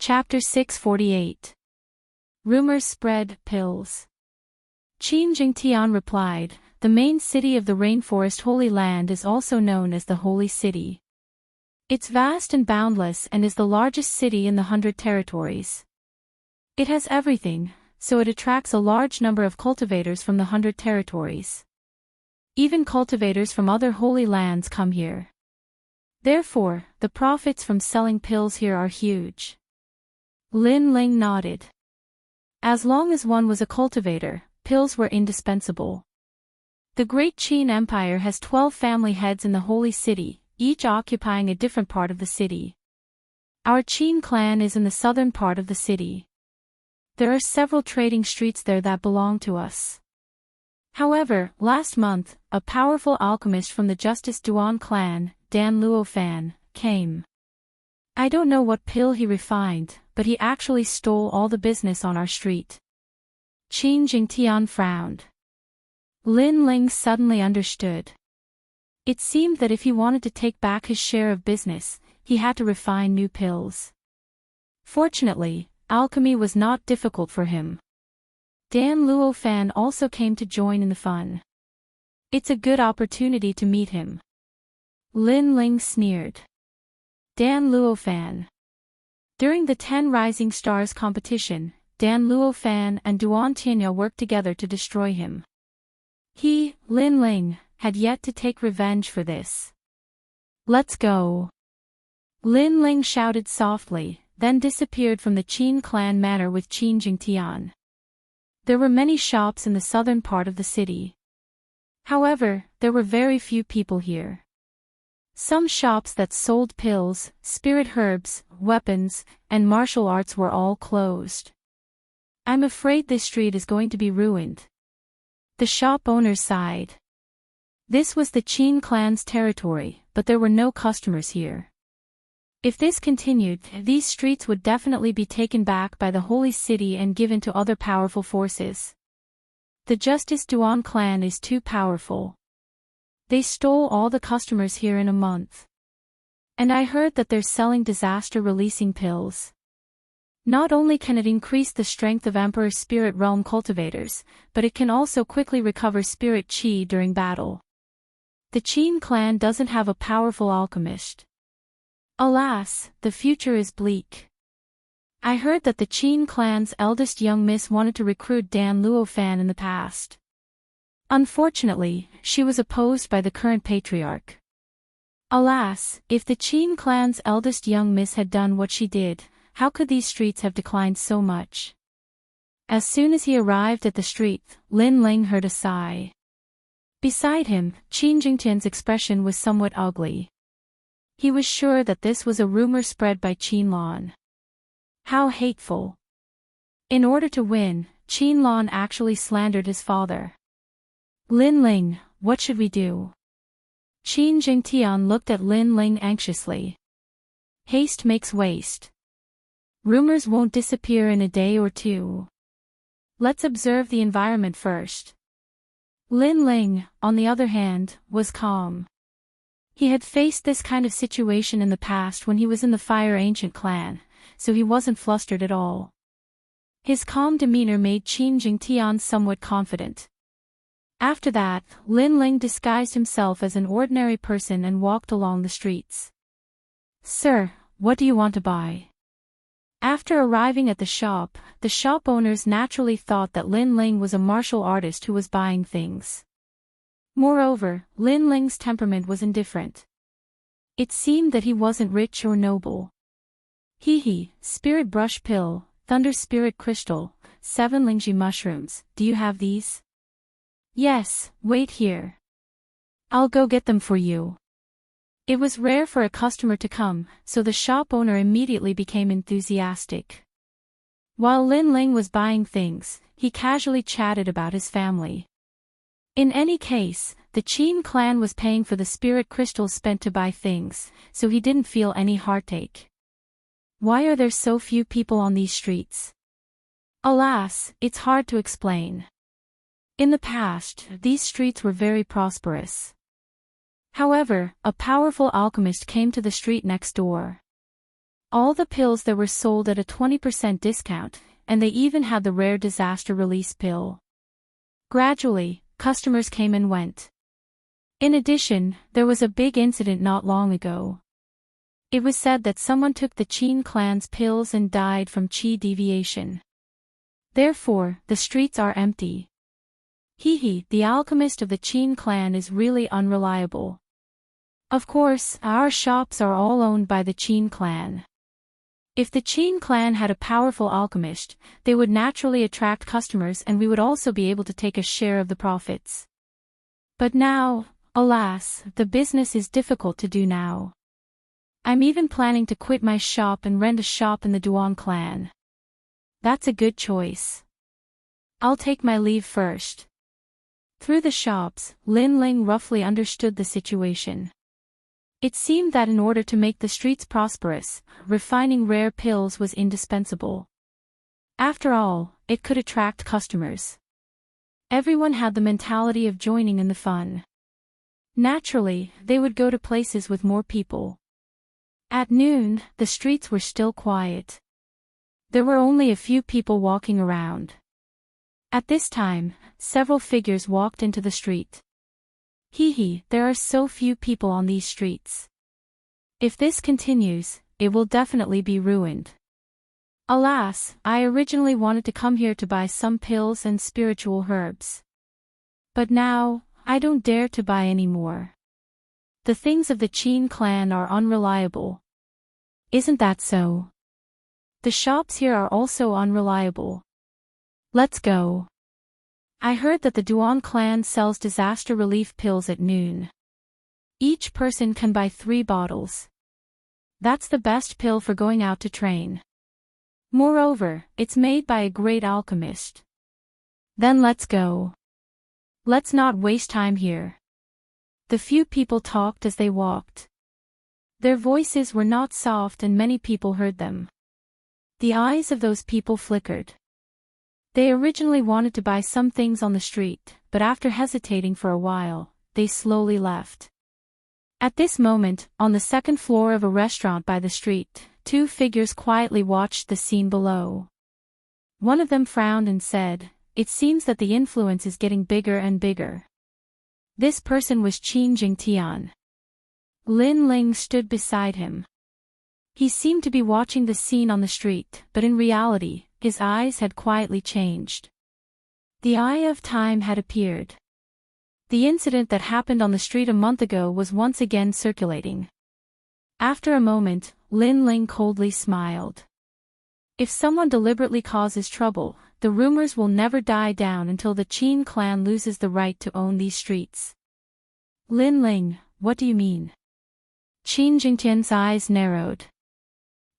Chapter 648. Rumors spread, pills. Qin Jingtian replied, "The main city of the rainforest Holy Land is also known as the Holy City. It's vast and boundless and is the largest city in the 100 territories. It has everything, so it attracts a large number of cultivators from the 100 territories. Even cultivators from other holy lands come here. Therefore, the profits from selling pills here are huge." Lin Ling nodded. As long as one was a cultivator, pills were indispensable. The Great Qin Empire has 12 family heads in the Holy City, each occupying a different part of the city. Our Qin clan is in the southern part of the city. There are several trading streets there that belong to us. However, last month, a powerful alchemist from the Justice Duan clan, Dan Luofan, came. I don't know what pill he refined, but he actually stole all the business on our street. Qin Jingtian frowned. Lin Ling suddenly understood. It seemed that if he wanted to take back his share of business, he had to refine new pills. Fortunately, alchemy was not difficult for him. Dan Luofan also came to join in the fun. It's a good opportunity to meet him. Lin Ling sneered. Dan Luofan. During the 10 Rising Stars competition, Dan Luofan and Duan Tianya worked together to destroy him. He, Lin Ling, had yet to take revenge for this. Let's go. Lin Ling shouted softly, then disappeared from the Qin clan manor with Qin Jingtian. There were many shops in the southern part of the city. However, there were very few people here. Some shops that sold pills, spirit herbs, weapons, and martial arts were all closed. I'm afraid this street is going to be ruined. The shop owners sighed. This was the Qin clan's territory, but there were no customers here. If this continued, these streets would definitely be taken back by the Holy City and given to other powerful forces. The Justice Duan clan is too powerful. They stole all the customers here in a month. And I heard that they're selling disaster-releasing pills. Not only can it increase the strength of Emperor Spirit Realm cultivators, but it can also quickly recover spirit chi during battle. The Qin clan doesn't have a powerful alchemist. Alas, the future is bleak. I heard that the Qin clan's eldest young miss wanted to recruit Dan Luofan in the past. Unfortunately, she was opposed by the current patriarch. Alas, if the Qin clan's eldest young miss had done what she did, how could these streets have declined so much? As soon as he arrived at the street, Lin Ling heard a sigh. Beside him, Qin Jingtian's expression was somewhat ugly. He was sure that this was a rumor spread by Qin Lan. How hateful. In order to win, Qin Lan actually slandered his father. Lin Ling, what should we do? Qin Jingtian looked at Lin Ling anxiously. Haste makes waste. Rumors won't disappear in a day or two. Let's observe the environment first. Lin Ling, on the other hand, was calm. He had faced this kind of situation in the past when he was in the Fire Ancient clan, so he wasn't flustered at all. His calm demeanor made Qin Jingtian somewhat confident. After that, Lin Ling disguised himself as an ordinary person and walked along the streets. Sir, what do you want to buy? After arriving at the shop owners naturally thought that Lin Ling was a martial artist who was buying things. Moreover, Lin Ling's temperament was indifferent. It seemed that he wasn't rich or noble. Spirit brush pill, thunder spirit crystal, 7 Lingji mushrooms, do you have these? Yes, wait here. I'll go get them for you. It was rare for a customer to come, so the shop owner immediately became enthusiastic. While Lin Ling was buying things, he casually chatted about his family. In any case, the Qin clan was paying for the spirit crystals spent to buy things, so he didn't feel any heartache. Why are there so few people on these streets? Alas, it's hard to explain. In the past, these streets were very prosperous. However, a powerful alchemist came to the street next door. All the pills there were sold at a 20% discount, and they even had the rare disaster release pill. Gradually, customers came and went. In addition, there was a big incident not long ago. It was said that someone took the Qin clan's pills and died from Qi deviation. Therefore, the streets are empty. Hehe, the alchemist of the Qin clan is really unreliable. Of course, our shops are all owned by the Qin clan. If the Qin clan had a powerful alchemist, they would naturally attract customers and we would also be able to take a share of the profits. But now, alas, the business is difficult to do now. I'm even planning to quit my shop and rent a shop in the Duan clan. That's a good choice. I'll take my leave first. Through the shops, Lin Ling roughly understood the situation. It seemed that in order to make the streets prosperous, refining rare pills was indispensable. After all, it could attract customers. Everyone had the mentality of joining in the fun. Naturally, they would go to places with more people. At noon, the streets were still quiet. There were only a few people walking around. At this time, several figures walked into the street. Hehe, there are so few people on these streets. If this continues, it will definitely be ruined. Alas, I originally wanted to come here to buy some pills and spiritual herbs. But now, I don't dare to buy any more. The things of the Qin clan are unreliable. Isn't that so? The shops here are also unreliable. Let's go. I heard that the Duan clan sells disaster relief pills at noon. Each person can buy 3 bottles. That's the best pill for going out to train. Moreover, it's made by a great alchemist. Then let's go. Let's not waste time here. The few people talked as they walked. Their voices were not soft and many people heard them. The eyes of those people flickered. They originally wanted to buy some things on the street, but after hesitating for a while, they slowly left. At this moment, on the second floor of a restaurant by the street, 2 figures quietly watched the scene below. One of them frowned and said, "It seems that the influence is getting bigger and bigger." This person was Qin Jingtian. Lin Ling stood beside him. He seemed to be watching the scene on the street, but in reality, his eyes had quietly changed. The eye of time had appeared. The incident that happened on the street a month ago was once again circulating. After a moment, Lin Ling coldly smiled. If someone deliberately causes trouble, the rumors will never die down until the Qin clan loses the right to own these streets. Lin Ling, what do you mean? Qin Jingtian's eyes narrowed.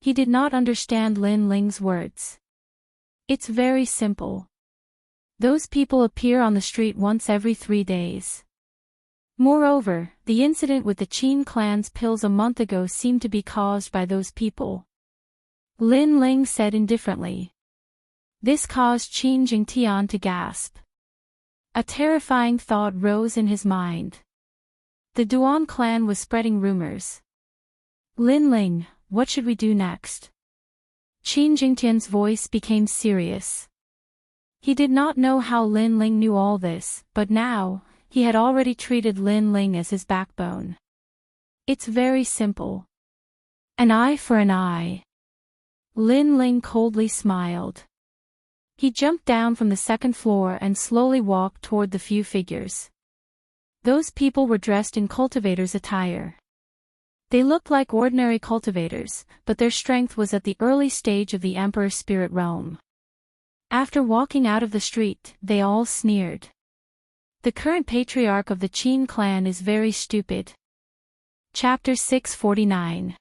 He did not understand Lin Ling's words. It's very simple. Those people appear on the street once every 3 days. Moreover, the incident with the Qin clan's pills a month ago seemed to be caused by those people. Lin Ling said indifferently. This caused Qin Jingtian to gasp. A terrifying thought rose in his mind. The Duan clan was spreading rumors. Lin Ling, what should we do next? Qin Jingtian's voice became serious. He did not know how Lin Ling knew all this, but now, he had already treated Lin Ling as his backbone. It's very simple. An eye for an eye. Lin Ling coldly smiled. He jumped down from the second floor and slowly walked toward the few figures. Those people were dressed in cultivators' attire. They looked like ordinary cultivators, but their strength was at the early stage of the Emperor's spirit realm. After walking out of the street, they all sneered. The current patriarch of the Qin clan is very stupid. Chapter 649.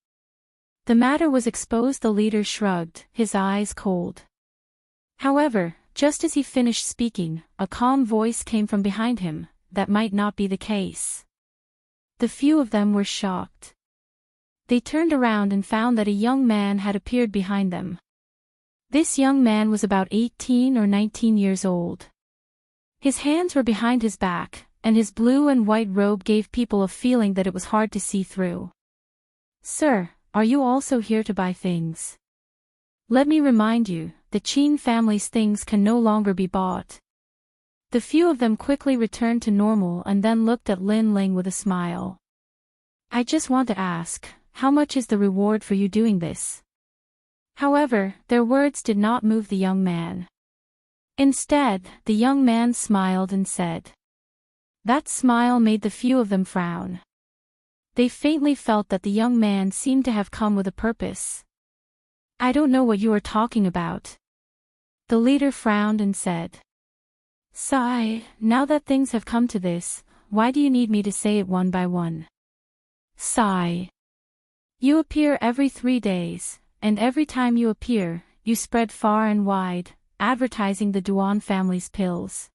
The matter was exposed. The leader shrugged, his eyes cold. However, just as he finished speaking, a calm voice came from behind him. That might not be the case. The few of them were shocked. They turned around and found that a young man had appeared behind them. This young man was about 18 or 19 years old. His hands were behind his back, and his blue and white robe gave people a feeling that it was hard to see through. "Sir, are you also here to buy things? Let me remind you, the Qin family's things can no longer be bought. The few of them quickly returned to normal and then looked at Lin Ling with a smile. I just want to ask, how much is the reward for you doing this? However, their words did not move the young man. Instead, the young man smiled and said. That smile made the few of them frown. They faintly felt that the young man seemed to have come with a purpose. I don't know what you are talking about. The leader frowned and said. Sigh, now that things have come to this, why do you need me to say it one by one? Sigh. You appear every 3 days, and every time you appear, you spread far and wide, advertising the Duan family's pills.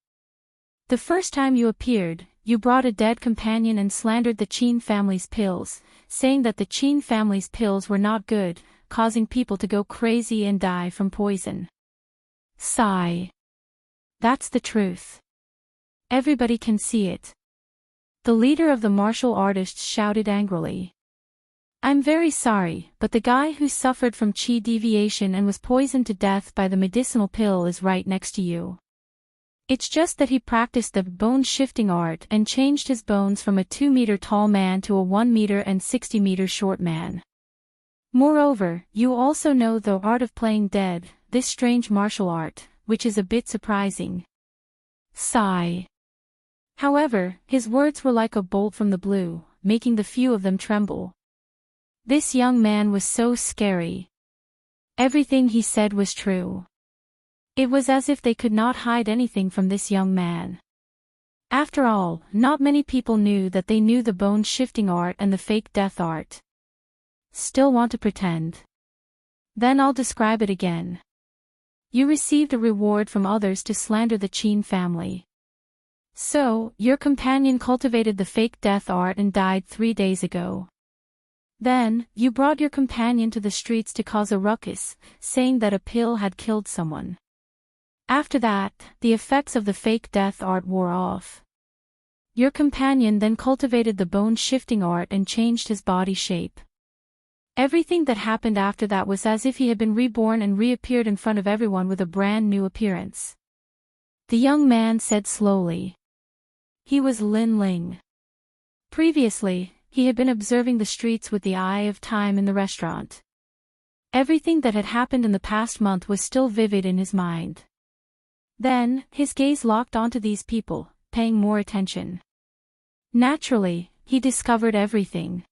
The first time you appeared, you brought a dead companion and slandered the Qin family's pills, saying that the Qin family's pills were not good, causing people to go crazy and die from poison. Sigh. That's the truth. Everybody can see it. The leader of the martial artists shouted angrily. I'm very sorry, but the guy who suffered from qi deviation and was poisoned to death by the medicinal pill is right next to you. It's just that he practiced the bone-shifting art and changed his bones from a 2-meter tall man to a 1-meter and 60-meter short man. Moreover, you also know the art of playing dead, this strange martial art, which is a bit surprising. Sigh. However, his words were like a bolt from the blue, making the few of them tremble. This young man was so scary. Everything he said was true. It was as if they could not hide anything from this young man. After all, not many people knew that they knew the bone-shifting art and the fake death art. Still want to pretend? Then I'll describe it again. You received a reward from others to slander the Qin family. So, your companion cultivated the fake death art and died 3 days ago. Then, you brought your companion to the streets to cause a ruckus, saying that a pill had killed someone. After that, the effects of the fake death art wore off. Your companion then cultivated the bone-shifting art and changed his body shape. Everything that happened after that was as if he had been reborn and reappeared in front of everyone with a brand new appearance. The young man said slowly. He was Lin Ling. Previously, he had been observing the streets with the eye of time in the restaurant. Everything that had happened in the past month was still vivid in his mind. Then, his gaze locked onto these people, paying more attention. Naturally, he discovered everything.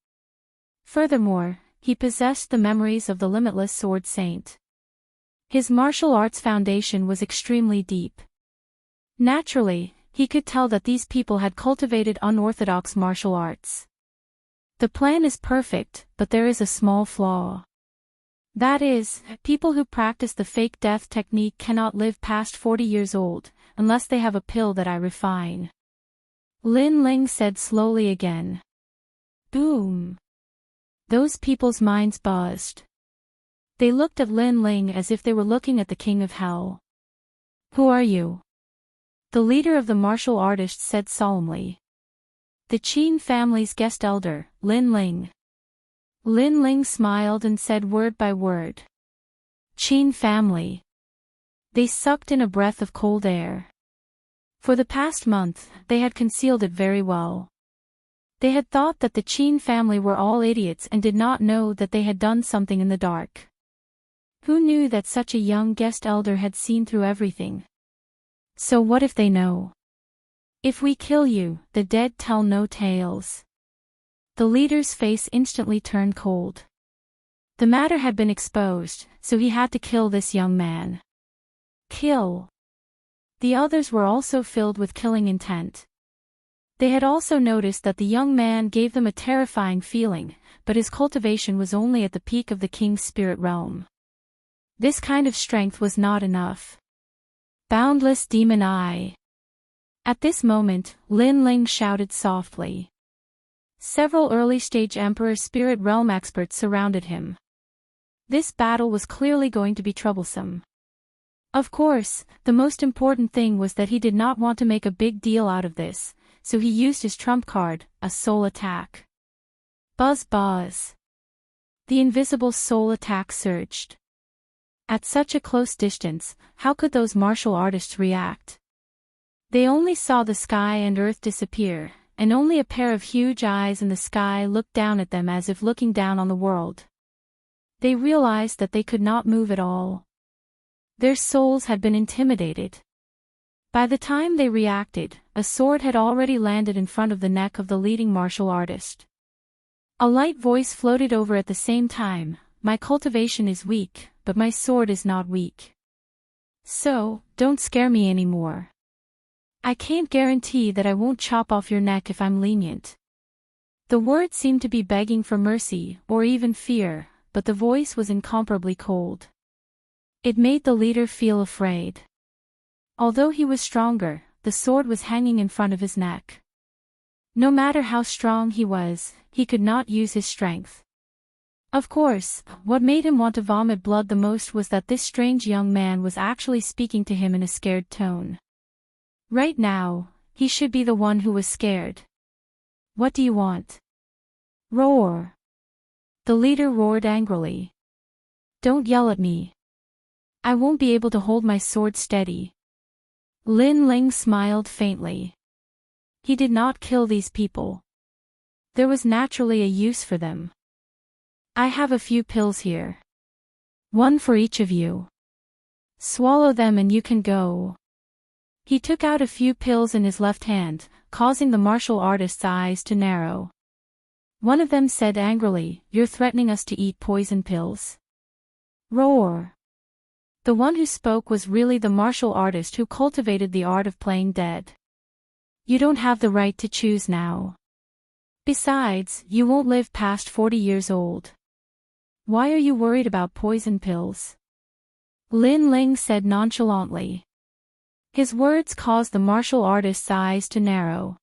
Furthermore, he possessed the memories of the limitless sword saint. His martial arts foundation was extremely deep. Naturally, he could tell that these people had cultivated unorthodox martial arts. The plan is perfect, but there is a small flaw. That is, people who practice the fake death technique cannot live past 40 years old, unless they have a pill that I refine. Lin Ling said slowly again. Boom. Those people's minds buzzed. They looked at Lin Ling as if they were looking at the king of hell. Who are you? The leader of the martial artists said solemnly. The Qin family's guest elder, Lin Ling. Lin Ling smiled and said word by word. Qin family. They sucked in a breath of cold air. For the past month, they had concealed it very well. They had thought that the Qin family were all idiots and did not know that they had done something in the dark. Who knew that such a young guest elder had seen through everything? So what if they know? If we kill you, the dead tell no tales. The leader's face instantly turned cold. The matter had been exposed, so he had to kill this young man. Kill. The others were also filled with killing intent. They had also noticed that the young man gave them a terrifying feeling, but his cultivation was only at the peak of the king's spirit realm. This kind of strength was not enough. Boundless demon eye. At this moment, Lin Ling shouted softly. Several early-stage Emperor Spirit Realm experts surrounded him. This battle was clearly going to be troublesome. Of course, the most important thing was that he did not want to make a big deal out of this, so he used his trump card, a soul attack. Buzz buzz. The invisible soul attack surged. At such a close distance, how could those martial artists react? They only saw the sky and earth disappear, and only a pair of huge eyes in the sky looked down at them as if looking down on the world. They realized that they could not move at all. Their souls had been intimidated. By the time they reacted, a sword had already landed in front of the neck of the leading martial artist. A light voice floated over at the same time, "My cultivation is weak, but my sword is not weak. So, don't scare me anymore. I can't guarantee that I won't chop off your neck if I'm lenient." The words seemed to be begging for mercy, or even fear, but the voice was incomparably cold. It made the leader feel afraid. Although he was stronger, the sword was hanging in front of his neck. No matter how strong he was, he could not use his strength. Of course, what made him want to vomit blood the most was that this strange young man was actually speaking to him in a scared tone. Right now, he should be the one who was scared. "What do you want?" "Roar!" The leader roared angrily. "Don't yell at me. I won't be able to hold my sword steady." Lin Ling smiled faintly. He did not kill these people. There was naturally a use for them. "I have a few pills here. One for each of you. Swallow them and you can go." He took out a few pills in his left hand, causing the martial artist's eyes to narrow. One of them said angrily, "You're threatening us to eat poison pills?" Roar! The one who spoke was really the martial artist who cultivated the art of playing dead. "You don't have the right to choose now. Besides, you won't live past 40 years old. Why are you worried about poison pills?" Lin Ling said nonchalantly. His words caused the martial artist's eyes to narrow.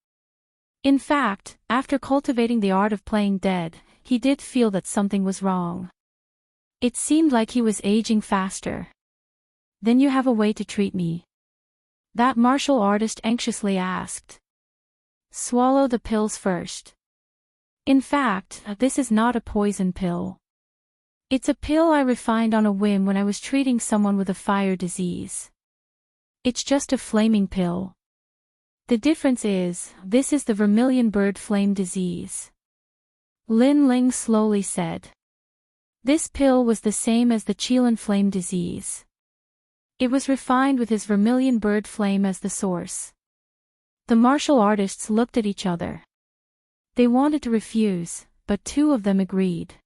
In fact, after cultivating the art of playing dead, he did feel that something was wrong. It seemed like he was aging faster. "Then you have a way to treat me?" that martial artist anxiously asked. "Swallow the pills first. In fact, this is not a poison pill. It's a pill I refined on a whim when I was treating someone with a fire disease. It's just a flaming pill. The difference is, this is the vermilion bird flame disease," Lin Ling slowly said. This pill was the same as the Chilan flame disease. It was refined with his vermilion bird flame as the source. The martial artists looked at each other. They wanted to refuse, but two of them agreed.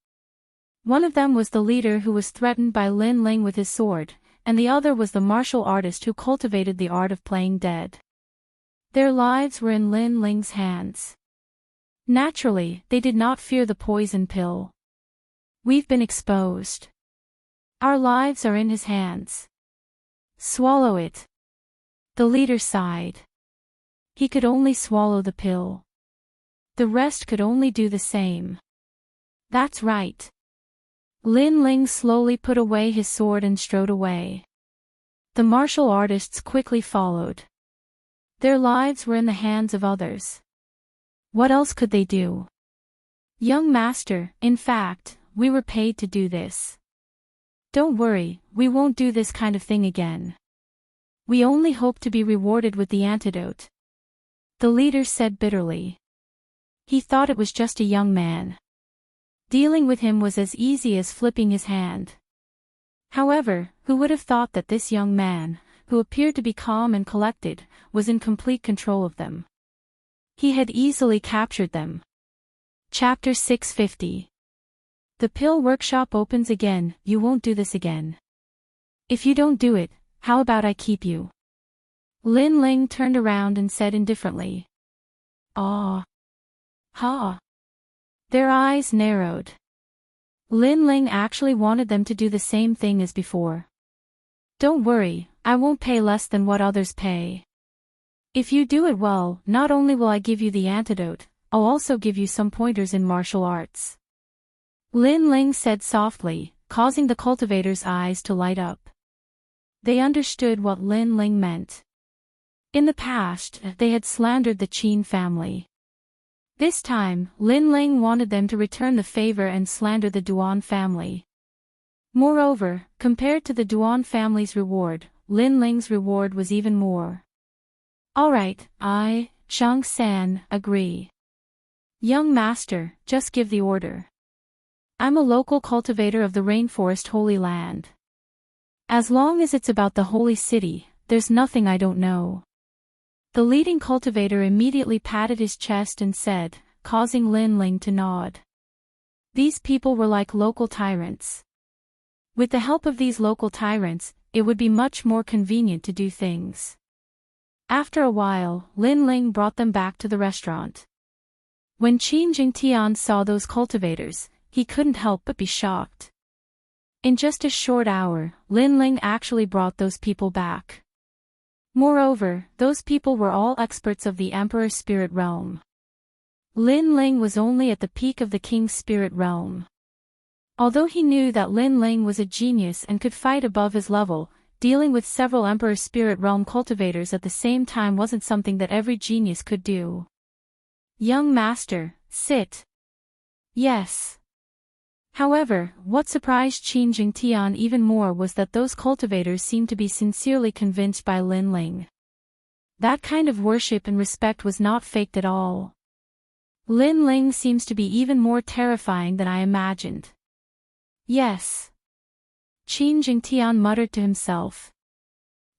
One of them was the leader who was threatened by Lin Ling with his sword, and the other was the martial artist who cultivated the art of playing dead. Their lives were in Lin Ling's hands. Naturally, they did not fear the poison pill. "We've been exposed. Our lives are in his hands. Swallow it." The leader sighed. He could only swallow the pill. The rest could only do the same. "That's right." Lin Ling slowly put away his sword and strode away. The martial artists quickly followed. Their lives were in the hands of others. What else could they do? "Young master, in fact, we were paid to do this. Don't worry, we won't do this kind of thing again. We only hope to be rewarded with the antidote," the leader said bitterly. He thought it was just a young man. Dealing with him was as easy as flipping his hand. However, who would have thought that this young man, who appeared to be calm and collected, was in complete control of them? He had easily captured them. Chapter 650. The pill workshop opens again. You won't do this again. If you don't do it, how about I keep you? Lin Ling turned around and said indifferently. "Ah. Ha." Their eyes narrowed. Lin Ling actually wanted them to do the same thing as before. "Don't worry, I won't pay less than what others pay. If you do it well, not only will I give you the antidote, I'll also give you some pointers in martial arts," Lin Ling said softly, causing the cultivators' eyes to light up. They understood what Lin Ling meant. In the past, they had slandered the Qin family. This time, Lin Ling wanted them to return the favor and slander the Duan family. Moreover, compared to the Duan family's reward, Lin Ling's reward was even more. Alright, Zhang San, agree. Young master, just give the order. I'm a local cultivator of the rainforest Holy Land. As long as it's about the holy city, there's nothing I don't know. The leading cultivator immediately patted his chest and said, causing Lin Ling to nod. These people were like local tyrants. With the help of these local tyrants, it would be much more convenient to do things. After a while, Lin Ling brought them back to the restaurant. When Qin Jingtian saw those cultivators, he couldn't help but be shocked. In just a short hour, Lin Ling actually brought those people back. Moreover, those people were all experts of the Emperor's spirit realm. Lin Ling was only at the peak of the King's spirit realm. Although he knew that Lin Ling was a genius and could fight above his level, dealing with several Emperor's spirit realm cultivators at the same time wasn't something that every genius could do. Young master, sit. Yes. However, what surprised Qin Jingtian even more was that those cultivators seemed to be sincerely convinced by Lin Ling. That kind of worship and respect was not faked at all. Lin Ling seems to be even more terrifying than I imagined. Yes. Qin Jingtian muttered to himself.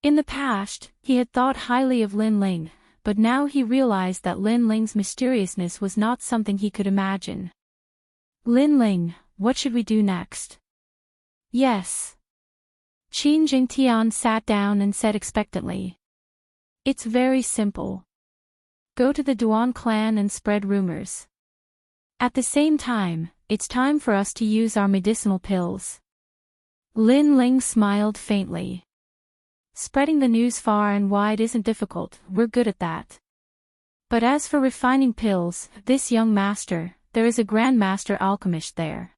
In the past, he had thought highly of Lin Ling, but now he realized that Lin Ling's mysteriousness was not something he could imagine. Lin Ling, what should we do next? Yes. Qin Jingtian sat down and said expectantly. It's very simple. Go to the Duan clan and spread rumors. At the same time, it's time for us to use our medicinal pills. Lin Ling smiled faintly. Spreading the news far and wide isn't difficult, we're good at that. But as for refining pills, this young master, there is a Grand Master alchemist there.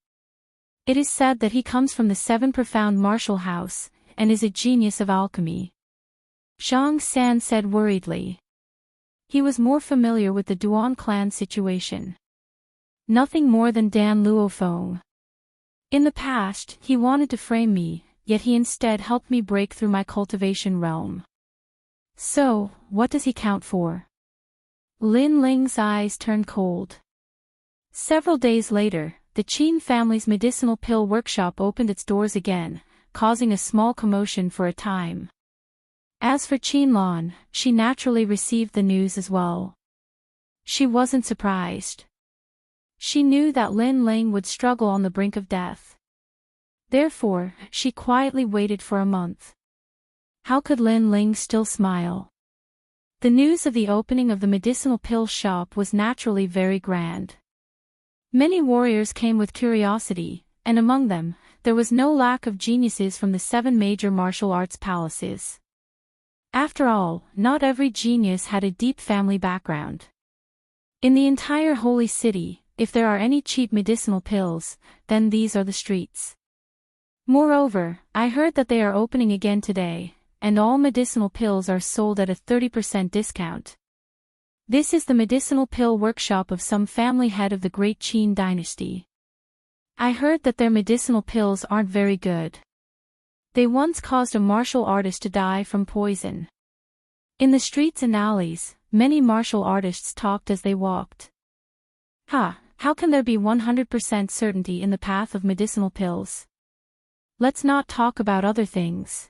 It is said that he comes from the Seven Profound Martial House, and is a genius of alchemy. Zhang San said worriedly. He was more familiar with the Duan clan situation. Nothing more than Dan Luofeng. In the past, he wanted to frame me, yet he instead helped me break through my cultivation realm. So, what does he count for? Lin Ling's eyes turned cold. Several days later, the Qin family's medicinal pill workshop opened its doors again, causing a small commotion for a time. As for Qinlan, she naturally received the news as well. She wasn't surprised. She knew that Lin Ling would struggle on the brink of death. Therefore, she quietly waited for a month. How could Lin Ling still smile? The news of the opening of the medicinal pill shop was naturally very grand. Many warriors came with curiosity, and among them, there was no lack of geniuses from the 7 major martial arts palaces. After all, not every genius had a deep family background. In the entire holy city, if there are any cheap medicinal pills, then these are the streets. Moreover, I heard that they are opening again today, and all medicinal pills are sold at a 30% discount. This is the medicinal pill workshop of some family head of the great Qin dynasty. I heard that their medicinal pills aren't very good. They once caused a martial artist to die from poison. In the streets and alleys, many martial artists talked as they walked. How can there be 100% certainty in the path of medicinal pills? Let's not talk about other things.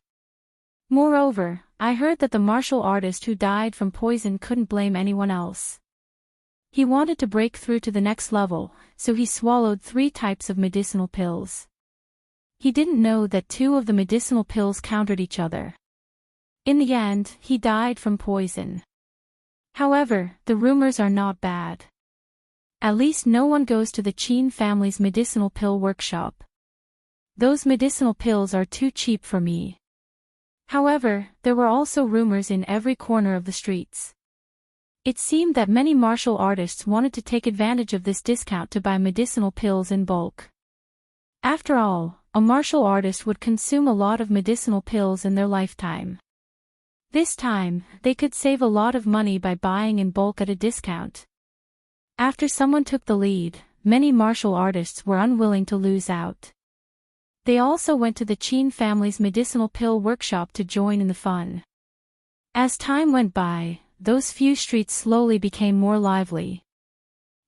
Moreover, I heard that the martial artist who died from poison couldn't blame anyone else. He wanted to break through to the next level, so he swallowed 3 types of medicinal pills. He didn't know that 2 of the medicinal pills countered each other. In the end, he died from poison. However, the rumors are not bad. At least no one goes to the Qin family's medicinal pill workshop. Those medicinal pills are too cheap for me. However, there were also rumors in every corner of the streets. It seemed that many martial artists wanted to take advantage of this discount to buy medicinal pills in bulk. After all, a martial artist would consume a lot of medicinal pills in their lifetime. This time, they could save a lot of money by buying in bulk at a discount. After someone took the lead, many martial artists were unwilling to lose out. They also went to the Qin family's medicinal pill workshop to join in the fun. As time went by, those few streets slowly became more lively.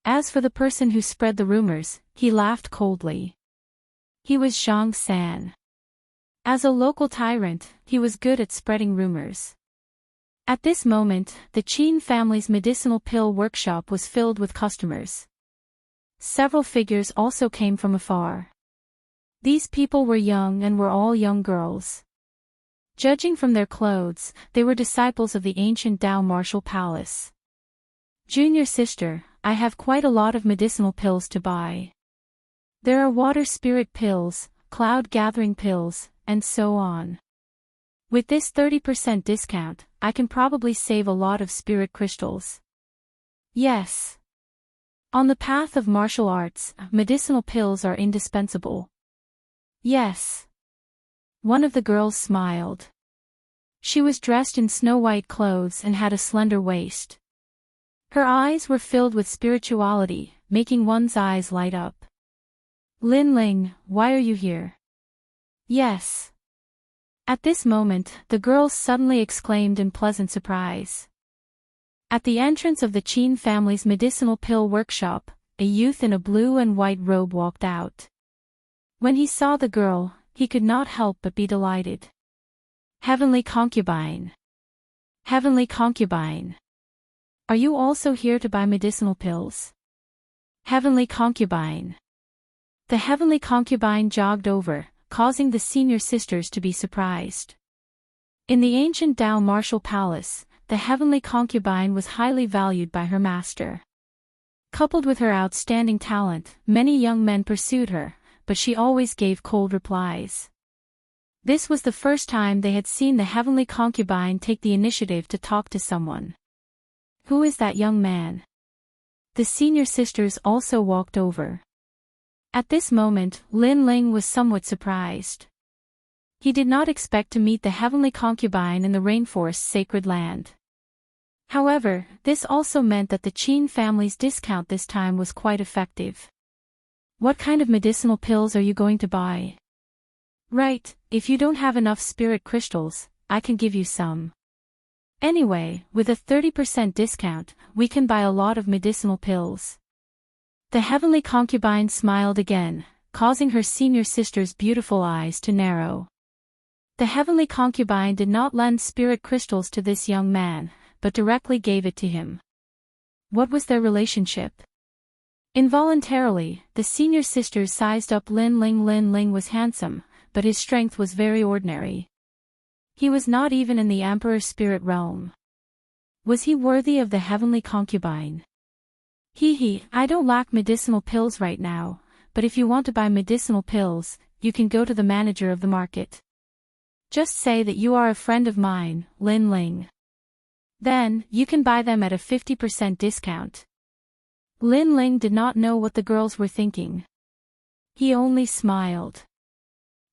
As for the person who spread the rumors, he laughed coldly. He was Zhang San. As a local tyrant, he was good at spreading rumors. At this moment, the Qin family's medicinal pill workshop was filled with customers. Several figures also came from afar. These people were young and were all young girls. Judging from their clothes, they were disciples of the ancient Dao martial palace. Junior sister, I have quite a lot of medicinal pills to buy. There are water spirit pills, cloud gathering pills, and so on. With this 30% discount, I can probably save a lot of spirit crystals. Yes. On the path of martial arts, medicinal pills are indispensable. Yes. One of the girls smiled. She was dressed in snow-white clothes and had a slender waist. Her eyes were filled with spirituality, making one's eyes light up. Lin Ling, why are you here? Yes. At this moment, the girls suddenly exclaimed in pleasant surprise. At the entrance of the Qin family's medicinal pill workshop, a youth in a blue and white robe walked out. When he saw the girl, he could not help but be delighted. Heavenly concubine. Heavenly concubine. Are you also here to buy medicinal pills? Heavenly concubine. The heavenly concubine jogged over, causing the senior sisters to be surprised. In the ancient Dao martial palace, the heavenly concubine was highly valued by her master. Coupled with her outstanding talent, many young men pursued her, but she always gave cold replies. This was the first time they had seen the heavenly concubine take the initiative to talk to someone. Who is that young man? The senior sisters also walked over. At this moment, Lin Ling was somewhat surprised. He did not expect to meet the heavenly concubine in the rainforest's sacred land. However, this also meant that the Qin family's discount this time was quite effective. What kind of medicinal pills are you going to buy? Right, if you don't have enough spirit crystals, I can give you some. Anyway, with a 30% discount, we can buy a lot of medicinal pills. The heavenly concubine smiled again, causing her senior sister's beautiful eyes to narrow. The heavenly concubine did not lend spirit crystals to this young man, but directly gave it to him. What was their relationship? Involuntarily, the senior sisters sized up Lin Ling. Lin Ling was handsome, but his strength was very ordinary. He was not even in the emperor's spirit realm. Was he worthy of the heavenly concubine? I don't lack medicinal pills right now, but if you want to buy medicinal pills, you can go to the manager of the market. Just say that you are a friend of mine, Lin Ling. Then, you can buy them at a 50% discount. Lin Ling did not know what the girls were thinking. He only smiled.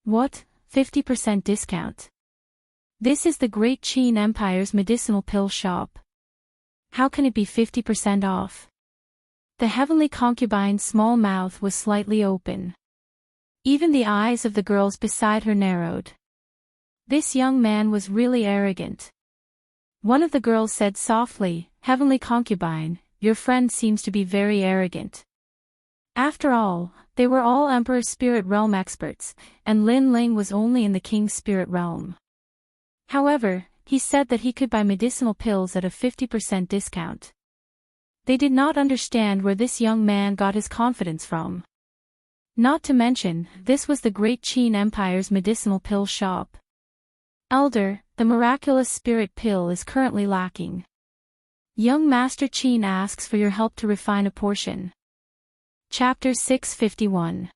What, 50% discount? This is the Great Qin Empire's medicinal pill shop. How can it be 50% off? The heavenly concubine's small mouth was slightly open. Even the eyes of the girls beside her narrowed. This young man was really arrogant. One of the girls said softly, "Heavenly concubine, your friend seems to be very arrogant." After all, they were all Emperor's spirit realm experts, and Lin Ling was only in the King's spirit realm. However, he said that he could buy medicinal pills at a 50% discount. They did not understand where this young man got his confidence from. Not to mention, this was the Great Qin Empire's medicinal pill shop. Elder, the miraculous spirit pill is currently lacking. Young Master Qin asks for your help to refine a portion. Chapter 651.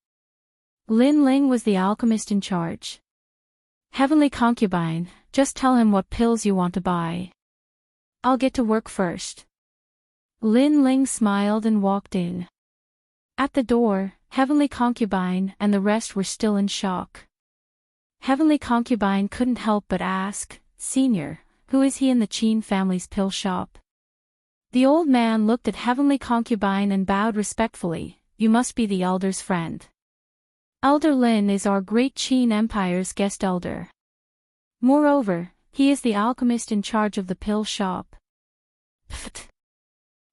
Lin Ling was the alchemist in charge. Heavenly concubine, just tell him what pills you want to buy. I'll get to work first. Lin Ling smiled and walked in. At the door, Heavenly concubine and the rest were still in shock. Heavenly concubine couldn't help but ask, "Senior, who is he in the Qin family's pill shop?" The old man looked at heavenly concubine and bowed respectfully. You must be the elder's friend. Elder Lin is our great Qin Empire's guest elder. Moreover, he is the alchemist in charge of the pill shop. Pfft.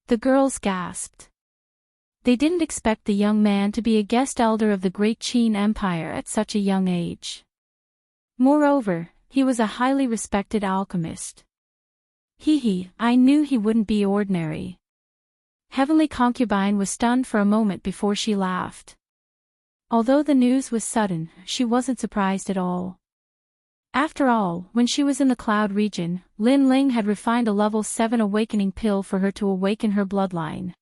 The girls gasped. They didn't expect the young man to be a guest elder of the great Qin Empire at such a young age. Moreover, he was a highly respected alchemist. I knew he wouldn't be ordinary. Heavenly concubine was stunned for a moment before she laughed. Although the news was sudden, she wasn't surprised at all. After all, when she was in the cloud region, Lin Ling had refined a level 7 awakening pill for her to awaken her bloodline.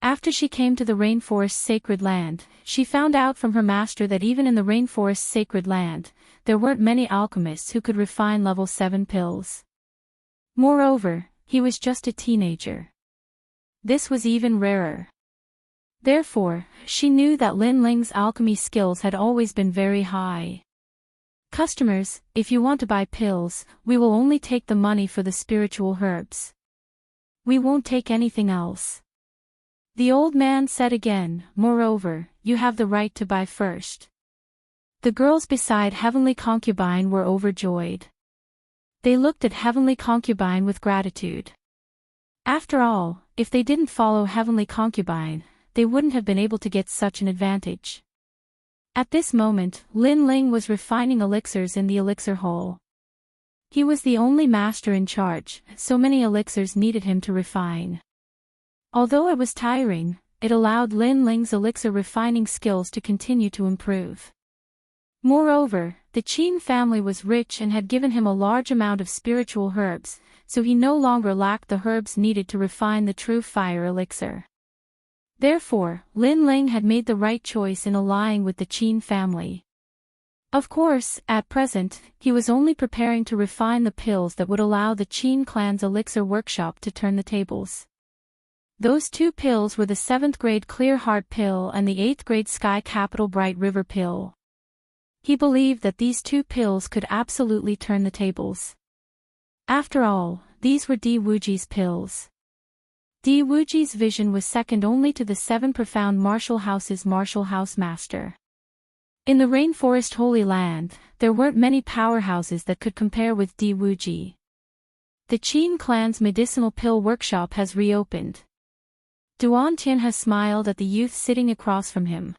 After she came to the rainforest's sacred land, she found out from her master that even in the rainforest's sacred land, there weren't many alchemists who could refine level 7 pills. Moreover, he was just a teenager. This was even rarer. Therefore, she knew that Lin Ling's alchemy skills had always been very high. Customers, if you want to buy pills, we will only take the money for the spiritual herbs. We won't take anything else. The old man said again, moreover, you have the right to buy first. The girls beside Heavenly Concubine were overjoyed. They looked at Heavenly Concubine with gratitude. After all, if they didn't follow Heavenly Concubine, they wouldn't have been able to get such an advantage. At this moment, Lin Ling was refining elixirs in the elixir hole. He was the only master in charge, so many elixirs needed him to refine. Although it was tiring, it allowed Lin Ling's elixir refining skills to continue to improve. Moreover, the Qin family was rich and had given him a large amount of spiritual herbs, so he no longer lacked the herbs needed to refine the true fire elixir. Therefore, Lin Ling had made the right choice in allying with the Qin family. Of course, at present, he was only preparing to refine the pills that would allow the Qin clan's elixir workshop to turn the tables. Those 2 pills were the 7th grade Clear Heart pill and the 8th grade Sky Capital Bright River pill. He believed that these 2 pills could absolutely turn the tables. After all, these were Di Wuji's pills. Di Wuji's vision was second only to the 7 profound Martial House's Martial House Master. In the Rainforest Holy Land, there weren't many powerhouses that could compare with Di Wuji. The Qin clan's medicinal pill workshop has reopened. Duan Tianhe smiled at the youth sitting across from him.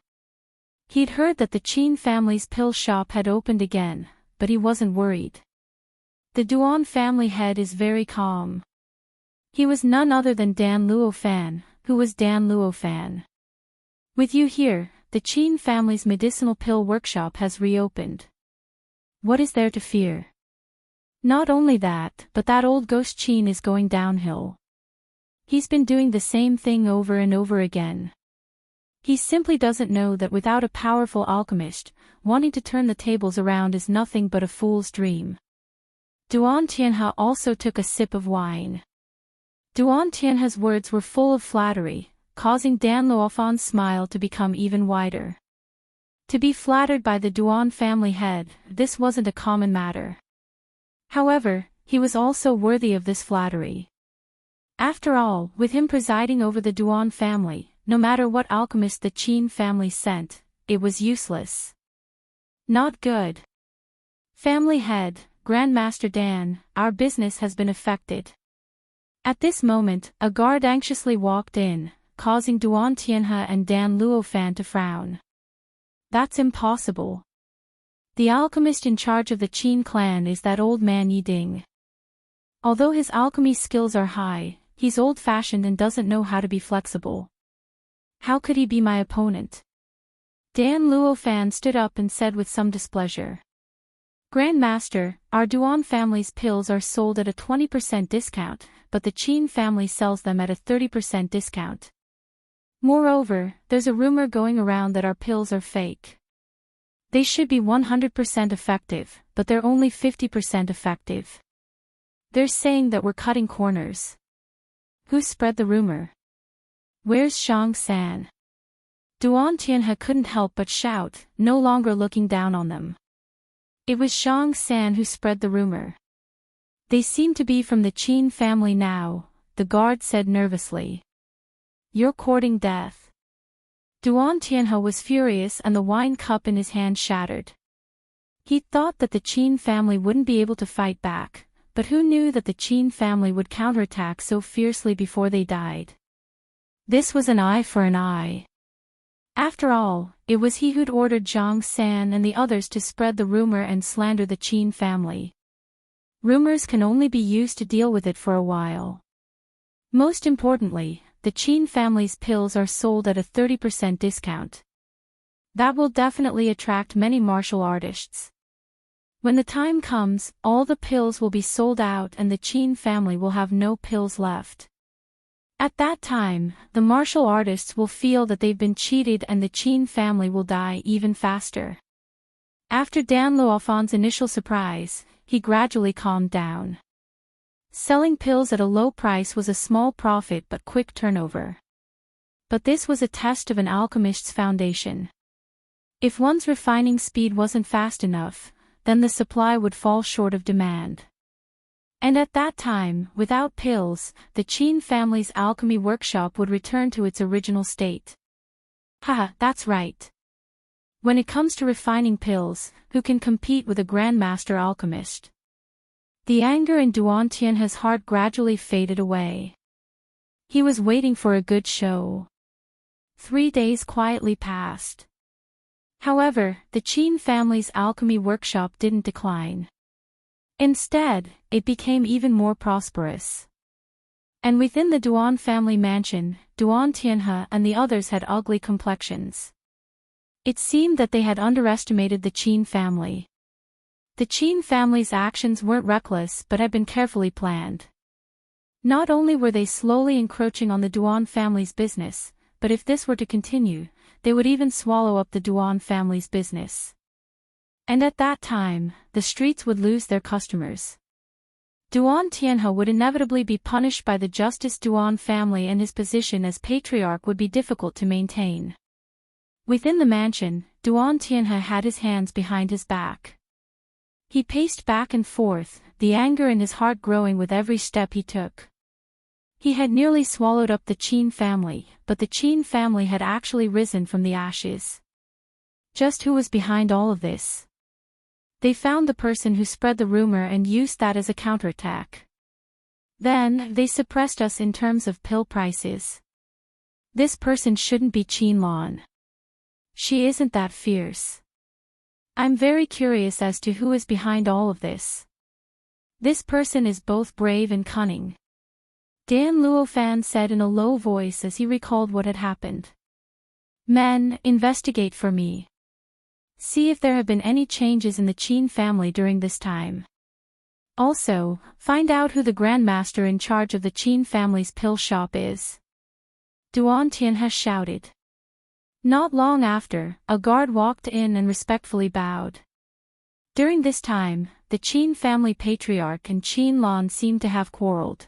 He'd heard that the Qin family's pill shop had opened again, but he wasn't worried. The Duan family head is very calm. He was none other than Dan Luofan, who was Dan Luofan. With you here, the Qin family's medicinal pill workshop has reopened. What is there to fear? Not only that, but that old ghost Qin is going downhill. He's been doing the same thing over and over again. He simply doesn't know that without a powerful alchemist, wanting to turn the tables around is nothing but a fool's dream. Duan Tianhe also took a sip of wine. Duan Tianhe's words were full of flattery, causing Dan Luofan's smile to become even wider. To be flattered by the Duan family head, this wasn't a common matter. However, he was also worthy of this flattery. After all, with him presiding over the Duan family, no matter what alchemist the Qin family sent, it was useless. Not good. Family head, Grandmaster Dan, our business has been affected. At this moment, a guard anxiously walked in, causing Duan Tianhe and Dan Luofan to frown. That's impossible. The alchemist in charge of the Qin clan is that old man Yi Ding. Although his alchemy skills are high, he's old-fashioned and doesn't know how to be flexible. How could he be my opponent? Dan Luofan stood up and said with some displeasure. Grandmaster, our Duan family's pills are sold at a 20% discount, but the Qin family sells them at a 30% discount. Moreover, there's a rumor going around that our pills are fake. They should be 100% effective, but they're only 50% effective. They're saying that we're cutting corners. Who spread the rumor? Where's Shang San? Duan Tianhe couldn't help but shout, no longer looking down on them. It was Shang San who spread the rumor. They seem to be from the Qin family now, the guard said nervously. You're courting death. Duan Tianhe was furious and the wine cup in his hand shattered. He thought that the Qin family wouldn't be able to fight back, but who knew that the Qin family would counterattack so fiercely before they died? This was an eye for an eye. After all, it was he who'd ordered Zhang San and the others to spread the rumor and slander the Qin family. Rumors can only be used to deal with it for a while. Most importantly, the Qin family's pills are sold at a 30% discount. That will definitely attract many martial artists. When the time comes, all the pills will be sold out and the Qin family will have no pills left. At that time, the martial artists will feel that they've been cheated and the Qin family will die even faster. After Dan Luofan's initial surprise, he gradually calmed down. Selling pills at a low price was a small profit but quick turnover. But this was a test of an alchemist's foundation. If one's refining speed wasn't fast enough, then the supply would fall short of demand. And at that time, without pills, the Qin family's alchemy workshop would return to its original state. Haha, that's right. When it comes to refining pills, who can compete with a grandmaster alchemist? The anger in Duan Tianhe's heart gradually faded away. He was waiting for a good show. 3 days quietly passed. However, the Qin family's alchemy workshop didn't decline. Instead, it became even more prosperous. And within the Duan family mansion, Duan Tianhe and the others had ugly complexions. It seemed that they had underestimated the Qin family. The Qin family's actions weren't reckless but had been carefully planned. Not only were they slowly encroaching on the Duan family's business, but if this were to continue, they would even swallow up the Duan family's business. And at that time, the streets would lose their customers. Duan Tianhe would inevitably be punished by the Justice Duan family and his position as patriarch would be difficult to maintain. Within the mansion, Duan Tianhe had his hands behind his back. He paced back and forth, the anger in his heart growing with every step he took. He had nearly swallowed up the Qin family, but the Qin family had actually risen from the ashes. Just who was behind all of this? They found the person who spread the rumor and used that as a counterattack. Then, they suppressed us in terms of pill prices. This person shouldn't be Qin Lan. She isn't that fierce. I'm very curious as to who is behind all of this. This person is both brave and cunning. Dan Luofan said in a low voice as he recalled what had happened. Men, investigate for me. See if there have been any changes in the Qin family during this time. Also, find out who the grandmaster in charge of the Qin family's pill shop is. Duan Tianhe shouted. Not long after, a guard walked in and respectfully bowed. During this time, the Qin family patriarch and Qin Lan seemed to have quarreled.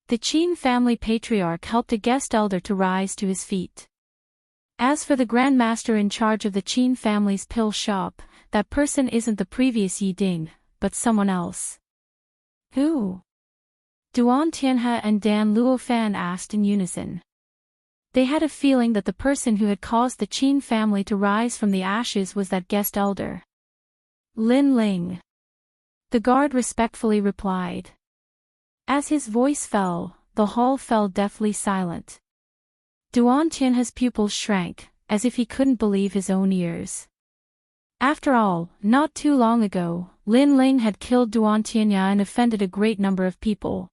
The Qin family patriarch helped a guest elder to rise to his feet. As for the grandmaster in charge of the Qin family's pill shop, that person isn't the previous Yi Ding, but someone else. Who? Duan Tianhe and Dan Luofan asked in unison. They had a feeling that the person who had caused the Qin family to rise from the ashes was that guest elder. Lin Ling. The guard respectfully replied. As his voice fell, the hall fell deathly silent. Duan Tianhe's pupils shrank, as if he couldn't believe his own ears. After all, not too long ago, Lin Ling had killed Duan Tianhe and offended a great number of people.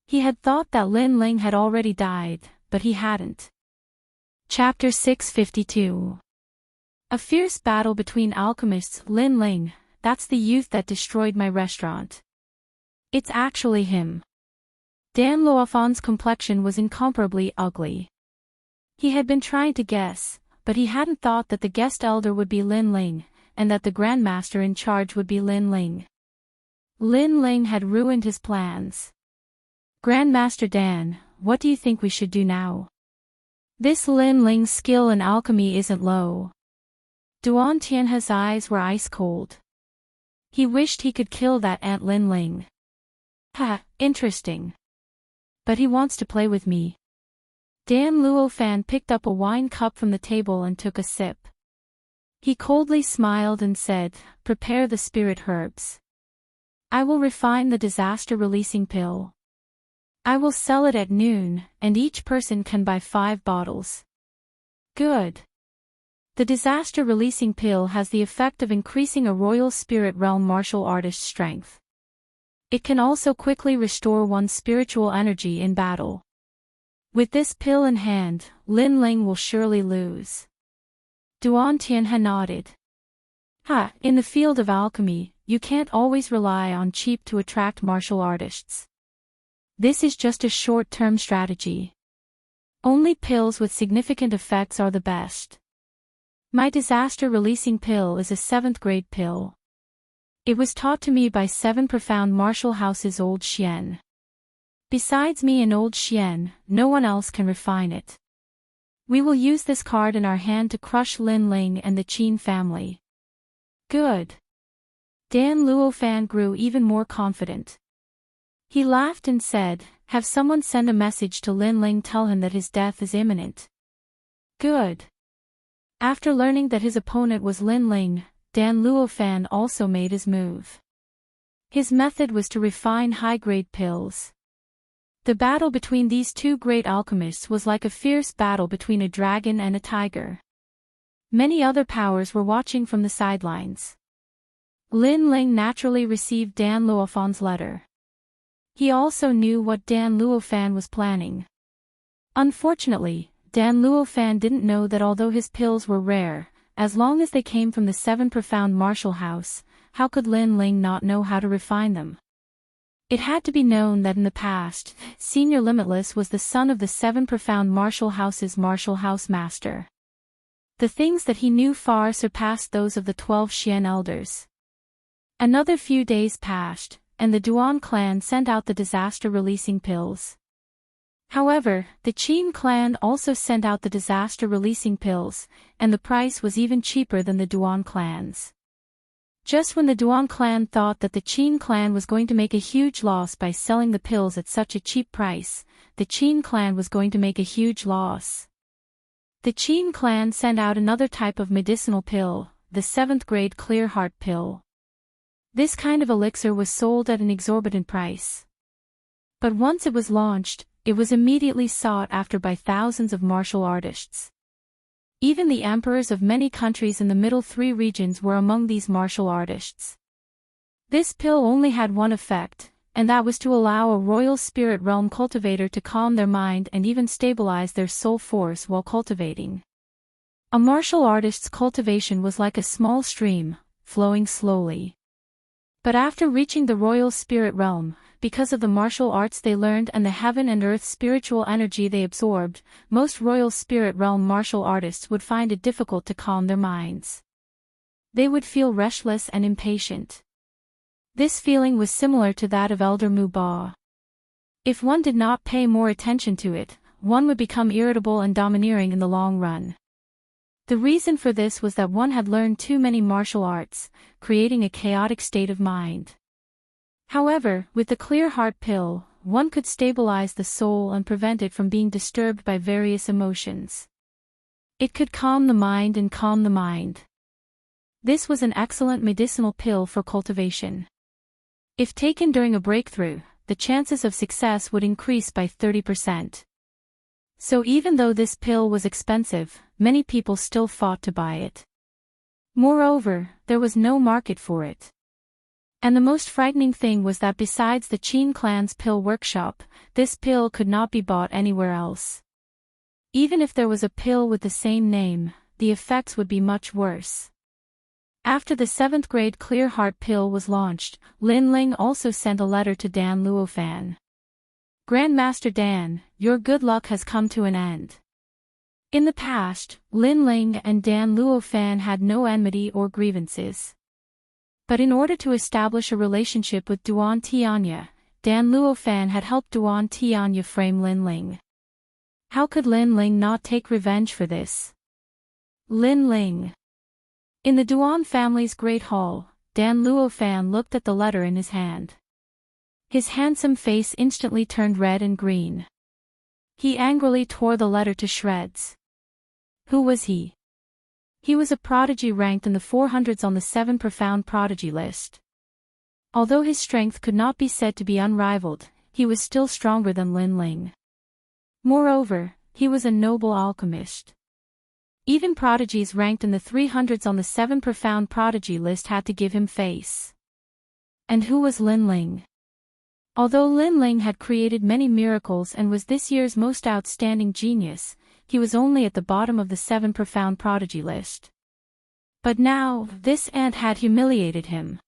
He had thought that Lin Ling had already died, but he hadn't. Chapter 652. A fierce battle between alchemists. Lin Ling, that's the youth that destroyed my restaurant. It's actually him. Dan Luofan's complexion was incomparably ugly. He had been trying to guess, but he hadn't thought that the guest elder would be Lin Ling, and that the grandmaster in charge would be Lin Ling. Lin Ling had ruined his plans. Grandmaster Dan, what do you think we should do now? This Lin Ling's skill in alchemy isn't low. Duan Tianhe's eyes were ice cold. He wished he could kill that Aunt Lin Ling. Ha, interesting. But he wants to play with me. Dan Luofan picked up a wine cup from the table and took a sip. He coldly smiled and said, "Prepare the spirit herbs. I will refine the disaster-releasing pill. I will sell it at noon, and each person can buy 5 bottles." Good. The disaster-releasing pill has the effect of increasing a royal spirit realm martial artist's strength. It can also quickly restore one's spiritual energy in battle. With this pill in hand, Lin Ling will surely lose. Duan Tianhe nodded. In the field of alchemy, you can't always rely on cheap to attract martial artists. This is just a short-term strategy. Only pills with significant effects are the best. My disaster-releasing pill is a 7th grade pill. It was taught to me by 7 profound martial houses old Xian. Besides me and old Xian, no one else can refine it. We will use this card in our hand to crush Lin Ling and the Qin family. Good. Dan Luofan grew even more confident. He laughed and said, "Have someone send a message to Lin Ling, tell him that his death is imminent." Good. After learning that his opponent was Lin Ling, Dan Luofan also made his move. His method was to refine high-grade pills. The battle between these two great alchemists was like a fierce battle between a dragon and a tiger. Many other powers were watching from the sidelines. Lin Ling naturally received Dan Luofan's letter. He also knew what Dan Luofan was planning. Unfortunately, Dan Luofan didn't know that although his pills were rare, as long as they came from the 7 profound martial house, how could Lin Ling not know how to refine them? It had to be known that in the past, Senior Limitless was the son of the 7 profound martial house's martial house master. The things that he knew far surpassed those of the 12 Xian elders. Another few days passed, and the Duan clan sent out the disaster-releasing pills. However, the Qin clan also sent out the disaster-releasing pills, and the price was even cheaper than the Duan clan's. Just when the Duan clan thought that the Qin clan was going to make a huge loss by selling the pills at such a cheap price, the Qin clan was going to make a huge loss. The Qin clan sent out another type of medicinal pill, the 7th grade clear heart pill. This kind of elixir was sold at an exorbitant price. But once it was launched, it was immediately sought after by thousands of martial artists. Even the emperors of many countries in the middle 3 regions were among these martial artists. This pill only had one effect, and that was to allow a royal spirit realm cultivator to calm their mind and even stabilize their soul force while cultivating. A martial artist's cultivation was like a small stream, flowing slowly. But after reaching the royal spirit realm, because of the martial arts they learned and the heaven and earth spiritual energy they absorbed, most royal spirit realm martial artists would find it difficult to calm their minds. They would feel restless and impatient. This feeling was similar to that of Elder Mu Ba. If one did not pay more attention to it, one would become irritable and domineering in the long run. The reason for this was that one had learned too many martial arts, creating a chaotic state of mind. However, with the clear heart pill, one could stabilize the soul and prevent it from being disturbed by various emotions. It could calm the mind and calm the mind. This was an excellent medicinal pill for cultivation. If taken during a breakthrough, the chances of success would increase by 30%. So even though this pill was expensive, many people still fought to buy it. Moreover, there was no market for it. And the most frightening thing was that besides the Qin clan's pill workshop, this pill could not be bought anywhere else. Even if there was a pill with the same name, the effects would be much worse. After the 7th grade clear heart pill was launched, Lin Ling also sent a letter to Dan Luofan. Grandmaster Dan, your good luck has come to an end. In the past, Lin Ling and Dan Luofan had no enmity or grievances. But in order to establish a relationship with Duan Tianhe, Dan Luofan had helped Duan Tianhe frame Lin Ling. How could Lin Ling not take revenge for this? Lin Ling. In the Duan family's great hall, Dan Luofan looked at the letter in his hand. His handsome face instantly turned red and green. He angrily tore the letter to shreds. Who was he? He was a prodigy ranked in the 400s on the 7 profound prodigy list. Although his strength could not be said to be unrivaled, he was still stronger than Lin Ling. Moreover, he was a noble alchemist. Even prodigies ranked in the 300s on the 7 profound prodigy list had to give him face. And who was Lin Ling? Although Lin Ling had created many miracles and was this year's most outstanding genius, he was only at the bottom of the 7 profound prodigy list. But now, this ant had humiliated him.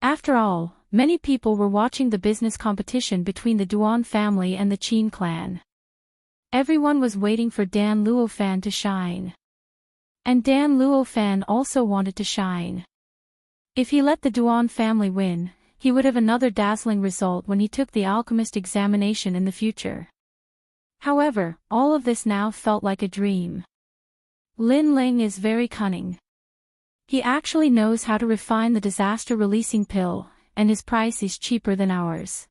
After all, many people were watching the business competition between the Duan family and the Qin clan. Everyone was waiting for Dan Luofan to shine. And Dan Luofan also wanted to shine. If he let the Duan family win, he would have another dazzling result when he took the alchemist examination in the future. However, all of this now felt like a dream. Lin Ling is very cunning. He actually knows how to refine the disaster-releasing pill, and his price is cheaper than ours.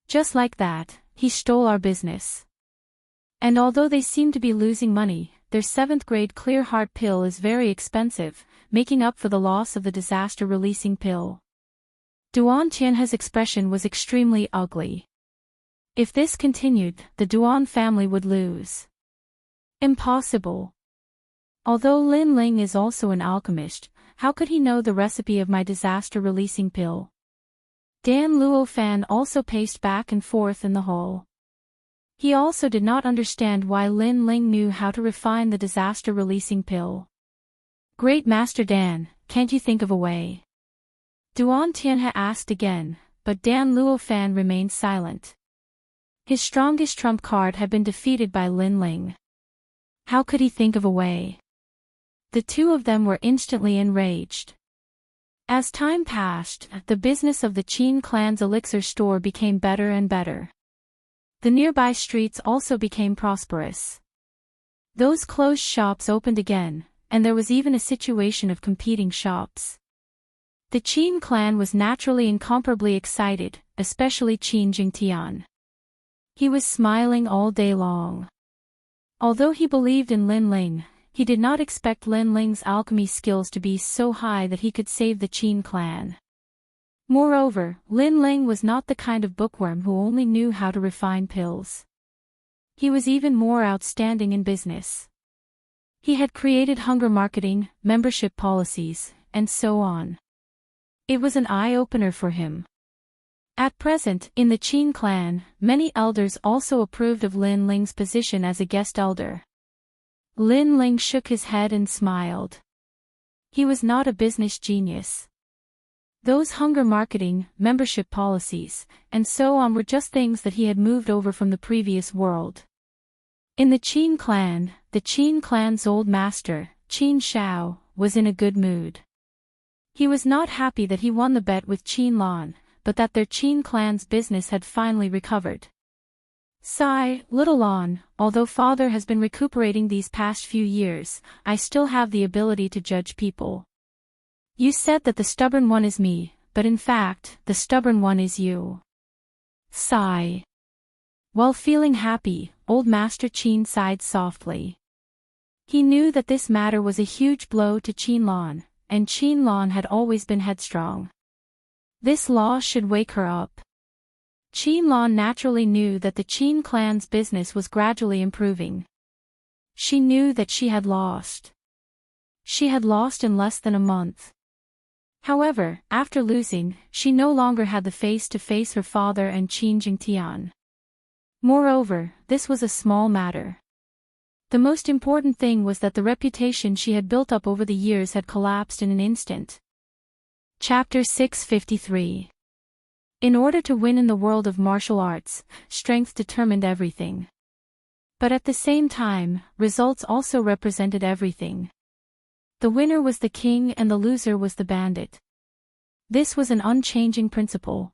Just like that, he stole our business. And although they seem to be losing money, their 7th grade clear heart pill is very expensive, making up for the loss of the disaster-releasing pill. Duan Tianhe's expression was extremely ugly. If this continued, the Duan family would lose. Impossible. Although Lin Ling is also an alchemist, how could he know the recipe of my disaster-releasing pill? Dan Luofan also paced back and forth in the hall. He also did not understand why Lin Ling knew how to refine the disaster-releasing pill. Great Master Dan, can't you think of a way? Duan Tianhe asked again, but Dan Luofan remained silent. His strongest trump card had been defeated by Lin Ling. How could he think of a way? The two of them were instantly enraged. As time passed, the business of the Qin clan's elixir store became better and better. The nearby streets also became prosperous. Those closed shops opened again, and there was even a situation of competing shops. The Qin clan was naturally incomparably excited, especially Qin Jingtian. He was smiling all day long. Although he believed in Lin Ling, he did not expect Lin Ling's alchemy skills to be so high that he could save the Qin clan. Moreover, Lin Ling was not the kind of bookworm who only knew how to refine pills. He was even more outstanding in business. He had created hunger marketing, membership policies, and so on. It was an eye-opener for him. At present, in the Qin clan, many elders also approved of Lin Ling's position as a guest elder. Lin Ling shook his head and smiled. He was not a business genius. Those hunger marketing, membership policies, and so on were just things that he had moved over from the previous world. In the Qin clan's old master, Qin Shao, was in a good mood. He was not happy that he won the bet with Qin Lan, but that their Qin clan's business had finally recovered. Sigh, little Lan, although father has been recuperating these past few years, I still have the ability to judge people. You said that the stubborn one is me, but in fact, the stubborn one is you. Sigh. While feeling happy, old Master Qin sighed softly. He knew that this matter was a huge blow to Qin Lan, and Qin Lan had always been headstrong. This loss should wake her up. Qin Lan naturally knew that the Qin clan's business was gradually improving. She knew that she had lost. She had lost in less than a month. However, after losing, she no longer had the face to face her father and Qin Jingtian. Moreover, this was a small matter. The most important thing was that the reputation she had built up over the years had collapsed in an instant. Chapter 653. In order to win in the world of martial arts, strength determined everything. But at the same time, results also represented everything. The winner was the king and the loser was the bandit. This was an unchanging principle.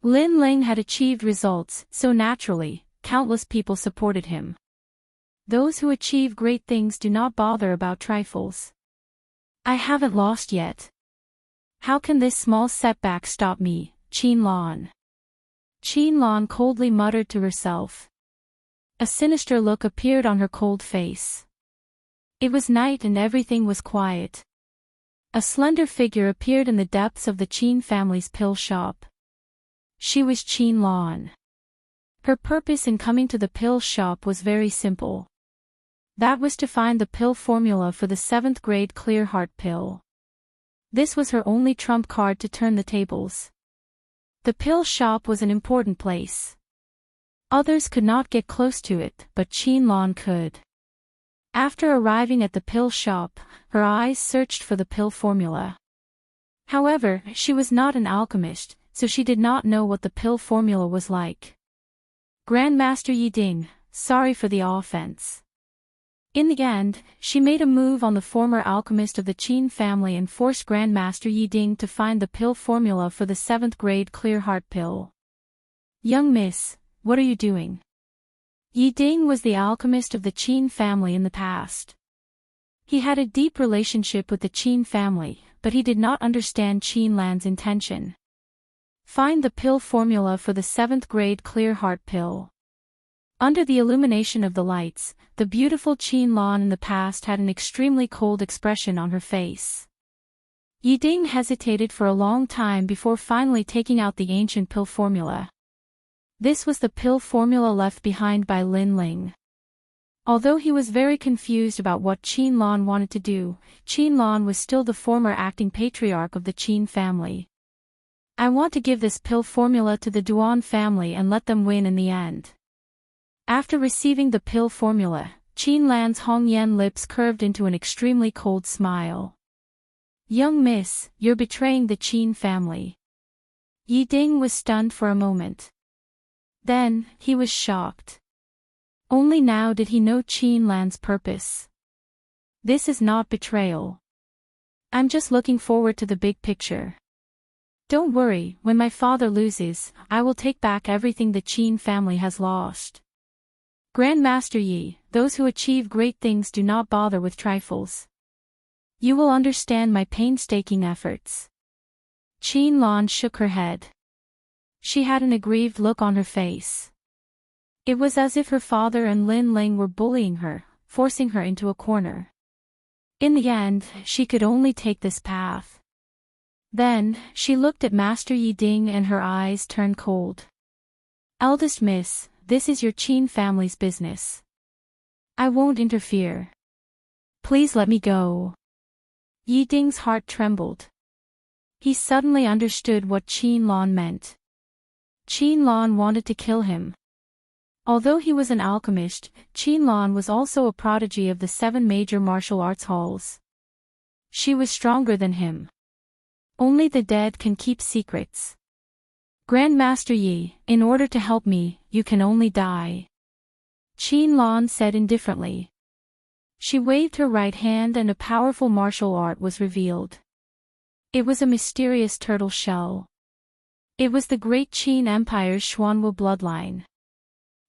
Lin Ling had achieved results, so naturally, countless people supported him. Those who achieve great things do not bother about trifles. I haven't lost yet. How can this small setback stop me, Qin Lan? Qin Lan coldly muttered to herself. A sinister look appeared on her cold face. It was night and everything was quiet. A slender figure appeared in the depths of the Qin family's pill shop. She was Qin Lan. Her purpose in coming to the pill shop was very simple. That was to find the pill formula for the 7th grade clear heart pill. This was her only trump card to turn the tables. The pill shop was an important place. Others could not get close to it, but Qin Lan could. After arriving at the pill shop, her eyes searched for the pill formula. However, she was not an alchemist, so she did not know what the pill formula was like. Grandmaster Yiding, sorry for the offense. In the end, she made a move on the former alchemist of the Qin family and forced Grandmaster Yiding to find the pill formula for the 7th grade clear heart pill. Young miss, what are you doing? Yiding was the alchemist of the Qin family in the past. He had a deep relationship with the Qin family, but he did not understand Qin Lan's intention. Find the pill formula for the 7th grade clear heart pill. Under the illumination of the lights, the beautiful Qin Lan in the past had an extremely cold expression on her face. Yiding hesitated for a long time before finally taking out the ancient pill formula. This was the pill formula left behind by Lin Ling. Although he was very confused about what Qin Lan wanted to do, Qin Lan was still the former acting patriarch of the Qin family. I want to give this pill formula to the Duan family and let them win in the end. After receiving the pill formula, Qin Lan's Hongyan lips curved into an extremely cold smile. Young miss, you're betraying the Qin family. Yiding was stunned for a moment. Then, he was shocked. Only now did he know Qin Lan's purpose. This is not betrayal. I'm just looking forward to the big picture. Don't worry, when my father loses, I will take back everything the Qin family has lost. Grandmaster Yi, those who achieve great things do not bother with trifles. You will understand my painstaking efforts. Qin Lan shook her head. She had an aggrieved look on her face. It was as if her father and Lin Ling were bullying her, forcing her into a corner. In the end, she could only take this path. Then, she looked at Master Yiding and her eyes turned cold. Eldest miss, this is your Qin family's business. I won't interfere. Please let me go. Yiding's heart trembled. He suddenly understood what Qin Lan meant. Qin Lan wanted to kill him. Although he was an alchemist, Qin Lan was also a prodigy of the 7 major martial arts halls. She was stronger than him. Only the dead can keep secrets. Grandmaster Yi, in order to help me, you can only die. Qin Lan said indifferently. She waved her right hand and a powerful martial art was revealed. It was a mysterious turtle shell. It was the great Qin Empire's Xuanwu bloodline.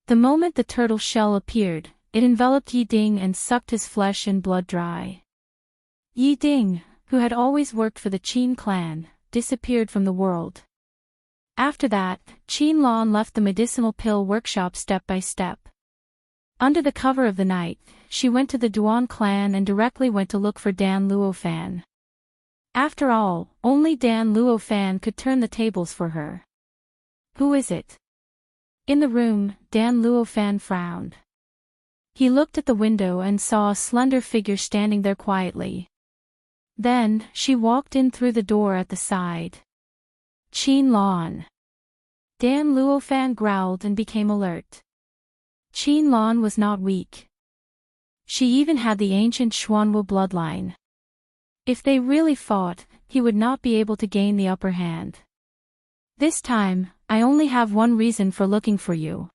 The moment the turtle shell appeared, it enveloped Yiding and sucked his flesh and blood dry. Yiding, who had always worked for the Qin clan, disappeared from the world. After that, Qin Lan left the medicinal pill workshop step by step. Under the cover of the night, she went to the Duan clan and directly went to look for Dan Luofan. After all, only Dan Luofan could turn the tables for her. Who is it? In the room, Dan Luofan frowned. He looked at the window and saw a slender figure standing there quietly. Then, she walked in through the door at the side. Qin Lan. Dan Luofan growled and became alert. Qin Lan was not weak. She even had the ancient Xuanwu bloodline. If they really fought, he would not be able to gain the upper hand. This time, I only have one reason for looking for you.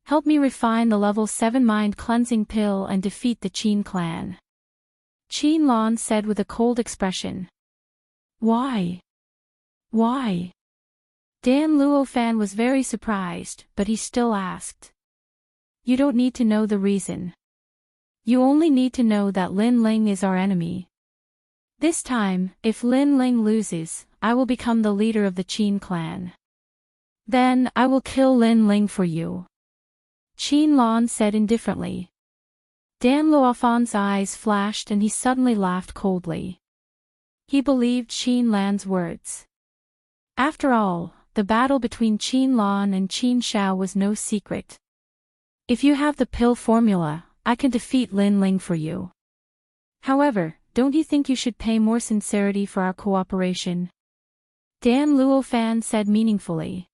Help me refine the level 7 mind cleansing pill and defeat the Qin clan. Qin Lan said with a cold expression. Why? Why? Dan Luofan was very surprised, but he still asked. You don't need to know the reason. You only need to know that Lin Ling is our enemy. This time, if Lin Ling loses, I will become the leader of the Qin clan. Then I will kill Lin Ling for you, Qin Lan said indifferently. Dan Luofan's eyes flashed and he suddenly laughed coldly. He believed Qin Lan's words. After all, the battle between Qin Lan and Qin Shao was no secret. If you have the pill formula, I can defeat Lin Ling for you. However, don't you think you should pay more sincerity for our cooperation? Dan Luofan said meaningfully.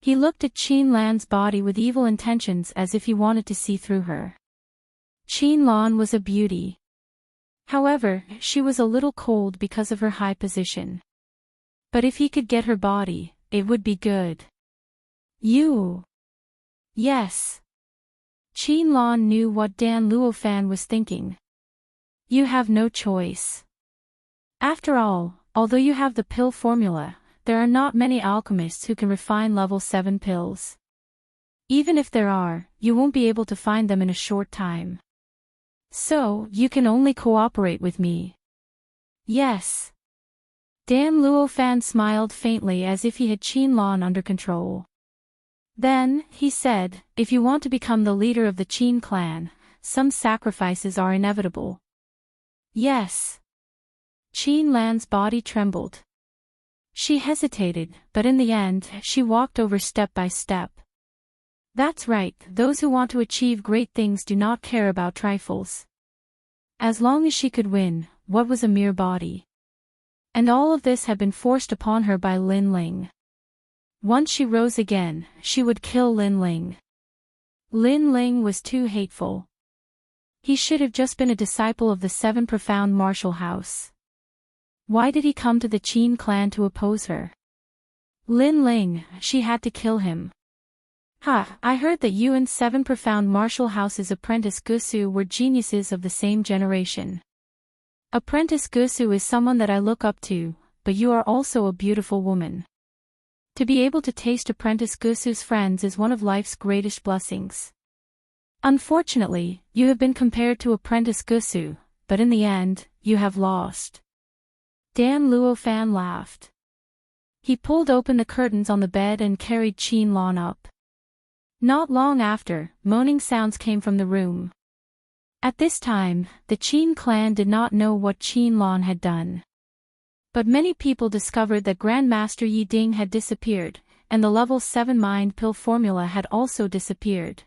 He looked at Qin Lan's body with evil intentions as if he wanted to see through her. Qin Lan was a beauty. However, she was a little cold because of her high position. But if he could get her body, it would be good. You. Yes. Qin Lan knew what Dan Luofan was thinking. You have no choice. After all, although you have the pill formula, there are not many alchemists who can refine level 7 pills. Even if there are, you won't be able to find them in a short time. So, you can only cooperate with me. Yes. Dan Luofan smiled faintly as if he had Qin Lan under control. Then, he said, if you want to become the leader of the Qin clan, some sacrifices are inevitable. Yes. Qin Lan's body trembled. She hesitated, but in the end, she walked over step by step. That's right, those who want to achieve great things do not care about trifles. As long as she could win, what was a mere body? And all of this had been forced upon her by Lin Ling. Once she rose again, she would kill Lin Ling. Lin Ling was too hateful. He should have just been a disciple of the 7 profound martial house. Why did he come to the Qin clan to oppose her? Lin Ling, she had to kill him. I heard that you and 7 profound martial house's apprentice Gusu were geniuses of the same generation. Apprentice Gusu is someone that I look up to, but you are also a beautiful woman. To be able to taste Apprentice Gusu's friends is one of life's greatest blessings. Unfortunately, you have been compared to Apprentice Gusu, but in the end, you have lost. Dan Luofan laughed. He pulled open the curtains on the bed and carried Qin Lan up. Not long after, moaning sounds came from the room. At this time, the Qin clan did not know what Qin Lan had done. But many people discovered that Grandmaster Yi Ding had disappeared, and the level 7 mind pill formula had also disappeared.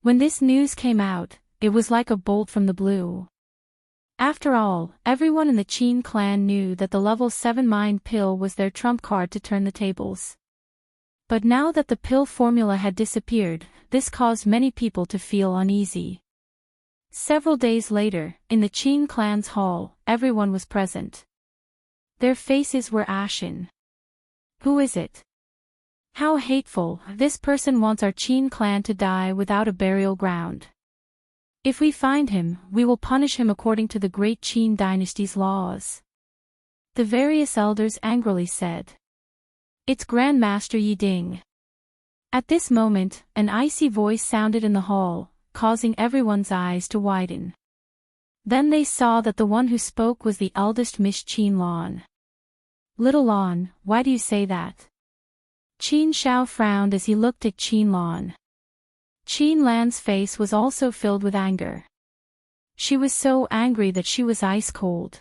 When this news came out, it was like a bolt from the blue. After all, everyone in the Qin clan knew that the level 7 mind pill was their trump card to turn the tables. But now that the pill formula had disappeared, this caused many people to feel uneasy. Several days later, in the Qin clan's hall, everyone was present. Their faces were ashen. Who is it? How hateful, this person wants our Qin clan to die without a burial ground. If we find him, we will punish him according to the great Qin dynasty's laws. The various elders angrily said. It's Grandmaster Yi Ding. At this moment, an icy voice sounded in the hall, causing everyone's eyes to widen. Then they saw that the one who spoke was the eldest Miss Qin Lan. Little Lan, why do you say that? Qin Shao frowned as he looked at Qin Lan. Qin Lan's face was also filled with anger. She was so angry that she was ice cold.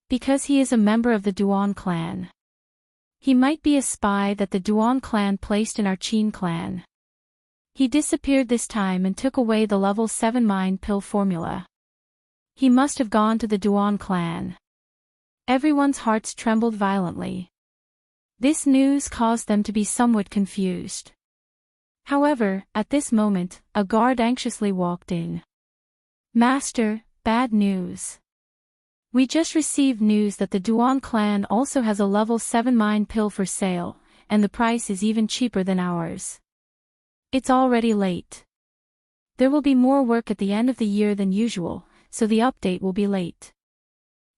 Because he is a member of the Duan clan. He might be a spy that the Duan clan placed in our Qin clan. He disappeared this time and took away the level 7 mind pill formula. He must have gone to the Duan clan. Everyone's hearts trembled violently. This news caused them to be somewhat confused. However, at this moment, a guard anxiously walked in. Master, bad news. We just received news that the Duan clan also has a level 7 mind pill for sale, and the price is even cheaper than ours. It's already late. There will be more work at the end of the year than usual, so the update will be late.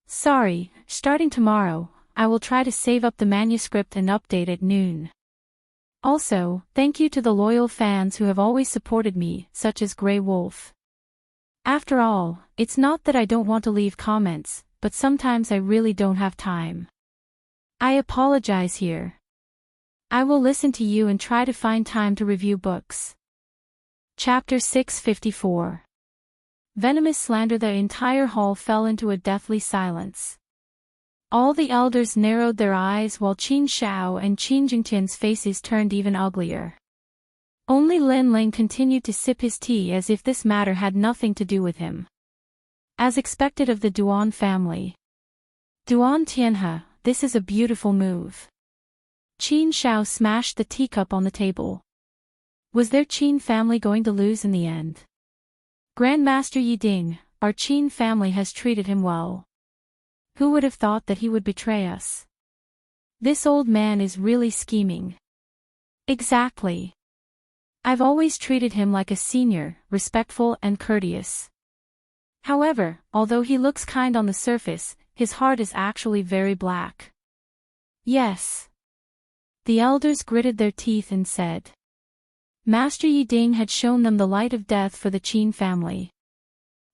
Sorry, starting tomorrow, I will try to save up the manuscript and update at noon. Also, thank you to the loyal fans who have always supported me, such as Grey Wolf. After all, it's not that I don't want to leave comments, but sometimes I really don't have time. I apologize here. I will listen to you and try to find time to review books. Chapter 654. Venomous slander. The entire hall fell into a deathly silence. All the elders narrowed their eyes while Qin Shao and Qin Jingtian's faces turned even uglier. Only Lin Ling continued to sip his tea as if this matter had nothing to do with him. As expected of the Duan family. Duan Tianhe, this is a beautiful move. Qin Shao smashed the teacup on the table. Was their Qin family going to lose in the end? Grandmaster Yiding, our Qin family has treated him well. Who would have thought that he would betray us? This old man is really scheming. Exactly. I've always treated him like a senior, respectful and courteous. However, although he looks kind on the surface, his heart is actually very black. Yes. The elders gritted their teeth and said. Master Yiding had shown them the light of death for the Qin family.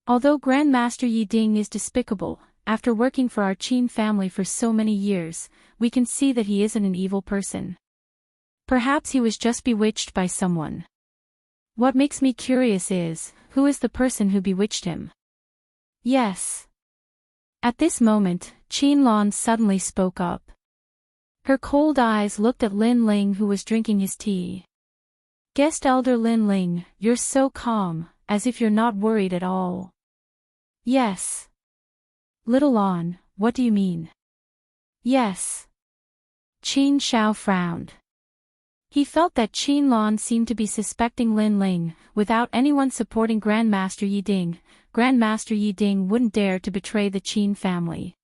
Although Grandmaster Yiding is despicable, after working for our Qin family for so many years, we can see that he isn't an evil person. Perhaps he was just bewitched by someone. What makes me curious is, who is the person who bewitched him? Yes. At this moment, Qin Lan suddenly spoke up. Her cold eyes looked at Lin Ling, who was drinking his tea. Guest Elder Lin Ling, you're so calm, as if you're not worried at all. Yes. Little Lan, what do you mean? Yes. Qin Shao frowned. He felt that Qin Lan seemed to be suspecting Lin Ling. Without anyone supporting Grandmaster Yiding, Grandmaster Yiding wouldn't dare to betray the Qin family.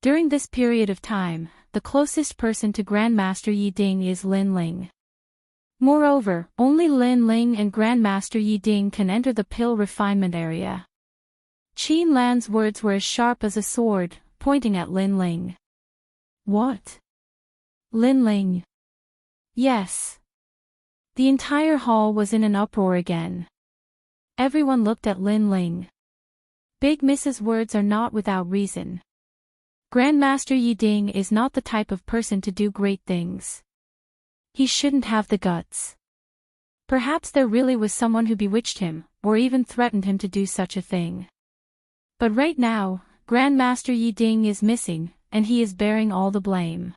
During this period of time, the closest person to Grandmaster Yiding is Lin Ling. Moreover, only Lin Ling and Grandmaster Yiding can enter the pill refinement area. Qin Lan's words were as sharp as a sword, pointing at Lin Ling. What? Lin Ling? Yes. The entire hall was in an uproar again. Everyone looked at Lin Ling. Big Miss's words are not without reason. Grandmaster Yiding is not the type of person to do great things. He shouldn't have the guts. Perhaps there really was someone who bewitched him, or even threatened him to do such a thing. But right now, Grandmaster Yiding is missing, and he is bearing all the blame.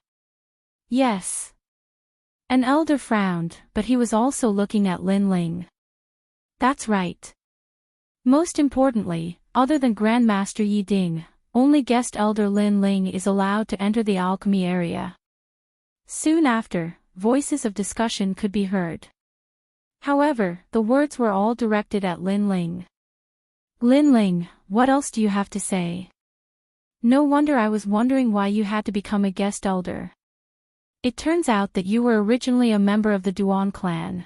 Yes. An elder frowned, but he was also looking at Lin Ling. That's right. Most importantly, other than Grandmaster Yiding, only guest elder Lin Ling is allowed to enter the alchemy area. Soon after, voices of discussion could be heard. However, the words were all directed at Lin Ling. Lin Ling, what else do you have to say? No wonder I was wondering why you had to become a guest elder. It turns out that you were originally a member of the Duan clan.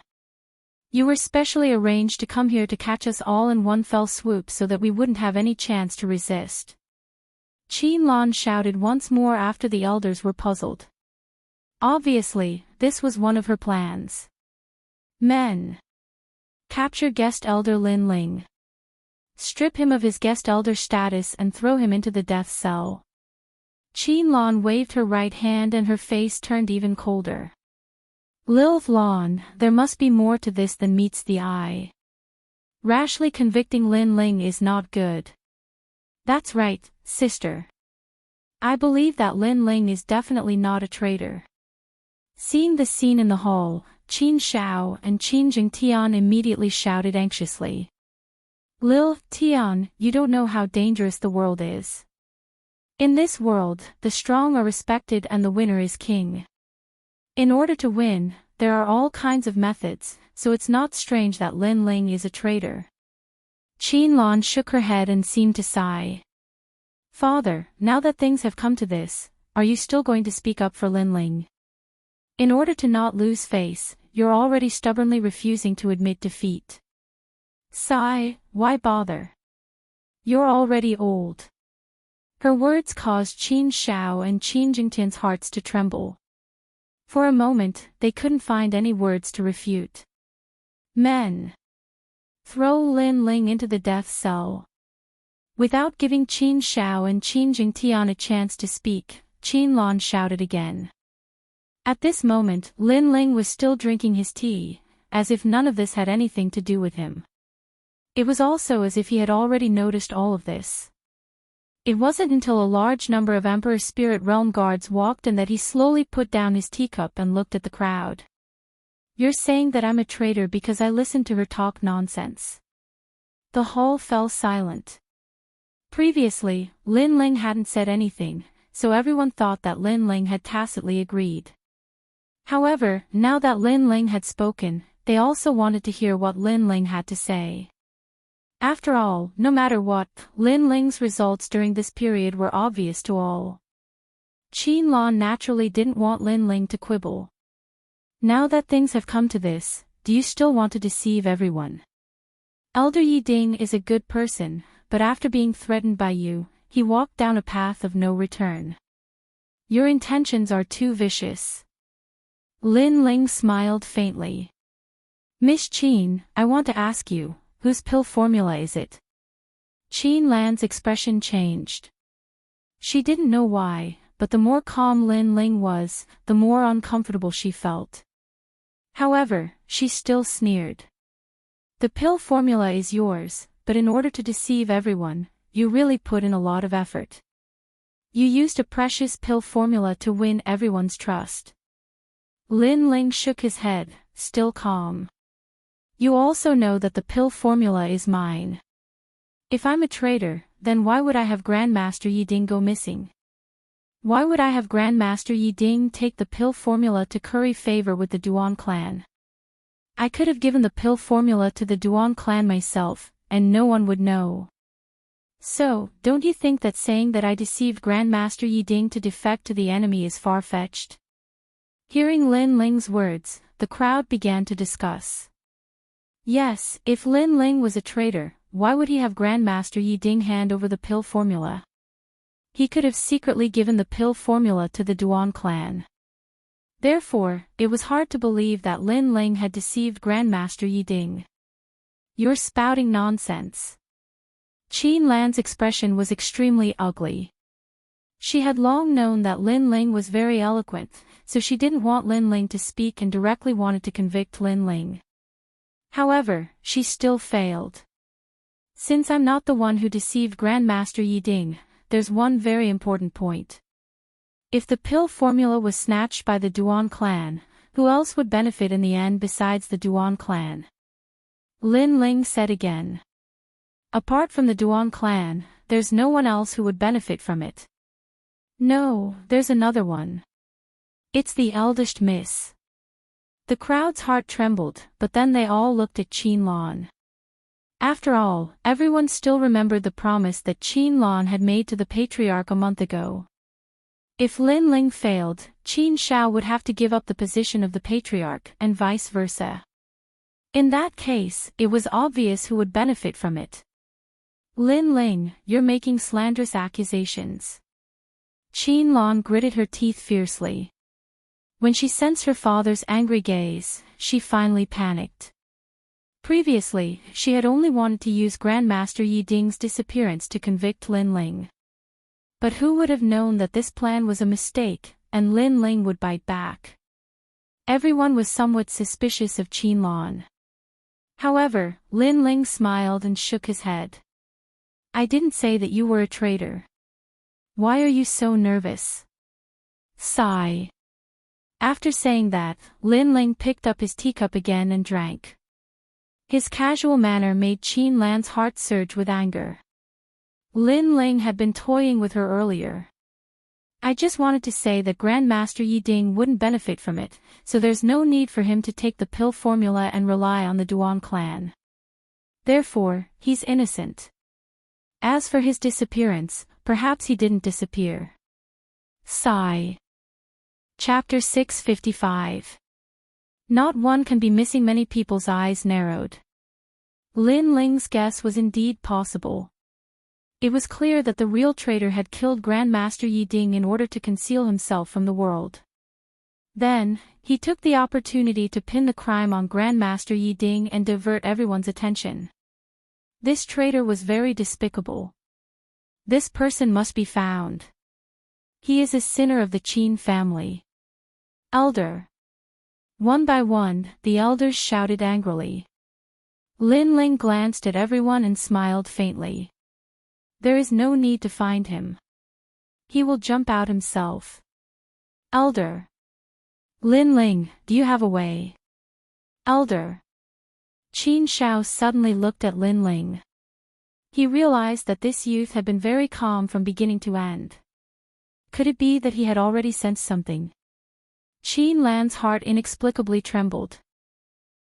You were specially arranged to come here to catch us all in one fell swoop so that we wouldn't have any chance to resist. Qin Lan shouted once more after the elders were puzzled. Obviously, this was one of her plans. Men. Capture guest elder Lin Ling. Strip him of his guest elder status and throw him into the death cell. Qin Lan waved her right hand and her face turned even colder. Lilith Lan, there must be more to this than meets the eye. Rashly convicting Lin Ling is not good. That's right, sister. I believe that Lin Ling is definitely not a traitor. Seeing the scene in the hall, Qin Shao and Qin Jingtian immediately shouted anxiously. Lil Tian, you don't know how dangerous the world is. In this world, the strong are respected and the winner is king. In order to win, there are all kinds of methods, so it's not strange that Lin Ling is a traitor. Qin Lan shook her head and seemed to sigh. Father, now that things have come to this, are you still going to speak up for Lin Ling? In order to not lose face, you're already stubbornly refusing to admit defeat. Sigh, why bother? You're already old. Her words caused Qin Shao and Qin Jingtian's hearts to tremble. For a moment, they couldn't find any words to refute. Men. Throw Lin Ling into the death cell. Without giving Qin Shao and Qin Jingtian a chance to speak, Qin Lan shouted again. At this moment, Lin Ling was still drinking his tea, as if none of this had anything to do with him. It was also as if he had already noticed all of this. It wasn't until a large number of Emperor's Spirit Realm guards walked in that he slowly put down his teacup and looked at the crowd. "You're saying that I'm a traitor because I listened to her talk nonsense." The hall fell silent. Previously, Lin Ling hadn't said anything, so everyone thought that Lin Ling had tacitly agreed. However, now that Lin Ling had spoken, they also wanted to hear what Lin Ling had to say. After all, no matter what, Lin Ling's results during this period were obvious to all. Qin Lan naturally didn't want Lin Ling to quibble. "Now that things have come to this, do you still want to deceive everyone? Elder Yi Ding is a good person, but after being threatened by you, he walked down a path of no return. Your intentions are too vicious." Lin Ling smiled faintly. "Miss Qin, I want to ask you, whose pill formula is it?" Qin Lan's expression changed. She didn't know why, but the more calm Lin Ling was, the more uncomfortable she felt. However, she still sneered. "The pill formula is yours, but in order to deceive everyone, you really put in a lot of effort. You used a precious pill formula to win everyone's trust." Lin Ling shook his head, still calm. "You also know that the pill formula is mine. If I'm a traitor, then why would I have Grandmaster Yi Ding go missing? Why would I have Grandmaster Yi Ding take the pill formula to curry favor with the Duan clan? I could have given the pill formula to the Duan clan myself, and no one would know. So, don't you think that saying that I deceived Grandmaster Yi Ding to defect to the enemy is far-fetched?" Hearing Lin Ling's words, the crowd began to discuss. Yes, if Lin Ling was a traitor, why would he have Grandmaster Yi Ding hand over the pill formula? He could have secretly given the pill formula to the Duan clan. Therefore, it was hard to believe that Lin Ling had deceived Grandmaster Yi Ding. "You're spouting nonsense." Qin Lan's expression was extremely ugly. She had long known that Lin Ling was very eloquent, so she didn't want Lin Ling to speak and directly wanted to convict Lin Ling. However, she still failed. "Since I'm not the one who deceived Grandmaster Yi Ding, there's one very important point. If the pill formula was snatched by the Duan clan, who else would benefit in the end besides the Duan clan?" Lin Ling said again. "Apart from the Duan clan, there's no one else who would benefit from it." "No, there's another one. It's the eldest miss." The crowd's heart trembled, but then they all looked at Qin Lan. After all, everyone still remembered the promise that Qin Lan had made to the patriarch a month ago. If Lin Ling failed, Qin Shao would have to give up the position of the patriarch, and vice versa. In that case, it was obvious who would benefit from it. "Lin Ling, you're making slanderous accusations." Qin Lan gritted her teeth fiercely. When she sensed her father's angry gaze, she finally panicked. Previously, she had only wanted to use Grandmaster Yi Ding's disappearance to convict Lin Ling. But who would have known that this plan was a mistake, and Lin Ling would bite back? Everyone was somewhat suspicious of Qin Lan. However, Lin Ling smiled and shook his head. "I didn't say that you were a traitor. Why are you so nervous?" Sigh. After saying that, Lin Ling picked up his teacup again and drank. His casual manner made Qin Lan's heart surge with anger. Lin Ling had been toying with her earlier. "I just wanted to say that Grandmaster Yi Ding wouldn't benefit from it, so there's no need for him to take the pill formula and rely on the Duan clan. Therefore, he's innocent. As for his disappearance, perhaps he didn't disappear." Sigh. Chapter 655. Not one can be missing. Many people's eyes narrowed. Lin Ling's guess was indeed possible. It was clear that the real traitor had killed Grandmaster Yi Ding in order to conceal himself from the world. Then, he took the opportunity to pin the crime on Grandmaster Yi Ding and divert everyone's attention. This traitor was very despicable. This person must be found. He is a sinner of the Qin family. Elder! One by one, the elders shouted angrily. Lin Ling glanced at everyone and smiled faintly. There is no need to find him. He will jump out himself. Elder! Lin Ling, do you have a way? Elder! Qin Shao suddenly looked at Lin Ling. He realized that this youth had been very calm from beginning to end. Could it be that he had already sensed something? Qin Lan's heart inexplicably trembled.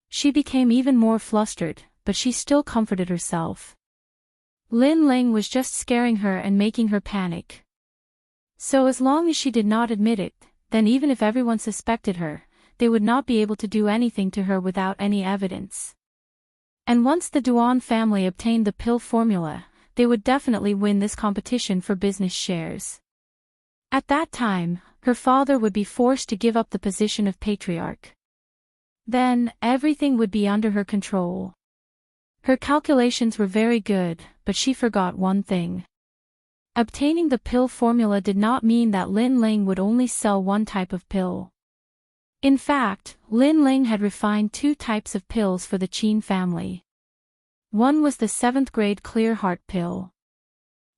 She became even more flustered, but she still comforted herself. Lin Ling was just scaring her and making her panic. So as long as she did not admit it, then even if everyone suspected her, they would not be able to do anything to her without any evidence. And once the Duan family obtained the pill formula, they would definitely win this competition for business shares. At that time, her father would be forced to give up the position of patriarch. Then, everything would be under her control. Her calculations were very good, but she forgot one thing. Obtaining the pill formula did not mean that Lin Ling would only sell one type of pill. In fact, Lin Ling had refined two types of pills for the Qin family. One was the 7th grade Clear Heart pill.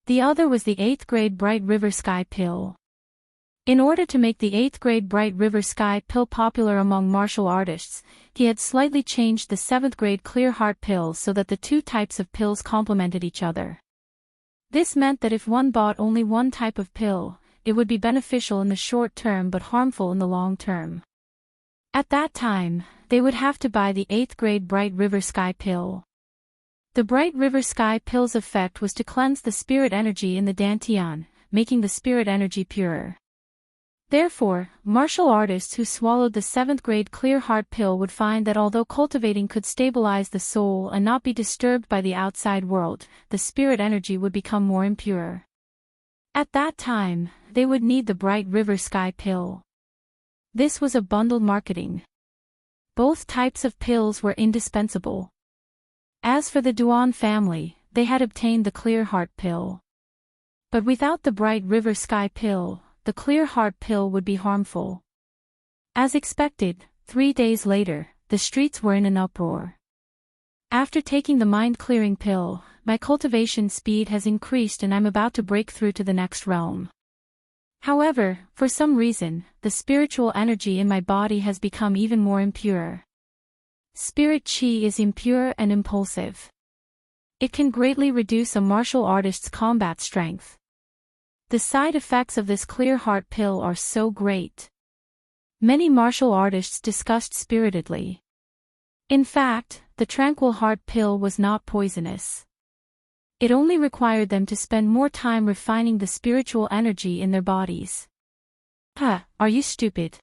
The other was the 8th grade Bright River Sky pill. In order to make the 8th grade Bright River Sky pill popular among martial artists, he had slightly changed the 7th grade Clear Heart pill so that the two types of pills complemented each other. This meant that if one bought only one type of pill, it would be beneficial in the short term but harmful in the long term. At that time, they would have to buy the 8th grade Bright River Sky pill. The Bright River Sky pill's effect was to cleanse the spirit energy in the dantian, making the spirit energy purer. Therefore, martial artists who swallowed the 7th grade Clear Heart pill would find that although cultivating could stabilize the soul and not be disturbed by the outside world, the spirit energy would become more impure. At that time, they would need the Bright River Sky pill. This was a bundled marketing. Both types of pills were indispensable. As for the Duan family, they had obtained the Clear Heart pill. But without the Bright River Sky pill, the Clear Heart pill would be harmful. As expected, 3 days later, the streets were in an uproar. After taking the mind-clearing pill, my cultivation speed has increased and I'm about to break through to the next realm. However, for some reason, the spiritual energy in my body has become even more impure. Spirit chi is impure and impulsive. It can greatly reduce a martial artist's combat strength. The side effects of this Clear Heart pill are so great. Many martial artists discussed spiritedly. In fact, the Tranquil Heart pill was not poisonous. It only required them to spend more time refining the spiritual energy in their bodies. Are you stupid?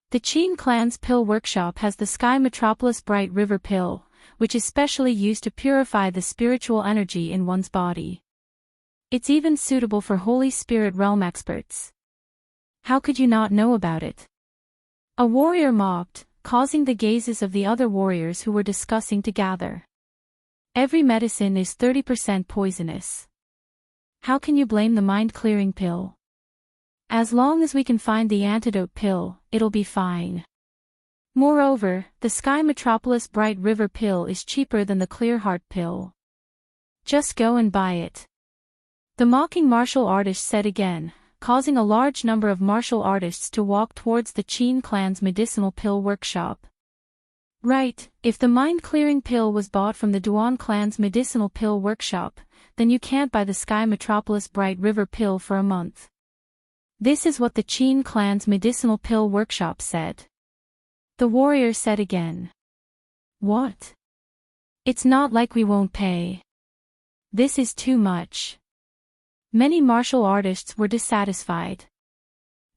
The Qin clan's pill workshop has the Sky Metropolis Bright River pill, which is specially used to purify the spiritual energy in one's body. It's even suitable for Holy Spirit realm experts. How could you not know about it? A warrior mocked, causing the gazes of the other warriors who were discussing to gather. Every medicine is 30% poisonous. How can you blame the mind-clearing pill? As long as we can find the antidote pill, it'll be fine. Moreover, the Sky Metropolis Bright River pill is cheaper than the Clear Heart pill. Just go and buy it. The mocking martial artist said again, causing a large number of martial artists to walk towards the Qin clan's medicinal pill workshop. Right, if the mind-clearing pill was bought from the Duan clan's medicinal pill workshop, then you can't buy the Sky Metropolis Bright River pill for a month. This is what the Qin clan's medicinal pill workshop said. The warrior said again. What? It's not like we won't pay. This is too much. Many martial artists were dissatisfied.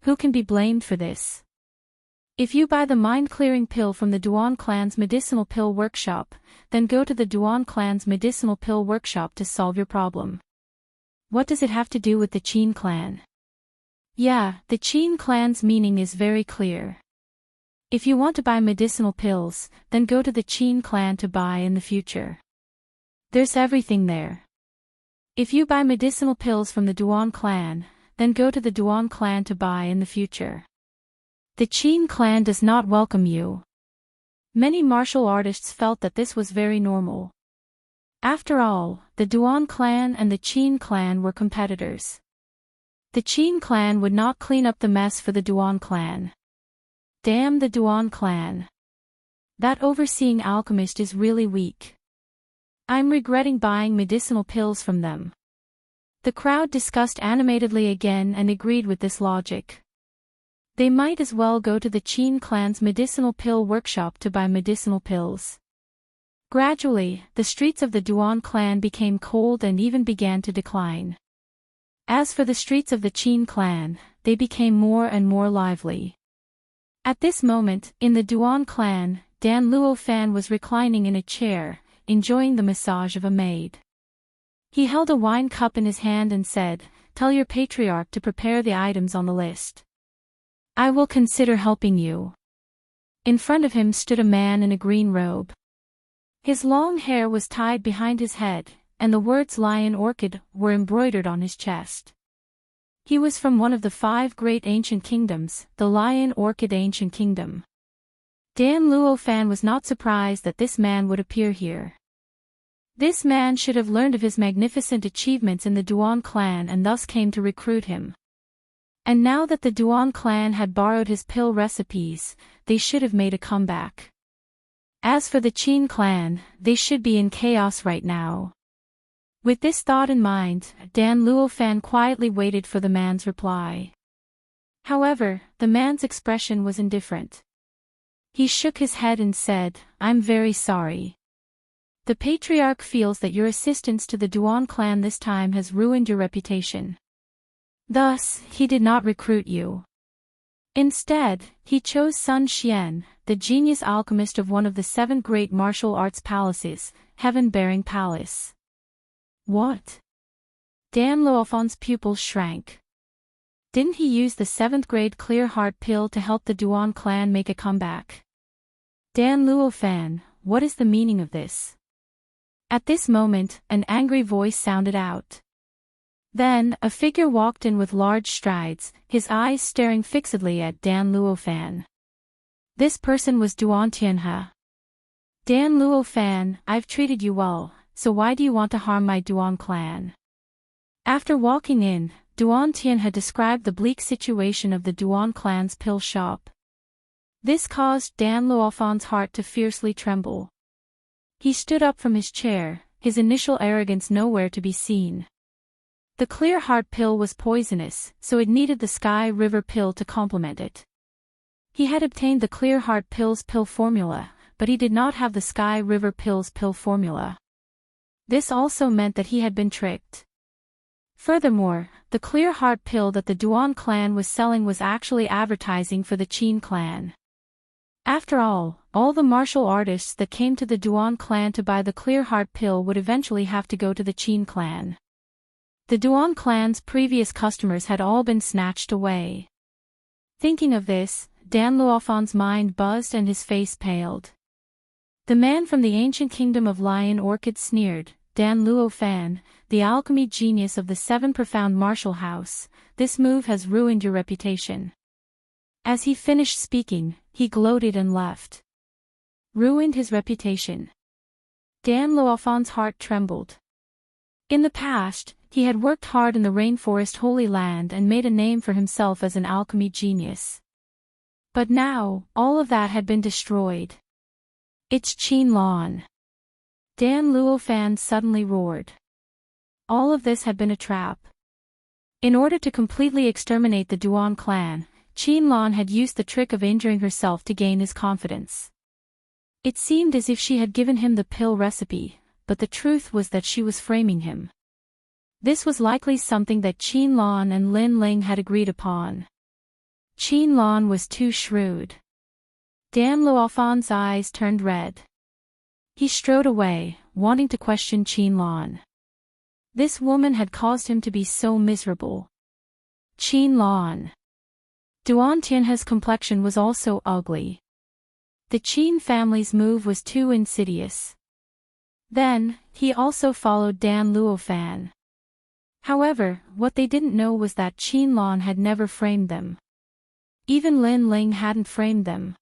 Who can be blamed for this? If you buy the mind-clearing pill from the Duan clan's medicinal pill workshop, then go to the Duan clan's medicinal pill workshop to solve your problem. What does it have to do with the Qin clan? Yeah, the Qin clan's meaning is very clear. If you want to buy medicinal pills, then go to the Qin clan to buy in the future. There's everything there. If you buy medicinal pills from the Duan clan, then go to the Duan clan to buy in the future. The Qin clan does not welcome you. Many martial artists felt that this was very normal. After all, the Duan clan and the Qin clan were competitors. The Qin clan would not clean up the mess for the Duan clan. Damn the Duan clan. That overseeing alchemist is really weak. I'm regretting buying medicinal pills from them. The crowd discussed animatedly again and agreed with this logic. They might as well go to the Qin clan's medicinal pill workshop to buy medicinal pills. Gradually, the streets of the Duan clan became cold and even began to decline. As for the streets of the Qin clan, they became more and more lively. At this moment, in the Duan clan, Dan Luo Fan was reclining in a chair, enjoying the massage of a maid. He held a wine cup in his hand and said, "Tell your patriarch to prepare the items on the list. I will consider helping you." In front of him stood a man in a green robe. His long hair was tied behind his head, and the words Lion Orchid were embroidered on his chest. He was from one of the 5 great ancient kingdoms, the Lion Orchid Ancient Kingdom. Dan Luo Fan was not surprised that this man would appear here. This man should have learned of his magnificent achievements in the Duan clan and thus came to recruit him. And now that the Duan clan had borrowed his pill recipes, they should have made a comeback. As for the Qin clan, they should be in chaos right now. With this thought in mind, Dan Luo Fan quietly waited for the man's reply. However, the man's expression was indifferent. He shook his head and said, "I'm very sorry. The patriarch feels that your assistance to the Duan clan this time has ruined your reputation. Thus, he did not recruit you. Instead, he chose Sun Xian, the genius alchemist of one of the 7 great martial arts palaces, Heaven-Bearing Palace." What? Dan Luofan's pupils shrank. Didn't he use the 7th grade clear heart pill to help the Duan clan make a comeback? Dan Luo Fan, what is the meaning of this? At this moment, an angry voice sounded out. Then, a figure walked in with large strides, his eyes staring fixedly at Dan Luo Fan. This person was Duan Tianhe. Dan Luo Fan, I've treated you well, so why do you want to harm my Duan clan? After walking in, Duan Tianhe described the bleak situation of the Duan clan's pill shop. This caused Dan Luofan's heart to fiercely tremble. He stood up from his chair, his initial arrogance nowhere to be seen. The clear heart pill was poisonous, so it needed the Sky River pill to complement it. He had obtained the clear heart pill's pill formula, but he did not have the Sky River pill's pill formula. This also meant that he had been tricked. Furthermore, the clear heart pill that the Duan clan was selling was actually advertising for the Qin clan. After all the martial artists that came to the Duan clan to buy the clear heart pill would eventually have to go to the Qin clan. The Duan clan's previous customers had all been snatched away. Thinking of this, Dan Luofan's mind buzzed and his face paled. The man from the ancient kingdom of Lion Orchid sneered, "Dan Luo Fan, the alchemy genius of the 7 profound martial house, this move has ruined your reputation." As he finished speaking, he gloated and left. Ruined his reputation. Dan Luofan's heart trembled. In the past, he had worked hard in the rainforest Holy Land and made a name for himself as an alchemy genius. But now, all of that had been destroyed. "It's Qin Lan!" Dan Luo Fan suddenly roared. All of this had been a trap. In order to completely exterminate the Duan clan, Qin Lan had used the trick of injuring herself to gain his confidence. It seemed as if she had given him the pill recipe, but the truth was that she was framing him. This was likely something that Qin Lan and Lin Ling had agreed upon. Qin Lan was too shrewd. Dan Luofan's eyes turned red. He strode away, wanting to question Qin Lan. This woman had caused him to be so miserable. Qin Lan. Duan Tianhe's complexion was also ugly. The Qin family's move was too insidious. Then, he also followed Dan Luo Fan. However, what they didn't know was that Qin Lan had never framed them. Even Lin Ling hadn't framed them.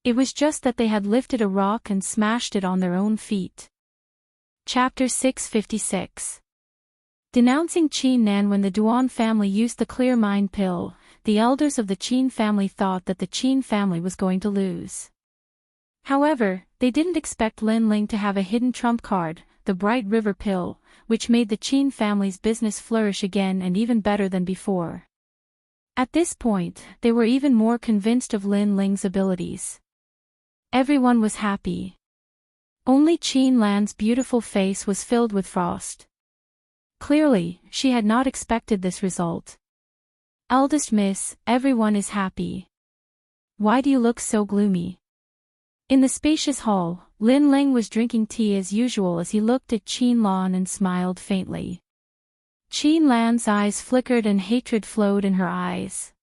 It was just that they had lifted a rock and smashed it on their own feet. Chapter 656. Denouncing Qin Nan. When the Duan family used the clear mind pill, the elders of the Qin family thought that the Qin family was going to lose. However, they didn't expect Lin Ling to have a hidden trump card, the bright river pill, which made the Qin family's business flourish again and even better than before. At this point, they were even more convinced of Lin Ling's abilities. Everyone was happy. Only Qin Lan's beautiful face was filled with frost. Clearly, she had not expected this result. "Eldest miss, everyone is happy. Why do you look so gloomy?" In the spacious hall, Lin Ling was drinking tea as usual as he looked at Qin Lan and smiled faintly. Qin Lan's eyes flickered and hatred flowed in her eyes.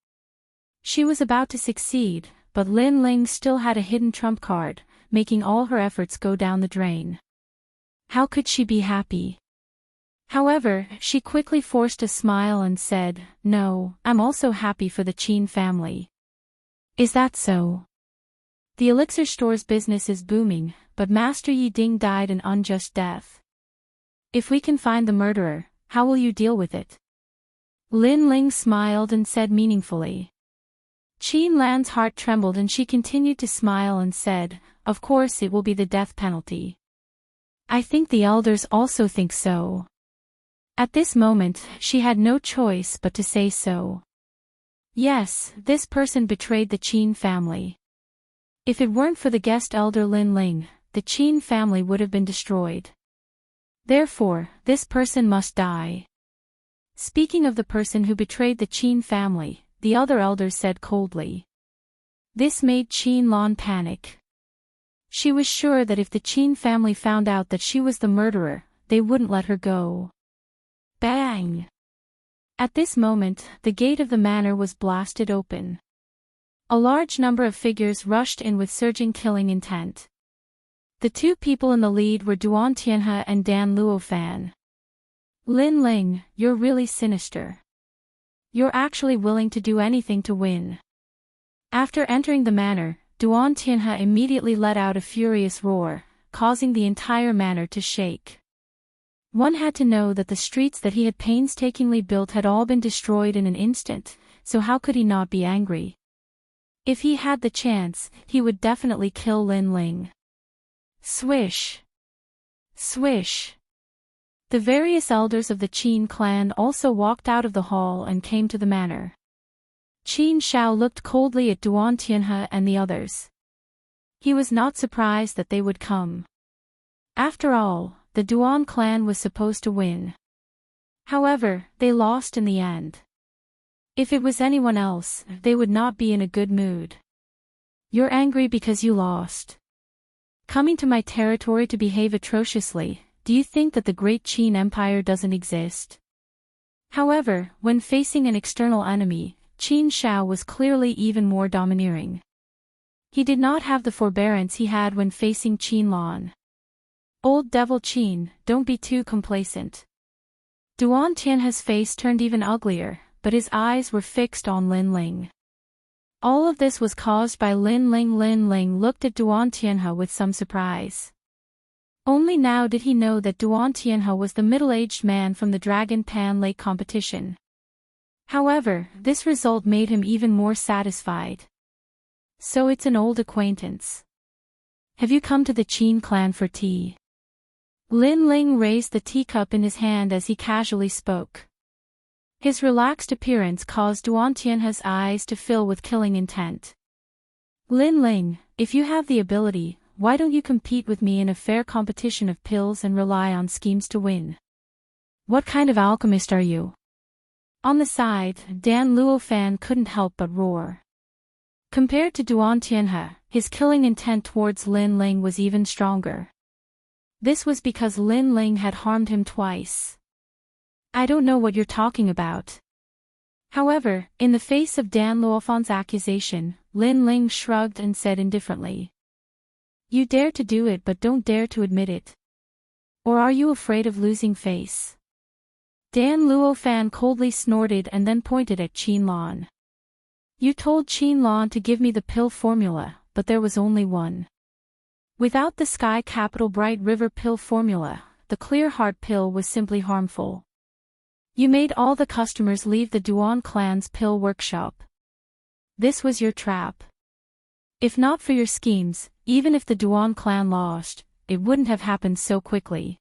She was about to succeed, but Lin Ling still had a hidden trump card, making all her efforts go down the drain. How could she be happy? However, she quickly forced a smile and said, "No, I'm also happy for the Qin family." "Is that so?" "The elixir store's business is booming, but Master Yi Ding died an unjust death. If we can find the murderer, how will you deal with it?" Lin Ling smiled and said meaningfully. Qin Lan's heart trembled and she continued to smile and said, "Of course it will be the death penalty. I think the elders also think so." At this moment, she had no choice but to say so. Yes, this person betrayed the Qin family. If it weren't for the guest elder Lin Ling, the Qin family would have been destroyed. Therefore, this person must die. Speaking of the person who betrayed the Qin family, the other elders said coldly. This made Qin Lan panic. She was sure that if the Qin family found out that she was the murderer, they wouldn't let her go. Bang! At this moment, the gate of the manor was blasted open. A large number of figures rushed in with surging killing intent. The two people in the lead were Duan Tianhe and Dan Luofan. "Lin Ling, you're really sinister. You're actually willing to do anything to win." After entering the manor, Duan Tianhe immediately let out a furious roar, causing the entire manor to shake. One had to know that the streets that he had painstakingly built had all been destroyed in an instant, so how could he not be angry? If he had the chance, he would definitely kill Lin Ling. Swish! Swish! The various elders of the Qin clan also walked out of the hall and came to the manor. Qin Shao looked coldly at Duan Tianhe and the others. He was not surprised that they would come. After all, the Duan clan was supposed to win. However, they lost in the end. If it was anyone else, they would not be in a good mood. "You're angry because you lost. Coming to my territory to behave atrociously, do you think that the great Qin Empire doesn't exist?" However, when facing an external enemy, Qin Shao was clearly even more domineering. He did not have the forbearance he had when facing Qin Lan. "Old devil Qin, don't be too complacent." Duan Tianhe's face turned even uglier, but his eyes were fixed on Lin Ling. All of this was caused by Lin Ling. Lin Ling looked at Duan Tianhe with some surprise. Only now did he know that Duan Tianhe was the middle-aged man from the Dragon Pan Lake competition. However, this result made him even more satisfied. "So it's an old acquaintance. Have you come to the Qin clan for tea?" Lin Ling raised the teacup in his hand as he casually spoke. His relaxed appearance caused Duan Tianhe's eyes to fill with killing intent. "Lin Ling, if you have the ability, why don't you compete with me in a fair competition of pills and rely on schemes to win? What kind of alchemist are you?" On the side, Dan Luofan couldn't help but roar. Compared to Duan Tianhe, his killing intent towards Lin Ling was even stronger. This was because Lin Ling had harmed him twice. "I don't know what you're talking about." However, in the face of Dan Luofan's accusation, Lin Ling shrugged and said indifferently, "You dare to do it but don't dare to admit it. Or are you afraid of losing face?" Dan Luofan coldly snorted and then pointed at Qin Lan. You told Qin Lan to give me the pill formula, but there was only one. Without the sky capital bright river pill formula, the clear heart pill was simply harmful. You made all the customers leave the Duan clan's pill workshop. This was your trap. If not for your schemes, even if the Duan clan lost, it wouldn't have happened so quickly.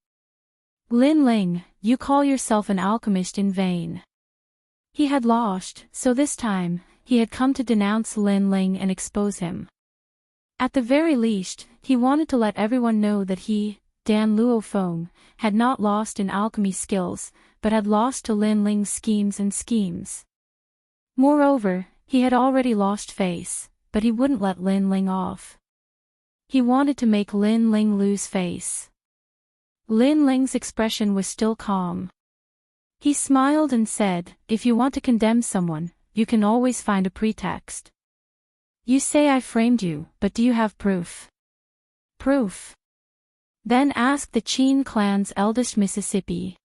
Lin Ling, you call yourself an alchemist in vain. He had lost, so this time, he had come to denounce Lin Ling and expose him. At the very least, he wanted to let everyone know that he, Dan Luofeng, had not lost in alchemy skills, but had lost to Lin Ling's schemes. Moreover, he had already lost face, but he wouldn't let Lin Ling off. He wanted to make Lin Ling lose face. Lin Ling's expression was still calm. He smiled and said, if you want to condemn someone, you can always find a pretext. You say I framed you, but do you have proof? Proof? Then ask the Qin clan's eldest Mississippi.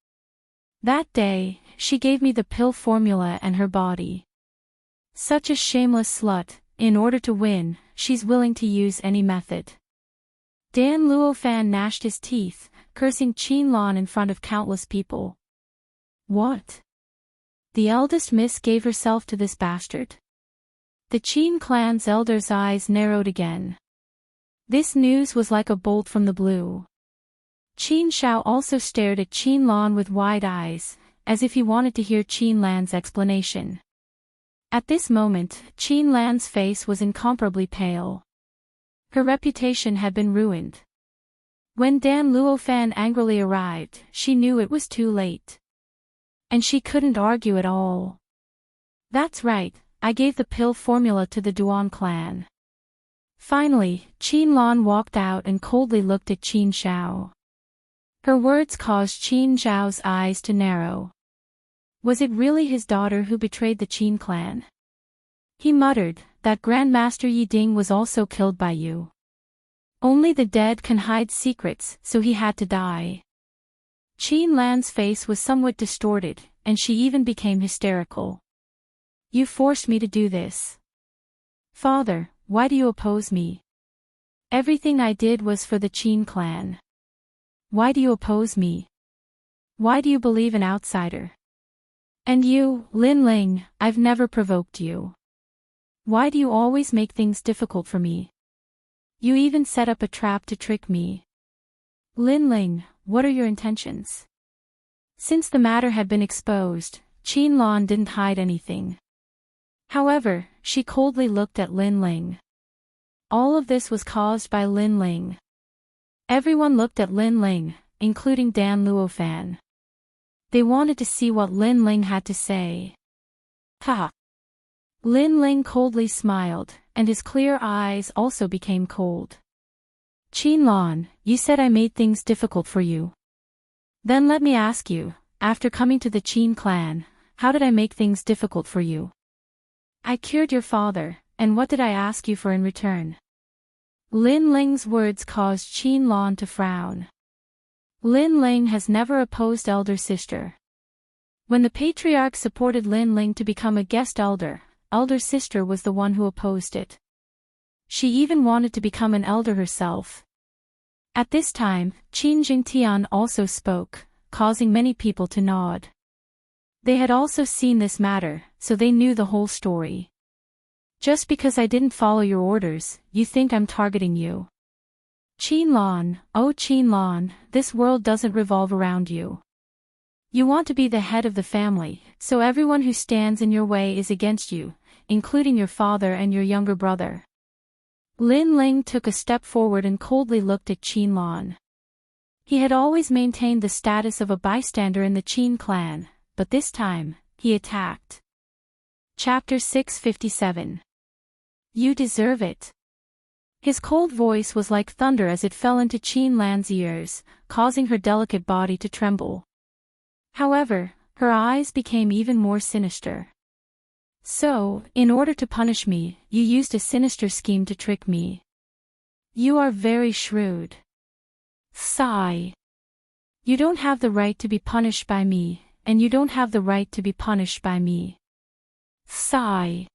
That day, she gave me the pill formula and her body. Such a shameless slut, in order to win, she's willing to use any method. Dan Luofan gnashed his teeth, cursing Qin Lan in front of countless people. What? The eldest miss gave herself to this bastard? The Qin clan's elder's eyes narrowed again. This news was like a bolt from the blue. Qin Shao also stared at Qin Lan with wide eyes, as if he wanted to hear Qin Lan's explanation. At this moment, Qin Lan's face was incomparably pale. Her reputation had been ruined. When Dan Luofan angrily arrived, she knew it was too late. And she couldn't argue at all. That's right, I gave the pill formula to the Duan clan. Finally, Qin Lan walked out and coldly looked at Qin Shao. Her words caused Qin Zhao's eyes to narrow. Was it really his daughter who betrayed the Qin clan? He muttered, that Grandmaster Yi Ding was also killed by you. Only the dead can hide secrets, so he had to die. Qin Lan's face was somewhat distorted, and she even became hysterical. You forced me to do this. Father, why do you oppose me? Everything I did was for the Qin clan. Why do you oppose me? Why do you believe an outsider? And you, Lin Ling, I've never provoked you. Why do you always make things difficult for me? You even set up a trap to trick me. Lin Ling, what are your intentions? Since the matter had been exposed, Qin Lan didn't hide anything. However, she coldly looked at Lin Ling. All of this was caused by Lin Ling. Everyone looked at Lin Ling, including Dan Luofan. They wanted to see what Lin Ling had to say. Ha! Lin Ling coldly smiled, and his clear eyes also became cold. Qin Lan, you said I made things difficult for you. Then let me ask you, after coming to the Qin clan, how did I make things difficult for you? I cured your father, and what did I ask you for in return? Lin Ling's words caused Qin Lan to frown. Lin Ling has never opposed elder sister. When the patriarch supported Lin Ling to become a guest elder, elder sister was the one who opposed it. She even wanted to become an elder herself. At this time, Qin Jingtian also spoke, causing many people to nod. They had also seen this matter, so they knew the whole story. Just because I didn't follow your orders, you think I'm targeting you. Qin Lan, oh Qin Lan, this world doesn't revolve around you. You want to be the head of the family, so everyone who stands in your way is against you, including your father and your younger brother. Lin Ling took a step forward and coldly looked at Qin Lan. He had always maintained the status of a bystander in the Qin clan, but this time, he attacked. Chapter 657. You deserve it. His cold voice was like thunder as it fell into Qin Lan's ears, causing her delicate body to tremble. However, her eyes became even more sinister. So, in order to punish me, you used a sinister scheme to trick me. You are very shrewd. Sigh. You don't have the right to be punished by me, and you don't have the right to be punished by me. Sigh.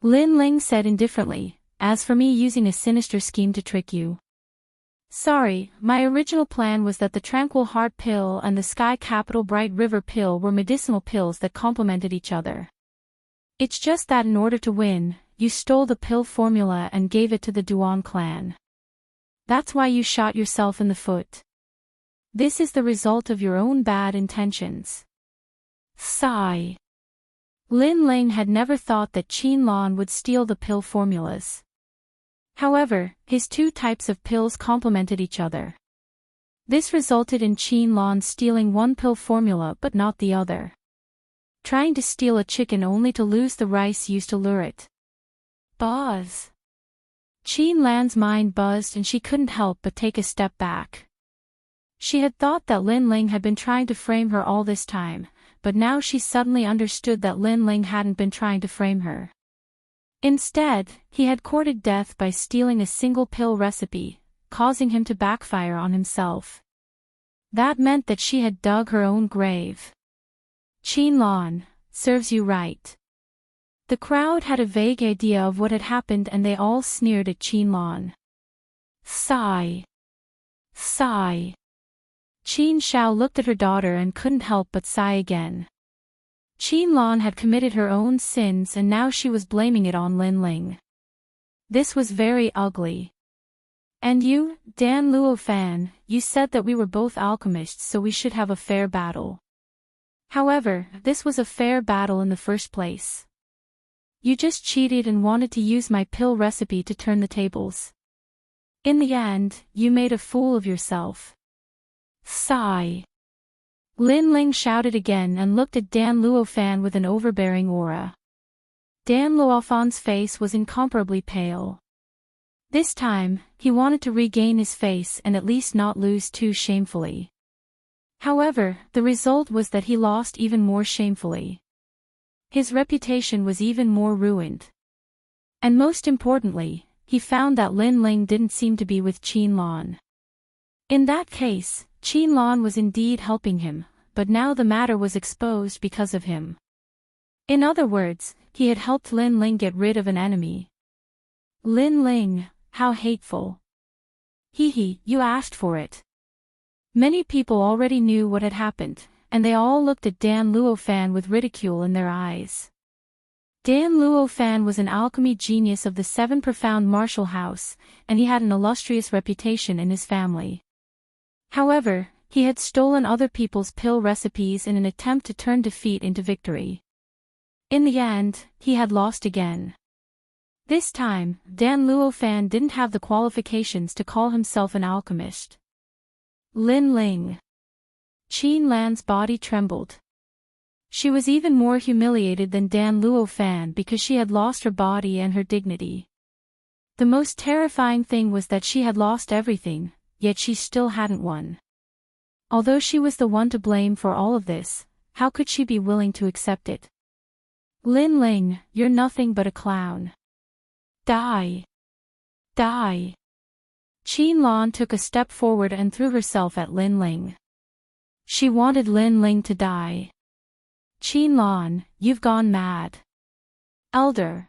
Lin Ling said indifferently, as for me using a sinister scheme to trick you. Sorry, my original plan was that the Tranquil Heart pill and the Sky Capital Bright River pill were medicinal pills that complemented each other. It's just that in order to win, you stole the pill formula and gave it to the Duan clan. That's why you shot yourself in the foot. This is the result of your own bad intentions. Sigh. Lin Ling had never thought that Qin Lan would steal the pill formulas. However, his two types of pills complemented each other. This resulted in Qin Lan stealing one pill formula but not the other. Trying to steal a chicken only to lose the rice used to lure it. Buzz. Qin Lan's mind buzzed and she couldn't help but take a step back. She had thought that Lin Ling had been trying to frame her all this time, but now she suddenly understood that Lin Ling hadn't been trying to frame her. Instead, he had courted death by stealing a single pill recipe, causing him to backfire on himself. That meant that she had dug her own grave. Qin Lan, serves you right. The crowd had a vague idea of what had happened and they all sneered at Qin Lan. Sigh. Sigh. Qin Shao looked at her daughter and couldn't help but sigh again. Qin Lan had committed her own sins and now she was blaming it on Lin Ling. This was very ugly. And you, Dan Luo Fan, you said that we were both alchemists so we should have a fair battle. However, this was a fair battle in the first place. You just cheated and wanted to use my pill recipe to turn the tables. In the end, you made a fool of yourself. Sigh. Lin Ling shouted again and looked at Dan Luofan with an overbearing aura. Dan Luofan's face was incomparably pale. This time, he wanted to regain his face and at least not lose too shamefully. However, the result was that he lost even more shamefully. His reputation was even more ruined. And most importantly, he found that Lin Ling didn't seem to be with Qin Lan. In that case, Qin Lan was indeed helping him, but now the matter was exposed because of him. In other words, he had helped Lin Ling get rid of an enemy. Lin Ling, how hateful. Hee, you asked for it. Many people already knew what had happened, and they all looked at Dan Luofan with ridicule in their eyes. Dan Luofan was an alchemy genius of the Seven Profound Martial House, and he had an illustrious reputation in his family. However, he had stolen other people's pill recipes in an attempt to turn defeat into victory. In the end, he had lost again. This time, Dan Luofan didn't have the qualifications to call himself an alchemist. Lin Ling. Qin Lan's body trembled. She was even more humiliated than Dan Luofan because she had lost her body and her dignity. The most terrifying thing was that she had lost everything, yet she still hadn't won. Although she was the one to blame for all of this, how could she be willing to accept it? Lin Ling, you're nothing but a clown. Die. Die. Qin Lan took a step forward and threw herself at Lin Ling. She wanted Lin Ling to die. Qin Lan, you've gone mad. Elder.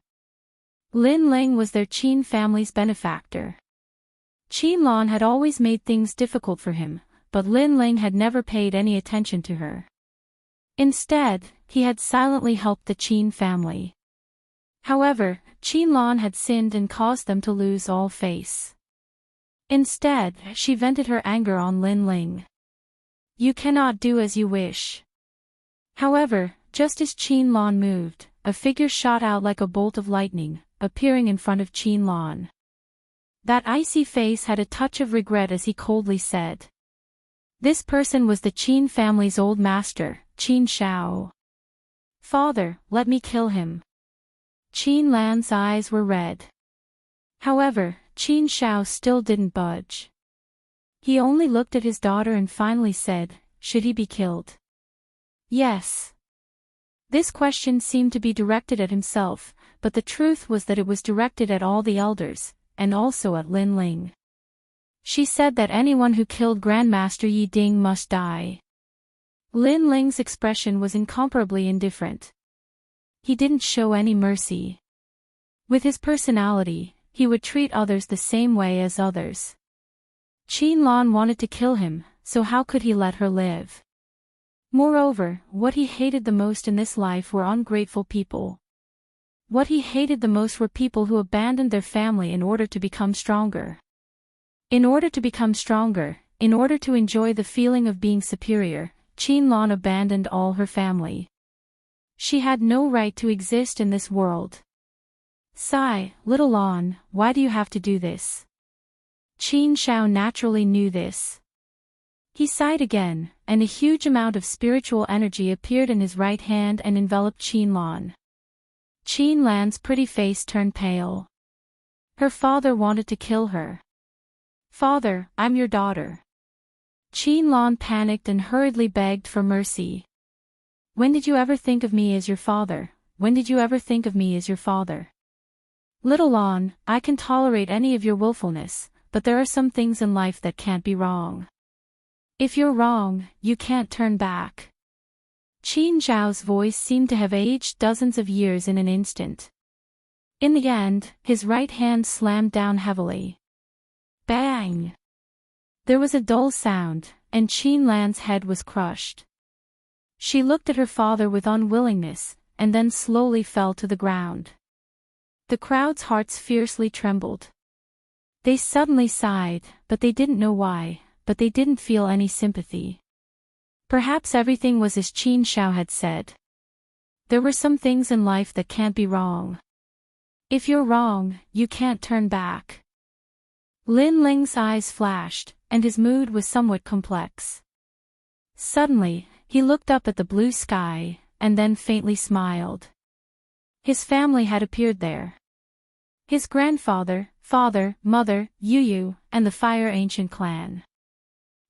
Lin Ling was their Qin family's benefactor. Qin Lan had always made things difficult for him, but Lin Ling had never paid any attention to her. Instead, he had silently helped the Qin family. However, Qin Lan had sinned and caused them to lose all face. Instead, she vented her anger on Lin Ling. You cannot do as you wish. However, just as Qin Lan moved, a figure shot out like a bolt of lightning, appearing in front of Qin Lan. That icy face had a touch of regret as he coldly said. This person was the Qin family's old master, Qin Shao. Father, let me kill him. Qin Lan's eyes were red. However, Qin Shao still didn't budge. He only looked at his daughter and finally said, should he be killed? Yes. This question seemed to be directed at himself, but the truth was that it was directed at all the elders, and also at Lin Ling. She said that anyone who killed Grandmaster Yi Ding must die. Lin Ling's expression was incomparably indifferent. He didn't show any mercy. With his personality, he would treat others the same way as others. Qianlan wanted to kill him, so how could he let her live? Moreover, what he hated the most in this life were ungrateful people. What he hated the most were people who abandoned their family in order to become stronger. In order to become stronger, in order to enjoy the feeling of being superior, Qianlan abandoned all her family. She had no right to exist in this world. Sigh, little Lan, why do you have to do this? Qin Shao naturally knew this. He sighed again, and a huge amount of spiritual energy appeared in his right hand and enveloped Qianlan. Qianlan's pretty face turned pale. Her father wanted to kill her. Father, I'm your daughter. Qianlan panicked and hurriedly begged for mercy. When did you ever think of me as your father? When did you ever think of me as your father? Little Lan, I can tolerate any of your willfulness, but there are some things in life that can't be wrong. If you're wrong, you can't turn back. Qin Zhao's voice seemed to have aged dozens of years in an instant. In the end, his right hand slammed down heavily. Bang! There was a dull sound, and Qianlan's head was crushed. She looked at her father with unwillingness, and then slowly fell to the ground. The crowd's hearts fiercely trembled. They suddenly sighed, but they didn't know why, but they didn't feel any sympathy. Perhaps everything was as Qin Shao had said. There were some things in life that can't be wrong. If you're wrong, you can't turn back. Lin Ling's eyes flashed, and his mood was somewhat complex. Suddenly, he looked up at the blue sky, and then faintly smiled. His family had appeared there. His grandfather, father, mother, Yu, and the Fire Ancient clan.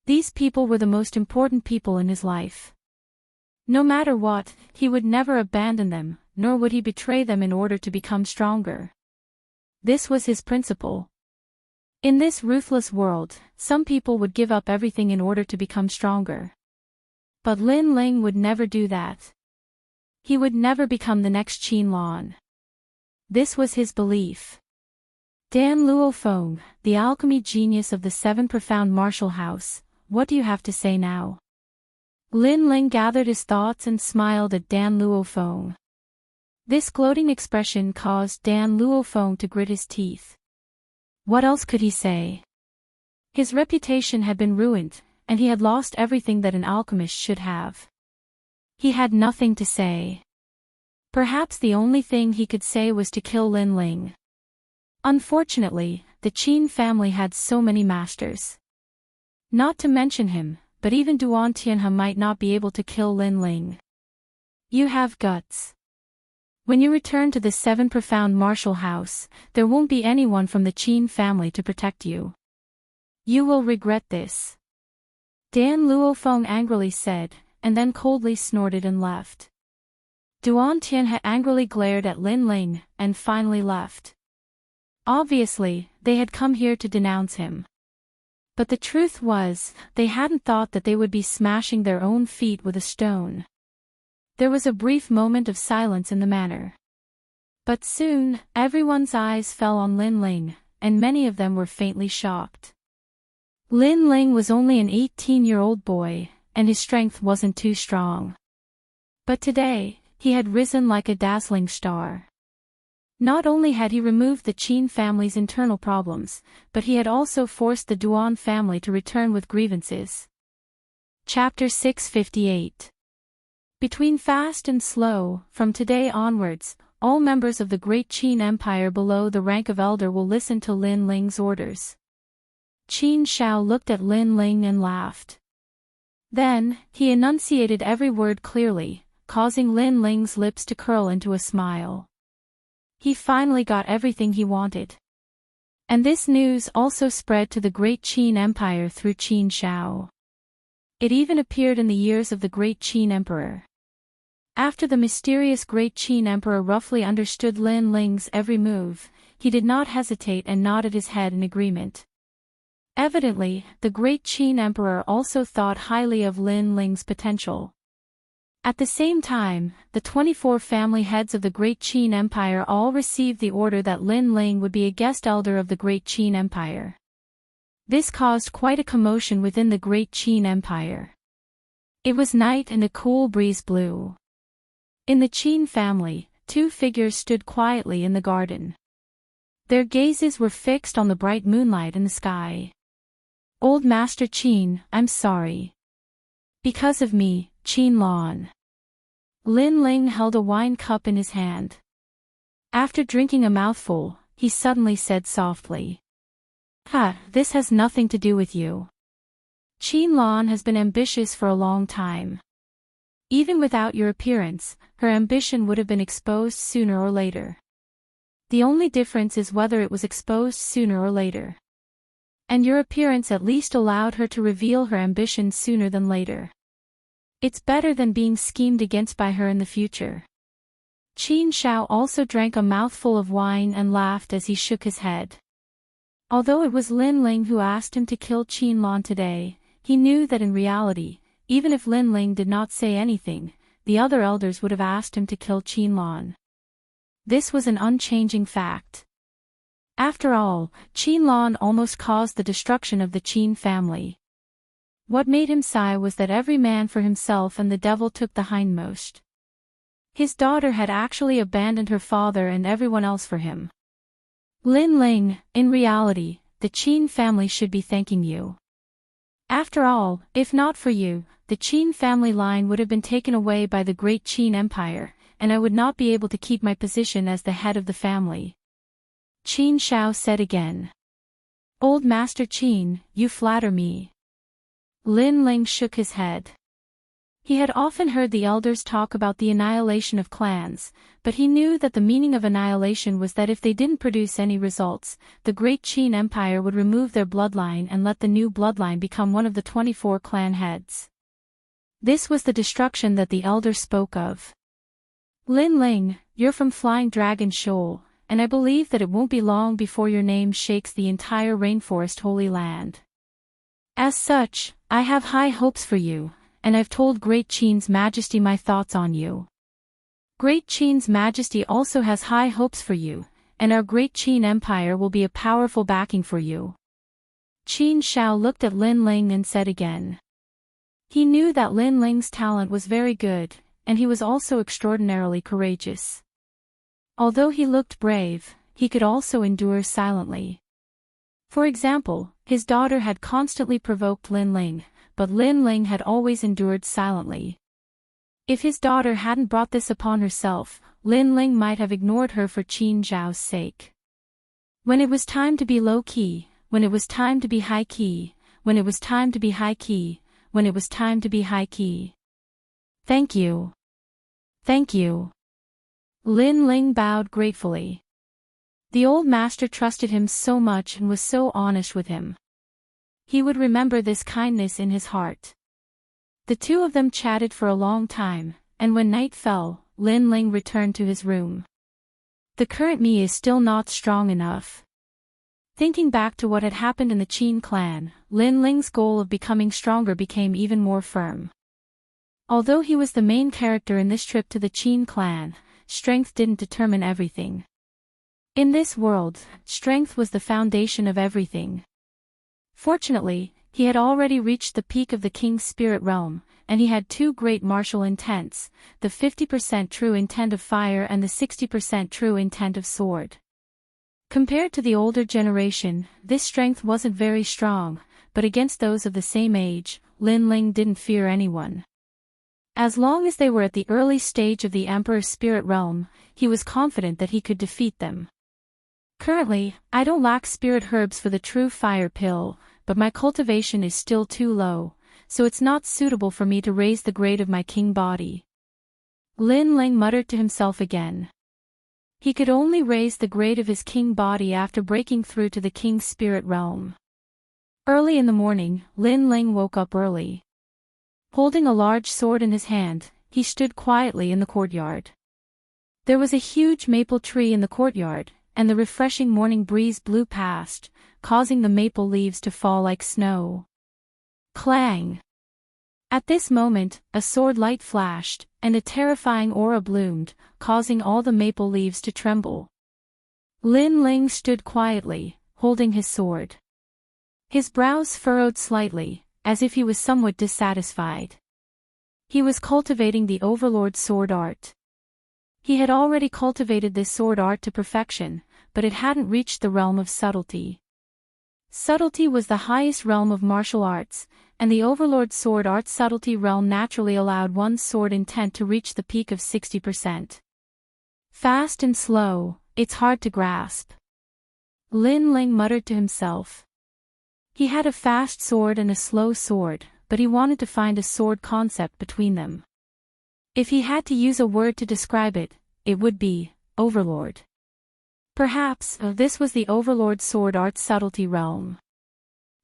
These people were the most important people in his life. No matter what, he would never abandon them, nor would he betray them in order to become stronger. This was his principle. In this ruthless world, some people would give up everything in order to become stronger. But Lin Ling would never do that. He would never become the next Qianlan. This was his belief. Dan Luofeng, the alchemy genius of the 7 profound martial house, what do you have to say now? Lin Ling gathered his thoughts and smiled at Dan Luofeng. This gloating expression caused Dan Luofeng to grit his teeth. What else could he say? His reputation had been ruined, and he had lost everything that an alchemist should have. He had nothing to say. Perhaps the only thing he could say was to kill Lin Ling. Unfortunately, the Qin family had so many masters. Not to mention him, but even Duan Tianhe might not be able to kill Lin Ling. You have guts. When you return to the 7 profound martial house, there won't be anyone from the Qin family to protect you. You will regret this. Dan Luofeng angrily said, and then coldly snorted and left. Duan Tianhe angrily glared at Lin Ling, and finally left. Obviously, they had come here to denounce him. But the truth was, they hadn't thought that they would be smashing their own feet with a stone. There was a brief moment of silence in the manor. But soon, everyone's eyes fell on Lin Ling, and many of them were faintly shocked. Lin Ling was only an 18-year-old boy, and his strength wasn't too strong. But today, he had risen like a dazzling star. Not only had he removed the Qin family's internal problems, but he had also forced the Duan family to return with grievances. Chapter 658. Between fast and slow, from today onwards, all members of the great Qin Empire below the rank of elder will listen to Lin Ling's orders. Qin Shao looked at Lin Ling and laughed. Then, he enunciated every word clearly, causing Lin Ling's lips to curl into a smile. He finally got everything he wanted. And this news also spread to the great Qin Empire through Qin Shao. It even appeared in the ears of the great Qin Emperor. After the mysterious great Qin Emperor roughly understood Lin Ling's every move, he did not hesitate and nodded his head in agreement. Evidently, the great Qin Emperor also thought highly of Lin Ling's potential. At the same time, the 24 family heads of the Great Qin Empire all received the order that Lin Ling would be a guest elder of the Great Qin Empire. This caused quite a commotion within the Great Qin Empire. It was night and a cool breeze blew. In the Qin family, two figures stood quietly in the garden. Their gazes were fixed on the bright moonlight in the sky. Old Master Qin, I'm sorry. Because of me, Qin Lan. Lin Ling held a wine cup in his hand. After drinking a mouthful, he suddenly said softly, this has nothing to do with you. Qin Lan has been ambitious for a long time. Even without your appearance, her ambition would have been exposed sooner or later. The only difference is whether it was exposed sooner or later. And your appearance at least allowed her to reveal her ambition sooner than later. It's better than being schemed against by her in the future. Qin Shao also drank a mouthful of wine and laughed as he shook his head. Although it was Lin Ling who asked him to kill Qin Lan today, he knew that in reality, even if Lin Ling did not say anything, the other elders would have asked him to kill Qin Lan. This was an unchanging fact. After all, Qin Lan almost caused the destruction of the Qin family. What made him sigh was that every man for himself and the devil took the hindmost. His daughter had actually abandoned her father and everyone else for him. Lin Ling, in reality, the Qin family should be thanking you. After all, if not for you, the Qin family line would have been taken away by the Great Qin Empire, and I would not be able to keep my position as the head of the family. Qin Shao said again. Old Master Qin, you flatter me. Lin Ling shook his head. He had often heard the elders talk about the annihilation of clans, but he knew that the meaning of annihilation was that if they didn't produce any results, the Great Qin Empire would remove their bloodline and let the new bloodline become one of the 24 clan heads. This was the destruction that the elders spoke of. Lin Ling, you're from Flying Dragon Shoal, and I believe that it won't be long before your name shakes the entire rainforest Holy Land. As such, I have high hopes for you, and I've told Great Qin's Majesty my thoughts on you. Great Qin's Majesty also has high hopes for you, and our Great Qin Empire will be a powerful backing for you. Qin Shao looked at Lin Ling and said again. He knew that Lin Ling's talent was very good, and he was also extraordinarily courageous. Although he looked brave, he could also endure silently. For example, his daughter had constantly provoked Lin Ling, but Lin Ling had always endured silently. If his daughter hadn't brought this upon herself, Lin Ling might have ignored her for Qin Zhao's sake. When it was time to be low-key, when it was time to be high-key, when it was time to be high-key, when it was time to be high-key. Thank you. Thank you. Lin Ling bowed gratefully. The old master trusted him so much and was so honest with him. He would remember this kindness in his heart. The two of them chatted for a long time, and when night fell, Lin Ling returned to his room. The current me is still not strong enough. Thinking back to what had happened in the Qin clan, Lin Ling's goal of becoming stronger became even more firm. Although he was the main character in this trip to the Qin clan, strength didn't determine everything. In this world, strength was the foundation of everything. Fortunately, he had already reached the peak of the king's spirit realm, and he had two great martial intents, the 50% true intent of fire and the 60% true intent of sword. Compared to the older generation, this strength wasn't very strong, but against those of the same age, Lin Ling didn't fear anyone. As long as they were at the early stage of the Emperor's spirit realm, he was confident that he could defeat them. Currently, I don't lack spirit herbs for the true fire pill, but my cultivation is still too low, so it's not suitable for me to raise the grade of my king body. Lin Ling muttered to himself again. He could only raise the grade of his king body after breaking through to the king's spirit realm. Early in the morning, Lin Ling woke up early. Holding a large sword in his hand, he stood quietly in the courtyard. There was a huge maple tree in the courtyard, and the refreshing morning breeze blew past, causing the maple leaves to fall like snow. Clang! At this moment, a sword light flashed, and a terrifying aura bloomed, causing all the maple leaves to tremble. Lin Ling stood quietly, holding his sword. His brows furrowed slightly, as if he was somewhat dissatisfied. He was cultivating the Overlord sword art. He had already cultivated this sword art to perfection, but it hadn't reached the realm of subtlety. Subtlety was the highest realm of martial arts, and the Overlord sword art subtlety realm naturally allowed one's sword intent to reach the peak of 60%. Fast and slow, it's hard to grasp. Lin Ling muttered to himself. He had a fast sword and a slow sword, but he wanted to find a sword concept between them. If he had to use a word to describe it, it would be Overlord. Perhaps this was the Overlord sword art subtlety realm.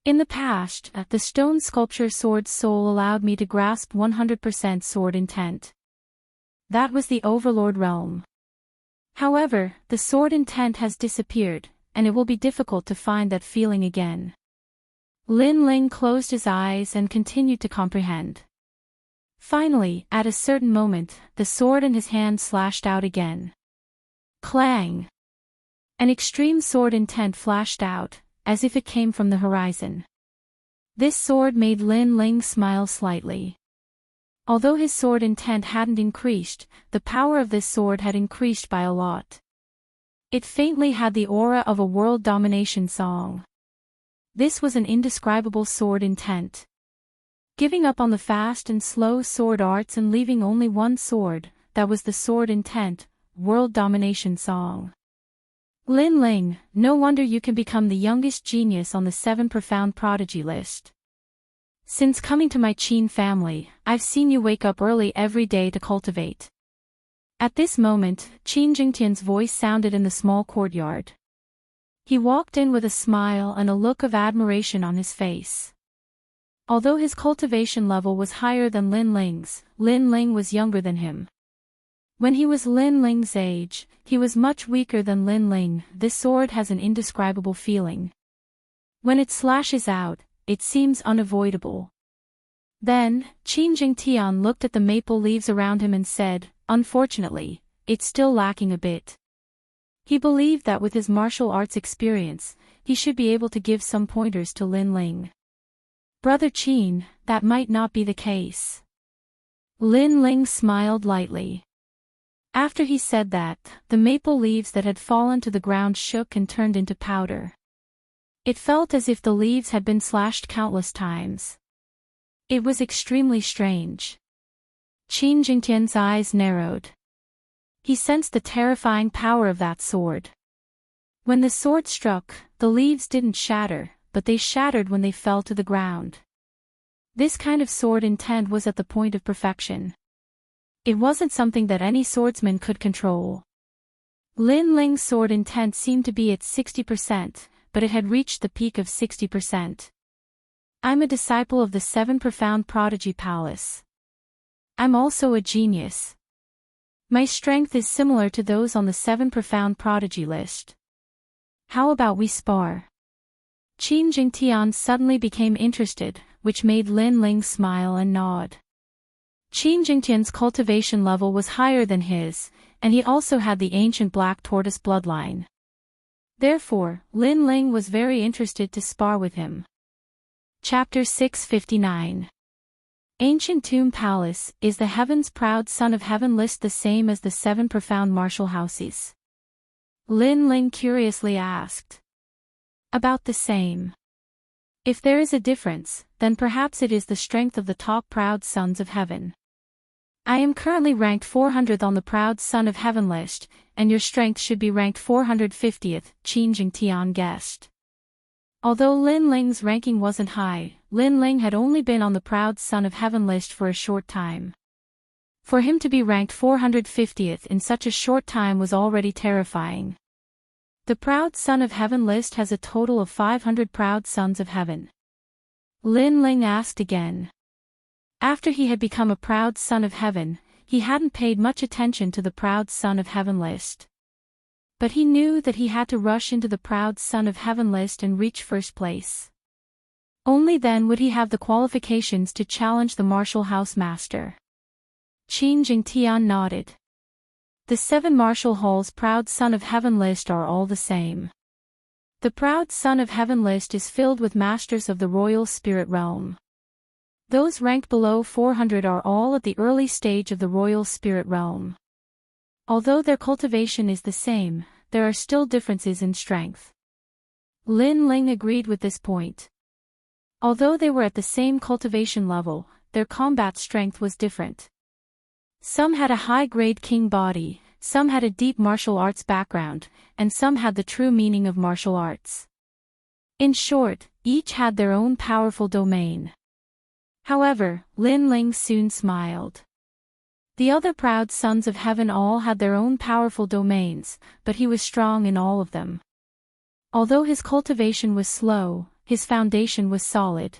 In the past, the stone sculpture sword soul allowed me to grasp 100% sword intent. That was the Overlord realm. However, the sword intent has disappeared, and it will be difficult to find that feeling again. Lin Ling closed his eyes and continued to comprehend. Finally, at a certain moment, the sword in his hand slashed out again. Clang! An extreme sword intent flashed out, as if it came from the horizon. This sword made Lin Ling smile slightly. Although his sword intent hadn't increased, the power of this sword had increased by a lot. It faintly had the aura of a world domination song. This was an indescribable sword intent. Giving up on the fast and slow sword arts and leaving only one sword, that was the sword intent, world domination song. Lin Ling, no wonder you can become the youngest genius on the 7 profound prodigy list. Since coming to my Qin family, I've seen you wake up early every day to cultivate. At this moment, Qin Jingtian's voice sounded in the small courtyard. He walked in with a smile and a look of admiration on his face. Although his cultivation level was higher than Lin Ling's, Lin Ling was younger than him. When he was Lin Ling's age, he was much weaker than Lin Ling. This sword has an indescribable feeling. When it slashes out, it seems unavoidable. Then, Qin Jingtian looked at the maple leaves around him and said, "Unfortunately, it's still lacking a bit." He believed that with his martial arts experience, he should be able to give some pointers to Lin Ling. "Brother Qin, that might not be the case." Lin Ling smiled lightly. After he said that, the maple leaves that had fallen to the ground shook and turned into powder. It felt as if the leaves had been slashed countless times. It was extremely strange. Qin Jingtian's eyes narrowed. He sensed the terrifying power of that sword. When the sword struck, the leaves didn't shatter, but they shattered when they fell to the ground. This kind of sword intent was at the point of perfection. It wasn't something that any swordsman could control. Lin Ling's sword intent seemed to be at 60%, but it had reached the peak of 60%. I'm a disciple of the 7 profound prodigy palace. I'm also a genius. My strength is similar to those on the 7 profound prodigy list. How about we spar? Qin Jingtian suddenly became interested, which made Lin Ling smile and nod. Qin Jingtian's cultivation level was higher than his, and he also had the ancient black tortoise bloodline. Therefore, Lin Ling was very interested to spar with him. Chapter 659. Ancient Tomb Palace. Is the Heaven's Proud Son of Heaven list the same as the 7 profound martial houses? Lin Ling curiously asked. About the same. If there is a difference, then perhaps it is the strength of the top proud sons of heaven. I am currently ranked 400th on the Proud Son of Heaven list, and your strength should be ranked 450th, Qin Jingtian guessed. Although Lin Ling's ranking wasn't high, Lin Ling had only been on the Proud Son of Heaven list for a short time. For him to be ranked 450th in such a short time was already terrifying. The Proud Son of Heaven list has a total of 500 Proud Sons of Heaven. Lin Ling asked again. After he had become a Proud Son of Heaven, he hadn't paid much attention to the Proud Son of Heaven list. But he knew that he had to rush into the Proud Son of Heaven list and reach first place. Only then would he have the qualifications to challenge the martial house master. Qin Jingtian nodded. The 7 martial halls proud son of heaven list are all the same. The proud son of heaven list is filled with masters of the royal spirit realm. Those ranked below 400 are all at the early stage of the royal spirit realm. Although their cultivation is the same, there are still differences in strength. Lin Ling agreed with this point. Although they were at the same cultivation level, their combat strength was different. Some had a high-grade king body, some had a deep martial arts background, and some had the true meaning of martial arts. In short, each had their own powerful domain. However, Lin Ling soon smiled. The other proud sons of heaven all had their own powerful domains, but he was strong in all of them. Although his cultivation was slow, his foundation was solid.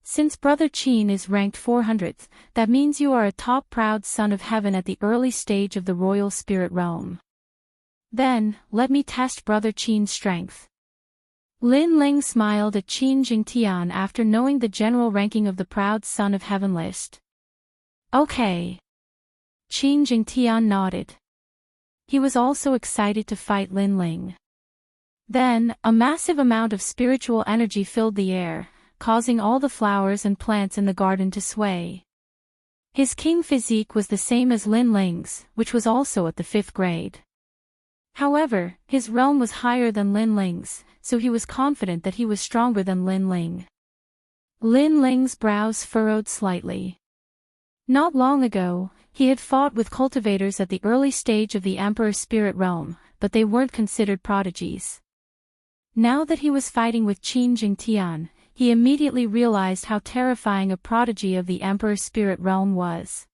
Since Brother Qin is ranked 400th, that means you are a top proud son of heaven at the early stage of the royal spirit realm. Then, let me test Brother Qin's strength. Lin Ling smiled at Qin Jingtian after knowing the general ranking of the proud son of heaven list. Okay. Qin Jingtian nodded. He was also excited to fight Lin Ling. Then, a massive amount of spiritual energy filled the air, causing all the flowers and plants in the garden to sway. His king physique was the same as Lin Ling's, which was also at the 5th grade. However, his realm was higher than Lin Ling's, so he was confident that he was stronger than Lin Ling. Lin Ling's brows furrowed slightly. Not long ago, he had fought with cultivators at the early stage of the Emperor's spirit realm, but they weren't considered prodigies. Now that he was fighting with Qin Jingtian, he immediately realized how terrifying a prodigy of the Emperor's spirit realm was.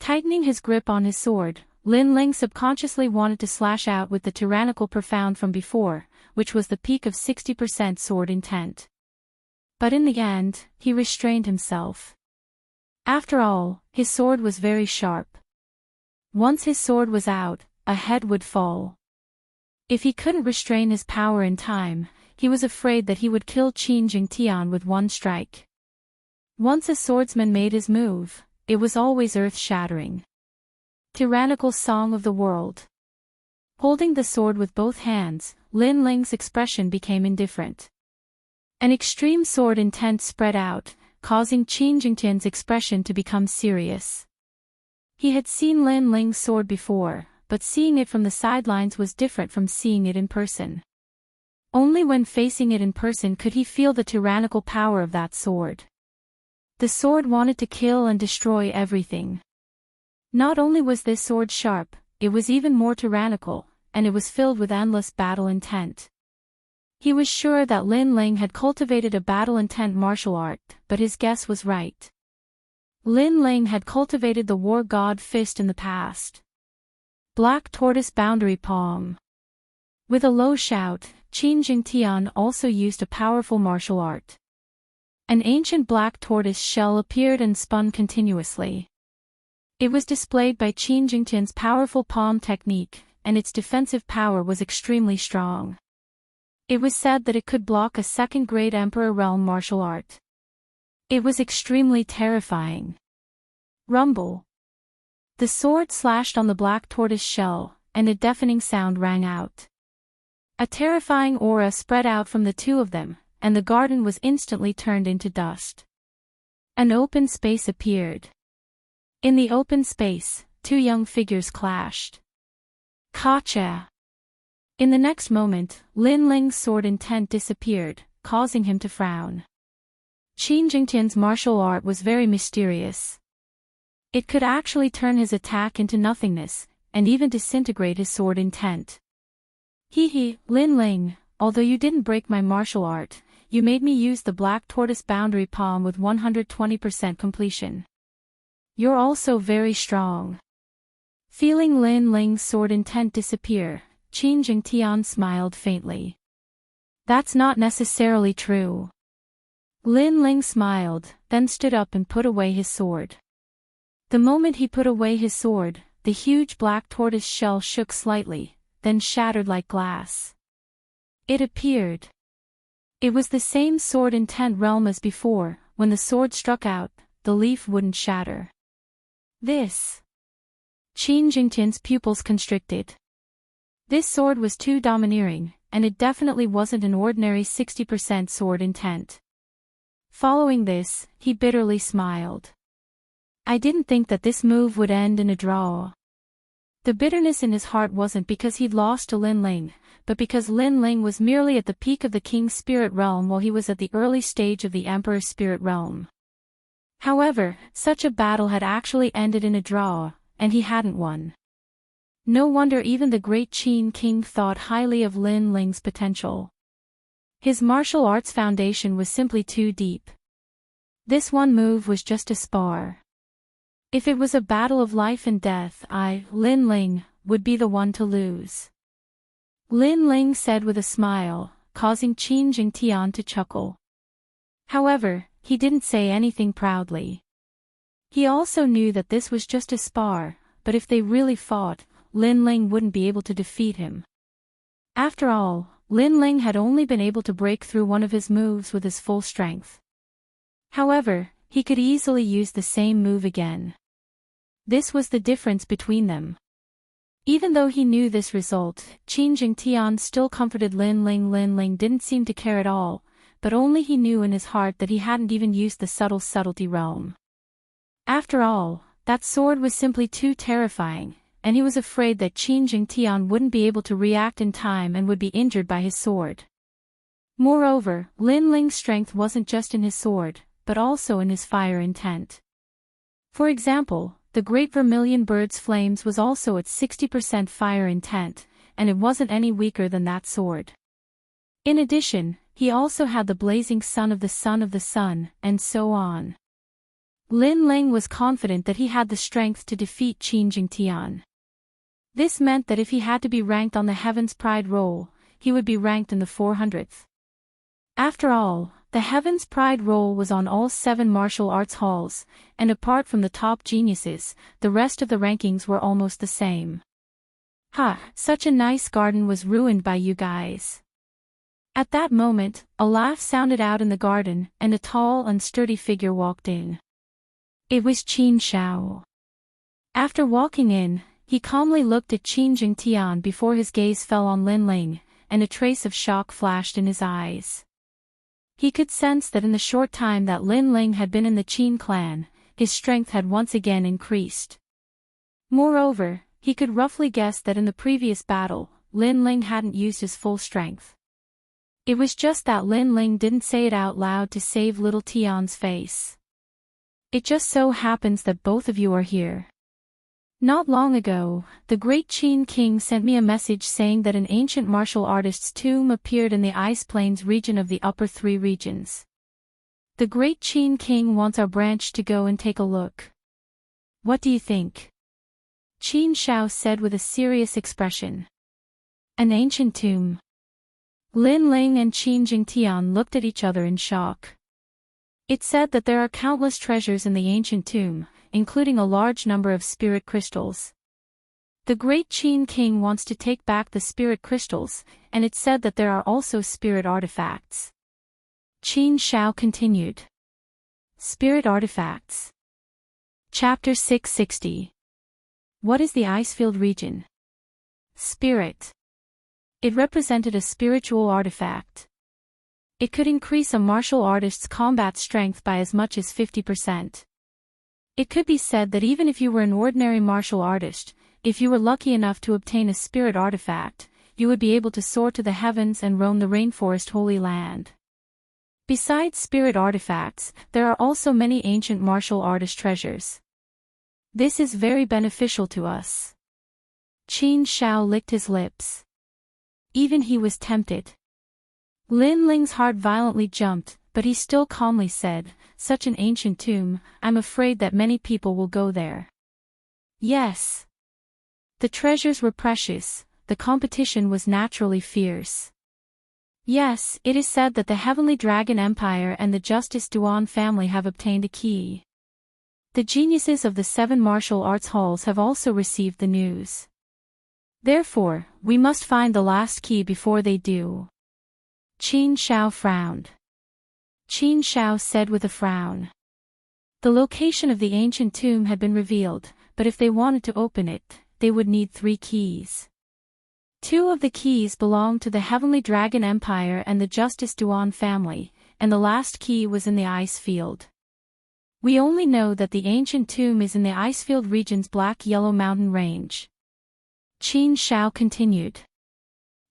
Tightening his grip on his sword, Lin Ling subconsciously wanted to slash out with the tyrannical profound from before, which was the peak of 60% sword intent. But in the end, he restrained himself. After all, his sword was very sharp. Once his sword was out, a head would fall. If he couldn't restrain his power in time, he was afraid that he would kill Qin Jingtian with one strike. Once a swordsman made his move, it was always earth-shattering. Tyrannical song of the world. Holding the sword with both hands, Lin Ling's expression became indifferent. An extreme sword intent spread out, causing Qin Jingtian's expression to become serious. He had seen Lin Ling's sword before, but seeing it from the sidelines was different from seeing it in person. Only when facing it in person could he feel the tyrannical power of that sword. The sword wanted to kill and destroy everything. Not only was this sword sharp, it was even more tyrannical, and it was filled with endless battle intent. He was sure that Lin Ling had cultivated a battle-intent martial art, but his guess was right. Lin Ling had cultivated the war god fist in the past. Black tortoise boundary palm. With a low shout, Qin Jingtian also used a powerful martial art. An ancient black tortoise shell appeared and spun continuously. It was displayed by Qin Jingtian's powerful palm technique, and its defensive power was extremely strong. It was said that it could block a 2nd grade Emperor realm martial art. It was extremely terrifying. Rumble. The sword slashed on the black tortoise shell, and a deafening sound rang out. A terrifying aura spread out from the two of them, and the garden was instantly turned into dust. An open space appeared. In the open space, 2 young figures clashed. Gotcha! In the next moment, Lin Ling's sword intent disappeared, causing him to frown. Qin Jingtian's martial art was very mysterious. It could actually turn his attack into nothingness, and even disintegrate his sword intent. Lin Ling, although you didn't break my martial art, you made me use the black tortoise boundary palm with 120% completion. You're also very strong. Feeling Lin Ling's sword intent disappear, Qin Jingtian smiled faintly. That's not necessarily true. Lin Ling smiled, then stood up and put away his sword. The moment he put away his sword, the huge black tortoise shell shook slightly, then shattered like glass. It appeared. It was the same sword intent realm as before. When the sword struck out, the leaf wouldn't shatter. This. Qin Jingtian's pupils constricted. This sword was too domineering, and it definitely wasn't an ordinary 60% sword intent. Following this, he bitterly smiled. I didn't think that this move would end in a draw. The bitterness in his heart wasn't because he'd lost to Lin Ling, but because Lin Ling was merely at the peak of the king's spirit realm while he was at the early stage of the emperor's spirit realm. However, such a battle had actually ended in a draw, and he hadn't won. No wonder even the great Qin king thought highly of Lin Ling's potential. His martial arts foundation was simply too deep. This one move was just a spar. If it was a battle of life and death, Lin Ling, would be the one to lose. Lin Ling said with a smile, causing Qin Jingtian to chuckle. However, he didn't say anything proudly. He also knew that this was just a spar, but if they really fought, Lin Ling wouldn't be able to defeat him. After all, Lin Ling had only been able to break through one of his moves with his full strength. However, he could easily use the same move again. This was the difference between them. Even though he knew this result, Qin Jingtian still comforted Lin Ling. Lin Ling didn't seem to care at all, but only he knew in his heart that he hadn't even used the subtlety realm. After all, that sword was simply too terrifying, and he was afraid that Qin Jingtian wouldn't be able to react in time and would be injured by his sword. Moreover, Lin Ling's strength wasn't just in his sword, but also in his fire intent. For example, the great vermilion bird's flames was also at 60% fire intent, and it wasn't any weaker than that sword. In addition, he also had the blazing sun of the sun, and so on. Lin Ling was confident that he had the strength to defeat Qin Jingtian. This meant that if he had to be ranked on the Heaven's Pride roll, he would be ranked in the 400th. After all, the Heaven's Pride roll was on all 7 martial arts halls, and apart from the top geniuses, the rest of the rankings were almost the same. Such a nice garden was ruined by you guys. At that moment, a laugh sounded out in the garden, and a tall and sturdy figure walked in. It was Qin Shao. After walking in, he calmly looked at Qin Jingtian before his gaze fell on Lin Ling, and a trace of shock flashed in his eyes. He could sense that in the short time that Lin Ling had been in the Qin clan, his strength had once again increased. Moreover, he could roughly guess that in the previous battle, Lin Ling hadn't used his full strength. It was just that Lin Ling didn't say it out loud to save little Tian's face. It just so happens that both of you are here. Not long ago, the great Qin king sent me a message saying that an ancient martial artist's tomb appeared in the Ice Plains region of the upper 3 regions. The great Qin king wants our branch to go and take a look. What do you think? Qin Shao said with a serious expression. An ancient tomb. Lin Ling and Qin Jingtian looked at each other in shock. It said that there are countless treasures in the ancient tomb, including a large number of spirit crystals. The great Qin king wants to take back the spirit crystals, and it said that there are also spirit artifacts. Qin Shao continued. Spirit artifacts. Chapter 660. What is the Icefield region? Spirit. It represented a spiritual artifact. It could increase a martial artist's combat strength by as much as 50%. It could be said that even if you were an ordinary martial artist, if you were lucky enough to obtain a spirit artifact, you would be able to soar to the heavens and roam the rainforest Holy Land. Besides spirit artifacts, there are also many ancient martial artist treasures. This is very beneficial to us. Qin Shao licked his lips. Even he was tempted. Lin Ling's heart violently jumped, but he still calmly said, such an ancient tomb, I'm afraid that many people will go there. Yes. The treasures were precious, the competition was naturally fierce. Yes, it is said that the Heavenly Dragon Empire and the Justice Duan family have obtained a key. The geniuses of the 7 martial arts halls have also received the news. Therefore, we must find the last key before they do. Qin Shao frowned. Qin Shao said with a frown. The location of the ancient tomb had been revealed, but if they wanted to open it, they would need 3 keys. 2 of the keys belonged to the Heavenly Dragon Empire and the Justice Duan family, and the last key was in the ice field. We only know that the ancient tomb is in the Icefield region's Black-Yellow Mountain Range. Qin Shao continued.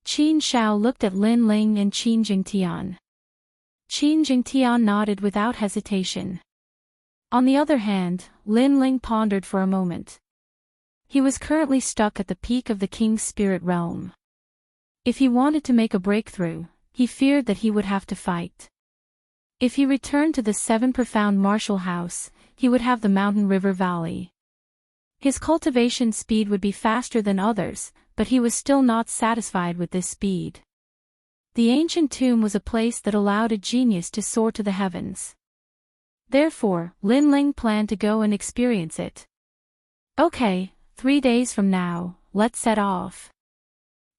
Qin Shao looked at Lin Ling and Qin Jingtian. Qin Jingtian nodded without hesitation. On the other hand, Lin Ling pondered for a moment. He was currently stuck at the peak of the king's spirit realm. If he wanted to make a breakthrough, he feared that he would have to fight. If he returned to the 7 profound martial house, he would have the mountain river valley. His cultivation speed would be faster than others, but he was still not satisfied with this speed. The ancient tomb was a place that allowed a genius to soar to the heavens. Therefore, Lin Ling planned to go and experience it. Okay, 3 days from now, let's set off.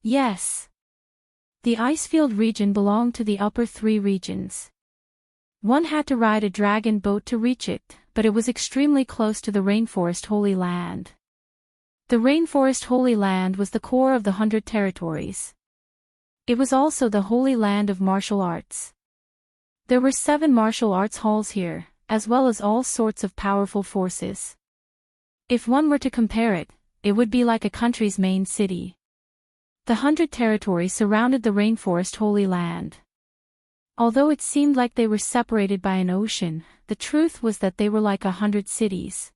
Yes. The Icefield region belonged to the upper 3 regions. One had to ride a dragon boat to reach it, but it was extremely close to the Rainforest Holy Land. The Rainforest Holy Land was the core of the 100 territories. It was also the Holy Land of martial arts. There were 7 martial arts halls here, as well as all sorts of powerful forces. If one were to compare it, it would be like a country's main city. The 100 territories surrounded the Rainforest Holy Land. Although it seemed like they were separated by an ocean, the truth was that they were like 100 cities.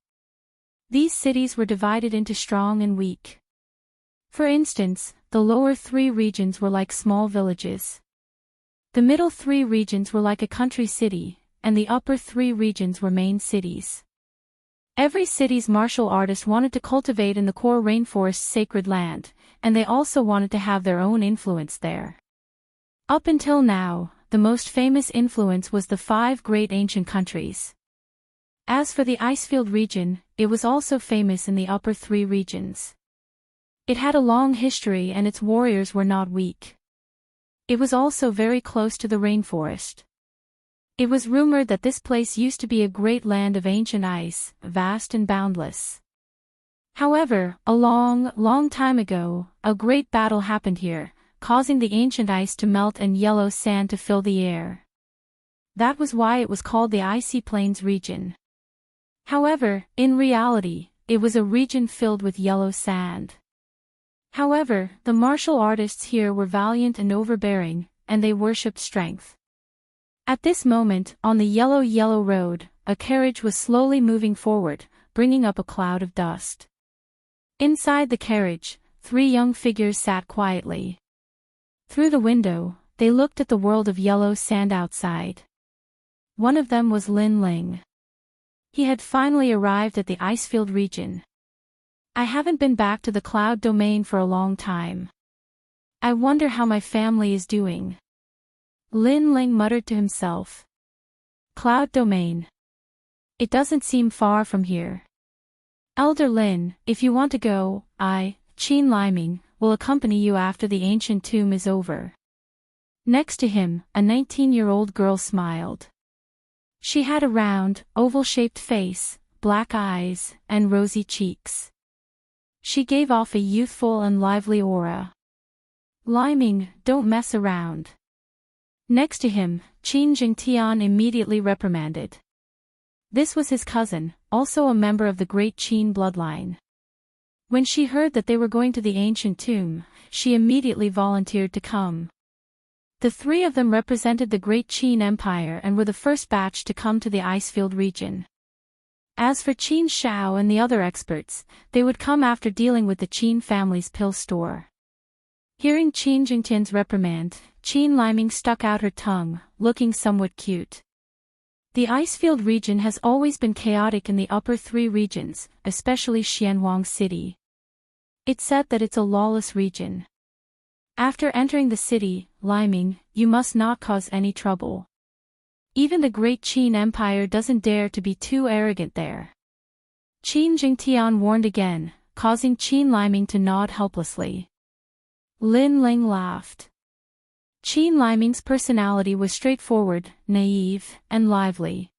These cities were divided into strong and weak. For instance, the lower 3 regions were like small villages. The middle 3 regions were like a country city, and the upper 3 regions were main cities. Every city's martial artist wanted to cultivate in the core rainforest's sacred land, and they also wanted to have their own influence there. Up until now, the most famous influence was the 5 great ancient countries. As for the Icefield region, it was also famous in the upper 3 regions. It had a long history and its warriors were not weak. It was also very close to the rainforest. It was rumored that this place used to be a great land of ancient ice, vast and boundless. However, a long time ago, a great battle happened here, causing the ancient ice to melt and yellow sand to fill the air. That was why it was called the Icy Plains region. However, in reality, it was a region filled with yellow sand. However, the martial artists here were valiant and overbearing, and they worshipped strength. At this moment, on the yellow road, a carriage was slowly moving forward, bringing up a cloud of dust. Inside the carriage, 3 young figures sat quietly. Through the window, they looked at the world of yellow sand outside. One of them was Lin Ling. He had finally arrived at the Icefield region. I haven't been back to the cloud domain for a long time. I wonder how my family is doing. Lin Ling muttered to himself. Cloud domain. It doesn't seem far from here. Elder Lin, if you want to go, Qin Liming, will accompany you after the ancient tomb is over. Next to him, a 19-year-old girl smiled. She had a round, oval-shaped face, black eyes, and rosy cheeks. She gave off a youthful and lively aura. Liming, don't mess around. Next to him, Qin Jingtian immediately reprimanded. This was his cousin, also a member of the great Qin bloodline. When she heard that they were going to the ancient tomb, she immediately volunteered to come. The 3 of them represented the great Qin Empire and were the first batch to come to the Icefield region. As for Qin Shao and the other experts, they would come after dealing with the Qin family's pill store. Hearing Qin Jingtian's reprimand, Qin Liming stuck out her tongue, looking somewhat cute. The Icefield region has always been chaotic in the upper 3 regions, especially Xianhuang City. It's said that it's a lawless region. After entering the city, Liming, you must not cause any trouble. Even the great Qin Empire doesn't dare to be too arrogant there. Qin Jingtian warned again, causing Qin Liming to nod helplessly. Lin Ling laughed. Qin Liming's personality was straightforward, naive, and lively.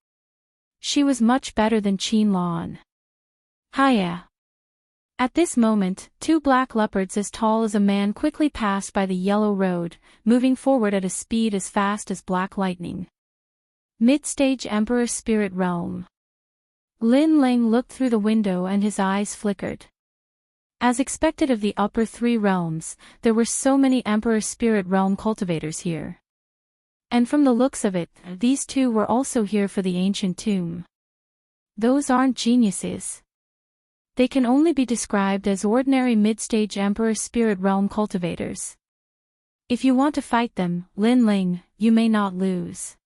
She was much better than Qin Lan. Hiya. At this moment, two black leopards as tall as a man quickly passed by the yellow road, moving forward at a speed as fast as black lightning. Mid-stage Emperor Spirit Realm. Lin Ling looked through the window and his eyes flickered. As expected of the upper three realms, there were so many Emperor Spirit Realm cultivators here. And from the looks of it, these two were also here for the ancient tomb. Those aren't geniuses. They can only be described as ordinary mid-stage Emperor Spirit Realm cultivators. If you want to fight them, Lin Ling, you may not lose.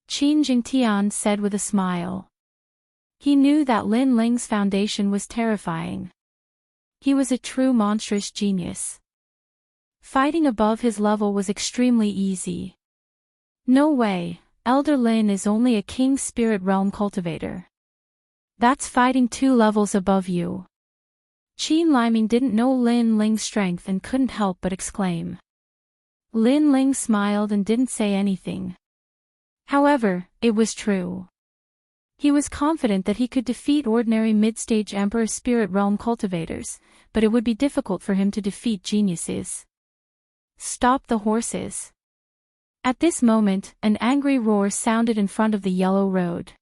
Qin Jingtian said with a smile. He knew that Lin Ling's foundation was terrifying. He was a true monstrous genius. Fighting above his level was extremely easy. No way, Elder Lin is only a King Spirit Realm cultivator. That's fighting 2 levels above you. Qin Liming didn't know Lin Ling's strength and couldn't help but exclaim. Lin Ling smiled and didn't say anything. However, it was true. He was confident that he could defeat ordinary mid-stage Emperor Spirit Realm cultivators, but it would be difficult for him to defeat geniuses. Stop the horses. At this moment, an angry roar sounded in front of the yellow road.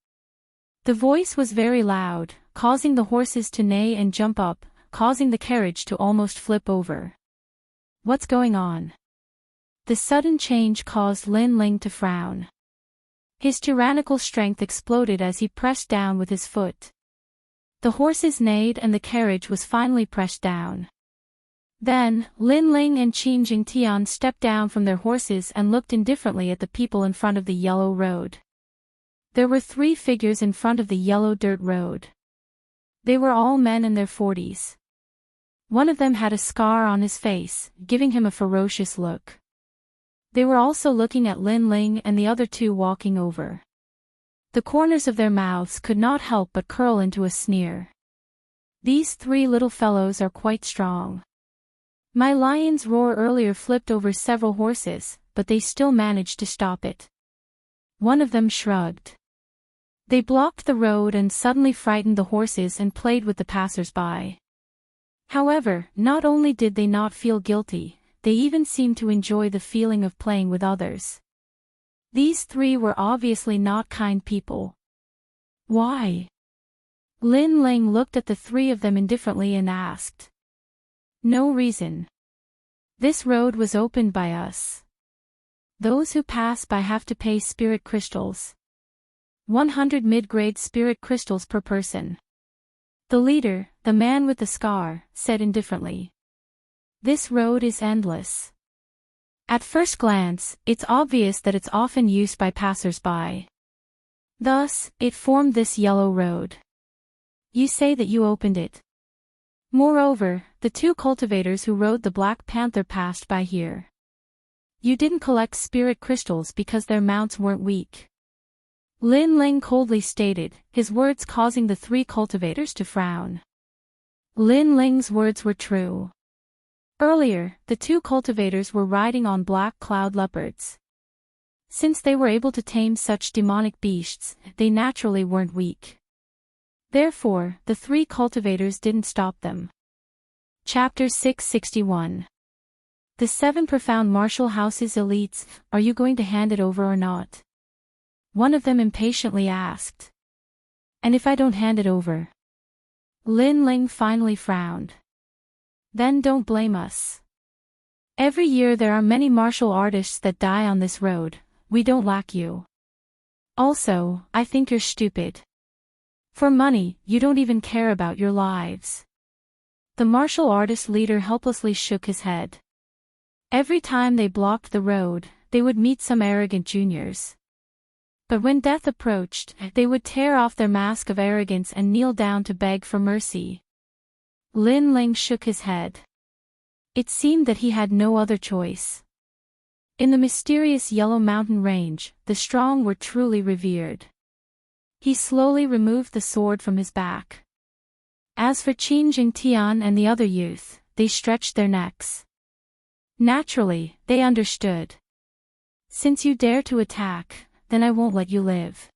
The voice was very loud, causing the horses to neigh and jump up, causing the carriage to almost flip over. What's going on? The sudden change caused Lin Ling to frown. His tyrannical strength exploded as he pressed down with his foot. The horses neighed and the carriage was finally pressed down. Then, Lin Ling and Qin Jingtian stepped down from their horses and looked indifferently at the people in front of the yellow road. There were 3 figures in front of the yellow dirt road. They were all men in their 40s. One of them had a scar on his face, giving him a ferocious look. They were also looking at Lin Ling and the other 2 walking over. The corners of their mouths could not help but curl into a sneer. These 3 little fellows are quite strong. My lion's roar earlier flipped over several horses, but they still managed to stop it. One of them shrugged. They blocked the road and suddenly frightened the horses and played with the passers-by. However, not only did they not feel guilty, they even seemed to enjoy the feeling of playing with others. These 3 were obviously not kind people. Why? Lin Ling looked at the 3 of them indifferently and asked. No reason. This road was opened by us. Those who pass by have to pay spirit crystals. 100 mid-grade spirit crystals per person. The leader, the man with the scar, said indifferently. This road is endless. At first glance, it's obvious that it's often used by passers-by. Thus, it formed this yellow road. You say that you opened it. Moreover, the 2 cultivators who rode the Black Panther passed by here. You didn't collect spirit crystals because their mounts weren't weak. Lin Ling coldly stated, his words causing the 3 cultivators to frown. Lin Ling's words were true. Earlier, the 2 cultivators were riding on black cloud leopards. Since they were able to tame such demonic beasts, they naturally weren't weak. Therefore, the 3 cultivators didn't stop them. Chapter 661. The 7 profound martial houses elites, are you going to hand it over or not? One of them impatiently asked. And if I don't hand it over? Lin Ling finally frowned. Then don't blame us. Every year there are many martial artists that die on this road, we don't lack you. Also, I think you're stupid. For money, you don't even care about your lives. The martial artist leader helplessly shook his head. Every time they blocked the road, they would meet some arrogant juniors. But when death approached, they would tear off their mask of arrogance and kneel down to beg for mercy. Lin Ling shook his head. It seemed that he had no other choice. In the mysterious Yellow Mountain Range, the strong were truly revered. He slowly removed the sword from his back. As for Qin Jingtian and the other youth, they stretched their necks. Naturally, they understood. Since you dare to attack, then I won't let you live.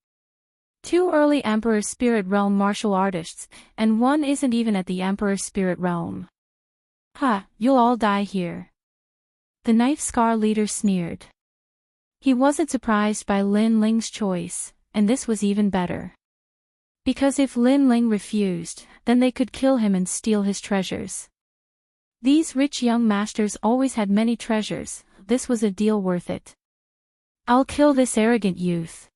Two early Emperor Spirit Realm martial artists, and one isn't even at the Emperor Spirit Realm. Ha, you'll all die here. The Knife Scar leader sneered. He wasn't surprised by Lin Ling's choice, and this was even better. Because if Lin Ling refused, then they could kill him and steal his treasures. These rich young masters always had many treasures, this was a deal worth it. I'll kill this arrogant youth.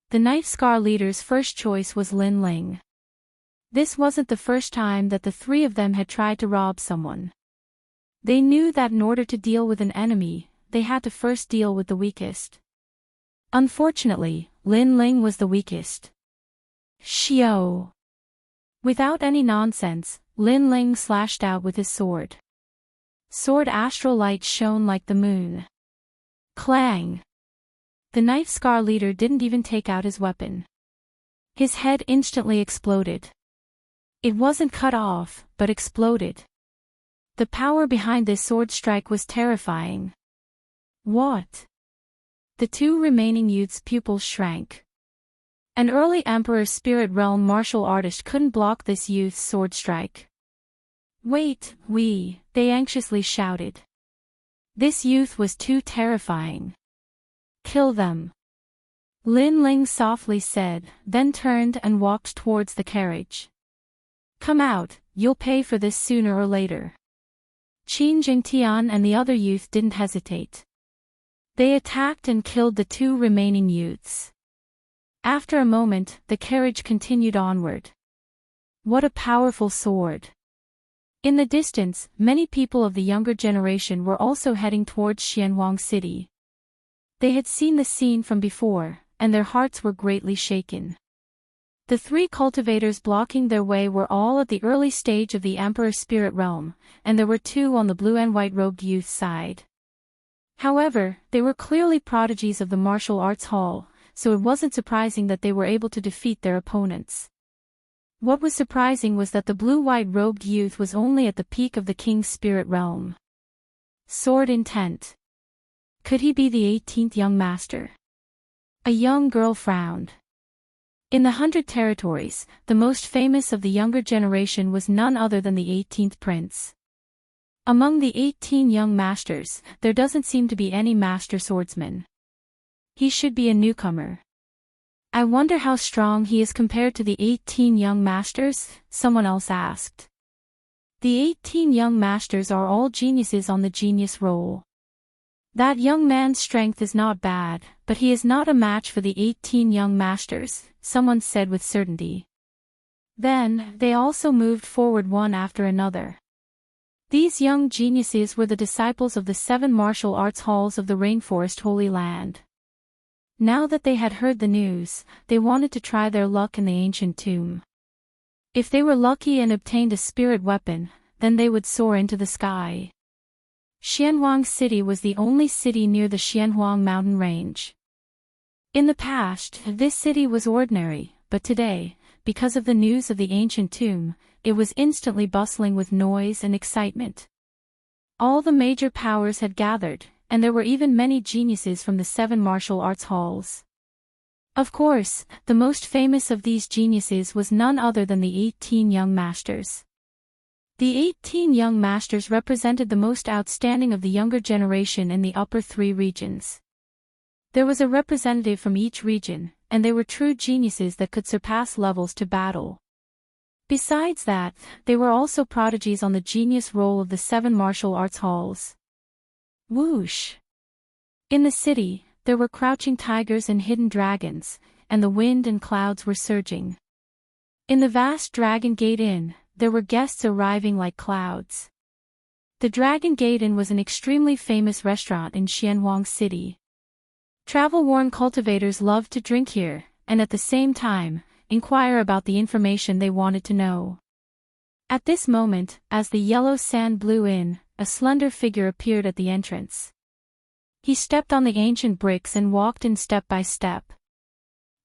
The Knife Scar leader's first choice was Lin Ling. This wasn't the first time that the three of them had tried to rob someone. They knew that in order to deal with an enemy, they had to first deal with the weakest. Unfortunately, Lin Ling was the weakest. Xiao. Without any nonsense, Lin Ling slashed out with his sword. Sword astral light shone like the moon. Clang! The Knife Scar leader didn't even take out his weapon. His head instantly exploded. It wasn't cut off, but exploded. The power behind this sword strike was terrifying. What? The two remaining youths' pupils shrank. An early Emperor Spirit Realm martial artist couldn't block this youth's sword strike. Wait, they anxiously shouted. This youth was too terrifying. Kill them. Lin Ling softly said, then turned and walked towards the carriage. Come out, you'll pay for this sooner or later. Qin Jingtian and the other youth didn't hesitate. They attacked and killed the two remaining youths. After a moment, the carriage continued onward. What a powerful sword! In the distance, many people of the younger generation were also heading towards Xianhuang City. They had seen the scene from before, and their hearts were greatly shaken. The three cultivators blocking their way were all at the early stage of the Emperor Spirit Realm, and there were two on the blue and white-robed youth side. However, they were clearly prodigies of the martial arts hall, so it wasn't surprising that they were able to defeat their opponents. What was surprising was that the blue-white-robed youth was only at the peak of the King's Spirit Realm. Sword intent. Could he be the 18th young master? A young girl frowned. In the 100 territories, the most famous of the younger generation was none other than the 18th prince. Among the 18 young masters, there doesn't seem to be any master swordsman. He should be a newcomer. I wonder how strong he is compared to the 18 young masters, someone else asked. The 18 young masters are all geniuses on the genius roll. That young man's strength is not bad, but he is not a match for the 18 young masters, someone said with certainty. Then, they also moved forward one after another. These young geniuses were the disciples of the 7 martial arts halls of the Rainforest Holy Land. Now that they had heard the news, they wanted to try their luck in the ancient tomb. If they were lucky and obtained a spirit weapon, then they would soar into the sky. Xianhuang City was the only city near the Xianhuang mountain range. In the past, this city was ordinary, but today, because of the news of the ancient tomb, it was instantly bustling with noise and excitement. All the major powers had gathered, and there were even many geniuses from the 7 martial arts halls. Of course, the most famous of these geniuses was none other than the 18 young masters. The 18 young masters represented the most outstanding of the younger generation in the upper 3 regions. There was a representative from each region, and they were true geniuses that could surpass levels to battle. Besides that, they were also prodigies on the genius roll of the 7 martial arts halls. Whoosh! In the city, there were crouching tigers and hidden dragons, and the wind and clouds were surging. In the vast Dragon Gate Inn, there were guests arriving like clouds. The Dragon Gate Inn was an extremely famous restaurant in Xianhuang City. Travel-worn cultivators loved to drink here, and at the same time, inquire about the information they wanted to know. At this moment, as the yellow sand blew in, a slender figure appeared at the entrance. He stepped on the ancient bricks and walked in step by step.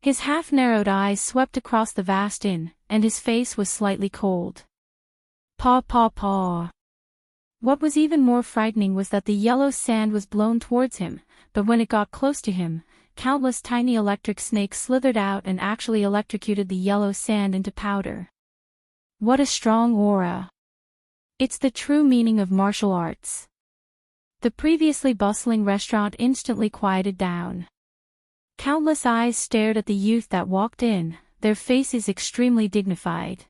His half-narrowed eyes swept across the vast inn, and his face was slightly cold. Paw paw paw. What was even more frightening was that the yellow sand was blown towards him, but when it got close to him, countless tiny electric snakes slithered out and actually electrocuted the yellow sand into powder. What a strong aura! It's the true meaning of martial arts. The previously bustling restaurant instantly quieted down. Countless eyes stared at the youth that walked in, their faces extremely dignified.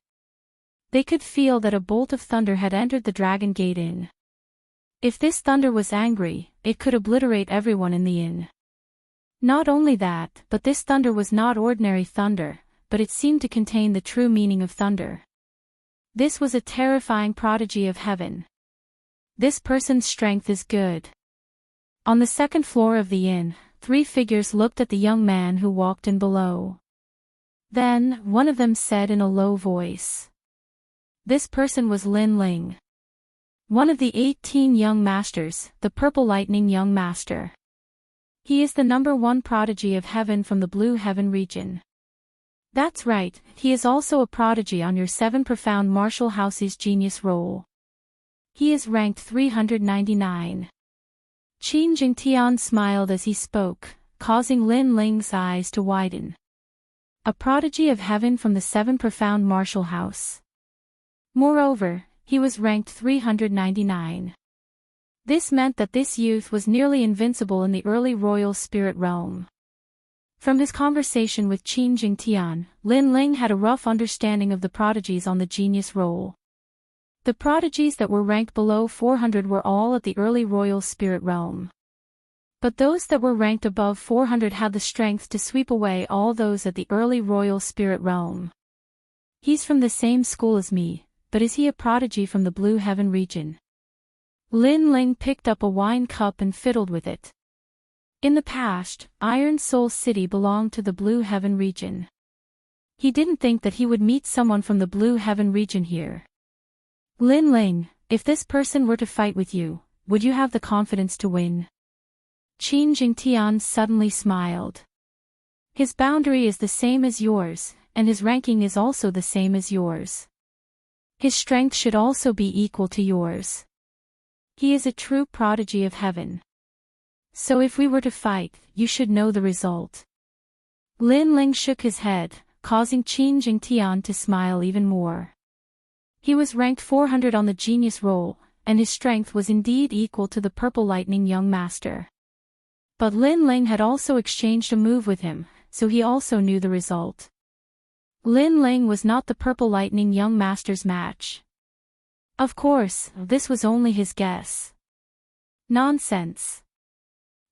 They could feel that a bolt of thunder had entered the Dragon Gate Inn. If this thunder was angry, it could obliterate everyone in the inn. Not only that, but this thunder was not ordinary thunder, but it seemed to contain the true meaning of thunder. This was a terrifying prodigy of heaven. This person's strength is good. On the second floor of the inn, 3 figures looked at the young man who walked in below. Then, one of them said in a low voice. This person was Lin Ling. One of the 18 young masters, the Purple Lightning Young Master. He is the #1 prodigy of heaven from the Blue Heaven region. That's right, he is also a prodigy on your 7 Profound Martial House's genius roll. He is ranked 399. Qin Jingtian smiled as he spoke, causing Lin Ling's eyes to widen. A prodigy of heaven from the 7 Profound Martial House. Moreover, he was ranked 399. This meant that this youth was nearly invincible in the early royal spirit realm. From his conversation with Qin Jingtian, Lin Ling had a rough understanding of the prodigies on the genius roll. The prodigies that were ranked below 400 were all at the early royal spirit realm. But those that were ranked above 400 had the strength to sweep away all those at the early royal spirit realm. He's from the same school as me, but is he a prodigy from the Blue Heaven region? Lin Ling picked up a wine cup and fiddled with it. In the past, Iron Soul City belonged to the Blue Heaven region. He didn't think that he would meet someone from the Blue Heaven region here. Lin Ling, if this person were to fight with you, would you have the confidence to win? Qin Jingtian suddenly smiled. His boundary is the same as yours, and his ranking is also the same as yours. His strength should also be equal to yours. He is a true prodigy of heaven. So if we were to fight, you should know the result. Lin Ling shook his head, causing Qin Jingtian to smile even more. He was ranked 400 on the genius roll, and his strength was indeed equal to the Purple Lightning Young Master. But Lin Ling had also exchanged a move with him, so he also knew the result. Lin Ling was not the Purple Lightning Young Master's match. Of course, this was only his guess. Nonsense.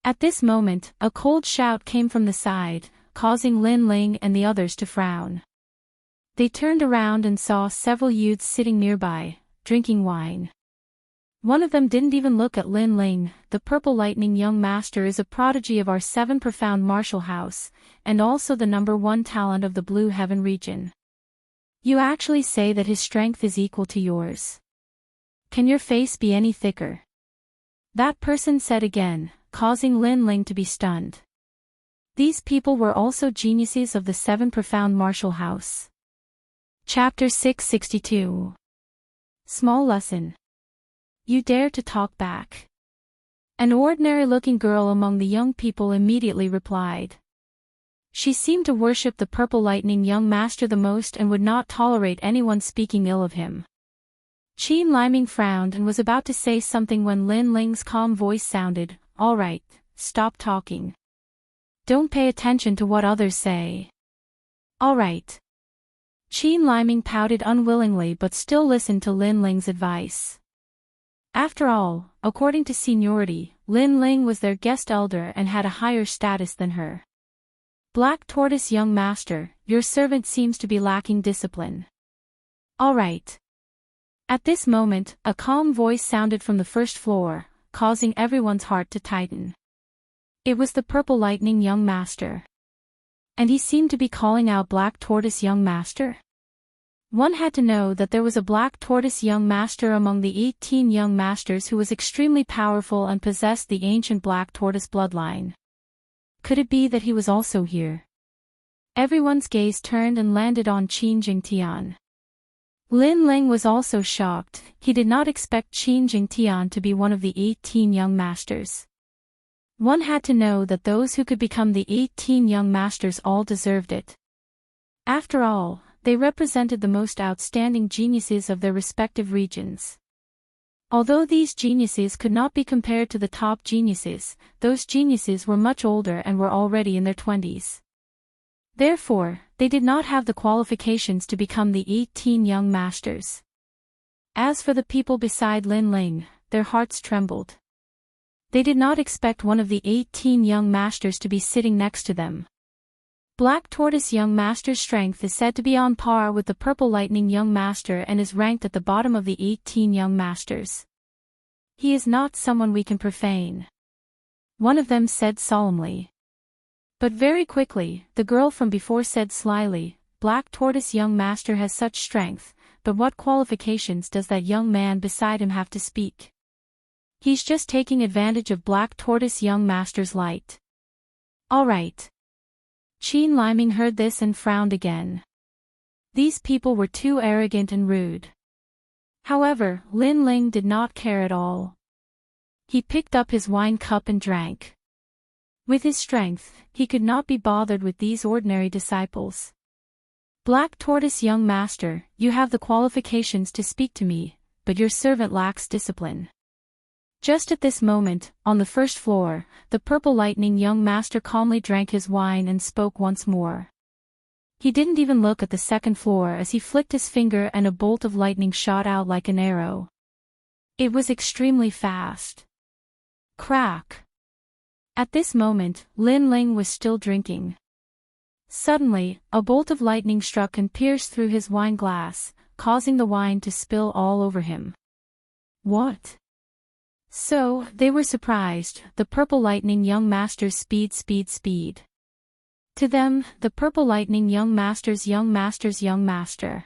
At this moment, a cold shout came from the side, causing Lin Ling and the others to frown. They turned around and saw several youths sitting nearby, drinking wine. One of them didn't even look at Lin Ling. The Purple Lightning Young Master is a prodigy of our 7 Profound Martial House, and also the #1 talent of the Blue Heaven region. You actually say that his strength is equal to yours. Can your face be any thicker? That person said again, causing Lin Ling to be stunned. These people were also geniuses of the 7 Profound Martial House. Chapter 662. Small lesson. You dare to talk back? An ordinary-looking girl among the young people immediately replied. She seemed to worship the Purple Lightning Young Master the most and would not tolerate anyone speaking ill of him. Qin Liming frowned and was about to say something when Lin Ling's calm voice sounded, "All right, stop talking. Don't pay attention to what others say." All right. Qin Liming pouted unwillingly but still listened to Lin Ling's advice. After all, according to seniority, Lin Ling was their guest elder and had a higher status than her. Black Tortoise Young Master, your servant seems to be lacking discipline. All right. At this moment, a calm voice sounded from the first floor, causing everyone's heart to tighten. It was the Purple Lightning Young Master. And he seemed to be calling out Black Tortoise Young Master? One had to know that there was a Black Tortoise Young Master among the 18 young masters who was extremely powerful and possessed the ancient Black Tortoise bloodline. Could it be that he was also here? Everyone's gaze turned and landed on Qin Jingtian. Lin Ling was also shocked. He did not expect Qin Jingtian to be one of the 18 young masters. One had to know that those who could become the 18 young masters all deserved it. After all, they represented the most outstanding geniuses of their respective regions. Although these geniuses could not be compared to the top geniuses, those geniuses were much older and were already in their 20s. Therefore, they did not have the qualifications to become the 18 young masters. As for the people beside Lin Ling, their hearts trembled. They did not expect one of the 18 young masters to be sitting next to them. Black Tortoise Young Master's strength is said to be on par with the Purple Lightning Young Master and is ranked at the bottom of the 18 young masters. He is not someone we can profane. One of them said solemnly. But very quickly, the girl from before said slyly, Black Tortoise Young Master has such strength, but what qualifications does that young man beside him have to speak? He's just taking advantage of Black Tortoise Young Master's light. All right. Qin Liming heard this and frowned again. These people were too arrogant and rude. However, Lin Ling did not care at all. He picked up his wine cup and drank. With his strength, he could not be bothered with these ordinary disciples. Black Tortoise Young Master, you have the qualifications to speak to me, but your servant lacks discipline. Just at this moment, on the first floor, the Purple Lightning Young Master calmly drank his wine and spoke once more. He didn't even look at the second floor as he flicked his finger and a bolt of lightning shot out like an arrow. It was extremely fast. Crack! At this moment, Lin Ling was still drinking. Suddenly, a bolt of lightning struck and pierced through his wine glass, causing the wine to spill all over him. What? So, they were surprised, the Purple Lightning Young Master's speed. To them, the Purple Lightning Young Master's Young Master.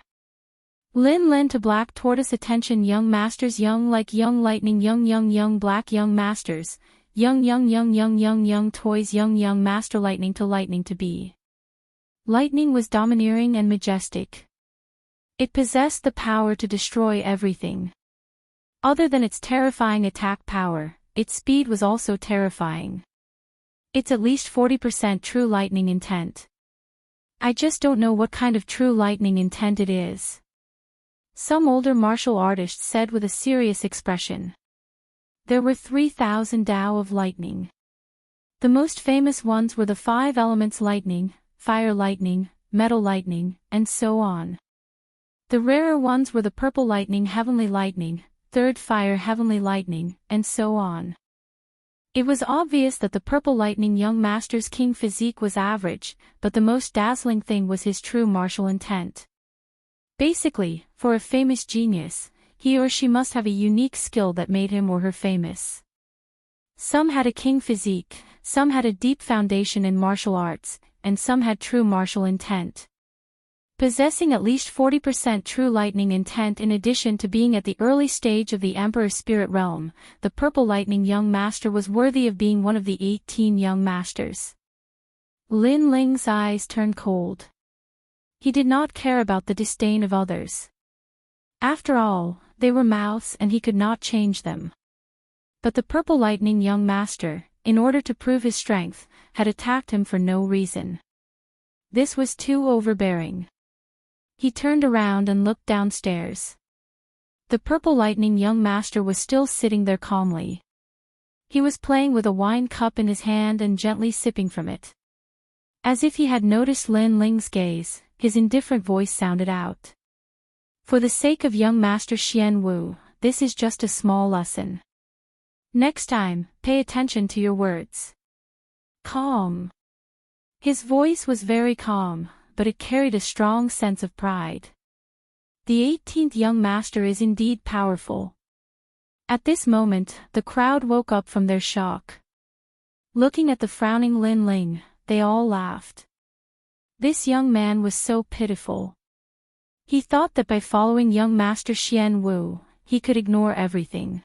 Lin to Black Tortoise attention young masters young like young lightning young black young masters, young toys young master lightning to be. Lightning was domineering and majestic. It possessed the power to destroy everything. Other than its terrifying attack power, its speed was also terrifying. It's at least 40% true lightning intent. I just don't know what kind of true lightning intent it is. Some older martial artist said with a serious expression. There were 3,000 Tao of lightning. The most famous ones were the 5 elements lightning, fire lightning, metal lightning, and so on. The rarer ones were the purple lightning heavenly lightning, third fire heavenly lightning, and so on. It was obvious that the Purple Lightning Young Master's king physique was average, but the most dazzling thing was his true martial intent. Basically, for a famous genius, he or she must have a unique skill that made him or her famous. Some had a king physique, some had a deep foundation in martial arts, and some had true martial intent. Possessing at least 40% true lightning intent in addition to being at the early stage of the Emperor Spirit Realm, the Purple Lightning Young Master was worthy of being one of the 18 young masters. Lin Ling's eyes turned cold. He did not care about the disdain of others. After all, they were mouths and he could not change them. But the Purple Lightning Young Master, in order to prove his strength, had attacked him for no reason. This was too overbearing. He turned around and looked downstairs. The Purple Lightning Young Master was still sitting there calmly. He was playing with a wine cup in his hand and gently sipping from it. As if he had noticed Lin Ling's gaze, his indifferent voice sounded out. For the sake of young Master Xian Wu, this is just a small lesson. Next time, pay attention to your words. Calm. His voice was very calm, but it carried a strong sense of pride. The 18th young master is indeed powerful. At this moment, the crowd woke up from their shock. Looking at the frowning Lin Ling, they all laughed. This young man was so pitiful. He thought that by following young Master Xian Wu, he could ignore everything.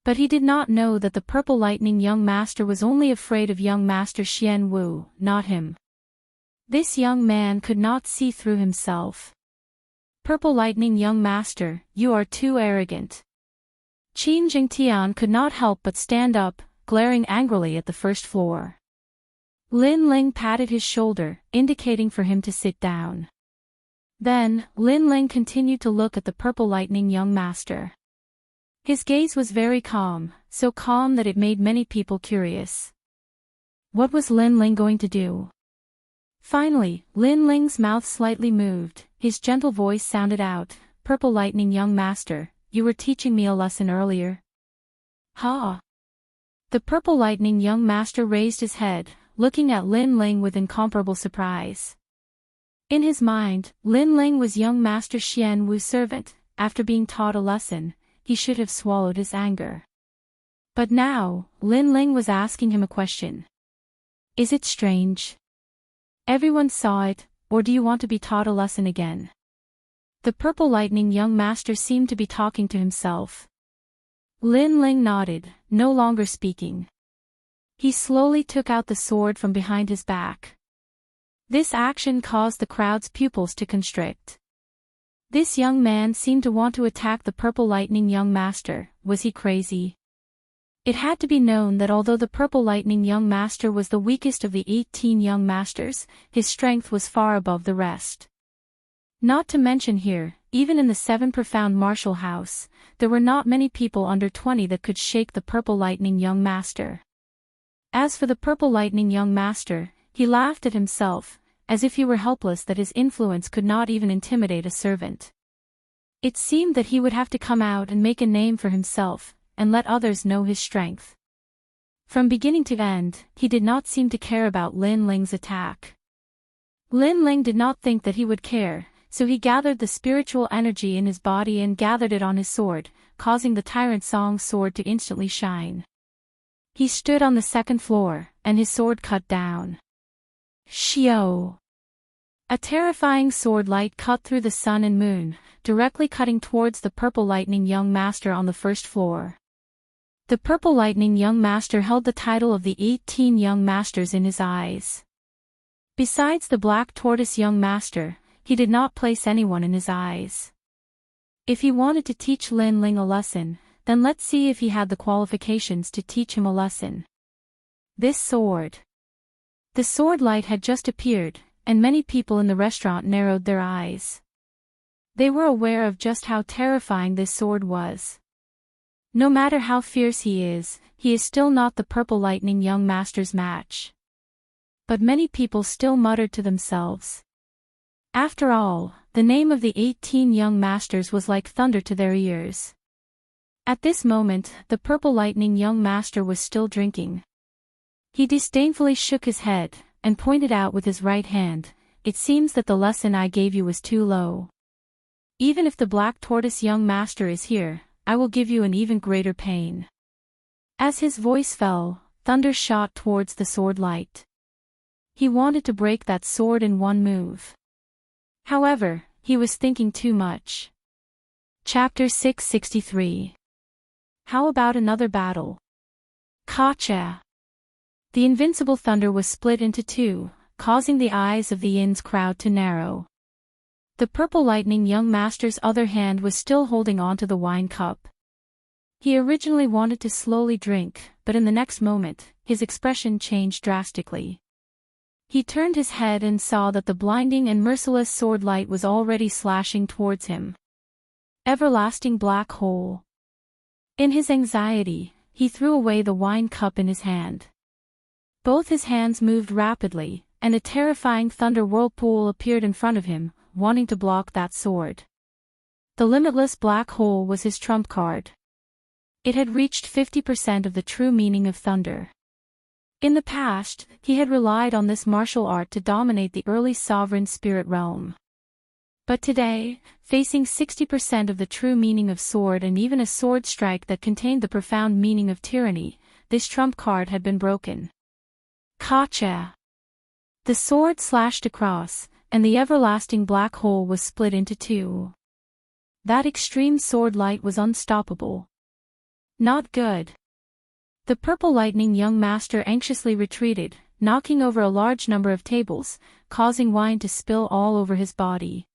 But he did not know that the Purple Lightning Young Master was only afraid of young Master Xian Wu, not him. This young man could not see through himself. purple lightning young master, you are too arrogant. Qin Jingtian could not help but stand up, glaring angrily at the first floor. Lin Ling patted his shoulder, indicating for him to sit down. Then, Lin Ling continued to look at the purple lightning young master. His gaze was very calm, so calm that it made many people curious. What was Lin Ling going to do? Finally, Lin Ling's mouth slightly moved, his gentle voice sounded out, "Purple lightning young master, you were teaching me a lesson earlier." "Ha!" The purple lightning young master raised his head, looking at Lin Ling with incomparable surprise. In his mind, Lin Ling was young master Xian Wu's servant. After being taught a lesson, he should have swallowed his anger. But now, Lin Ling was asking him a question. Is it strange? Everyone saw it, or do you want to be taught a lesson again? The purple lightning young master seemed to be talking to himself. Lin Ling nodded, no longer speaking. He slowly took out the sword from behind his back. This action caused the crowd's pupils to constrict. This young man seemed to want to attack the purple lightning young master. Was he crazy? It had to be known that although the purple lightning young master was the weakest of the 18 young masters, his strength was far above the rest. Not to mention here, even in the 7 profound martial house, there were not many people under 20 that could shake the purple lightning young master. As for the purple lightning young master, he laughed at himself, as if he were helpless that his influence could not even intimidate a servant. It seemed that he would have to come out and make a name for himself, and let others know his strength. From beginning to end, he did not seem to care about Lin Ling's attack. Lin Ling did not think that he would care, so he gathered the spiritual energy in his body and gathered it on his sword, causing the Tyrant Song's sword to instantly shine. He stood on the 2nd floor, and his sword cut down. Shio! A terrifying sword light cut through the sun and moon, directly cutting towards the purple lightning young master on the 1st floor. The purple lightning young master held the title of the 18 young masters in his eyes. Besides the black tortoise young master, he did not place anyone in his eyes. If he wanted to teach Lin Ling a lesson, then let's see if he had the qualifications to teach him a lesson. This sword. The sword light had just appeared, and many people in the restaurant narrowed their eyes. They were aware of just how terrifying this sword was. No matter how fierce he is still not the purple lightning young master's match. But many people still muttered to themselves. After all, the name of the 18 young masters was like thunder to their ears. At this moment, the purple lightning young master was still drinking. He disdainfully shook his head, and pointed out with his right hand, "It seems that the lesson I gave you was too low. Even if the black tortoise young master is here, I will give you an even greater pain." As his voice fell, thunder shot towards the sword light. He wanted to break that sword in one move. However, he was thinking too much. Chapter 663. How about another battle? Kacha! The invincible thunder was split into two, causing the eyes of the Yin's crowd to narrow. The purple lightning young master's other hand was still holding on to the wine cup. He originally wanted to slowly drink, but in the next moment, his expression changed drastically. He turned his head and saw that the blinding and merciless sword light was already slashing towards him. Everlasting black hole. In his anxiety, he threw away the wine cup in his hand. Both his hands moved rapidly, and a terrifying thunder whirlpool appeared in front of him, wanting to block that sword. The limitless black hole was his trump card. It had reached 50% of the true meaning of thunder. In the past, he had relied on this martial art to dominate the early sovereign spirit realm. But today, facing 60% of the true meaning of sword and even a sword strike that contained the profound meaning of tyranny, this trump card had been broken. Kacha! The sword slashed across, and the everlasting black hole was split into two. That extreme sword light was unstoppable. Not good. The purple lightning young master anxiously retreated, knocking over a large number of tables, causing wine to spill all over his body.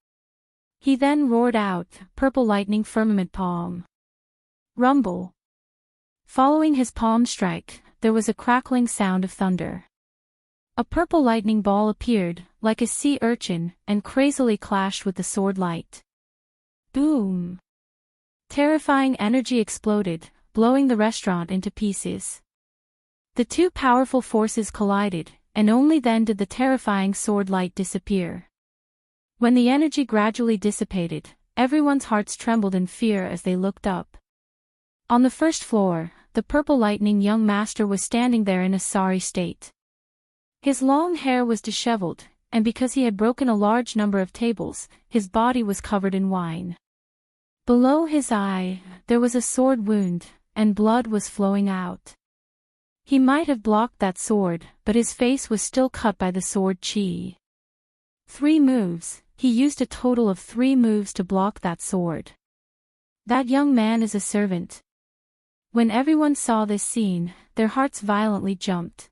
He then roared out, "Purple lightning firmament palm." Rumble. Following his palm strike, there was a crackling sound of thunder. A purple lightning ball appeared, like a sea urchin, and crazily clashed with the sword light. Boom! Terrifying energy exploded, blowing the restaurant into pieces. The two powerful forces collided, and only then did the terrifying sword light disappear. When the energy gradually dissipated, everyone's hearts trembled in fear as they looked up. On the first floor, the purple lightning young master was standing there in a sorry state. His long hair was disheveled, and because he had broken a large number of tables, his body was covered in wine. Below his eye, there was a sword wound, and blood was flowing out. He might have blocked that sword, but his face was still cut by the sword chi. 3 moves, he used a total of 3 moves to block that sword. That young man is a servant. When everyone saw this scene, their hearts violently jumped.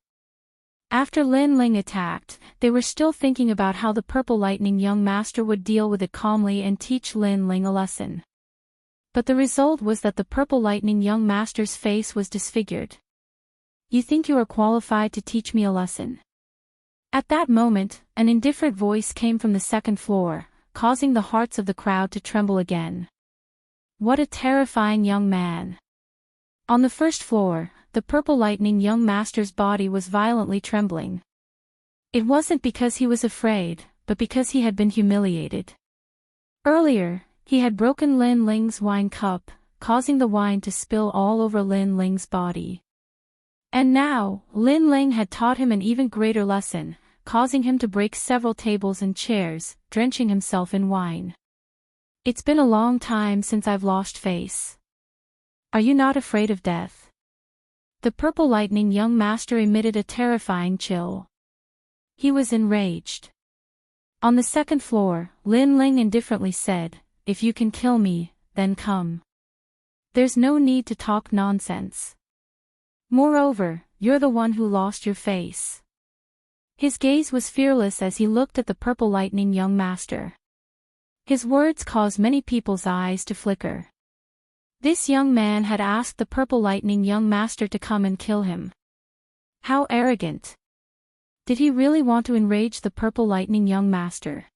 After Lin Ling attacked, they were still thinking about how the purple lightning young master would deal with it calmly and teach Lin Ling a lesson. But the result was that the purple lightning young master's face was disfigured. "You think you are qualified to teach me a lesson?" At that moment, an indifferent voice came from the second floor, causing the hearts of the crowd to tremble again. What a terrifying young man! On the first floor, the purple lightning young master's body was violently trembling. It wasn't because he was afraid, but because he had been humiliated. Earlier, he had broken Lin Ling's wine cup, causing the wine to spill all over Lin Ling's body. And now, Lin Ling had taught him an even greater lesson, causing him to break several tables and chairs, drenching himself in wine. "It's been a long time since I've lost face. Are you not afraid of death?" The purple lightning young master emitted a terrifying chill. He was enraged. On the second floor, Lin Ling indifferently said, "If you can kill me, then come. There's no need to talk nonsense. Moreover, you're the one who lost your face." His gaze was fearless as he looked at the purple lightning young master. His words caused many people's eyes to flicker. This young man had asked the purple lightning young master to come and kill him. How arrogant! Did he really want to enrage the purple lightning young master?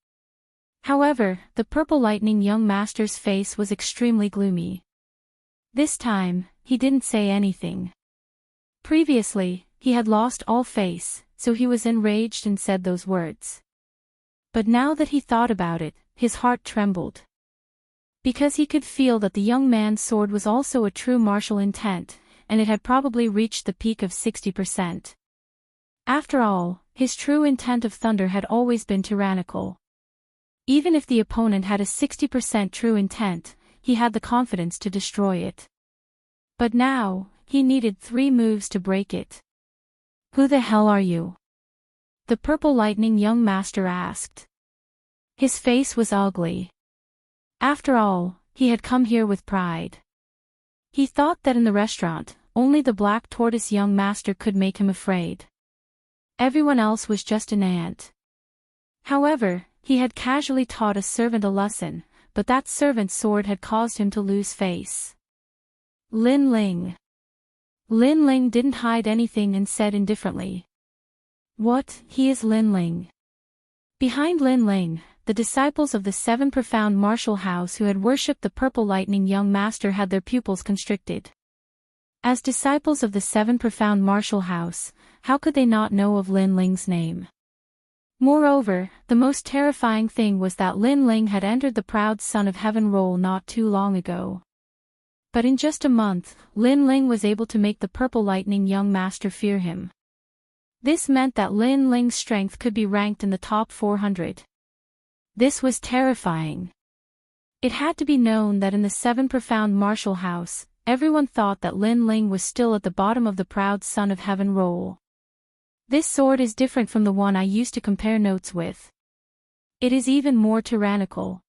However, the purple lightning young master's face was extremely gloomy. This time, he didn't say anything. Previously, he had lost all face, so he was enraged and said those words. But now that he thought about it, his heart trembled. Because he could feel that the young man's sword was also a true martial intent, and it had probably reached the peak of 60%. After all, his true intent of thunder had always been tyrannical. Even if the opponent had a 60% true intent, he had the confidence to destroy it. But now, he needed 3 moves to break it. "Who the hell are you?" the purple lightning young master asked. His face was ugly. After all, he had come here with pride. He thought that in the restaurant, only the black tortoise young master could make him afraid. Everyone else was just an ant. However, he had casually taught a servant a lesson, but that servant's sword had caused him to lose face. Lin Ling. Lin Ling didn't hide anything and said indifferently. "What, he is Lin Ling." Behind Lin Ling, the disciples of the 7 profound martial house who had worshipped the purple lightning young master had their pupils constricted. As disciples of the 7 profound martial house, how could they not know of Lin Ling's name? Moreover, the most terrifying thing was that Lin Ling had entered the proud son of heaven role not too long ago. But in just a month, Lin Ling was able to make the purple lightning young master fear him. This meant that Lin Ling's strength could be ranked in the top 400. This was terrifying. It had to be known that in the 7 profound martial house, everyone thought that Lin Ling was still at the bottom of the proud son of heaven role. "This sword is different from the one I used to compare notes with. It is even more tyrannical."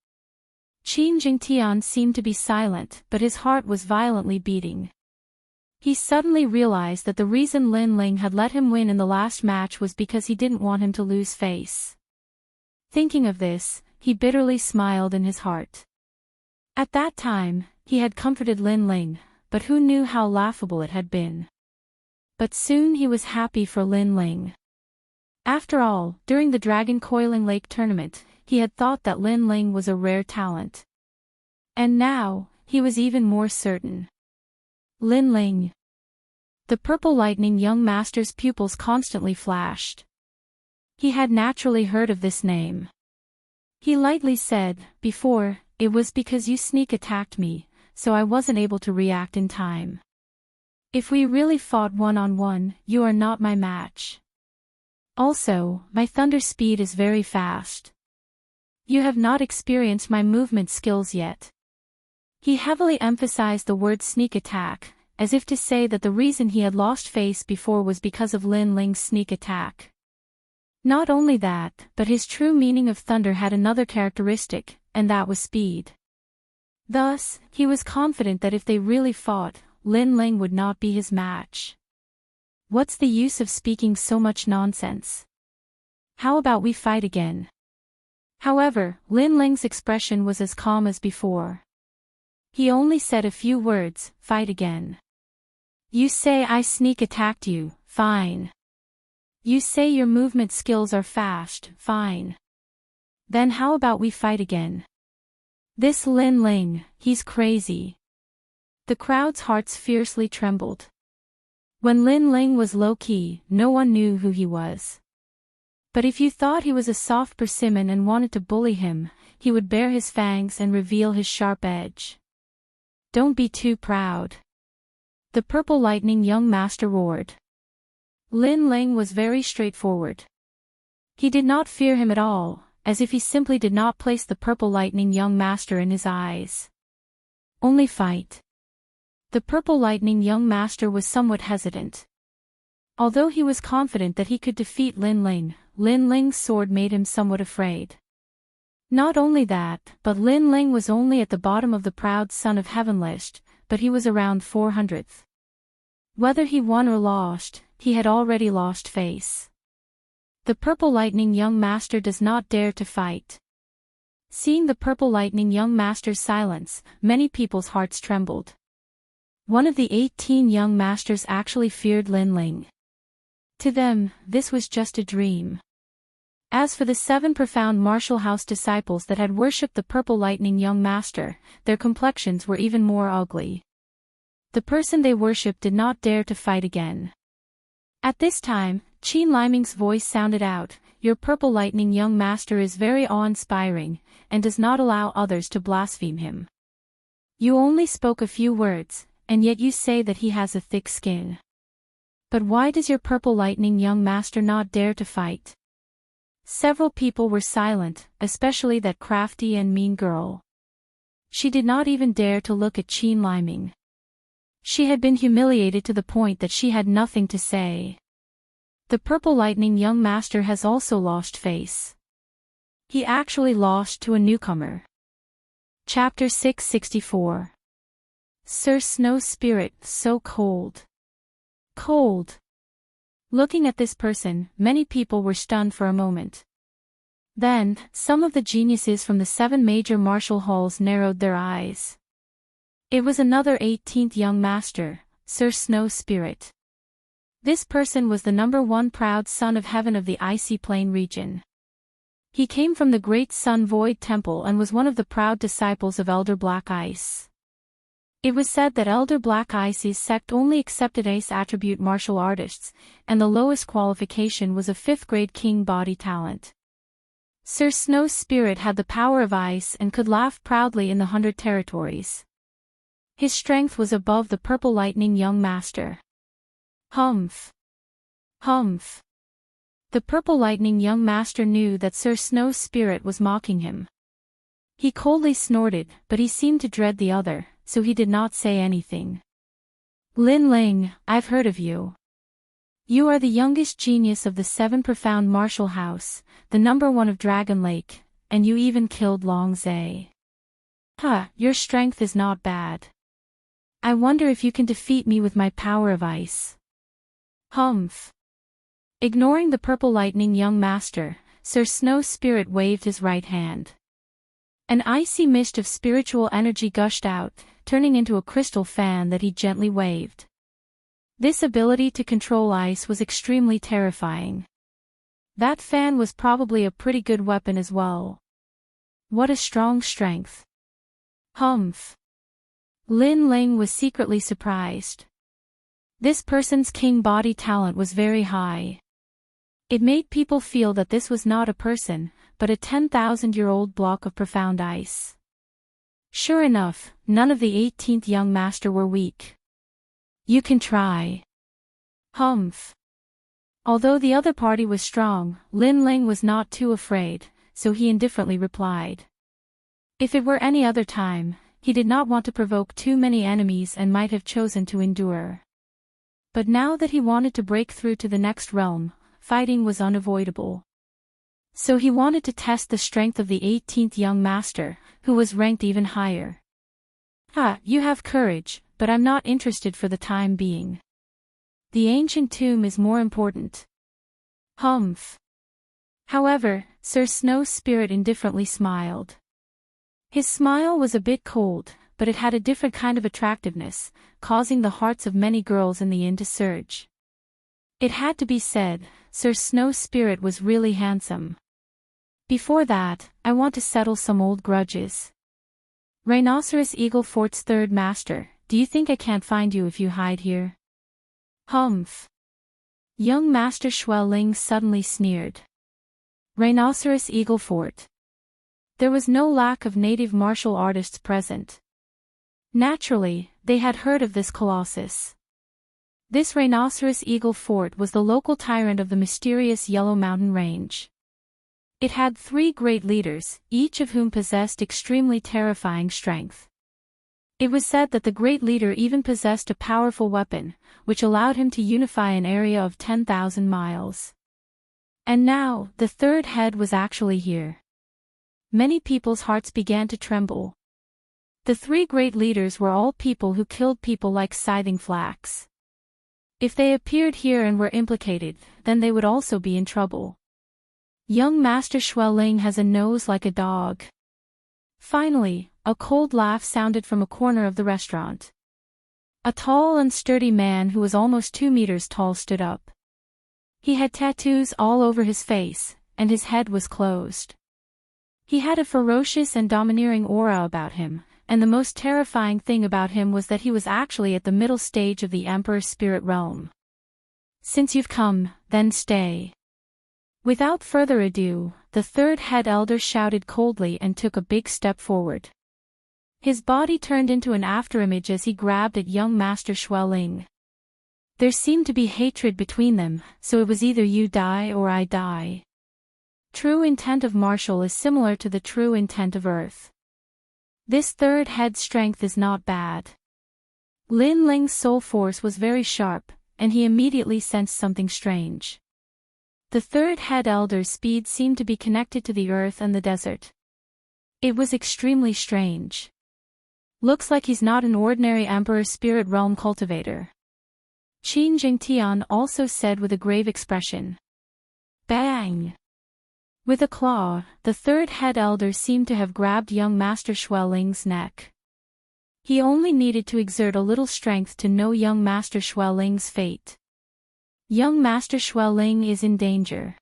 Qin Jingtian seemed to be silent, but his heart was violently beating. He suddenly realized that the reason Lin Ling had let him win in the last match was because he didn't want him to lose face. Thinking of this, he bitterly smiled in his heart. At that time, he had comforted Lin Ling, but who knew how laughable it had been. But soon he was happy for Lin Ling. After all, during the Dragon Coiling Lake tournament, he had thought that Lin Ling was a rare talent. And now, he was even more certain. Lin Ling. The purple lightning young master's pupils constantly flashed. He had naturally heard of this name. He lightly said, "Before, it was because you sneak attacked me, so I wasn't able to react in time. If we really fought one-on-one, you are not my match. Also, my thunder speed is very fast. You have not experienced my movement skills yet." He heavily emphasized the word sneak attack, as if to say that the reason he had lost face before was because of Lin Ling's sneak attack. Not only that, but his true meaning of thunder had another characteristic, and that was speed. Thus, he was confident that if they really fought, Lin Ling would not be his match. What's the use of speaking so much nonsense? How about we fight again? However, Lin Ling's expression was as calm as before. He only said a few words, "Fight again." You say I sneak attacked you, fine. You say your movement skills are fast, fine. Then how about we fight again? This Lin Ling, he's crazy. The crowd's hearts fiercely trembled. When Lin Ling was low-key, no one knew who he was. But if you thought he was a soft persimmon and wanted to bully him, he would bare his fangs and reveal his sharp edge. Don't be too proud. The purple lightning young master roared. Lin Ling was very straightforward. He did not fear him at all, as if he simply did not place the purple lightning young master in his eyes. Only fight. The purple lightning young master was somewhat hesitant. Although he was confident that he could defeat Lin Ling's sword made him somewhat afraid. Not only that, but Lin Ling was only at the bottom of the proud son of heaven list, but he was around 400th. Whether he won or lost, he had already lost face. The purple lightning young master does not dare to fight. Seeing the purple lightning young master's silence, many people's hearts trembled. One of the 18 young masters actually feared Lin Ling. To them, this was just a dream. As for the 7 profound martial house disciples that had worshipped the purple lightning young master, their complexions were even more ugly. The person they worshipped did not dare to fight again. At this time, Qin Liming's voice sounded out, "Your purple lightning young master is very awe-inspiring, and does not allow others to blaspheme him. You only spoke a few words, and yet you say that he has a thick skin. But why does your purple lightning young master not dare to fight?" Several people were silent, especially that crafty and mean girl. She did not even dare to look at Qin Liming. She had been humiliated to the point that she had nothing to say. The purple lightning young master has also lost face. He actually lost to a newcomer. Chapter 664. Sir Snow Spirit, so cold. Cold. Looking at this person, many people were stunned for a moment. Then, some of the geniuses from the 7 major martial halls narrowed their eyes. It was another 18th young master, Sir Snow Spirit. This person was the #1 proud son of heaven of the icy plain region. He came from the great Sun Void Temple and was one of the proud disciples of Elder Black Ice. It was said that Elder Black Ice's sect only accepted Ace attribute martial artists, and the lowest qualification was a 5th grade king body talent. Sir Snow Spirit had the power of ice and could laugh proudly in the 100 territories. His strength was above the purple lightning young master. Humph. Humph. The purple lightning young master knew that Sir Snow Spirit was mocking him. He coldly snorted, but he seemed to dread the other, so he did not say anything. Lin Ling, I've heard of you. You are the youngest genius of the 7 profound martial house, the #1 of Dragon Lake, and you even killed Long Zhe. Your strength is not bad. I wonder if you can defeat me with my power of ice. Humph. Ignoring the purple lightning young master, Sir Snow Spirit waved his right hand. An icy mist of spiritual energy gushed out, turning into a crystal fan that he gently waved. This ability to control ice was extremely terrifying. That fan was probably a pretty good weapon as well. What a strong strength. Humph. Lin Ling was secretly surprised. This person's king body talent was very high. It made people feel that this was not a person, but a 10,000-year-old block of profound ice. Sure enough, none of the 18th young master were weak. You can try. Humph. Although the other party was strong, Lin Ling was not too afraid, so he indifferently replied. If it were any other time, he did not want to provoke too many enemies and might have chosen to endure. But now that he wanted to break through to the next realm, fighting was unavoidable. So he wanted to test the strength of the 18th young master, who was ranked even higher. You have courage, but I'm not interested for the time being. The ancient tomb is more important. Humph. However, Sir Snow's spirit indifferently smiled. His smile was a bit cold, but it had a different kind of attractiveness, causing the hearts of many girls in the inn to surge. It had to be said, Sir Snow's spirit was really handsome. Before that, I want to settle some old grudges. Rhinoceros Eagle Fort's third master, do you think I can't find you if you hide here? Humph. Young Master Xueling suddenly sneered. Rhinoceros Eagle Fort. There was no lack of native martial artists present. Naturally, they had heard of this colossus. This Rhinoceros Eagle Fort was the local tyrant of the mysterious Yellow Mountain Range. It had 3 great leaders, each of whom possessed extremely terrifying strength. It was said that the great leader even possessed a powerful weapon, which allowed him to unify an area of 10,000 miles. And now, the third head was actually here. Many people's hearts began to tremble. The 3 great leaders were all people who killed people like scything flax. If they appeared here and were implicated, then they would also be in trouble. Young Master Xueling has a nose like a dog. Finally, a cold laugh sounded from a corner of the restaurant. A tall and sturdy man who was almost 2 meters tall stood up. He had tattoos all over his face, and his head was closed. He had a ferocious and domineering aura about him, and the most terrifying thing about him was that he was actually at the middle stage of the Emperor's spirit realm. Since you've come, then stay. Without further ado, the third head elder shouted coldly and took a big step forward. His body turned into an afterimage as he grabbed at young Master Xueling. There seemed to be hatred between them, so it was either you die or I die. True intent of martial is similar to the true intent of earth. This third head's strength is not bad. Lin Ling's soul force was very sharp, and he immediately sensed something strange. The third head elder's speed seemed to be connected to the earth and the desert. It was extremely strange. Looks like he's not an ordinary Emperor Spirit Realm cultivator. Qin Jingtian also said with a grave expression. Bang! With a claw, the third head elder seemed to have grabbed young Master Xueling's neck. He only needed to exert a little strength to know young Master Xueling's fate. Young Master Xueling is in danger.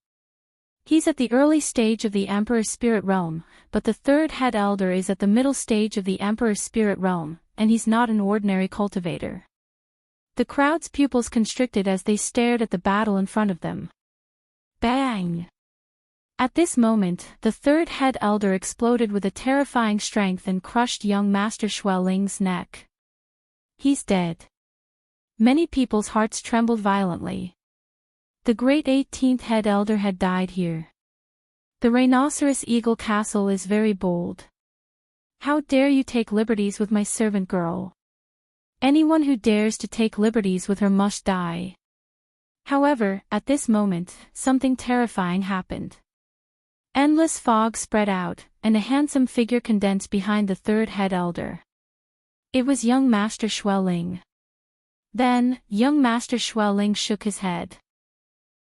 He's at the early stage of the Emperor's Spirit Realm, but the third head elder is at the middle stage of the Emperor's Spirit Realm, and he's not an ordinary cultivator. The crowd's pupils constricted as they stared at the battle in front of them. Bang! At this moment, the third head elder exploded with a terrifying strength and crushed young Master Xueling's neck. He's dead. Many people's hearts trembled violently. The great 18th head elder had died here. The Rhinoceros Eagle Castle is very bold. How dare you take liberties with my servant girl? Anyone who dares to take liberties with her must die. However, at this moment, something terrifying happened. Endless fog spread out, and a handsome figure condensed behind the third head elder. It was young Master Xueling. Then, young Master Xueling shook his head.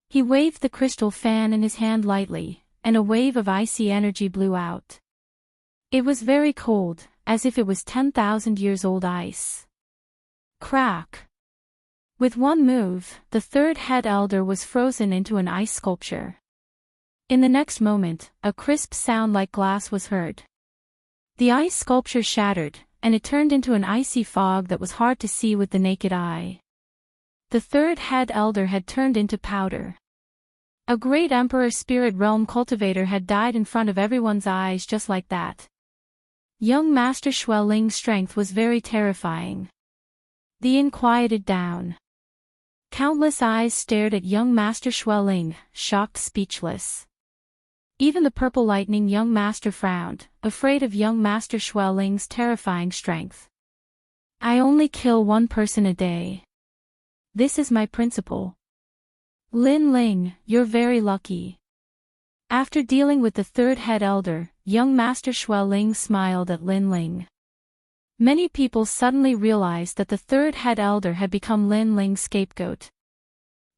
He waved the crystal fan in his hand lightly, and a wave of icy energy blew out. It was very cold, as if it was 10,000 years old ice. Crack! With one move, the third head elder was frozen into an ice sculpture. In the next moment, a crisp sound like glass was heard. The ice sculpture shattered, and it turned into an icy fog that was hard to see with the naked eye. The third head elder had turned into powder. A great emperor spirit realm cultivator had died in front of everyone's eyes just like that. Young Master Xueling's strength was very terrifying. The inn quieted down. Countless eyes stared at young Master Xueling, shocked, speechless. Even the purple lightning young master frowned, afraid of young Master Xueling's terrifying strength. I only kill one person a day. This is my principle. Lin Ling, you're very lucky. After dealing with the third head elder, young Master Xueling smiled at Lin Ling. Many people suddenly realized that the third head elder had become Lin Ling's scapegoat.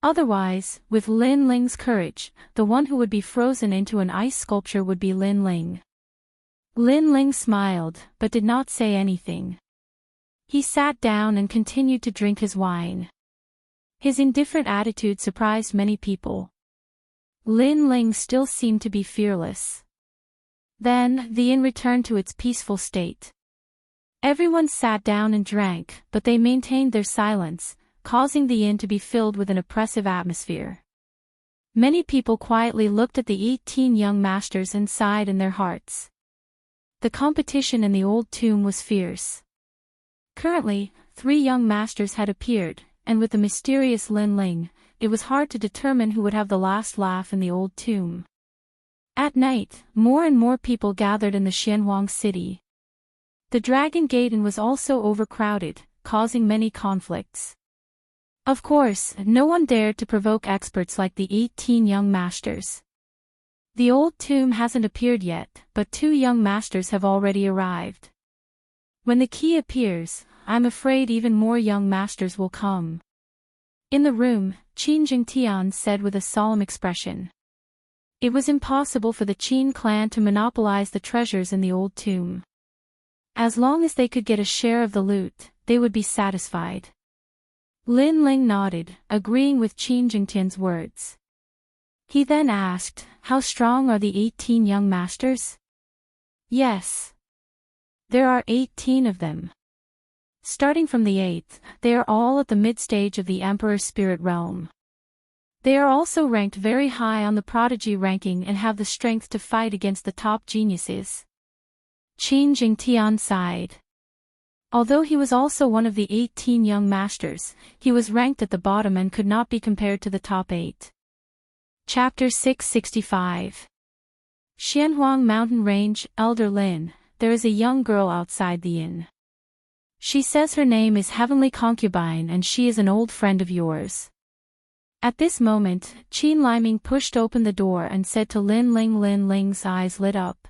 Otherwise, with Lin Ling's courage, the one who would be frozen into an ice sculpture would be Lin Ling. Lin Ling smiled, but did not say anything. He sat down and continued to drink his wine. His indifferent attitude surprised many people. Lin Ling still seemed to be fearless. Then, the inn returned to its peaceful state. Everyone sat down and drank, but they maintained their silence, causing the inn to be filled with an oppressive atmosphere. Many people quietly looked at the 18 young masters and sighed in their hearts. The competition in the old tomb was fierce. Currently, 3 young masters had appeared, and with the mysterious Lin Ling, it was hard to determine who would have the last laugh in the old tomb. At night, more and more people gathered in the Xianhuang city. The Dragon Gate Inn was also overcrowded, causing many conflicts. Of course, no one dared to provoke experts like the 18 young masters. The old tomb hasn't appeared yet, but 2 young masters have already arrived. When the key appears, I'm afraid even more young masters will come. In the room, Qin Jingtian said with a solemn expression. It was impossible for the Qin clan to monopolize the treasures in the old tomb. As long as they could get a share of the loot, they would be satisfied. Lin Ling nodded, agreeing with Qin Jingtian's words. He then asked, how strong are the 18 young masters? Yes. There are 18 of them. Starting from the 8th, they are all at the mid-stage of the Emperor Spirit Realm. They are also ranked very high on the prodigy ranking and have the strength to fight against the top geniuses. Qin Jingtian sighed. Although he was also one of the 18 young masters, he was ranked at the bottom and could not be compared to the top 8. Chapter 665. Xianhuang Mountain Range, Elder Lin, there is a young girl outside the inn. She says her name is Heavenly Concubine and she is an old friend of yours. At this moment, Qin Liming pushed open the door and said to Lin Ling. Lin Ling's eyes lit up.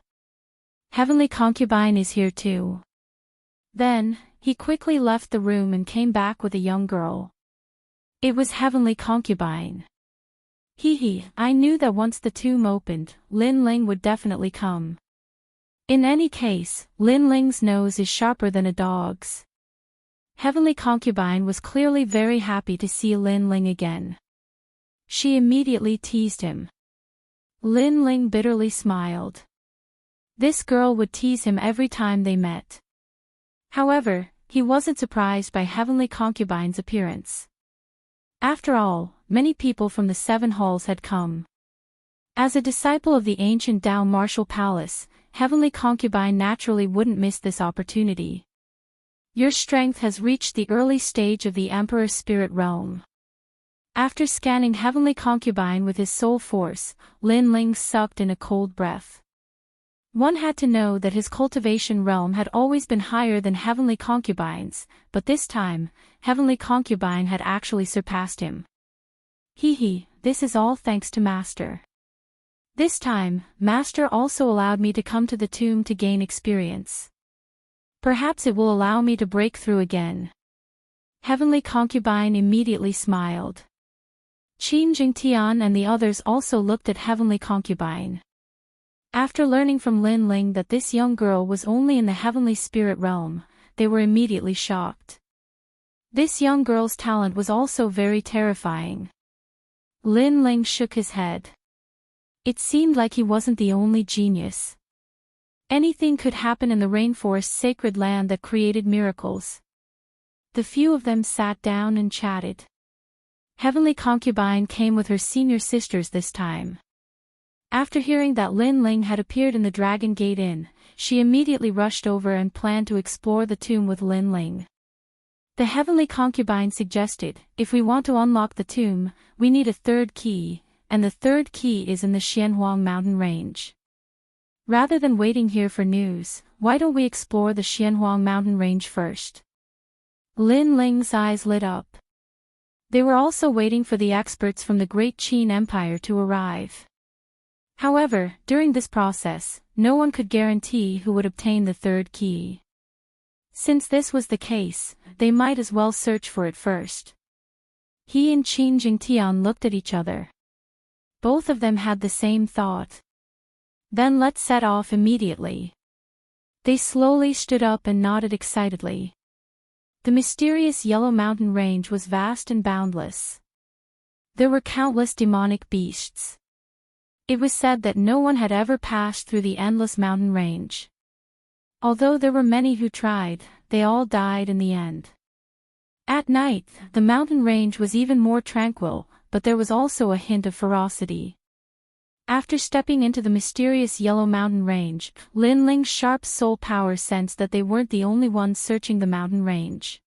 Heavenly Concubine is here too. Then, he quickly left the room and came back with a young girl. It was Heavenly Concubine. I knew that once the tomb opened, Lin Ling would definitely come. In any case, Lin Ling's nose is sharper than a dog's. Heavenly Concubine was clearly very happy to see Lin Ling again. She immediately teased him. Lin Ling bitterly smiled. This girl would tease him every time they met. However, he wasn't surprised by Heavenly Concubine's appearance. After all, many people from the 7 halls had come. As a disciple of the ancient Dao Martial Palace, Heavenly Concubine naturally wouldn't miss this opportunity. Your strength has reached the early stage of the Emperor Spirit Realm. After scanning Heavenly Concubine with his soul force, Lin Ling sucked in a cold breath. One had to know that his cultivation realm had always been higher than Heavenly Concubine's, but this time, Heavenly Concubine had actually surpassed him. This is all thanks to Master. This time, Master also allowed me to come to the tomb to gain experience. Perhaps it will allow me to break through again. Heavenly Concubine immediately smiled. Qin Jingtian and the others also looked at Heavenly Concubine. After learning from Lin Ling that this young girl was only in the heavenly spirit realm, they were immediately shocked. This young girl's talent was also very terrifying. Lin Ling shook his head. It seemed like he wasn't the only genius. Anything could happen in the rainforest's sacred land that created miracles. The few of them sat down and chatted. Heavenly Concubine came with her senior sisters this time. After hearing that Lin Ling had appeared in the Dragon Gate Inn, she immediately rushed over and planned to explore the tomb with Lin Ling. The Heavenly Concubine suggested, if we want to unlock the tomb, we need a third key, and the third key is in the Xianhuang mountain range. Rather than waiting here for news, why don't we explore the Xianhuang mountain range first? Lin Ling's eyes lit up. They were also waiting for the experts from the Great Qin Empire to arrive. However, during this process, no one could guarantee who would obtain the third key. Since this was the case, they might as well search for it first. He and Qin Jingtian looked at each other. Both of them had the same thought. Then let's set off immediately. They slowly stood up and nodded excitedly. The mysterious Yellow Mountain Range was vast and boundless. There were countless demonic beasts. It was said that no one had ever passed through the endless mountain range. Although there were many who tried, they all died in the end. At night, the mountain range was even more tranquil, but there was also a hint of ferocity. After stepping into the mysterious Yellow Mountain Range, Lin Ling's sharp soul power sensed that they weren't the only ones searching the mountain range.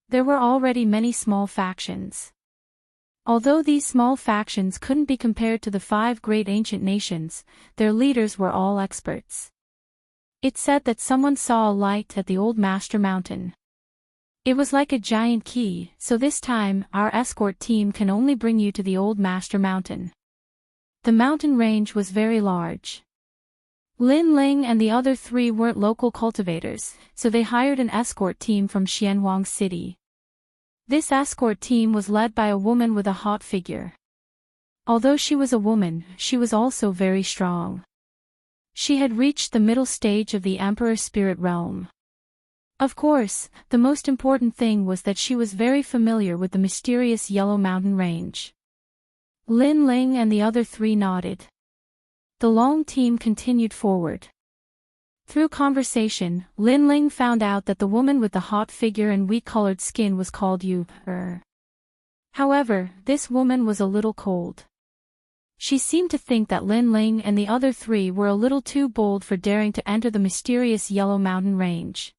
There were already many small factions. Although these small factions couldn't be compared to the 5 great ancient nations, their leaders were all experts. It said that someone saw a light at the Old Master Mountain. It was like a giant key, so this time, our escort team can only bring you to the Old Master Mountain. The mountain range was very large. Lin Ling and the other 3 weren't local cultivators, so they hired an escort team from Xianhuang City. This escort team was led by a woman with a hot figure. Although she was a woman, she was also very strong. She had reached the middle stage of the Emperor Spirit Realm. Of course, the most important thing was that she was very familiar with the mysterious Yellow Mountain Range. Lin Ling and the other 3 nodded. The long team continued forward. Through conversation, Lin Ling found out that the woman with the hot figure and wheat-colored skin was called Wielder. However, this woman was a little cold. She seemed to think that Lin Ling and the other 3 were a little too bold for daring to enter the mysterious Yellow Mountain Range.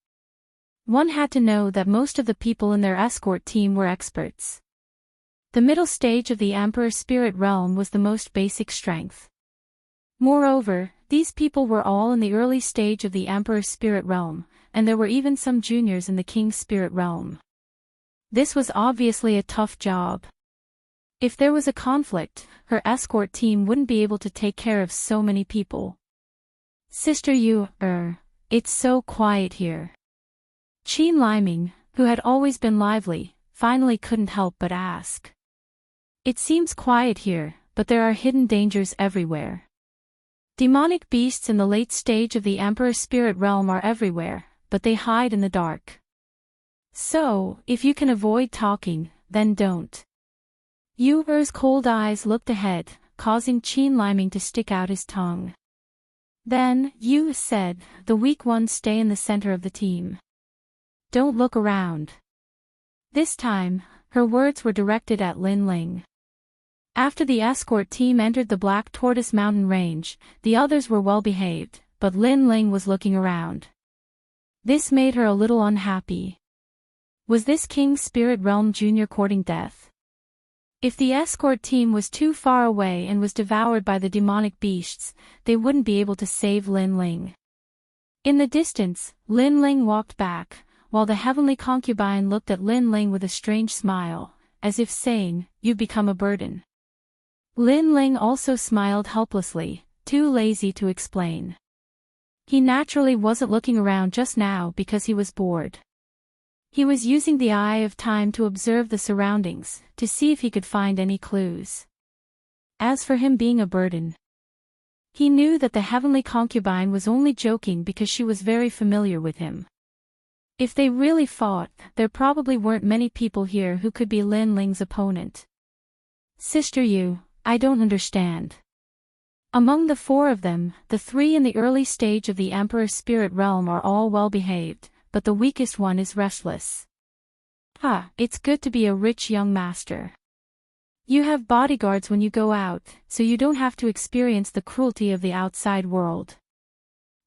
One had to know that most of the people in their escort team were experts. The middle stage of the Emperor Spirit Realm was the most basic strength. Moreover, these people were all in the early stage of the Emperor Spirit Realm, and there were even some juniors in the King's Spirit Realm. This was obviously a tough job. If there was a conflict, her escort team wouldn't be able to take care of so many people. Sister it's so quiet here. Qin Liming, who had always been lively, finally couldn't help but ask. It seems quiet here, but there are hidden dangers everywhere. Demonic beasts in the late stage of the Emperor Spirit Realm are everywhere, but they hide in the dark. So, if you can avoid talking, then don't. Yuer's cold eyes looked ahead, causing Qin Liming to stick out his tongue. Then, Yu said, the weak ones stay in the center of the team. Don't look around. This time, her words were directed at Lin Ling. After the escort team entered the Black Tortoise Mountain Range, the others were well behaved, but Lin Ling was looking around. This made her a little unhappy. Was this King's Spirit Realm Junior courting death? If the escort team was too far away and was devoured by the demonic beasts, they wouldn't be able to save Lin Ling. In the distance, Lin Ling walked back, while the Heavenly Concubine looked at Lin Ling with a strange smile, as if saying, "You've become a burden." Lin Ling also smiled helplessly, too lazy to explain. He naturally wasn't looking around just now because he was bored. He was using the eye of time to observe the surroundings, to see if he could find any clues. As for him being a burden, He knew that the heavenly concubine was only joking because she was very familiar with him. If they really fought, there probably weren't many people here who could be Lin Ling's opponent. Sister Yu, I don't understand. Among the four of them, the three in the early stage of the Emperor's spirit realm are all well-behaved, but the weakest one is restless. It's good to be a rich young master. You have bodyguards when you go out, so you don't have to experience the cruelty of the outside world.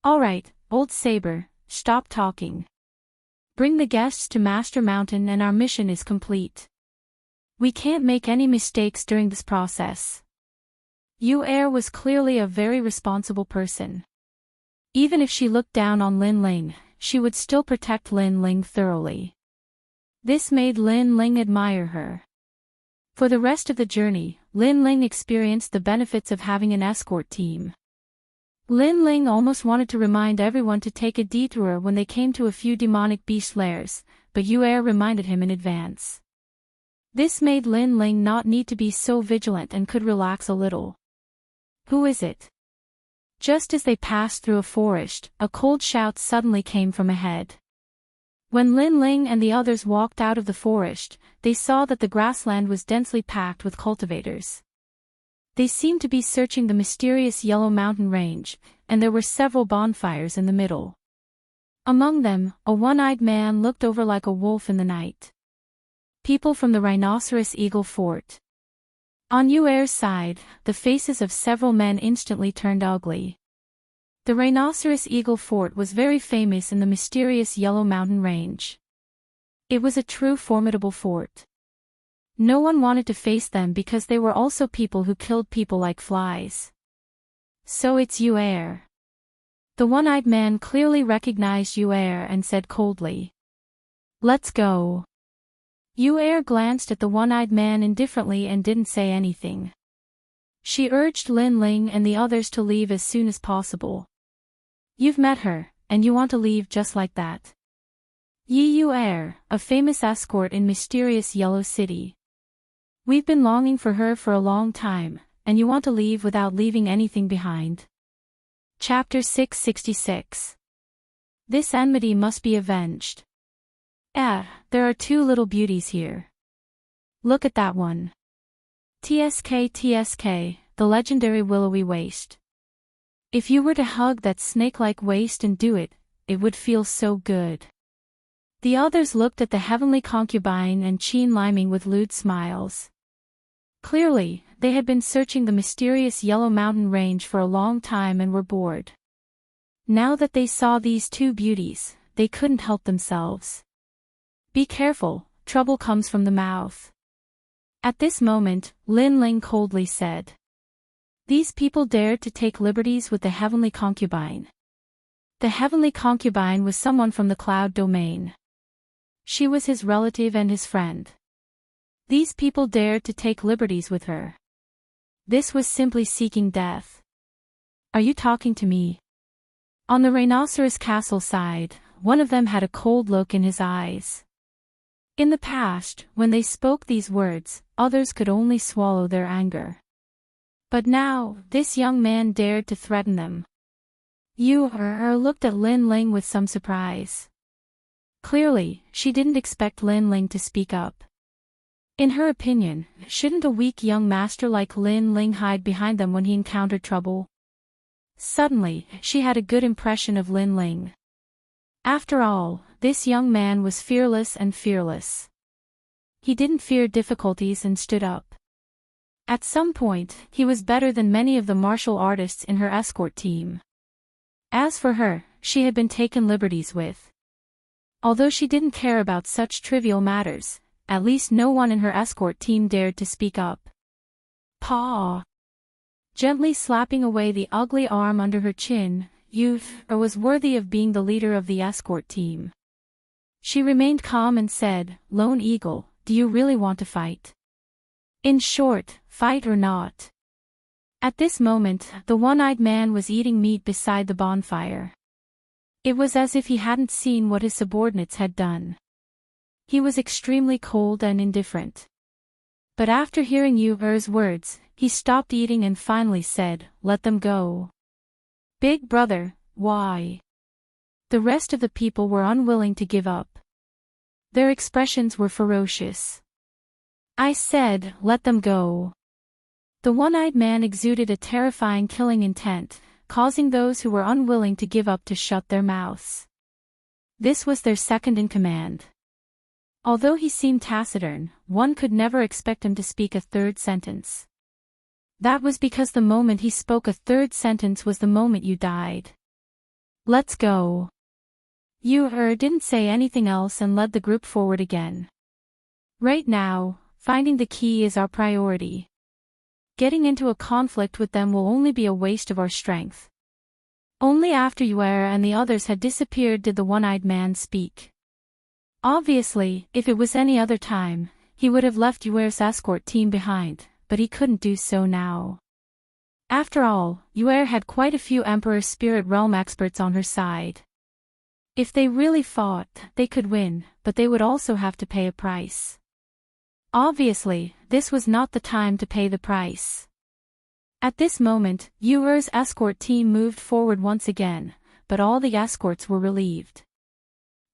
Alright, old saber, stop talking. Bring the guests to Master Mountain and our mission is complete. We can't make any mistakes during this process. Yu Er was clearly a very responsible person. Even if she looked down on Lin Ling, she would still protect Lin Ling thoroughly. This made Lin Ling admire her. For the rest of the journey, Lin Ling experienced the benefits of having an escort team. Lin Ling almost wanted to remind everyone to take a detour when they came to a few demonic beast lairs, but Yu Er reminded him in advance. This made Lin Ling not need to be so vigilant and could relax a little. Who is it? Just as they passed through a forest, a cold shout suddenly came from ahead. When Lin Ling and the others walked out of the forest, they saw that the grassland was densely packed with cultivators. They seemed to be searching the mysterious Yellow Mountain Range, and there were several bonfires in the middle. Among them, a one-eyed man looked over like a wolf in the night. People from the Rhinoceros Eagle Fort. On Yu Er's side, the faces of several men instantly turned ugly. The Rhinoceros Eagle Fort was very famous in the mysterious Yellow Mountain Range. It was a true formidable fort. No one wanted to face them because they were also people who killed people like flies. So it's Yu Er. The one-eyed man clearly recognized Yu Er and said coldly. Let's go. Yu Er glanced at the one-eyed man indifferently and didn't say anything. She urged Lin Ling and the others to leave as soon as possible. You've met her, and you want to leave just like that. Yu Er, a famous escort in mysterious Yellow City. We've been longing for her for a long time, and you want to leave without leaving anything behind. Chapter 666. This enmity must be avenged. There are two little beauties here. Look at that one. TSK, the legendary willowy waist. If you were to hug that snake-like waist and do it, it would feel so good. The others looked at the heavenly concubine and Qin liming with lewd smiles. Clearly, they had been searching the mysterious Yellow Mountain Range for a long time and were bored. Now that they saw these two beauties, they couldn't help themselves. Be careful, trouble comes from the mouth. At this moment, Lin Ling coldly said. These people dared to take liberties with the heavenly concubine. The heavenly concubine was someone from the cloud domain. She was his relative and his friend. These people dared to take liberties with her. This was simply seeking death. Are you talking to me? On the Rhinoceros Castle side, one of them had a cold look in his eyes. In the past, when they spoke these words, others could only swallow their anger. But now, this young man dared to threaten them. Yu Er looked at Lin Ling with some surprise. Clearly, she didn't expect Lin Ling to speak up. In her opinion, shouldn't a weak young master like Lin Ling hide behind them when he encountered trouble? Suddenly, she had a good impression of Lin Ling. After all, this young man was fearless and fearless. He didn't fear difficulties and stood up. At some point, he was better than many of the martial artists in her escort team. As for her, she had been taken liberties with. Although she didn't care about such trivial matters, at least no one in her escort team dared to speak up. Paw! Gently slapping away the ugly arm under her chin, Yu Er was worthy of being the leader of the escort team. She remained calm and said, Lone Eagle, do you really want to fight? In short, fight or not. At this moment, the one-eyed man was eating meat beside the bonfire. It was as if he hadn't seen what his subordinates had done. He was extremely cold and indifferent. But after hearing Yu Er's words, he stopped eating and finally said, Let them go. Big brother, why? The rest of the people were unwilling to give up. Their expressions were ferocious. I said, let them go. The one-eyed man exuded a terrifying killing intent, causing those who were unwilling to give up to shut their mouths. This was their second in command. Although he seemed taciturn, one could never expect him to speak a third sentence. That was because the moment he spoke a third sentence was the moment you died. Let's go. You didn't say anything else and led the group forward again. Right now, finding the key is our priority. Getting into a conflict with them will only be a waste of our strength. Only after Wielder and the others had disappeared did the one-eyed man speak. Obviously, if it was any other time, he would have left Wielder's escort team behind, but he couldn't do so now. After all, Wielder had quite a few Emperor Spirit Realm experts on her side. If they really fought, they could win, but they would also have to pay a price. Obviously, this was not the time to pay the price. At this moment, Wielder's escort team moved forward once again, but all the escorts were relieved.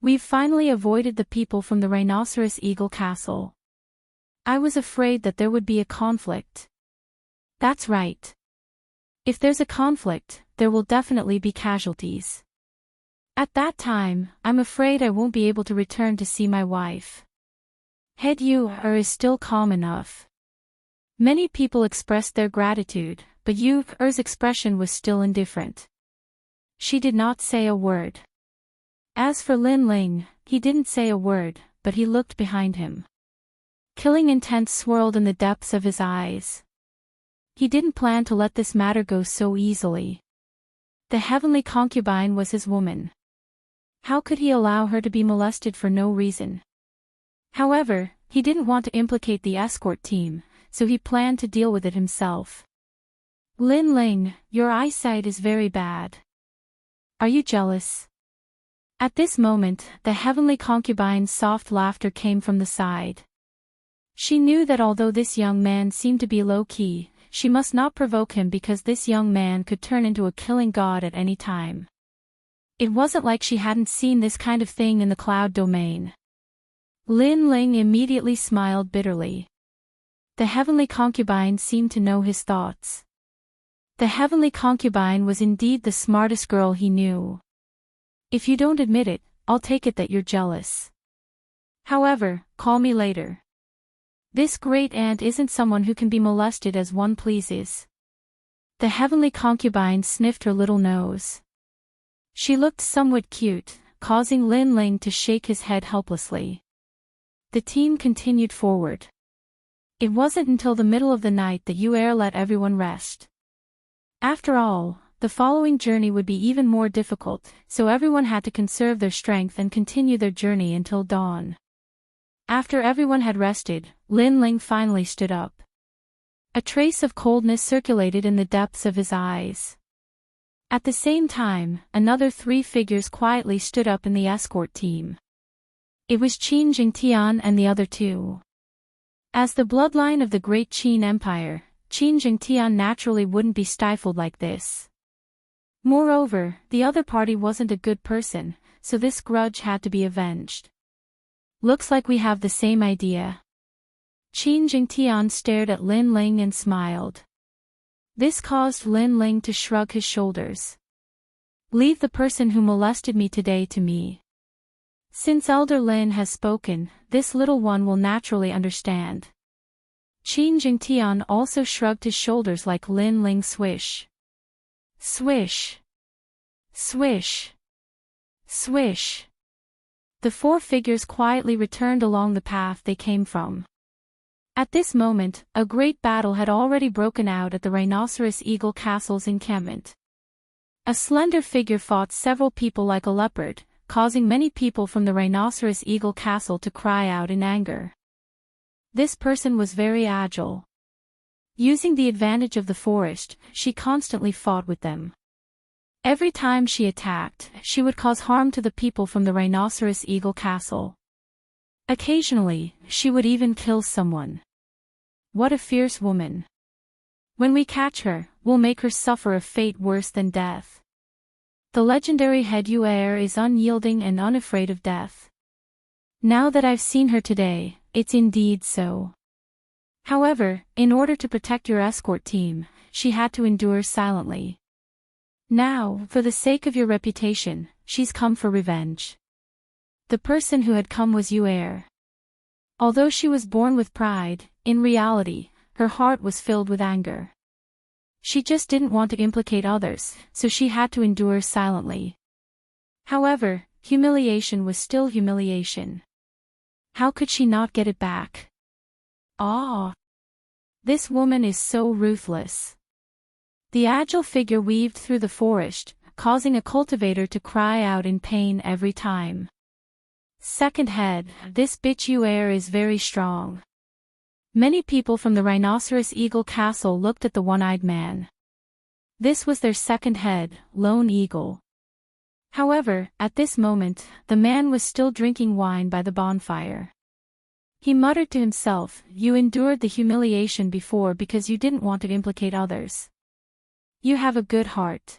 We've finally avoided the people from the Rhinoceros Eagle Castle. I was afraid that there would be a conflict. That's right. If there's a conflict, there will definitely be casualties. At that time, I'm afraid I won't be able to return to see my wife. Head Wielder is still calm enough. Many people expressed their gratitude, but Wielder's expression was still indifferent. She did not say a word. As for Lin Ling, he didn't say a word, but he looked behind him. Killing intent swirled in the depths of his eyes. He didn't plan to let this matter go so easily. The heavenly concubine was his woman. How could he allow her to be molested for no reason? However, he didn't want to implicate the escort team, so he planned to deal with it himself. Lin Ling, your eyesight is very bad. Are you jealous? At this moment, the heavenly concubine's soft laughter came from the side. She knew that although this young man seemed to be low-key, she must not provoke him because this young man could turn into a killing god at any time. It wasn't like she hadn't seen this kind of thing in the cloud domain. Lin Ling immediately smiled bitterly. The heavenly concubine seemed to know his thoughts. The heavenly concubine was indeed the smartest girl he knew. If you don't admit it, I'll take it that you're jealous. However, call me later. This great aunt isn't someone who can be molested as one pleases. The heavenly concubine sniffed her little nose. She looked somewhat cute, causing Lin Ling to shake his head helplessly. The team continued forward. It wasn't until the middle of the night that Wielder let everyone rest. After all, the following journey would be even more difficult, so everyone had to conserve their strength and continue their journey until dawn. After everyone had rested, Lin Ling finally stood up. A trace of coldness circulated in the depths of his eyes. At the same time, another 3 figures quietly stood up in the escort team. It was Qin Jingtian and the other 2. As the bloodline of the Great Qin Empire, Qin Jingtian naturally wouldn't be stifled like this. Moreover, the other party wasn't a good person, so this grudge had to be avenged. Looks like we have the same idea. Qin Jingtian stared at Lin Ling and smiled. This caused Lin Ling to shrug his shoulders. Leave the person who molested me today to me. Since Elder Lin has spoken, this little one will naturally understand. Qin Jingtian also shrugged his shoulders like Lin Ling swish. Swish. Swish. Swish. The 4 figures quietly returned along the path they came from. At this moment, a great battle had already broken out at the Rhinoceros Eagle Castle's encampment. A slender figure fought several people like a leopard, causing many people from the Rhinoceros Eagle Castle to cry out in anger. This person was very agile. Using the advantage of the forest, she constantly fought with them. Every time she attacked, she would cause harm to the people from the Rhinoceros Eagle Castle. Occasionally, she would even kill someone. What a fierce woman. When we catch her, we'll make her suffer a fate worse than death. The legendary head Wielder is unyielding and unafraid of death. Now that I've seen her today, it's indeed so. However, in order to protect your escort team, she had to endure silently. Now, for the sake of your reputation, she's come for revenge. The person who had come was Wielder. Although she was born with pride, in reality, her heart was filled with anger. She just didn't want to implicate others, so she had to endure silently. However, humiliation was still humiliation. How could she not get it back? Ah! This woman is so ruthless. The agile figure weaved through the forest, causing a cultivator to cry out in pain every time. Second head, this bitch Wielder is very strong. Many people from the Rhinoceros Eagle Castle looked at the one-eyed man. This was their second head, Lone Eagle. However, at this moment, the man was still drinking wine by the bonfire. He muttered to himself, "You endured the humiliation before because you didn't want to implicate others. You have a good heart.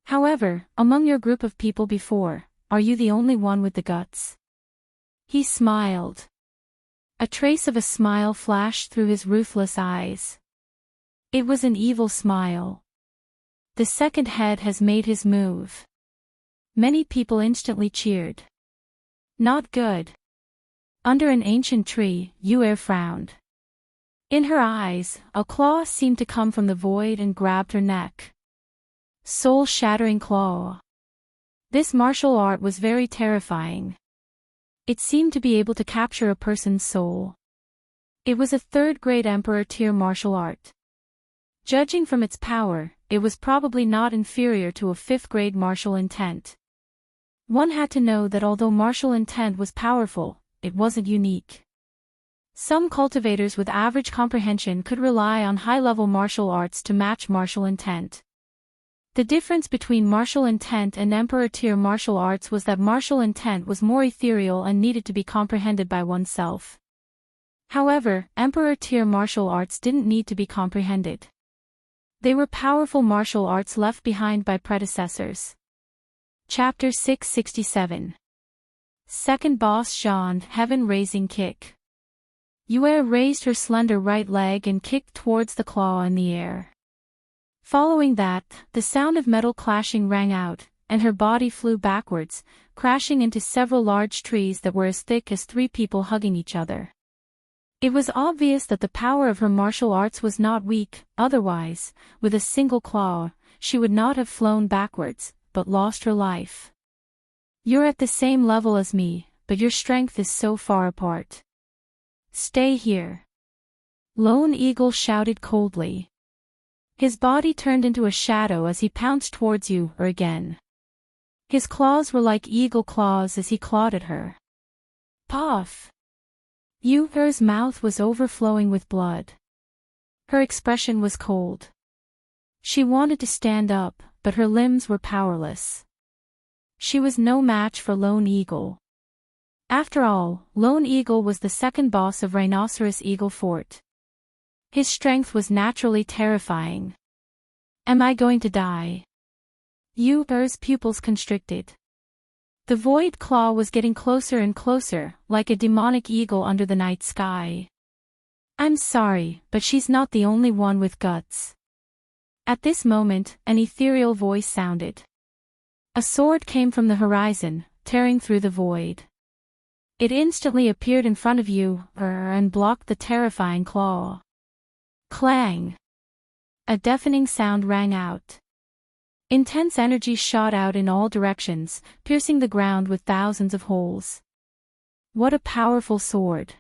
However, among your group of people before, are you the only one with the guts?" He smiled. A trace of a smile flashed through his ruthless eyes. It was an evil smile. The second head has made his move. Many people instantly cheered. Not good. Under an ancient tree, Wielder frowned. In her eyes, a claw seemed to come from the void and grabbed her neck. Soul-shattering claw. This martial art was very terrifying. It seemed to be able to capture a person's soul. It was a third-grade Emperor tier martial art. Judging from its power, it was probably not inferior to a fifth-grade martial intent. One had to know that although martial intent was powerful, it wasn't unique. Some cultivators with average comprehension could rely on high-level martial arts to match martial intent. The difference between martial intent and Emperor tier martial arts was that martial intent was more ethereal and needed to be comprehended by oneself. However, Emperor tier martial arts didn't need to be comprehended. They were powerful martial arts left behind by predecessors. Chapter 667. Second boss Jean, heaven-raising kick. Wielder raised her slender right leg and kicked towards the claw in the air. Following that, the sound of metal clashing rang out, and her body flew backwards, crashing into several large trees that were as thick as 3 people hugging each other. It was obvious that the power of her martial arts was not weak, otherwise, with a single claw, she would not have flown backwards, but lost her life. You're at the same level as me, but your strength is so far apart. Stay here. Lone Eagle shouted coldly. His body turned into a shadow as he pounced towards Wielder again. His claws were like eagle claws as he clawed at her. Puff! Wielder's mouth was overflowing with blood. Her expression was cold. She wanted to stand up, but her limbs were powerless. She was no match for Lone Eagle. After all, Lone Eagle was the second boss of Rhinoceros Eagle Fort. His strength was naturally terrifying. Am I going to die? Wielder's pupils constricted. The void claw was getting closer and closer, like a demonic eagle under the night sky. I'm sorry, but she's not the only one with guts. At this moment, an ethereal voice sounded. A sword came from the horizon, tearing through the void. It instantly appeared in front of Wielder and blocked the terrifying claw. Clang! A deafening sound rang out. Intense energy shot out in all directions, piercing the ground with thousands of holes. What a powerful sword!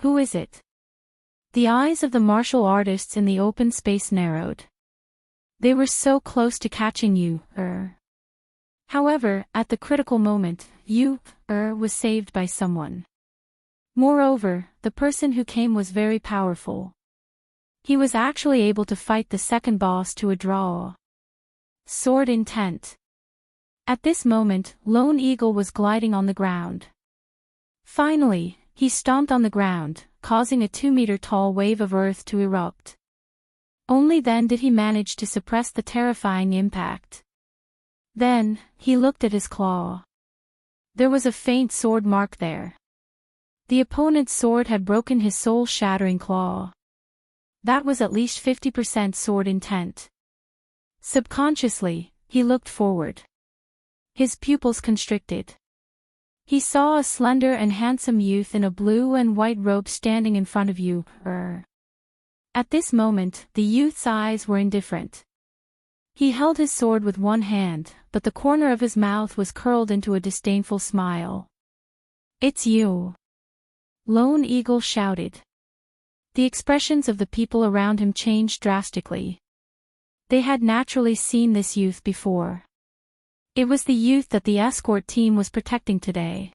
Who is it? The eyes of the martial artists in the open space narrowed. They were so close to catching Wielder. However, at the critical moment, Wielder was saved by someone. Moreover, the person who came was very powerful. He was actually able to fight the second boss to a draw. Sword intent. At this moment, Lone Eagle was gliding on the ground. Finally, he stomped on the ground, causing a 2-meter-tall wave of earth to erupt. Only then did he manage to suppress the terrifying impact. Then, he looked at his claw. There was a faint sword mark there. The opponent's sword had broken his soul-shattering claw. That was at least 50% sword intent. Subconsciously, he looked forward. His pupils constricted. He saw a slender and handsome youth in a blue and white robe standing in front of you. At this moment, the youth's eyes were indifferent. He held his sword with one hand, but the corner of his mouth was curled into a disdainful smile. "It's you!" Lone Eagle shouted. The expressions of the people around him changed drastically. They had naturally seen this youth before. It was the youth that the escort team was protecting today.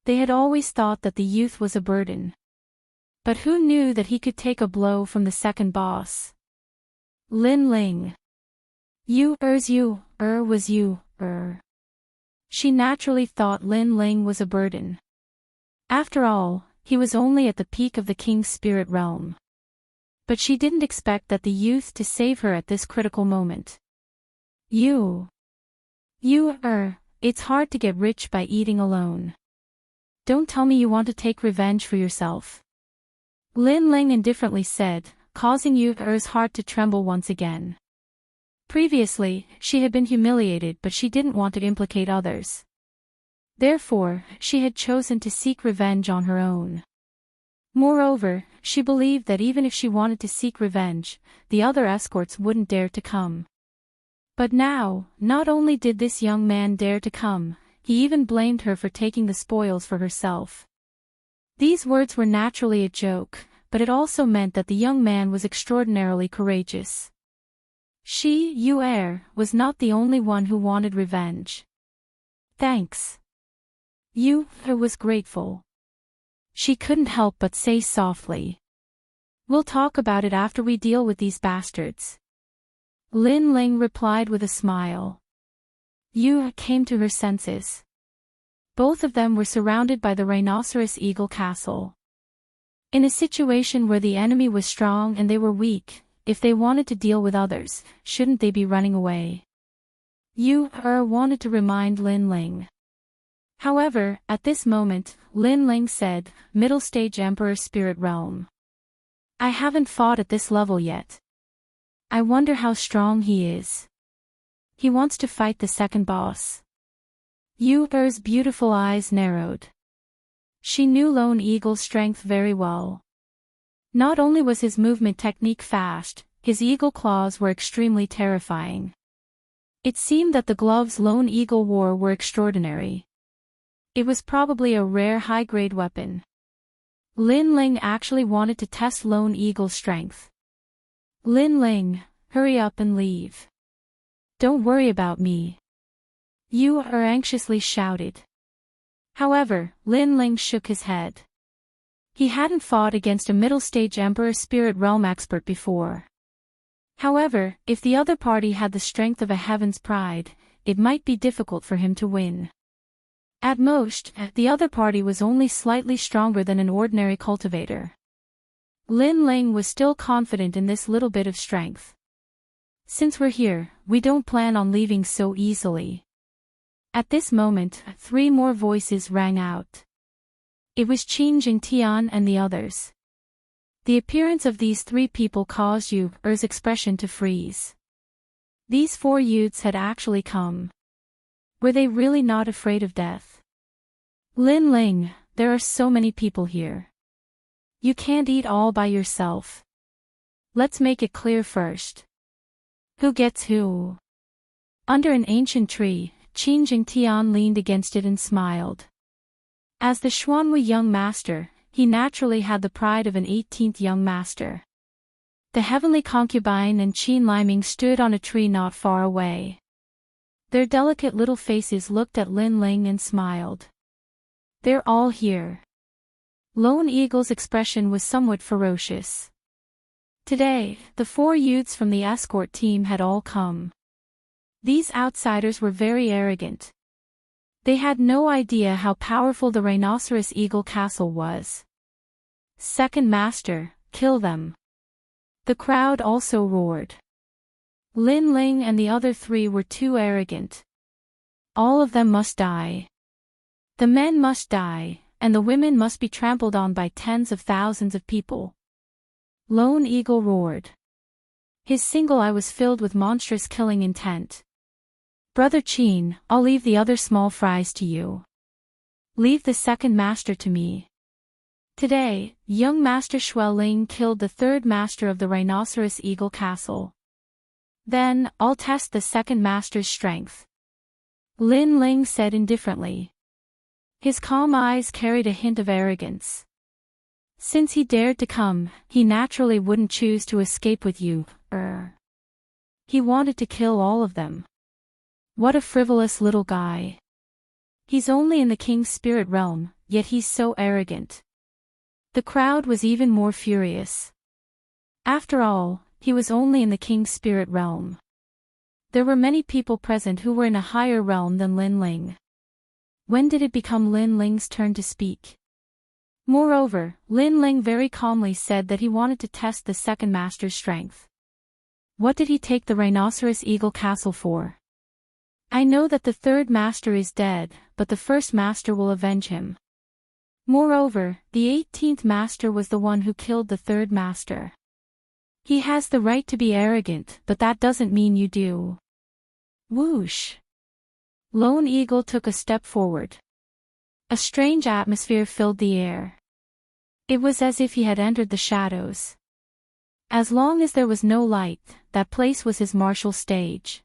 They had always thought that the youth was a burden. But who knew that he could take a blow from the second boss? Lin Ling. Was you. She naturally thought Lin Ling was a burden. After all, he was only at the peak of the king's spirit realm. But she didn't expect that the youth to save her at this critical moment. It's hard to get rich by eating alone. Don't tell me you want to take revenge for yourself. Lin Ling indifferently said, causing Yu's heart to tremble once again. Previously, she had been humiliated, but she didn't want to implicate others. Therefore, she had chosen to seek revenge on her own. Moreover, she believed that even if she wanted to seek revenge, the other escorts wouldn't dare to come. But now, not only did this young man dare to come, he even blamed her for taking the spoils for herself. These words were naturally a joke, but it also meant that the young man was extraordinarily courageous. Yu was not the only one who wanted revenge. Thanks. Yu was grateful. She couldn't help but say softly. We'll talk about it after we deal with these bastards. Lin Ling replied with a smile. Yu came to her senses. Both of them were surrounded by the Rhinoceros Eagle Castle. In a situation where the enemy was strong and they were weak, if they wanted to deal with others, shouldn't they be running away? Yu wanted to remind Lin Ling. However, at this moment, Lin Ling said, Middle Stage Emperor Spirit Realm. I haven't fought at this level yet. I wonder how strong he is. He wants to fight the second boss. Yu's beautiful eyes narrowed. She knew Lone Eagle's strength very well. Not only was his movement technique fast, his eagle claws were extremely terrifying. It seemed that the gloves Lone Eagle wore were extraordinary. It was probably a rare high-grade weapon. Lin Ling actually wanted to test Lone Eagle's strength. Lin Ling, hurry up and leave. Don't worry about me. Yu anxiously shouted. However, Lin Ling shook his head. He hadn't fought against a middle-stage Emperor Spirit Realm expert before. However, if the other party had the strength of a Heaven's Pride, it might be difficult for him to win. At most, the other party was only slightly stronger than an ordinary cultivator. Lin Ling was still confident in this little bit of strength. Since we're here, we don't plan on leaving so easily. At this moment, 3 more voices rang out. It was Qin Jingtian and the others. The appearance of these 3 people caused Yu's expression to freeze. These 4 youths had actually come. Were they really not afraid of death? Lin Ling, there are so many people here. You can't eat all by yourself. Let's make it clear first. Who gets who? Under an ancient tree, Qin Jingtian leaned against it and smiled. As the Xuanwu young master, he naturally had the pride of an 18th young master. The heavenly concubine and Qin Liming stood on a tree not far away. Their delicate little faces looked at Lin Ling and smiled. They're all here. Lone Eagle's expression was somewhat ferocious. Today, the 4 youths from the escort team had all come. These outsiders were very arrogant. They had no idea how powerful the Rhinoceros Eagle Castle was. Second Master, kill them. The crowd also roared. Lin Ling and the other 3 were too arrogant. All of them must die. The men must die, and the women must be trampled on by tens of thousands of people. Lone Eagle roared. His single eye was filled with monstrous killing intent. Brother Qin, I'll leave the other small fries to you. Leave the second master to me. Today, young Master Xueling killed the third master of the Rhinoceros Eagle Castle. Then, I'll test the second master's strength. Lin Ling said indifferently. His calm eyes carried a hint of arrogance. Since he dared to come, he naturally wouldn't choose to escape with you. He wanted to kill all of them. What a frivolous little guy. He's only in the king's spirit realm, yet he's so arrogant. The crowd was even more furious. After all, he was only in the king's spirit realm. There were many people present who were in a higher realm than Lin Ling. When did it become Lin Ling's turn to speak? Moreover, Lin Ling very calmly said that he wanted to test the second master's strength. What did he take the Rhinoceros Eagle Castle for? I know that the third master is dead, but the first master will avenge him. Moreover, the 18th master was the one who killed the third master. He has the right to be arrogant, but that doesn't mean you do. Whoosh! Lone Eagle took a step forward. A strange atmosphere filled the air. It was as if he had entered the shadows. As long as there was no light, that place was his martial stage.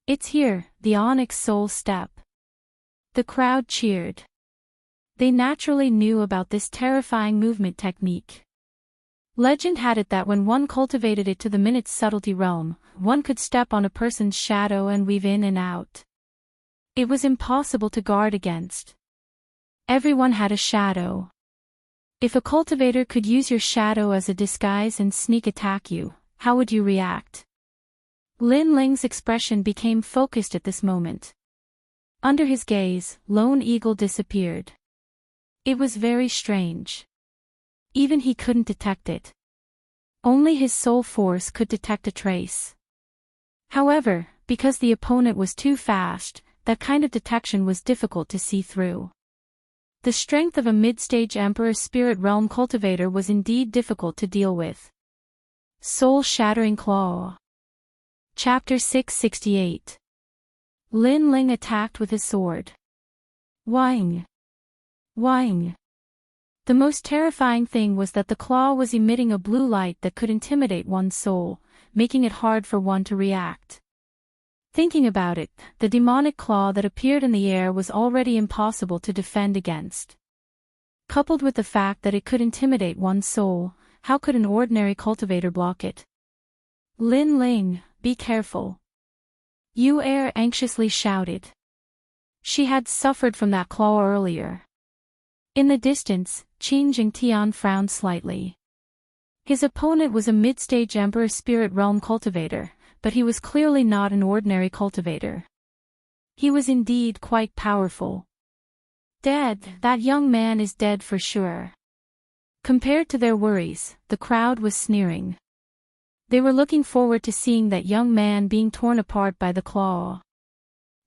It's here, the Onyx Soul Step. The crowd cheered. They naturally knew about this terrifying movement technique. Legend had it that when one cultivated it to the minute's subtlety realm, one could step on a person's shadow and weave in and out. It was impossible to guard against. Everyone had a shadow. If a cultivator could use your shadow as a disguise and sneak attack you, how would you react? Lin Ling's expression became focused at this moment. Under his gaze, Lone Eagle disappeared. It was very strange. Even he couldn't detect it. Only his soul force could detect a trace. However, because the opponent was too fast, that kind of detection was difficult to see through. The strength of a mid-stage Emperor Spirit Realm cultivator was indeed difficult to deal with. Soul-shattering claw. Chapter 668. Lin Ling attacked with his sword. Whing! Whing! The most terrifying thing was that the claw was emitting a blue light that could intimidate one's soul, making it hard for one to react. Thinking about it, the demonic claw that appeared in the air was already impossible to defend against. Coupled with the fact that it could intimidate one's soul, how could an ordinary cultivator block it? Lin Ling, be careful. Yu Er anxiously shouted. She had suffered from that claw earlier. In the distance, Qin Jingtian frowned slightly. His opponent was a mid-stage Emperor Spirit Realm cultivator, but he was clearly not an ordinary cultivator. He was indeed quite powerful. Dead, that young man is dead for sure. Compared to their worries, the crowd was sneering. They were looking forward to seeing that young man being torn apart by the claw.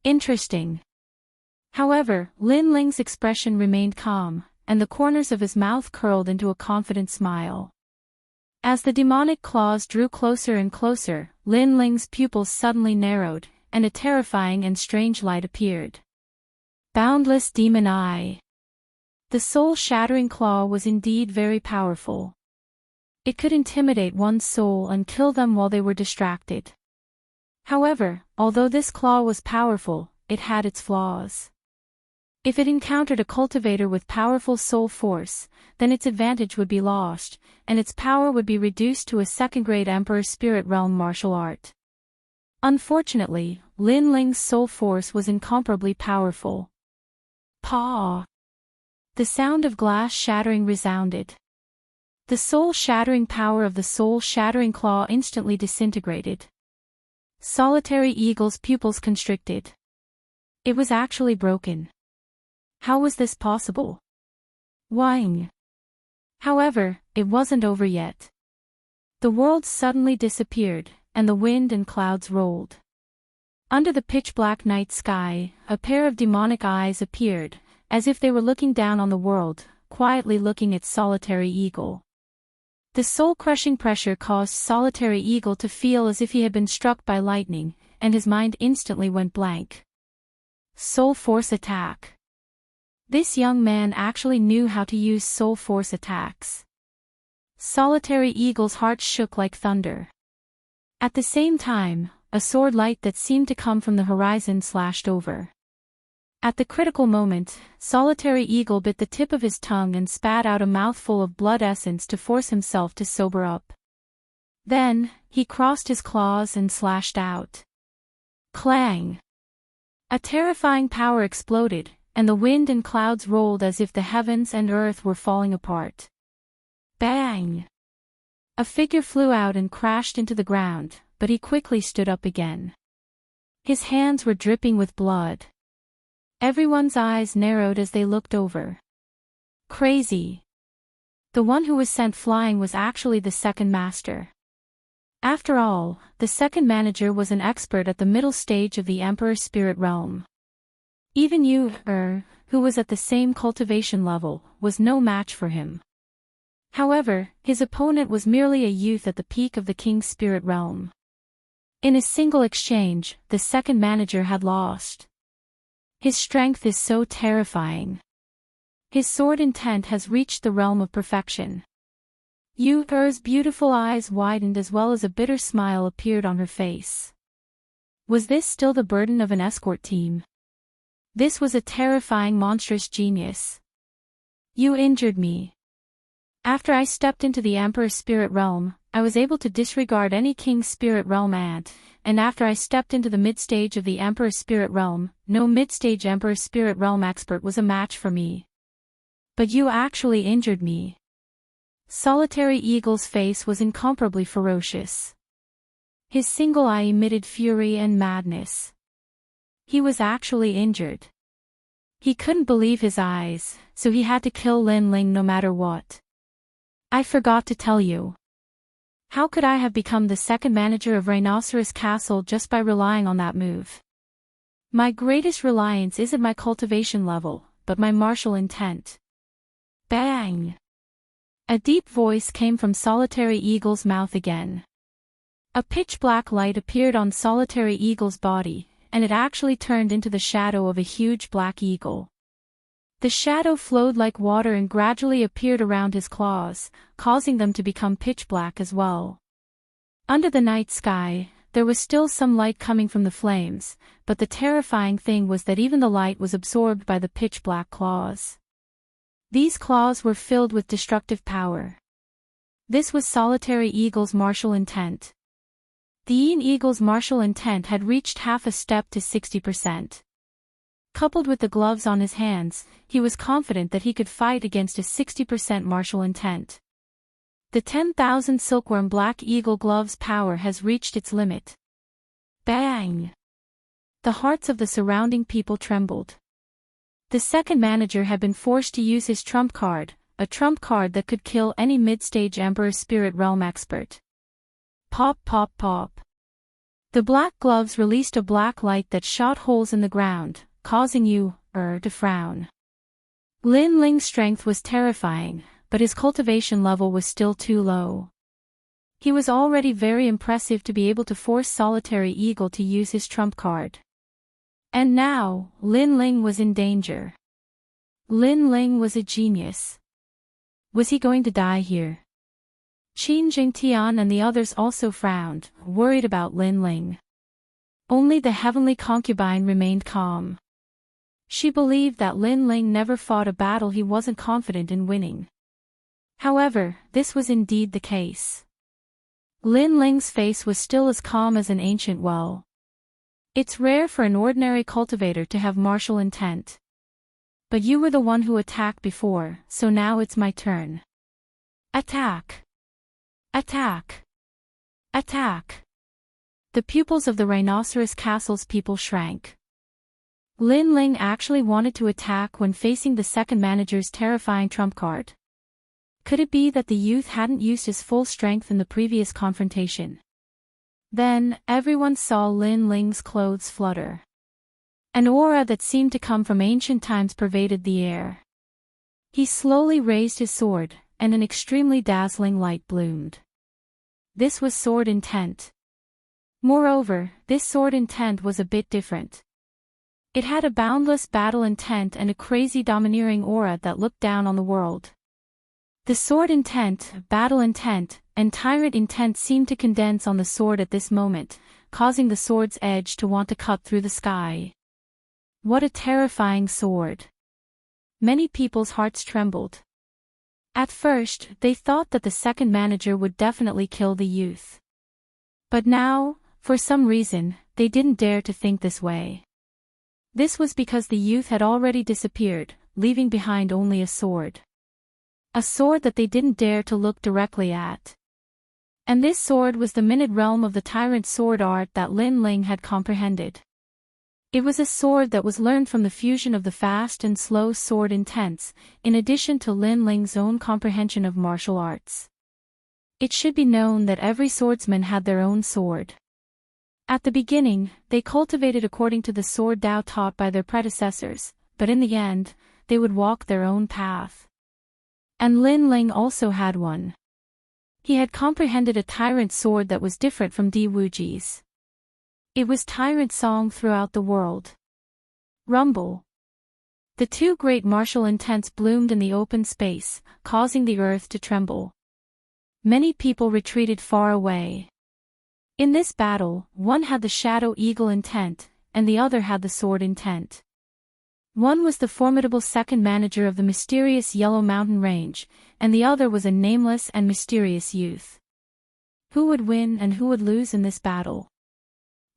Interesting. However, Lin Ling's expression remained calm, and the corners of his mouth curled into a confident smile. As the demonic claws drew closer and closer, Lin Ling's pupils suddenly narrowed, and a terrifying and strange light appeared. Boundless Demon Eye. The soul-shattering claw was indeed very powerful. It could intimidate one's soul and kill them while they were distracted. However, although this claw was powerful, it had its flaws. If it encountered a cultivator with powerful soul force, then its advantage would be lost, and its power would be reduced to a second-grade Emperor Spirit Realm martial art. Unfortunately, Lin Ling's soul force was incomparably powerful. Paw! The sound of glass shattering resounded. The soul-shattering power of the soul-shattering claw instantly disintegrated. Solitary Eagle's pupils constricted. It was actually broken. How was this possible? Whing! However, it wasn't over yet. The world suddenly disappeared, and the wind and clouds rolled. Under the pitch-black night sky, a pair of demonic eyes appeared, as if they were looking down on the world, quietly looking at Solitary Eagle. The soul-crushing pressure caused Solitary Eagle to feel as if he had been struck by lightning, and his mind instantly went blank. Soul Force attack. This young man actually knew how to use Soul Force attacks. Solitary Eagle's heart shook like thunder. At the same time, a sword light that seemed to come from the horizon slashed over. At the critical moment, Solitary Eagle bit the tip of his tongue and spat out a mouthful of blood essence to force himself to sober up. Then, he crossed his claws and slashed out. Clang! A terrifying power exploded, and the wind and clouds rolled as if the heavens and earth were falling apart. Bang! A figure flew out and crashed into the ground, but he quickly stood up again. His hands were dripping with blood. Everyone's eyes narrowed as they looked over. Crazy. The one who was sent flying was actually the second master. After all, the second manager was an expert at the middle stage of the Emperor Spirit Realm. Even you, who was at the same cultivation level, was no match for him. However, his opponent was merely a youth at the peak of the King's Spirit Realm. In a single exchange, the second manager had lost. His strength is so terrifying. His sword intent has reached the realm of perfection. Yu's beautiful eyes widened as well as a bitter smile appeared on her face. Was this still the burden of an escort team? This was a terrifying monstrous genius. You injured me. After I stepped into the Emperor Spirit Realm, I was able to disregard any King's Spirit Realm and after I stepped into the mid-stage of the Emperor Spirit Realm, no mid-stage Emperor Spirit Realm expert was a match for me. But you actually injured me. Solitary Eagle's face was incomparably ferocious. His single eye emitted fury and madness. He was actually injured. He couldn't believe his eyes, so he had to kill Lin Ling no matter what. I forgot to tell you. How could I have become the second manager of Rhinoceros Castle just by relying on that move? My greatest reliance isn't my cultivation level, but my martial intent. Bang! A deep voice came from Solitary Eagle's mouth again. A pitch-black light appeared on Solitary Eagle's body, and it actually turned into the shadow of a huge black eagle. The shadow flowed like water and gradually appeared around his claws, causing them to become pitch black as well. Under the night sky, there was still some light coming from the flames, but the terrifying thing was that even the light was absorbed by the pitch black claws. These claws were filled with destructive power. This was Solitary Eagle's martial intent. The Eagle's martial intent had reached half a step to 60%. Coupled with the gloves on his hands, he was confident that he could fight against a 60% martial intent. The 10,000 silkworm Black Eagle gloves' power has reached its limit. Bang! The hearts of the surrounding people trembled. The second manager had been forced to use his trump card, a trump card that could kill any mid-stage Emperor Spirit Realm expert. Pop pop pop. The black gloves released a black light that shot holes in the ground, causing you, to frown. Lin Ling's strength was terrifying, but his cultivation level was still too low. He was already very impressive to be able to force Solitary Eagle to use his trump card. And now, Lin Ling was in danger. Lin Ling was a genius. Was he going to die here? Qin Jingtian and the others also frowned, worried about Lin Ling. Only the heavenly concubine remained calm. She believed that Lin Ling never fought a battle he wasn't confident in winning. However, this was indeed the case. Lin Ling's face was still as calm as an ancient well. It's rare for an ordinary cultivator to have martial intent. But you were the one who attacked before, so now it's my turn. Attack! Attack! Attack! The pupils of the Rhinoceros Castle's people shrank. Lin Ling actually wanted to attack when facing the second manager's terrifying trump card. Could it be that the youth hadn't used his full strength in the previous confrontation? Then, everyone saw Lin Ling's clothes flutter. An aura that seemed to come from ancient times pervaded the air. He slowly raised his sword, and an extremely dazzling light bloomed. This was sword intent. Moreover, this sword intent was a bit different. It had a boundless battle intent and a crazy domineering aura that looked down on the world. The sword intent, battle intent, and tyrant intent seemed to condense on the sword at this moment, causing the sword's edge to want to cut through the sky. What a terrifying sword! Many people's hearts trembled. At first, they thought that the second manager would definitely kill the youth. But now, for some reason, they didn't dare to think this way. This was because the youth had already disappeared, leaving behind only a sword. A sword that they didn't dare to look directly at. And this sword was the minute realm of the tyrant sword art that Lin Ling had comprehended. It was a sword that was learned from the fusion of the fast and slow sword intents, in addition to Lin Ling's own comprehension of martial arts. It should be known that every swordsman had their own sword. At the beginning, they cultivated according to the sword Tao taught by their predecessors, but in the end, they would walk their own path. And Lin Ling also had one. He had comprehended a tyrant sword that was different from Di Wuji's. It was tyrant song throughout the world. Rumble. The two great martial intents bloomed in the open space, causing the earth to tremble. Many people retreated far away. In this battle, one had the shadow eagle intent, and the other had the sword intent. One was the formidable second manager of the mysterious Yellow Mountain Range, and the other was a nameless and mysterious youth. Who would win and who would lose in this battle?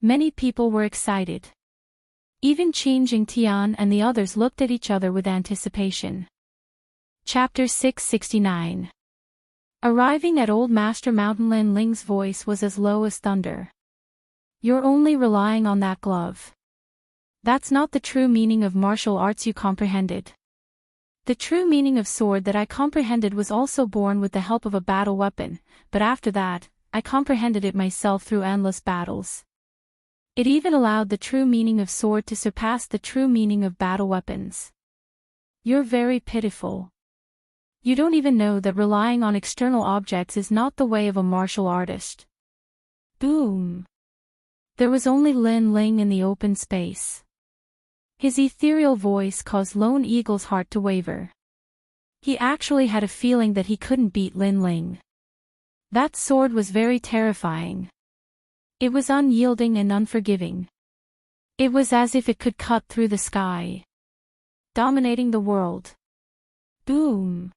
Many people were excited. Even Qin Jingtian and the others looked at each other with anticipation. Chapter 669. Arriving at Old Master Mountain, Lin Ling's voice was as low as thunder. You're only relying on that glove. That's not the true meaning of martial arts you comprehended. The true meaning of sword that I comprehended was also born with the help of a battle weapon, but after that, I comprehended it myself through endless battles. It even allowed the true meaning of sword to surpass the true meaning of battle weapons. You're very pitiful. You don't even know that relying on external objects is not the way of a martial artist. Boom! There was only Lin Ling in the open space. His ethereal voice caused Lone Eagle's heart to waver. He actually had a feeling that he couldn't beat Lin Ling. That sword was very terrifying. It was unyielding and unforgiving. It was as if it could cut through the sky, dominating the world. Boom!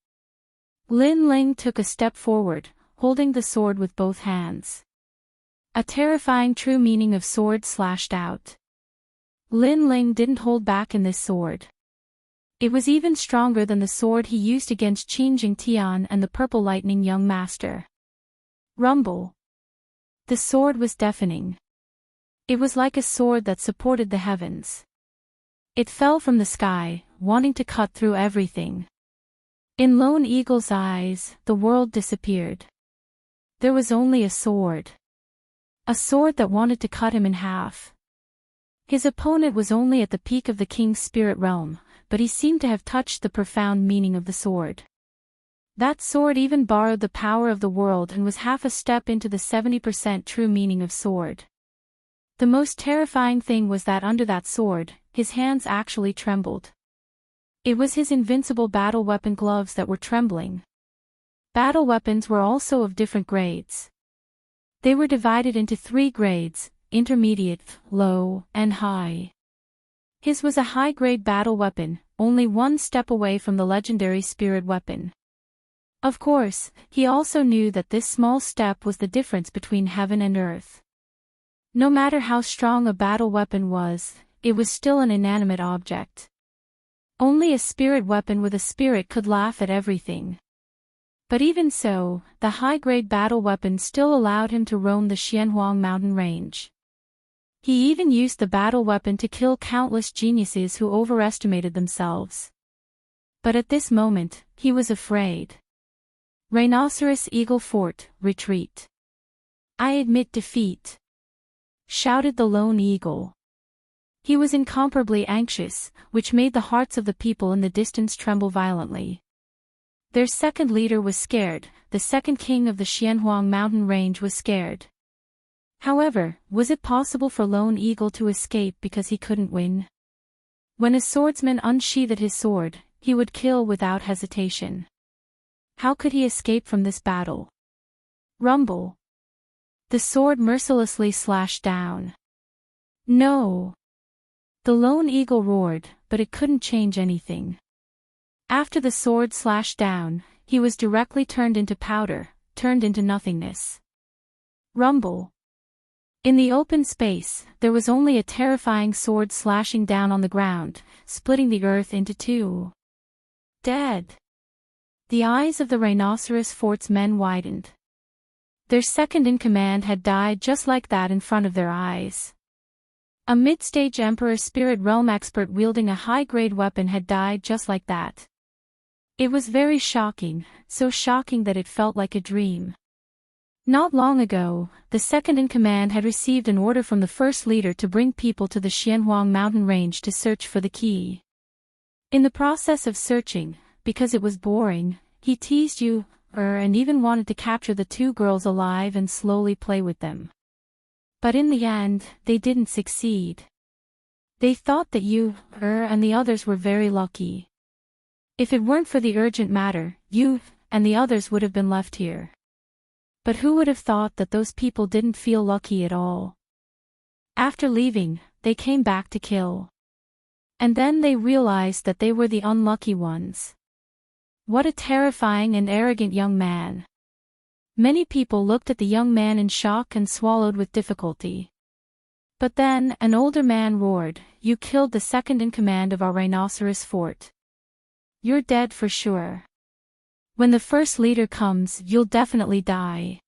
Lin Ling took a step forward, holding the sword with both hands. A terrifying true meaning of sword slashed out. Lin Ling didn't hold back in this sword. It was even stronger than the sword he used against Qin Jingtian and the Purple Lightning young master. Rumble. The sword was deafening. It was like a sword that supported the heavens. It fell from the sky, wanting to cut through everything. In Lone Eagle's eyes, the world disappeared. There was only a sword. A sword that wanted to cut him in half. His opponent was only at the peak of the king's spirit realm, but he seemed to have touched the profound meaning of the sword. That sword even borrowed the power of the world and was half a step into the 70% true meaning of sword. The most terrifying thing was that under that sword, his hands actually trembled. It was his invincible battle weapon gloves that were trembling. Battle weapons were also of different grades. They were divided into 3 grades, intermediate, low, and high. His was a high-grade battle weapon, only one step away from the legendary spirit weapon. Of course, he also knew that this small step was the difference between heaven and earth. No matter how strong a battle weapon was, it was still an inanimate object. Only a spirit weapon with a spirit could laugh at everything. But even so, the high-grade battle weapon still allowed him to roam the Xianhuang mountain range. He even used the battle weapon to kill countless geniuses who overestimated themselves. But at this moment, he was afraid. Rhinoceros Eagle Fort, retreat. I admit defeat. shouted the lone eagle. He was incomparably anxious, which made the hearts of the people in the distance tremble violently. Their second leader was scared, the second king of the Xianhuang mountain range was scared. However, was it possible for Lone Eagle to escape because he couldn't win? When a swordsman unsheathed his sword, he would kill without hesitation. How could he escape from this battle? Rumble. The sword mercilessly slashed down. No! The lone eagle roared, but it couldn't change anything. After the sword slashed down, he was directly turned into powder, turned into nothingness. Rumble. In the open space, there was only a terrifying sword slashing down on the ground, splitting the earth into two. Dead. The eyes of the Rhinoceros Fort's men widened. Their second-in-command had died just like that in front of their eyes. A mid-stage Emperor Spirit Realm expert wielding a high-grade weapon had died just like that. It was very shocking, so shocking that it felt like a dream. Not long ago, the second-in-command had received an order from the first leader to bring people to the Xianhuang mountain range to search for the key. In the process of searching, because it was boring, he teased you, and even wanted to capture the two girls alive and slowly play with them. But in the end, they didn't succeed. They thought that you, and the others were very lucky. If it weren't for the urgent matter, you, and the others would have been left here. But who would have thought that those people didn't feel lucky at all? After leaving, they came back to kill. And then they realized that they were the unlucky ones. What a terrifying and arrogant young man. Many people looked at the young man in shock and swallowed with difficulty. But then, an older man roared, "You killed the second-in-command of our Rhinoceros Fort. You're dead for sure. When the first leader comes, you'll definitely die."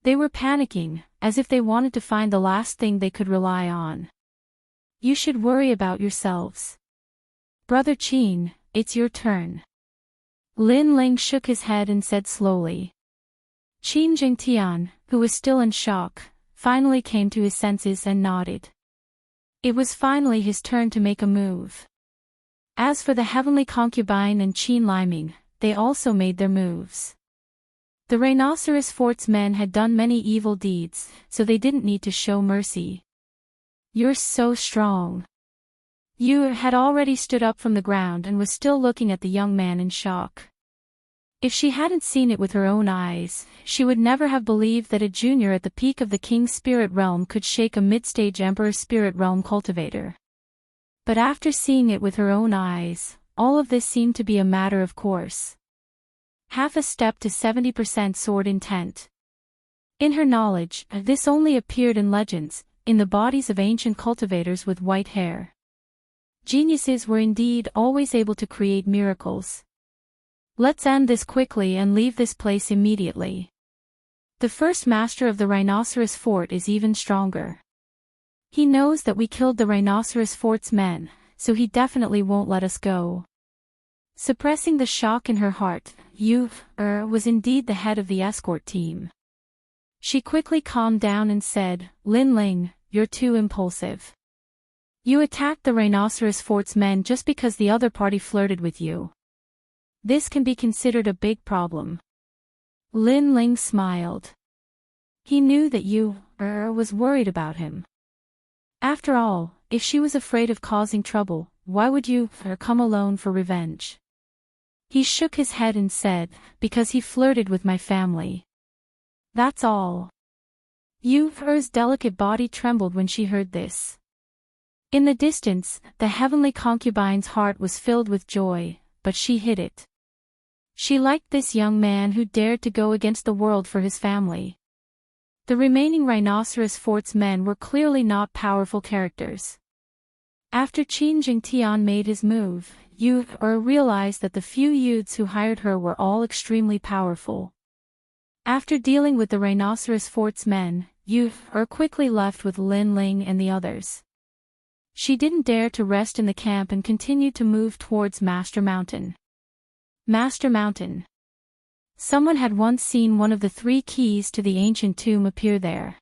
They were panicking, as if they wanted to find the last thing they could rely on. "You should worry about yourselves. Brother Qin, it's your turn." Lin Ling shook his head and said slowly. Qin Jingtian, who was still in shock, finally came to his senses and nodded. It was finally his turn to make a move. As for the heavenly concubine and Qin Liming, they also made their moves. The Rhinoceros Fort's men had done many evil deeds, so they didn't need to show mercy. "You're so strong." Yu had already stood up from the ground and was still looking at the young man in shock. If she hadn't seen it with her own eyes, she would never have believed that a junior at the peak of the King's Spirit Realm could shake a mid-stage Emperor Spirit Realm cultivator. But after seeing it with her own eyes, all of this seemed to be a matter of course. Half a step to 70% sword intent. In her knowledge, this only appeared in legends, in the bodies of ancient cultivators with white hair. Geniuses were indeed always able to create miracles. Let's end this quickly and leave this place immediately. The first master of the Rhinoceros Fort is even stronger. He knows that we killed the Rhinoceros Fort's men, so he definitely won't let us go. Suppressing the shock in her heart, Yu was indeed the head of the escort team. She quickly calmed down and said, "Lin Ling, you're too impulsive. You attacked the Rhinoceros Fort's men just because the other party flirted with you. This can be considered a big problem." Lin Ling smiled. He knew that Yu was worried about him. After all, if she was afraid of causing trouble, why would Yu come alone for revenge? He shook his head and said, "Because he flirted with my family. That's all." Yu's delicate body trembled when she heard this. In the distance, the heavenly concubine's heart was filled with joy, but she hid it. She liked this young man who dared to go against the world for his family. The remaining Rhinoceros Fort's men were clearly not powerful characters. After Qin Jingtian made his move, Yu realized that the few youths who hired her were all extremely powerful. After dealing with the Rhinoceros Fort's men, Yu quickly left with Lin Ling and the others. She didn't dare to rest in the camp and continued to move towards Master Mountain. Master Mountain. Someone had once seen one of the 3 keys to the ancient tomb appear there.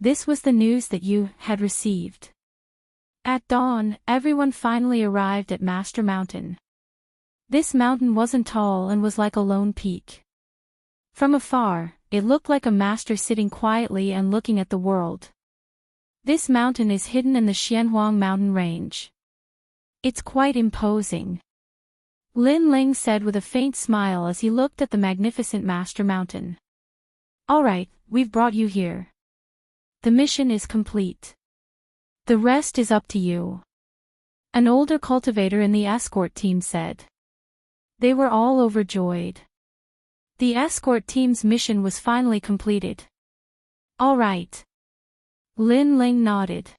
This was the news that you had received. At dawn, everyone finally arrived at Master Mountain. This mountain wasn't tall and was like a lone peak. From afar, it looked like a master sitting quietly and looking at the world. This mountain is hidden in the Xianhuang mountain range. It's quite imposing, Lin Ling said with a faint smile as he looked at the magnificent Master Mountain. All right, we've brought you here. The mission is complete. The rest is up to you. An older cultivator in the escort team said. They were all overjoyed. The escort team's mission was finally completed. All right. Lin Ling nodded.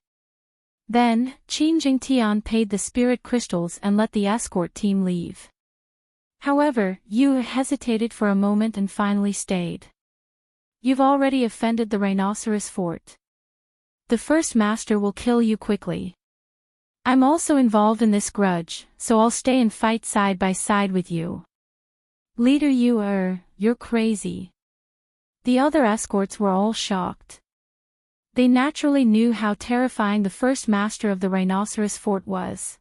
Then, Qin Jingtian paid the spirit crystals and let the escort team leave. However, Yu hesitated for a moment and finally stayed. You've already offended the rhinoceros fort. The first master will kill you quickly. I'm also involved in this grudge, so I'll stay and fight side by side with you. Leader Yu, you're crazy. The other escorts were all shocked. They naturally knew how terrifying the first master of the rhinoceros fort was.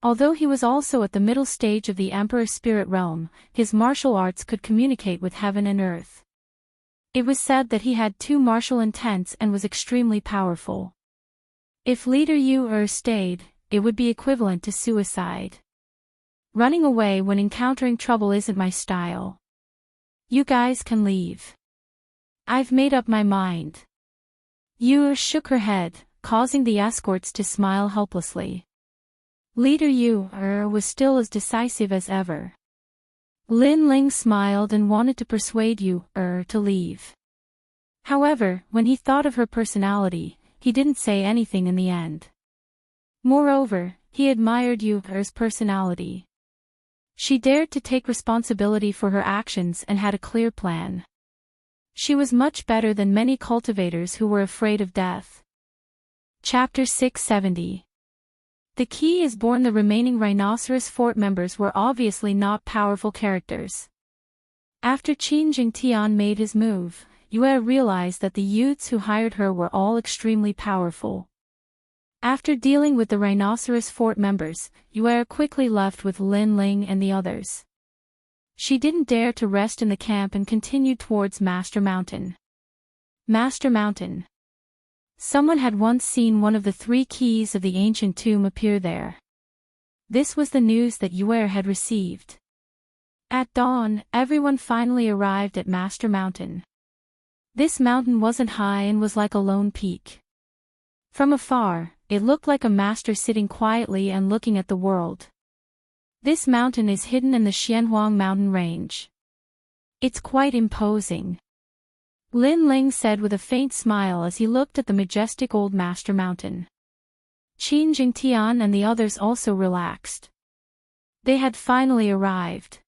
Although he was also at the middle stage of the Emperor's spirit realm, his martial arts could communicate with heaven and earth. It was said that he had 2 martial intents and was extremely powerful. If Leader Yu stayed, it would be equivalent to suicide. Running away when encountering trouble isn't my style. You guys can leave. I've made up my mind. Yu shook her head, causing the escorts to smile helplessly. Leader Yu was still as decisive as ever. Lin Ling smiled and wanted to persuade Yu to leave. However, when he thought of her personality, he didn't say anything in the end. Moreover, he admired Yu's personality. She dared to take responsibility for her actions and had a clear plan. She was much better than many cultivators who were afraid of death. Chapter 670. The key is born. The remaining Rhinoceros Fort members were obviously not powerful characters. After Qin Jingtian made his move, Yue realized that the youths who hired her were all extremely powerful. After dealing with the Rhinoceros Fort members, Yue quickly left with Lin Ling and the others. She didn't dare to rest in the camp and continued towards Master Mountain. Master Mountain. Someone had once seen one of the 3 keys of the ancient tomb appear there. This was the news that Yue had received. At dawn, everyone finally arrived at Master Mountain. This mountain wasn't high and was like a lone peak. From afar, it looked like a master sitting quietly and looking at the world. This mountain is hidden in the Xianhuang mountain range. It's quite imposing, Lin Ling said with a faint smile as he looked at the majestic old Master Mountain. Qin Jingtian and the others also relaxed. They had finally arrived.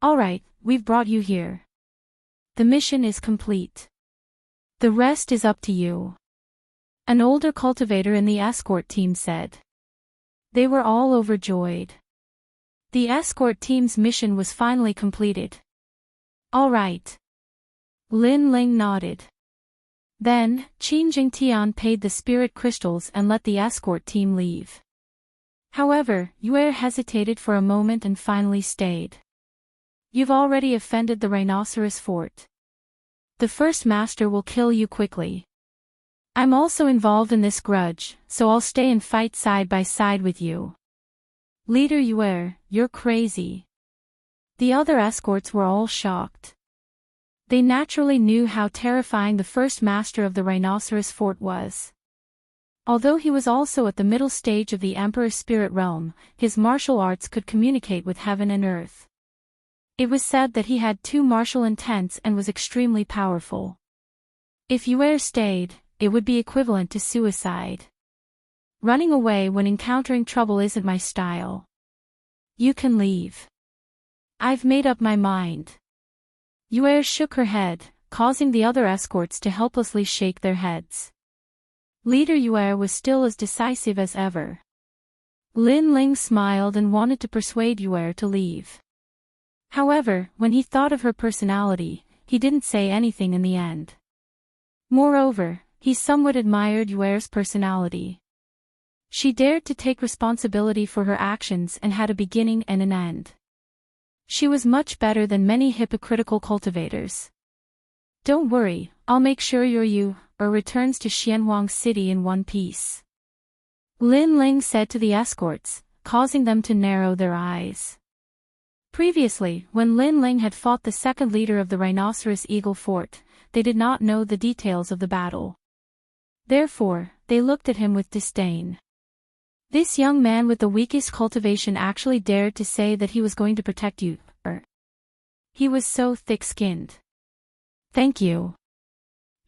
All right, we've brought you here. The mission is complete. The rest is up to you. An older cultivator in the escort team said. They were all overjoyed. The escort team's mission was finally completed. All right. Lin Ling nodded. Then, Qin Jingtian paid the spirit crystals and let the escort team leave. However, Yue hesitated for a moment and finally stayed. You've already offended the rhinoceros fort. The first master will kill you quickly. I'm also involved in this grudge, so I'll stay and fight side by side with you. Leader Yue, you're crazy. The other escorts were all shocked. They naturally knew how terrifying the first master of the rhinoceros fort was. Although he was also at the middle stage of the Emperor's spirit realm, his martial arts could communicate with heaven and earth. It was said that he had 2 martial intents and was extremely powerful. If Yue stayed, it would be equivalent to suicide. Running away when encountering trouble isn't my style. You can leave. I've made up my mind. Yue shook her head, causing the other escorts to helplessly shake their heads. Leader Yue was still as decisive as ever. Lin Ling smiled and wanted to persuade Yue to leave. However, when he thought of her personality, he didn't say anything in the end. Moreover, He somewhat admired Yuer's personality. She dared to take responsibility for her actions and had a beginning and an end. She was much better than many hypocritical cultivators. Don't worry, I'll make sure your Yuer returns to Xianhuang City in one piece. Lin Ling said to the escorts, causing them to narrow their eyes. Previously, when Lin Ling had fought the second leader of the Rhinoceros Eagle Fort, they did not know the details of the battle. Therefore, they looked at him with disdain. This young man with the weakest cultivation actually dared to say that he was going to protect you. He was so thick-skinned. Thank you.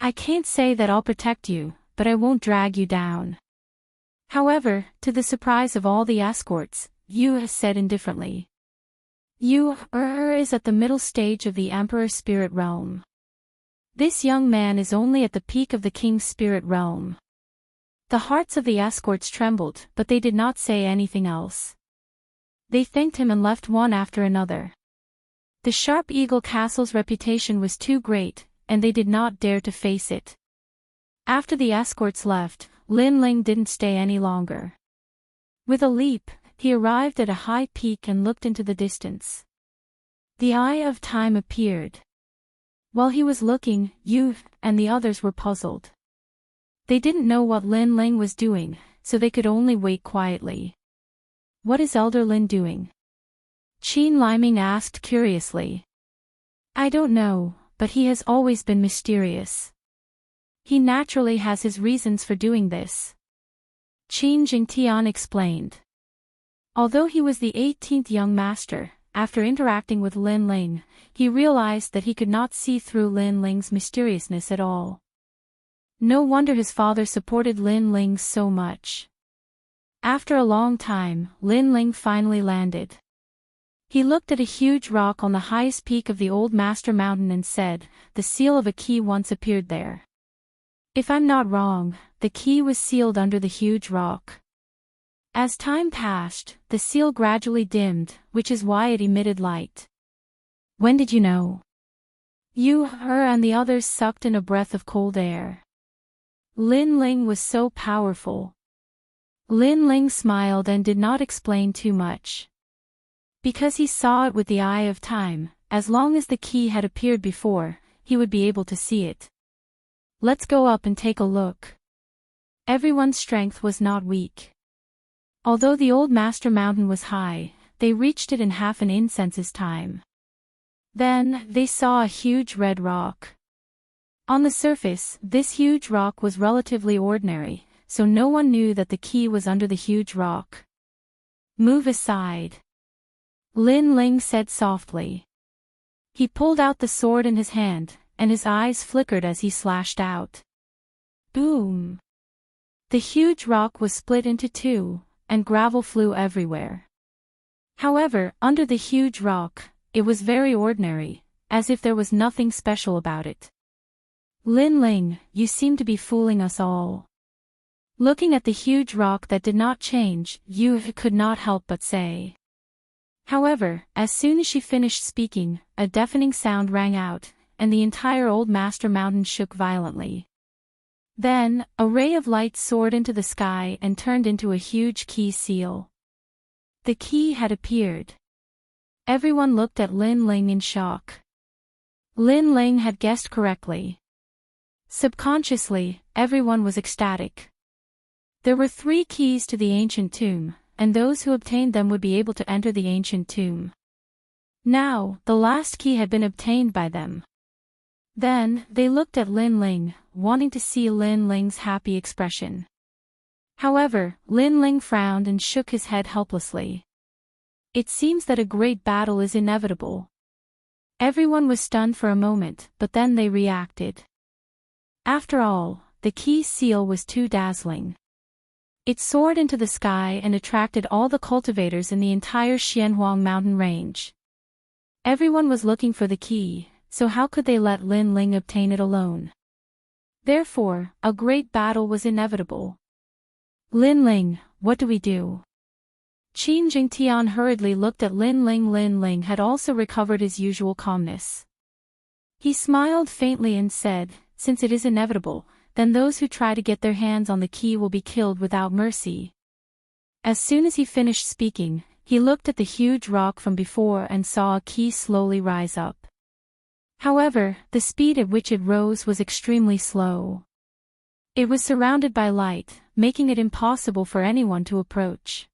I can't say that I'll protect you, but I won't drag you down. However, to the surprise of all the escorts, Yuer said indifferently. Yuer is at the middle stage of the Emperor's spirit realm. This young man is only at the peak of the King's spirit realm. The hearts of the escorts trembled, but they did not say anything else. They thanked him and left one after another. The Sharp Eagle Castle's reputation was too great, and they did not dare to face it. After the escorts left, Lin Ling didn't stay any longer. With a leap, he arrived at a high peak and looked into the distance. The Eye of Time appeared. While he was looking, Yuer and the others were puzzled. They didn't know what Lin Ling was doing, so they could only wait quietly. What is Elder Lin doing? Qin Liming asked curiously. I don't know, but he has always been mysterious. He naturally has his reasons for doing this. Qin Jingtian explained. Although he was the 18th young master, after interacting with Lin Ling, he realized that he could not see through Lin Ling's mysteriousness at all. No wonder his father supported Lin Ling so much. After a long time, Lin Ling finally landed. He looked at a huge rock on the highest peak of the Old Master Mountain and said, "The seal of a key once appeared there. If I'm not wrong, the key was sealed under the huge rock." As time passed, the seal gradually dimmed, which is why it emitted light. When did you know? Yuer and the others sucked in a breath of cold air. Lin Ling was so powerful. Lin Ling smiled and did not explain too much. Because he saw it with the Eye of Time, as long as the key had appeared before, he would be able to see it. Let's go up and take a look. Everyone's strength was not weak. Although the Old Master Mountain was high, they reached it in half an incense's time. Then, they saw a huge red rock. On the surface, this huge rock was relatively ordinary, so no one knew that the key was under the huge rock. Move aside. Lin Ling said softly. He pulled out the sword in his hand, and his eyes flickered as he slashed out. Boom! The huge rock was split into two, and gravel flew everywhere. However, under the huge rock, it was very ordinary, as if there was nothing special about it. Lin Ling, you seem to be fooling us all. Looking at the huge rock that did not change, Yuer could not help but say. However, as soon as she finished speaking, a deafening sound rang out, and the entire Old Master Mountain shook violently. Then, a ray of light soared into the sky and turned into a huge key seal. The key had appeared. Everyone looked at Lin Ling in shock. Lin Ling had guessed correctly. Subconsciously, everyone was ecstatic. There were 3 keys to the ancient tomb, and those who obtained them would be able to enter the ancient tomb. Now, the last key had been obtained by them. Then, they looked at Lin Ling, wanting to see Lin Ling's happy expression. However, Lin Ling frowned and shook his head helplessly. It seems that a great battle is inevitable. Everyone was stunned for a moment, but then they reacted. After all, the key seal was too dazzling. It soared into the sky and attracted all the cultivators in the entire Xianhuang mountain range. Everyone was looking for the key, so how could they let Lin Ling obtain it alone? Therefore, a great battle was inevitable. Lin Ling, what do we do? Qin Jingtian hurriedly looked at Lin Ling. Lin Ling had also recovered his usual calmness. He smiled faintly and said, since it is inevitable, then those who try to get their hands on the key will be killed without mercy." As soon as he finished speaking, he looked at the huge rock from before and saw a key slowly rise up. However, the speed at which it rose was extremely slow. It was surrounded by light, making it impossible for anyone to approach.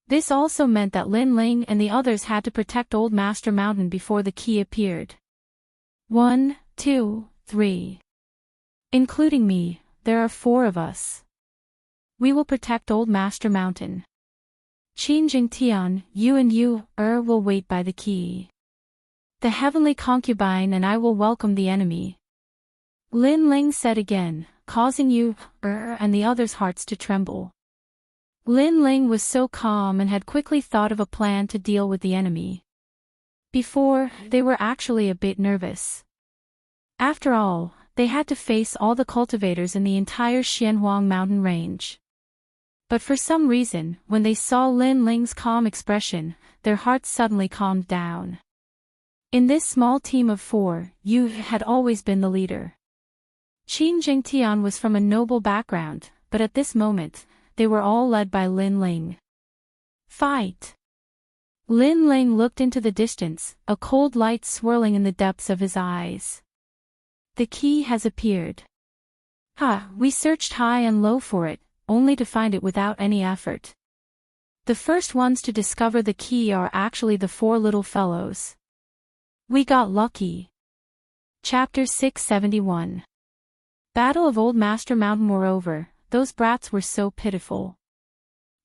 This also meant that Lin Ling and the others had to protect Old Master Mountain before the key appeared. 1, 2, 3. Including me, there are 4 of us. We will protect Old Master Mountain. Qin Jing Tian, you and you, will wait by the key. The heavenly concubine and I will welcome the enemy. Lin Ling said again, causing you, and the others' hearts to tremble. Lin Ling was so calm and had quickly thought of a plan to deal with the enemy. Before, they were actually a bit nervous. After all, they had to face all the cultivators in the entire Xianhuang mountain range. But for some reason, when they saw Lin Ling's calm expression, their hearts suddenly calmed down. In this small team of 4, Yu had always been the leader. Qin Jingtian was from a noble background, but at this moment, they were all led by Lin Ling. Fight! Lin Ling looked into the distance, a cold light swirling in the depths of his eyes. The key has appeared. We searched high and low for it, only to find it without any effort. The first ones to discover the key are actually the 4 little fellows. We got lucky. Chapter 671. Battle of Old Master Mountain. Moreover, those brats were so pitiful.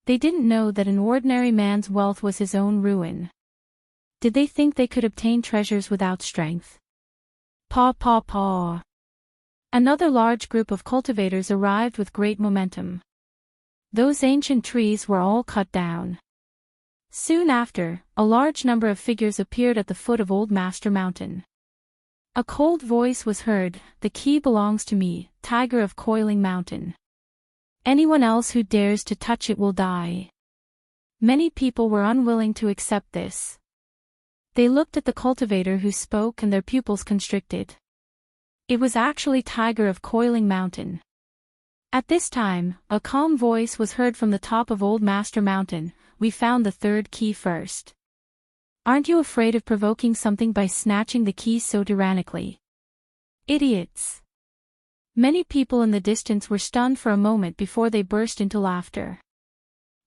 They didn't know that an ordinary man's wealth was his own ruin. Did they think they could obtain treasures without strength? Paw. Another large group of cultivators arrived with great momentum. Those ancient trees were all cut down. Soon after, a large number of figures appeared at the foot of Old Master Mountain. A cold voice was heard, "The key belongs to me, Tiger of Coiling Mountain. Anyone else who dares to touch it will die." Many people were unwilling to accept this. They looked at the cultivator who spoke and their pupils constricted. It was actually Tiger of Coiling Mountain. At this time, a calm voice was heard from the top of Old Master Mountain, "We found the 3rd key first. Aren't you afraid of provoking something by snatching the key so tyrannically? Idiots." Many people in the distance were stunned for a moment before they burst into laughter.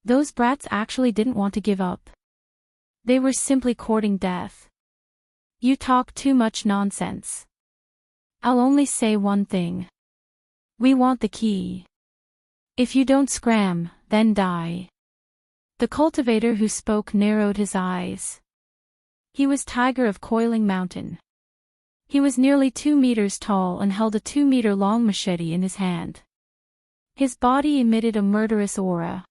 Those brats actually didn't want to give up. They were simply courting death. "You talk too much nonsense. I'll only say one thing. We want the key. If you don't scram, then die." The cultivator who spoke narrowed his eyes. He was Tiger of Coiling Mountain. He was nearly 2 meters tall and held a 2-meter-long machete in his hand. His body emitted a murderous aura.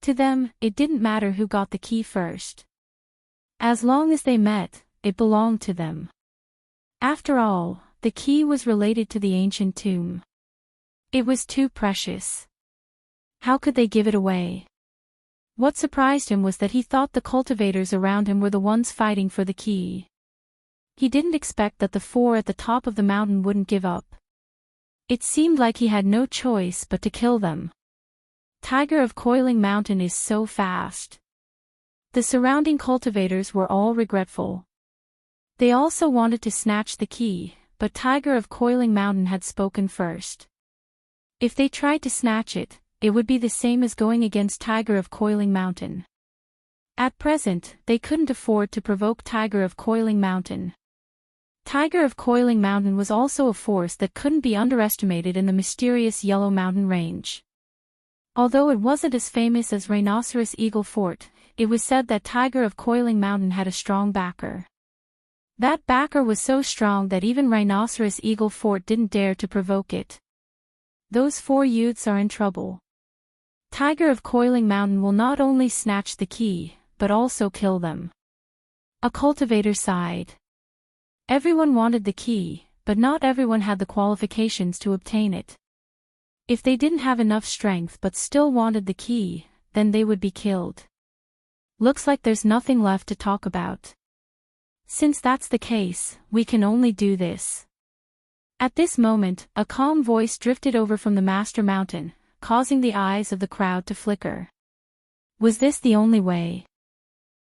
To them, it didn't matter who got the key first. As long as they met, it belonged to them. After all, the key was related to the ancient tomb. It was too precious. How could they give it away? What surprised him was that he thought the cultivators around him were the ones fighting for the key. He didn't expect that the 4 at the top of the mountain wouldn't give up. It seemed like he had no choice but to kill them. Tiger of Coiling Mountain is so fast. The surrounding cultivators were all regretful. They also wanted to snatch the key, but Tiger of Coiling Mountain had spoken first. If they tried to snatch it, it would be the same as going against Tiger of Coiling Mountain. At present, they couldn't afford to provoke Tiger of Coiling Mountain. Tiger of Coiling Mountain was also a force that couldn't be underestimated in the mysterious Yellow Mountain Range. Although it wasn't as famous as Rhinoceros Eagle Fort, it was said that Tiger of Coiling Mountain had a strong backer. That backer was so strong that even Rhinoceros Eagle Fort didn't dare to provoke it. Those 4 youths are in trouble. Tiger of Coiling Mountain will not only snatch the key, but also kill them. A cultivator sighed. Everyone wanted the key, but not everyone had the qualifications to obtain it. If they didn't have enough strength but still wanted the key, then they would be killed. Looks like there's nothing left to talk about. Since that's the case, we can only do this. At this moment, a calm voice drifted over from the master mountain, causing the eyes of the crowd to flicker. Was this the only way?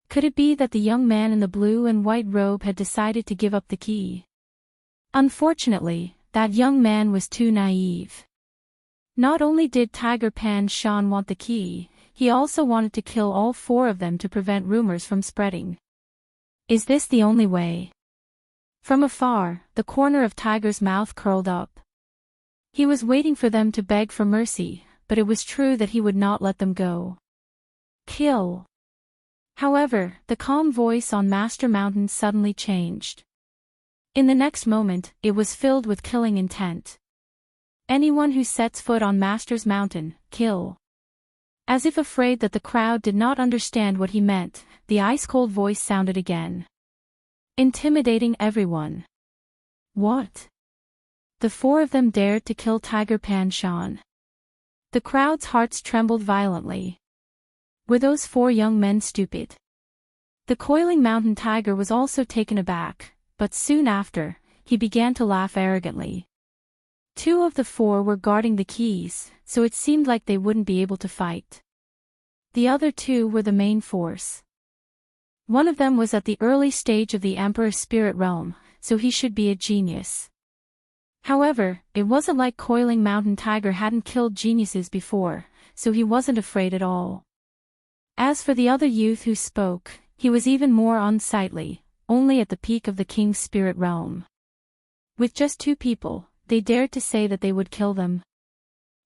Could it be that the young man in the blue and white robe had decided to give up the key? Unfortunately, that young man was too naive. Not only did Tiger Pan Shan want the key, he also wanted to kill all four of them to prevent rumors from spreading. Is this the only way? From afar, the corner of Tiger's mouth curled up. He was waiting for them to beg for mercy, but it was true that he would not let them go. Kill. However, the calm voice on Master Mountain suddenly changed. In the next moment, it was filled with killing intent. Anyone who sets foot on Master's Mountain, kill. As if afraid that the crowd did not understand what he meant, the ice-cold voice sounded again. Intimidating everyone. What? The four of them dared to kill Tiger Pan Shan. The crowd's hearts trembled violently. Were those four young men stupid? The coiling mountain tiger was also taken aback, but soon after, he began to laugh arrogantly. Two of the four were guarding the keys, so it seemed like they wouldn't be able to fight. The other two were the main force. One of them was at the early stage of the Emperor's spirit realm, so he should be a genius. However, it wasn't like Coiling Mountain Tiger hadn't killed geniuses before, so he wasn't afraid at all. As for the other youth who spoke, he was even more unsightly, only at the peak of the king's spirit realm. With just two people, they dared to say that they would kill them.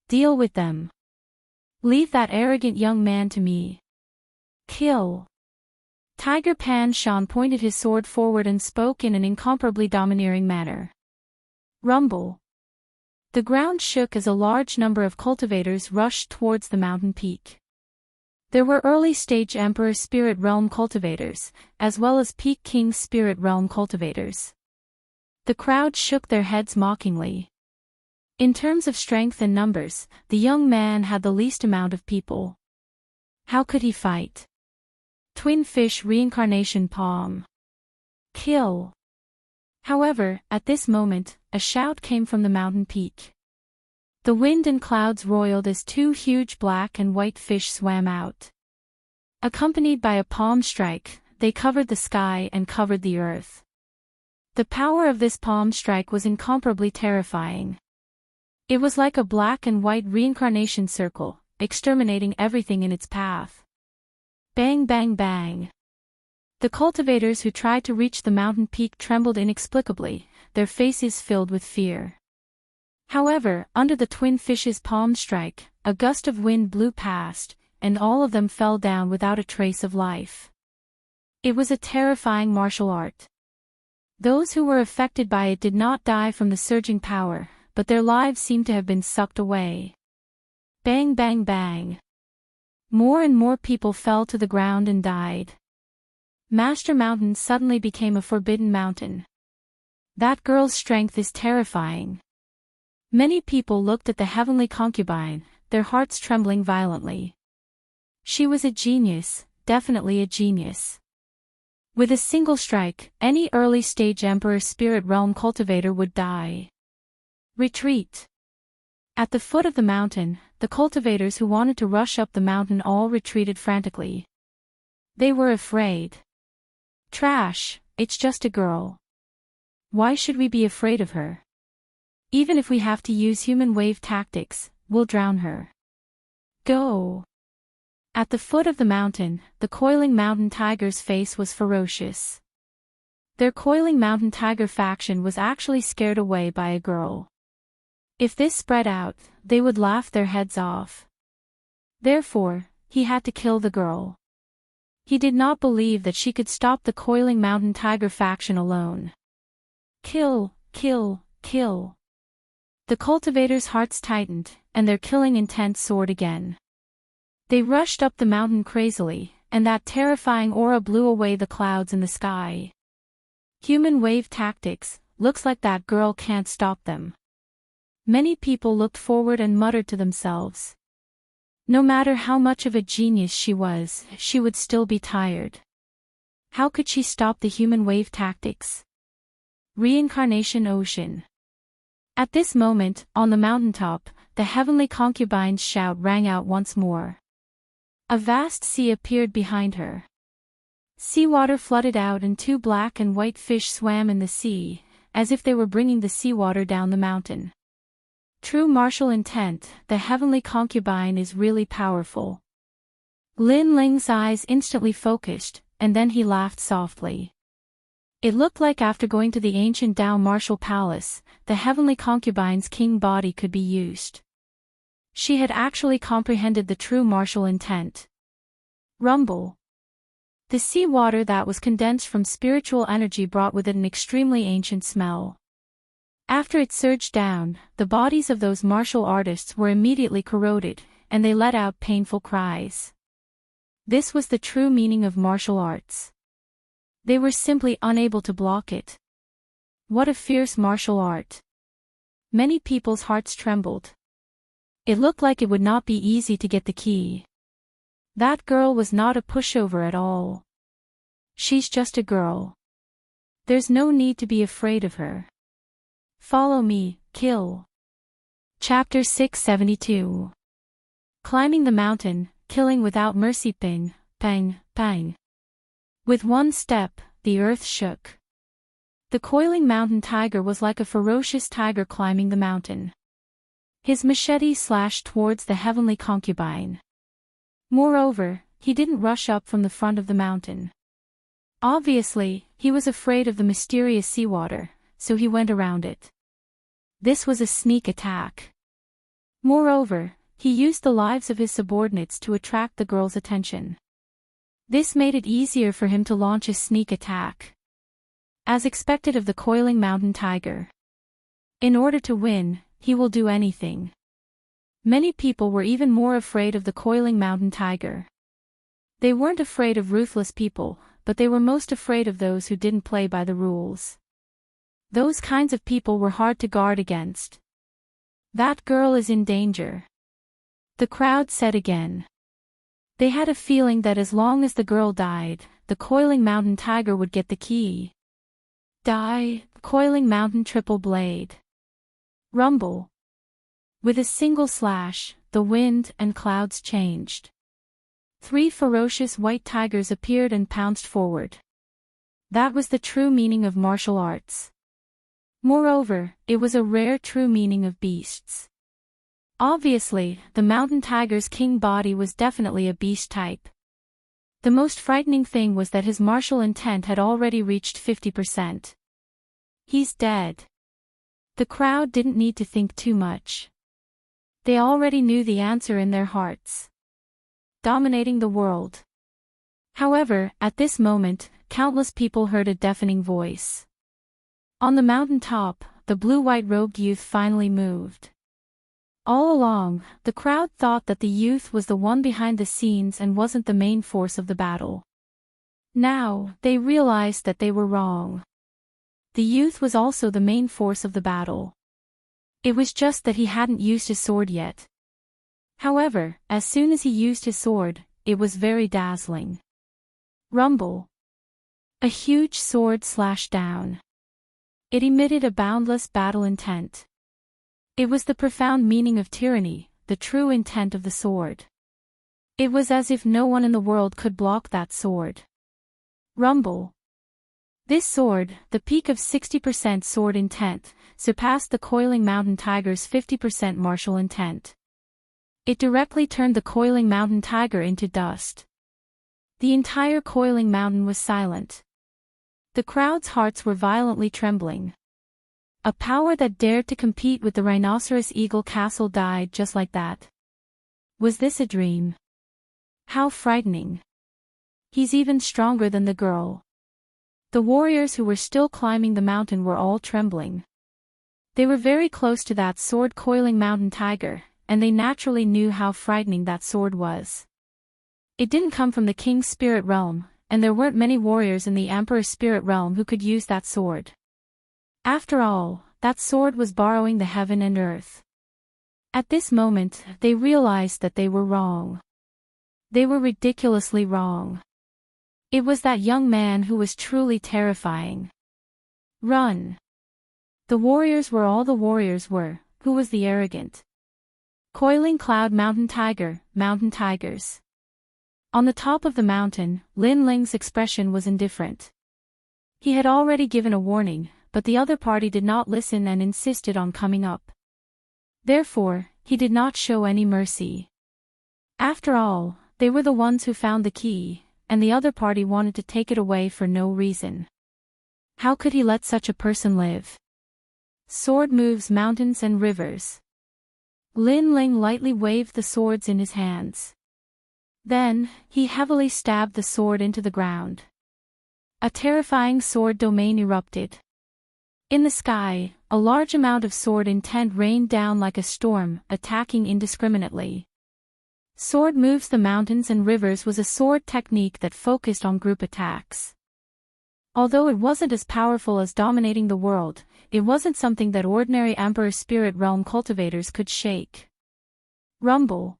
Deal with them. Leave that arrogant young man to me. Kill. Tiger Pan Shan pointed his sword forward and spoke in an incomparably domineering manner. Rumble. The ground shook as a large number of cultivators rushed towards the mountain peak. There were early-stage Emperor Spirit Realm cultivators, as well as Peak King Spirit Realm cultivators. The crowd shook their heads mockingly. In terms of strength and numbers, the young man had the least amount of people. How could he fight? Twin Fish Reincarnation Palm. Kill. However, at this moment, a shout came from the mountain peak. The wind and clouds roiled as two huge black and white fish swam out. Accompanied by a palm strike, they covered the sky and covered the earth. The power of this palm strike was incomparably terrifying. It was like a black and white reincarnation circle, exterminating everything in its path. Bang bang bang. The cultivators who tried to reach the mountain peak trembled inexplicably, their faces filled with fear. However, under the twin fish's palm strike, a gust of wind blew past, and all of them fell down without a trace of life. It was a terrifying martial art. Those who were affected by it did not die from the surging power, but their lives seemed to have been sucked away. Bang bang bang. More and more people fell to the ground and died. Master Mountain suddenly became a forbidden mountain. That girl's strength is terrifying. Many people looked at the heavenly concubine, their hearts trembling violently. She was a genius, definitely a genius. With a single strike, any early-stage Emperor Spirit Realm cultivator would die. Retreat. At the foot of the mountain, the cultivators who wanted to rush up the mountain all retreated frantically. They were afraid. Trash, it's just a girl. Why should we be afraid of her? Even if we have to use human wave tactics, we'll drown her. Go. At the foot of the mountain, the Coiling Mountain Tiger's face was ferocious. Their Coiling Mountain Tiger faction was actually scared away by a girl. If this spread out, they would laugh their heads off. Therefore, he had to kill the girl. He did not believe that she could stop the Coiling Mountain Tiger faction alone. Kill, kill, kill. The cultivators' hearts tightened, and their killing intent soared again. They rushed up the mountain crazily, and that terrifying aura blew away the clouds in the sky. Human wave tactics, looks like that girl can't stop them. Many people looked forward and muttered to themselves. No matter how much of a genius she was, she would still be tired. How could she stop the human wave tactics? Reincarnation Ocean. At this moment, on the mountaintop, the heavenly concubine's shout rang out once more. A vast sea appeared behind her. Seawater flooded out and two black and white fish swam in the sea, as if they were bringing the seawater down the mountain. True martial intent, the heavenly concubine is really powerful. Lin Ling's eyes instantly focused, and then he laughed softly. It looked like after going to the ancient Dao martial palace, the heavenly concubine's king body could be used. She had actually comprehended the true martial intent. Rumble. The sea water that was condensed from spiritual energy brought with it an extremely ancient smell. After it surged down, the bodies of those martial artists were immediately corroded, and they let out painful cries. This was the true meaning of martial arts. They were simply unable to block it. What a fierce martial art. Many people's hearts trembled. It looked like it would not be easy to get the key. That girl was not a pushover at all. She's just a girl. There's no need to be afraid of her. Follow me, kill. Chapter 672. Climbing the mountain, killing without mercy. Ping, pang, pang. With one step, the earth shook. The coiling mountain tiger was like a ferocious tiger climbing the mountain. His machete slashed towards the heavenly concubine. Moreover, he didn't rush up from the front of the mountain. Obviously, he was afraid of the mysterious seawater, so he went around it. This was a sneak attack. Moreover, he used the lives of his subordinates to attract the girl's attention. This made it easier for him to launch a sneak attack. As expected of the coiling mountain tiger. In order to win, he will do anything. Many people were even more afraid of the coiling mountain tiger. They weren't afraid of ruthless people, but they were most afraid of those who didn't play by the rules. Those kinds of people were hard to guard against. That girl is in danger. The crowd said again. They had a feeling that as long as the girl died, the coiling mountain tiger would get the key. Die, coiling mountain triple blade. Rumble. With a single slash, the wind and clouds changed. 3 ferocious white tigers appeared and pounced forward. That was the true meaning of martial arts. Moreover, it was a rare true meaning of beasts. Obviously, the mountain tiger's king body was definitely a beast type. The most frightening thing was that his martial intent had already reached 50%. He's dead. The crowd didn't need to think too much. They already knew the answer in their hearts. Dominating the world. However, at this moment, countless people heard a deafening voice. On the mountain top, the blue-white robed youth finally moved. All along, the crowd thought that the youth was the one behind the scenes and wasn't the main force of the battle. Now, they realized that they were wrong. The youth was also the main force of the battle. It was just that he hadn't used his sword yet. However, as soon as he used his sword, it was very dazzling. Rumble. A huge sword slashed down. It emitted a boundless battle intent. It was the profound meaning of tyranny, the true intent of the sword. It was as if no one in the world could block that sword. Rumble. This sword, the peak of 60% sword intent, surpassed the coiling mountain tiger's 50% martial intent. It directly turned the coiling mountain tiger into dust. The entire coiling mountain was silent. The crowd's hearts were violently trembling. A power that dared to compete with the rhinoceros eagle castle died just like that. Was this a dream? How frightening. He's even stronger than the girl. The warriors who were still climbing the mountain were all trembling. They were very close to that sword-coiling mountain tiger, and they naturally knew how frightening that sword was. It didn't come from the king's spirit realm, and there weren't many warriors in the emperor's spirit realm who could use that sword. After all, that sword was borrowing the heaven and earth. At this moment, they realized that they were wrong. They were ridiculously wrong. It was that young man who was truly terrifying. Run. The warriors were all the warriors were. Who was the arrogant? Coiling cloud mountain tiger, mountain tigers. On the top of the mountain, Lin Ling's expression was indifferent. He had already given a warning, but the other party did not listen and insisted on coming up. Therefore, he did not show any mercy. After all, they were the ones who found the key, and the other party wanted to take it away for no reason. How could he let such a person live? Sword moves mountains and rivers. Lin Ling lightly waved the swords in his hands. Then, he heavily stabbed the sword into the ground. A terrifying sword domain erupted. In the sky, a large amount of sword intent rained down like a storm, attacking indiscriminately. Sword moves the mountains and rivers was a sword technique that focused on group attacks. Although it wasn't as powerful as dominating the world, it wasn't something that ordinary Emperor Spirit Realm cultivators could shake. Rumble.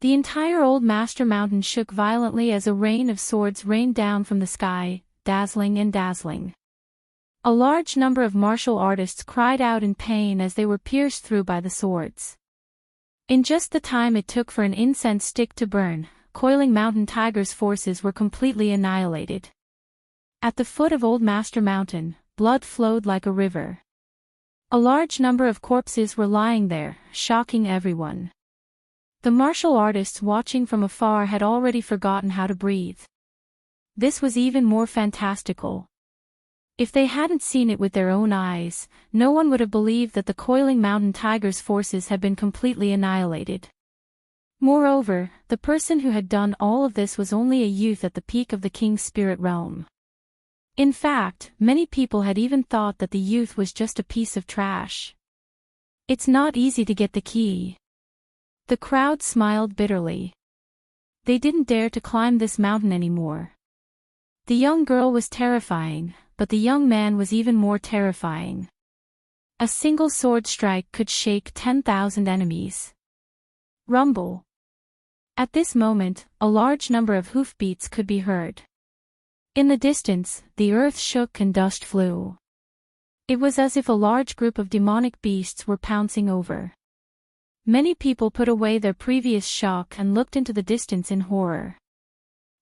The entire Old Master Mountain shook violently as a rain of swords rained down from the sky, dazzling and dazzling. A large number of martial artists cried out in pain as they were pierced through by the swords. In just the time it took for an incense stick to burn, Coiling Mountain Tiger's forces were completely annihilated. At the foot of Old Master Mountain, blood flowed like a river. A large number of corpses were lying there, shocking everyone. The martial artists watching from afar had already forgotten how to breathe. This was even more fantastical. If they hadn't seen it with their own eyes, no one would have believed that the Coiling Mountain Tiger's forces had been completely annihilated. Moreover, the person who had done all of this was only a youth at the peak of the King's spirit realm. In fact, many people had even thought that the youth was just a piece of trash. It's not easy to get the key. The crowd smiled bitterly. They didn't dare to climb this mountain anymore. The young girl was terrifying, but the young man was even more terrifying. A single sword strike could shake 10,000 enemies. Rumble. At this moment, a large number of hoofbeats could be heard. In the distance, the earth shook and dust flew. It was as if a large group of demonic beasts were pouncing over. Many people put away their previous shock and looked into the distance in horror.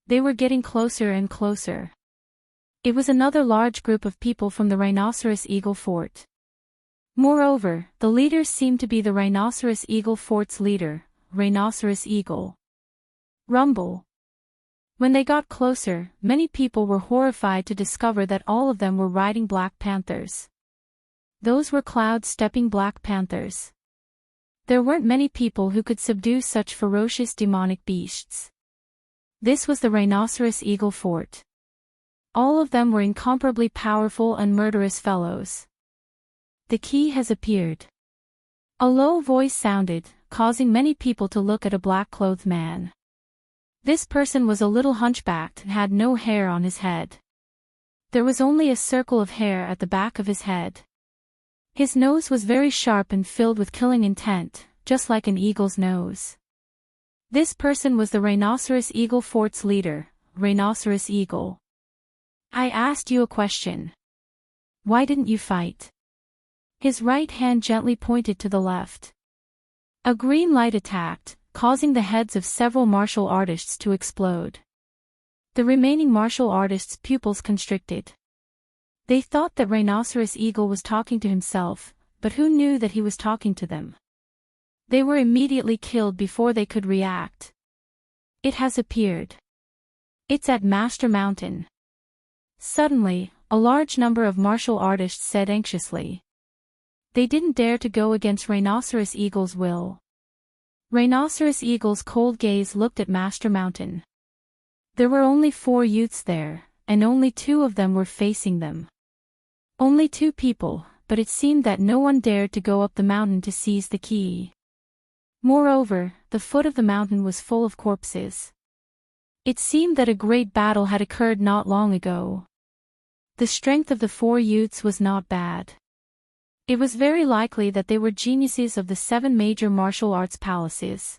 They were getting closer and closer. It was another large group of people from the Rhinoceros Eagle Fort. Moreover, the leaders seemed to be the Rhinoceros Eagle Fort's leader, Rhinoceros Eagle. Rumble. When they got closer, many people were horrified to discover that all of them were riding black panthers. Those were cloud-stepping black panthers. There weren't many people who could subdue such ferocious demonic beasts. This was the Rhinoceros Eagle Fort. All of them were incomparably powerful and murderous fellows. The key has appeared. A low voice sounded, causing many people to look at a black-clothed man. This person was a little hunchbacked and had no hair on his head. There was only a circle of hair at the back of his head. His nose was very sharp and filled with killing intent, just like an eagle's nose. This person was the Rhinoceros Eagle Fort's leader, Rhinoceros Eagle. I asked you a question. Why didn't you fight? His right hand gently pointed to the left. A green light attacked, causing the heads of several martial artists to explode. The remaining martial artists' pupils constricted. They thought that Rhinoceros Eagle was talking to himself, but who knew that he was talking to them? They were immediately killed before they could react. It has appeared. It's at Master Mountain. Suddenly, a large number of martial artists said anxiously. They didn't dare to go against Rhinoceros Eagle's will. Rhinoceros Eagle's cold gaze looked at Master Mountain. There were only 4 youths there, and only 2 of them were facing them. Only 2 people, but it seemed that no one dared to go up the mountain to seize the key. Moreover, the foot of the mountain was full of corpses. It seemed that a great battle had occurred not long ago. The strength of the 4 youths was not bad. It was very likely that they were geniuses of the 7 major martial arts palaces.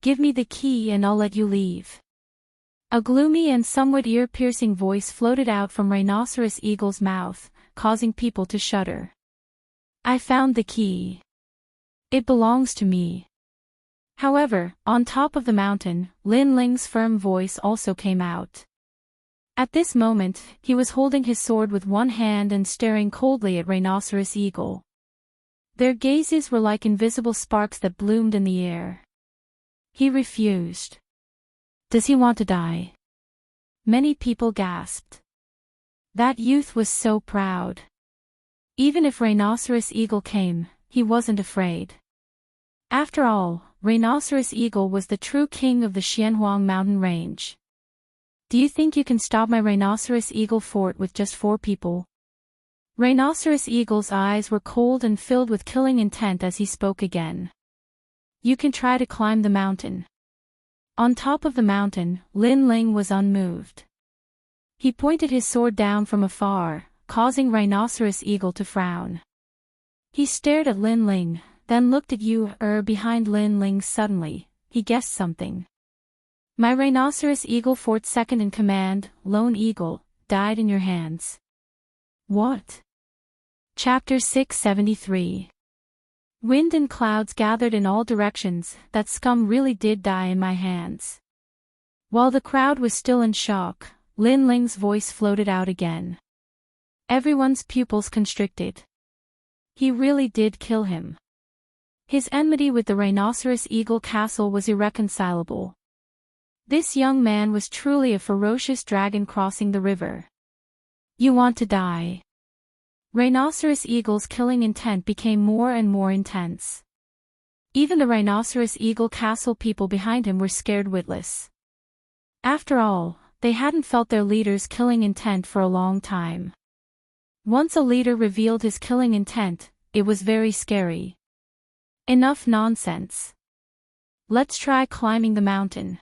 Give me the key and I'll let you leave. A gloomy and somewhat ear-piercing voice floated out from Rhinoceros Eagle's mouth, causing people to shudder. I found the key. It belongs to me. However, on top of the mountain, Lin Ling's firm voice also came out. At this moment, he was holding his sword with one hand and staring coldly at Rhinoceros Eagle. Their gazes were like invisible sparks that bloomed in the air. He refused. Does he want to die? Many people gasped. That youth was so proud. Even if Rhinoceros Eagle came, he wasn't afraid. After all, Rhinoceros Eagle was the true king of the Xianhuang mountain range. Do you think you can stop my Rhinoceros Eagle fort with just 4 people? Rhinoceros Eagle's eyes were cold and filled with killing intent as he spoke again. You can try to climb the mountain. On top of the mountain, Lin Ling was unmoved. He pointed his sword down from afar, causing Rhinoceros Eagle to frown. He stared at Lin Ling, then looked at you behind Lin Ling suddenly. He guessed something. My Rhinoceros Eagle fort second in command, Lone Eagle, died in your hands. What? Chapter 673. Wind and clouds gathered in all directions. That scum really did die in my hands. While the crowd was still in shock, Lin Ling's voice floated out again. Everyone's pupils constricted. He really did kill him. His enmity with the Rhinoceros Eagle Castle was irreconcilable. This young man was truly a ferocious dragon crossing the river. You want to die. Rhinoceros Eagle's killing intent became more and more intense. Even the Rhinoceros Eagle Castle people behind him were scared witless. After all, they hadn't felt their leader's killing intent for a long time. Once a leader revealed his killing intent, it was very scary. Enough nonsense. Let's try climbing the mountain.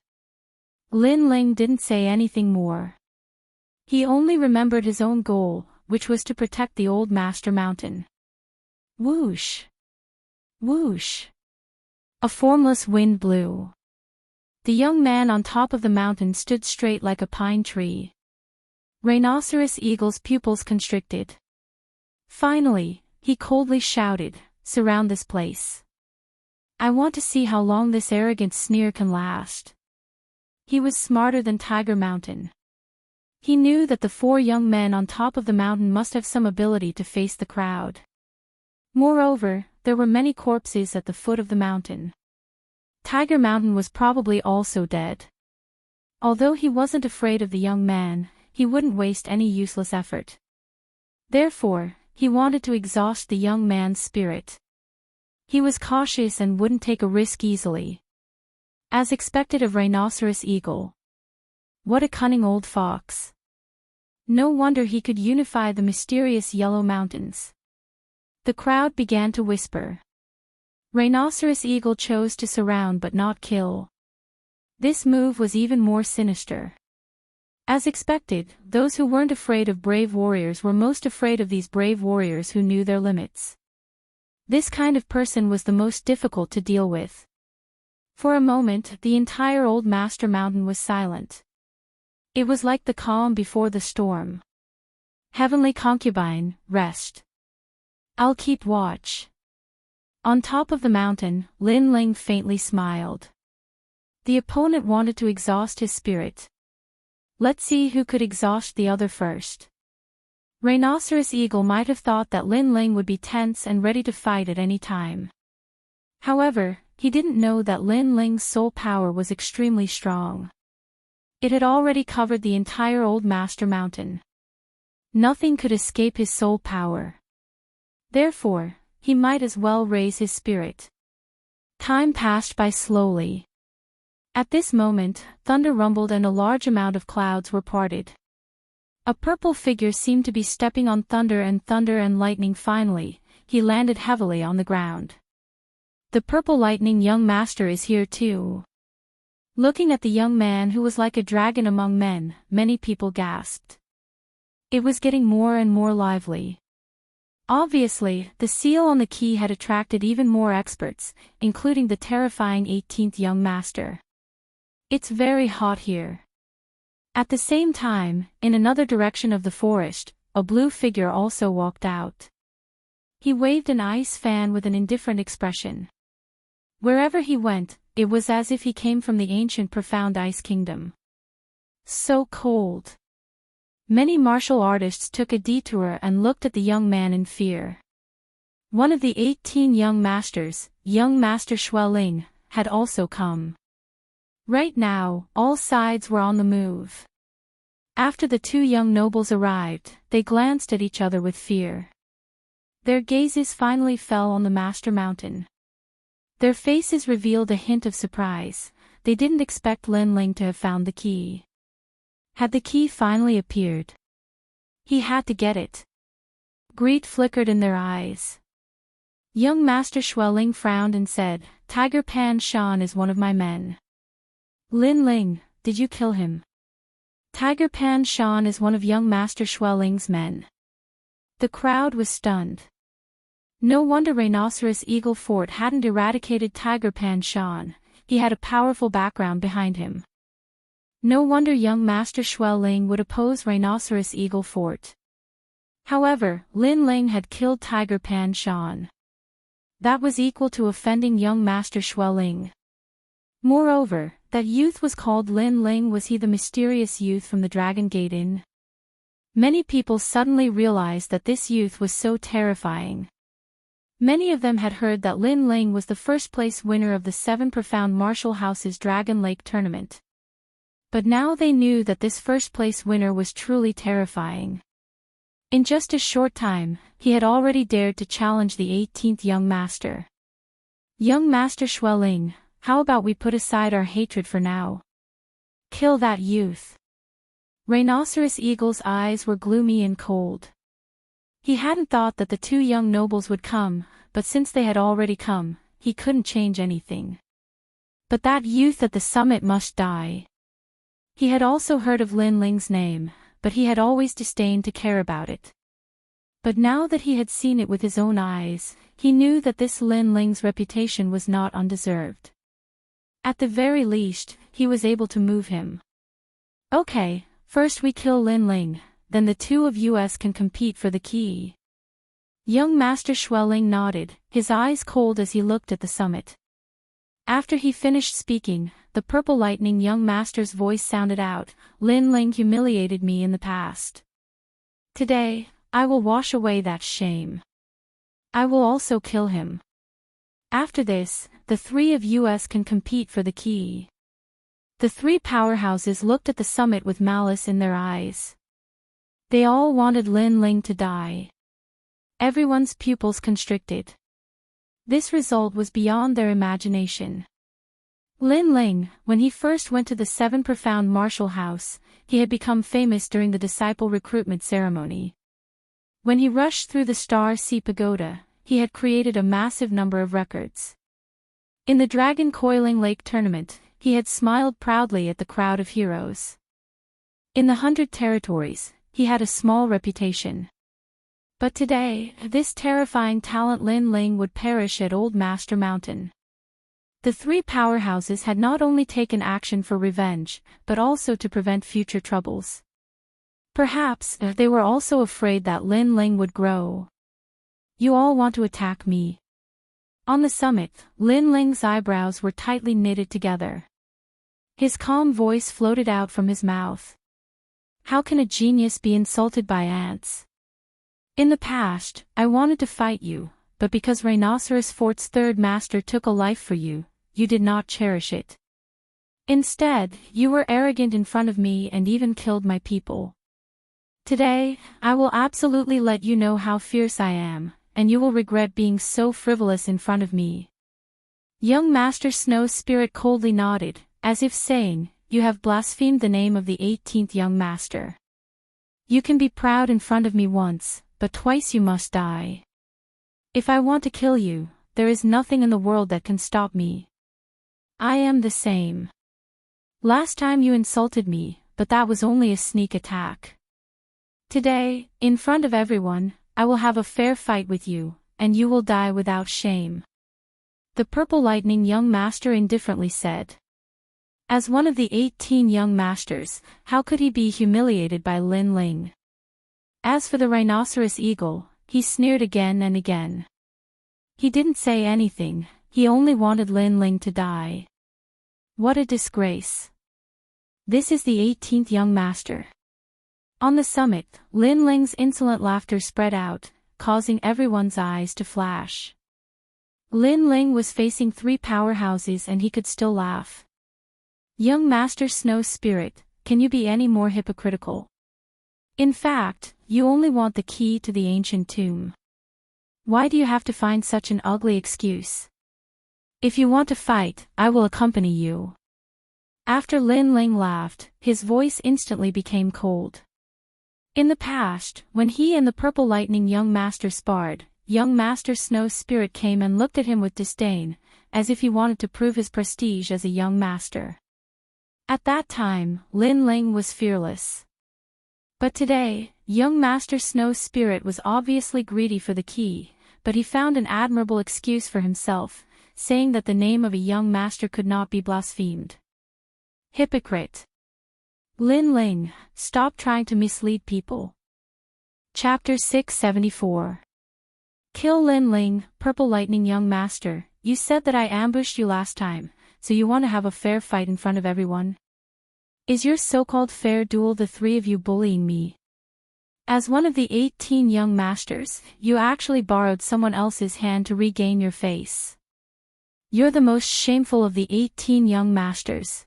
Lin Ling didn't say anything more. He only remembered his own goal, which was to protect the old master mountain. Whoosh! Whoosh! A formless wind blew. The young man on top of the mountain stood straight like a pine tree. Rhinoceros Eagle's pupils constricted. Finally, he coldly shouted, "Surround this place. I want to see how long this arrogant sneer can last." He was smarter than Tiger Mountain. He knew that the 4 young men on top of the mountain must have some ability to face the crowd. Moreover, there were many corpses at the foot of the mountain. Tiger Mountain was probably also dead. Although he wasn't afraid of the young man, he wouldn't waste any useless effort. Therefore, he wanted to exhaust the young man's spirit. He was cautious and wouldn't take a risk easily. As expected of Rhinoceros Eagle. What a cunning old fox. No wonder he could unify the mysterious Yellow Mountains. The crowd began to whisper. Rhinoceros Eagle chose to surround but not kill. This move was even more sinister. As expected, those who weren't afraid of brave warriors were most afraid of these brave warriors who knew their limits. This kind of person was the most difficult to deal with. For a moment, the entire old master mountain was silent. It was like the calm before the storm. Heavenly concubine, rest. I'll keep watch. On top of the mountain, Lin Ling faintly smiled. The opponent wanted to exhaust his spirit. Let's see who could exhaust the other first. Rhinoceros Eagle might have thought that Lin Ling would be tense and ready to fight at any time. However, he didn't know that Lin Ling's soul power was extremely strong. It had already covered the entire old master mountain. Nothing could escape his soul power. Therefore, he might as well raise his spirit. Time passed by slowly. At this moment, thunder rumbled and a large amount of clouds were parted. A purple figure seemed to be stepping on thunder and lightning. Finally, he landed heavily on the ground. The purple lightning young master is here too. Looking at the young man who was like a dragon among men, many people gasped. It was getting more and more lively. Obviously, the seal on the key had attracted even more experts, including the terrifying 18th young master. It's very hot here. At the same time, in another direction of the forest, a blue figure also walked out. He waved an ice fan with an indifferent expression. Wherever he went, it was as if he came from the ancient profound ice kingdom. So cold. Many martial artists took a detour and looked at the young man in fear. One of the 18 young masters, young Master Xueling, had also come. Right now, all sides were on the move. After the two young nobles arrived, they glanced at each other with fear. Their gazes finally fell on the Master Mountain. Their faces revealed a hint of surprise. They didn't expect Lin Ling to have found the key. Had the key finally appeared? He had to get it. Greed flickered in their eyes. Young Master Xueling frowned and said, "Tiger Pan Shan is one of my men." "Lin Ling, did you kill him?" "Tiger Pan Shan is one of young Master Xueling's men." The crowd was stunned. No wonder Rhinoceros Eagle Fort hadn't eradicated Tiger Pan Shan. He had a powerful background behind him. No wonder young Master Xueling would oppose Rhinoceros Eagle Fort. However, Lin Ling had killed Tiger Pan Shan. That was equal to offending young Master Xueling. Moreover, that youth was called Lin Ling. Was he the mysterious youth from the Dragon Gate Inn? Many people suddenly realized that this youth was so terrifying. Many of them had heard that Lin Ling was the first-place winner of the 7 Profound Martial House's Dragon Lake tournament. But now they knew that this first-place winner was truly terrifying. In just a short time, he had already dared to challenge the 18th young master. "Young Master Xueling, how about we put aside our hatred for now? Kill that youth." Rhinoceros Eagle's eyes were gloomy and cold. He hadn't thought that the two young nobles would come, but since they had already come, he couldn't change anything. But that youth at the summit must die. He had also heard of Lin Ling's name, but he had always disdained to care about it. But now that he had seen it with his own eyes, he knew that this Lin Ling's reputation was not undeserved. At the very least, he was able to move him. "Okay, first we kill Lin Ling, then the two of us can compete for the key." Young Master Xueling nodded, his eyes cold as he looked at the summit. After he finished speaking, the Purple Lightning young master's voice sounded out, "Lin Ling humiliated me in the past. Today, I will wash away that shame. I will also kill him. After this, the three of us can compete for the key." The 3 powerhouses looked at the summit with malice in their eyes. They all wanted Lin Ling to die. Everyone's pupils constricted. This result was beyond their imagination. Lin Ling, when he first went to the 7 Profound Martial House, he had become famous during the disciple recruitment ceremony. When he rushed through the Star Sea Pagoda, he had created a massive number of records. In the Dragon Coiling Lake tournament, he had smiled proudly at the crowd of heroes. In the 100 territories, he had a small reputation. But today, this terrifying talent Lin Ling would perish at Old Master Mountain. The 3 powerhouses had not only taken action for revenge, but also to prevent future troubles. Perhaps, they were also afraid that Lin Ling would grow. "You all want to attack me." On the summit, Lin Ling's eyebrows were tightly knitted together. His calm voice floated out from his mouth. "How can a genius be insulted by ants? In the past, I wanted to fight you, but because Rhinoceros Fort's 3rd master took a life for you, you did not cherish it. Instead, you were arrogant in front of me and even killed my people. Today, I will absolutely let you know how fierce I am, and you will regret being so frivolous in front of me." Young Master Snow Spirit coldly nodded, as if saying, "You have blasphemed the name of the 18th young master. You can be proud in front of me once, but twice you must die. If I want to kill you, there is nothing in the world that can stop me. I am the same. Last time you insulted me, but that was only a sneak attack. Today, in front of everyone, I will have a fair fight with you, and you will die without shame." The Purple Lightning young master indifferently said. As one of the 18 young masters, how could he be humiliated by Lin Ling? As for the rhinoceros eagle, he sneered again and again. He didn't say anything, he only wanted Lin Ling to die. What a disgrace. This is the 18th young master. On the summit, Lin Ling's insolent laughter spread out, causing everyone's eyes to flash. Lin Ling was facing 3 powerhouses and he could still laugh. Young Master Snow Spirit, can you be any more hypocritical? In fact, you only want the key to the ancient tomb. Why do you have to find such an ugly excuse? If you want to fight, I will accompany you. After Lin Ling laughed, his voice instantly became cold. In the past, when he and the Purple Lightning young master sparred, young Master Snow Spirit came and looked at him with disdain, as if he wanted to prove his prestige as a young master. At that time, Lin Ling was fearless. But today, young Master Snow Spirit was obviously greedy for the key, but he found an admirable excuse for himself, saying that the name of a young master could not be blasphemed. Hypocrite. Lin Ling, stop trying to mislead people. Chapter 674. Kill Lin Ling, Purple Lightning young master, you said that I ambushed you last time, so you want to have a fair fight in front of everyone? Is your so-called fair duel the 3 of you bullying me? As one of the 18 young masters, you actually borrowed someone else's hand to regain your face. You're the most shameful of the 18 young masters.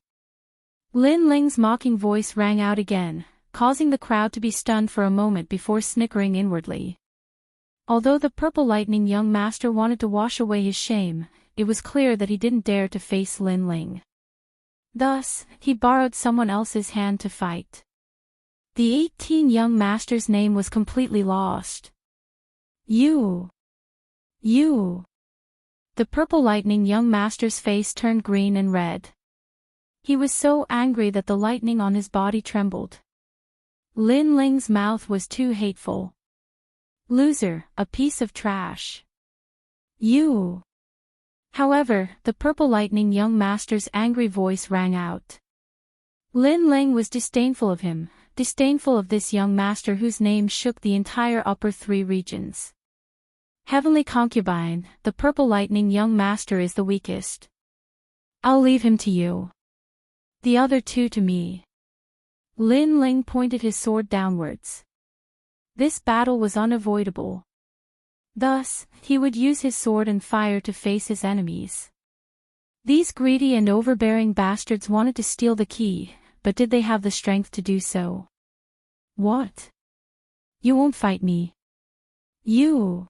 Lin Ling's mocking voice rang out again, causing the crowd to be stunned for a moment before snickering inwardly. Although the Purple Lightning young master wanted to wash away his shame, it was clear that he didn't dare to face Lin Ling. Thus, he borrowed someone else's hand to fight. The 18 young master's name was completely lost. You! The Purple Lightning young master's face turned green and red. He was so angry that the lightning on his body trembled. Lin Ling's mouth was too hateful. Loser, a piece of trash. You! However, the Purple Lightning young master's angry voice rang out. Lin Ling was disdainful of him, disdainful of this young master whose name shook the entire upper 3 regions. Heavenly concubine, the Purple Lightning young master is the weakest. I'll leave him to you. The other 2 to me. Lin Ling pointed his sword downwards. This battle was unavoidable. Thus, he would use his sword and fire to face his enemies. These greedy and overbearing bastards wanted to steal the key, but did they have the strength to do so? What? You won't fight me. You!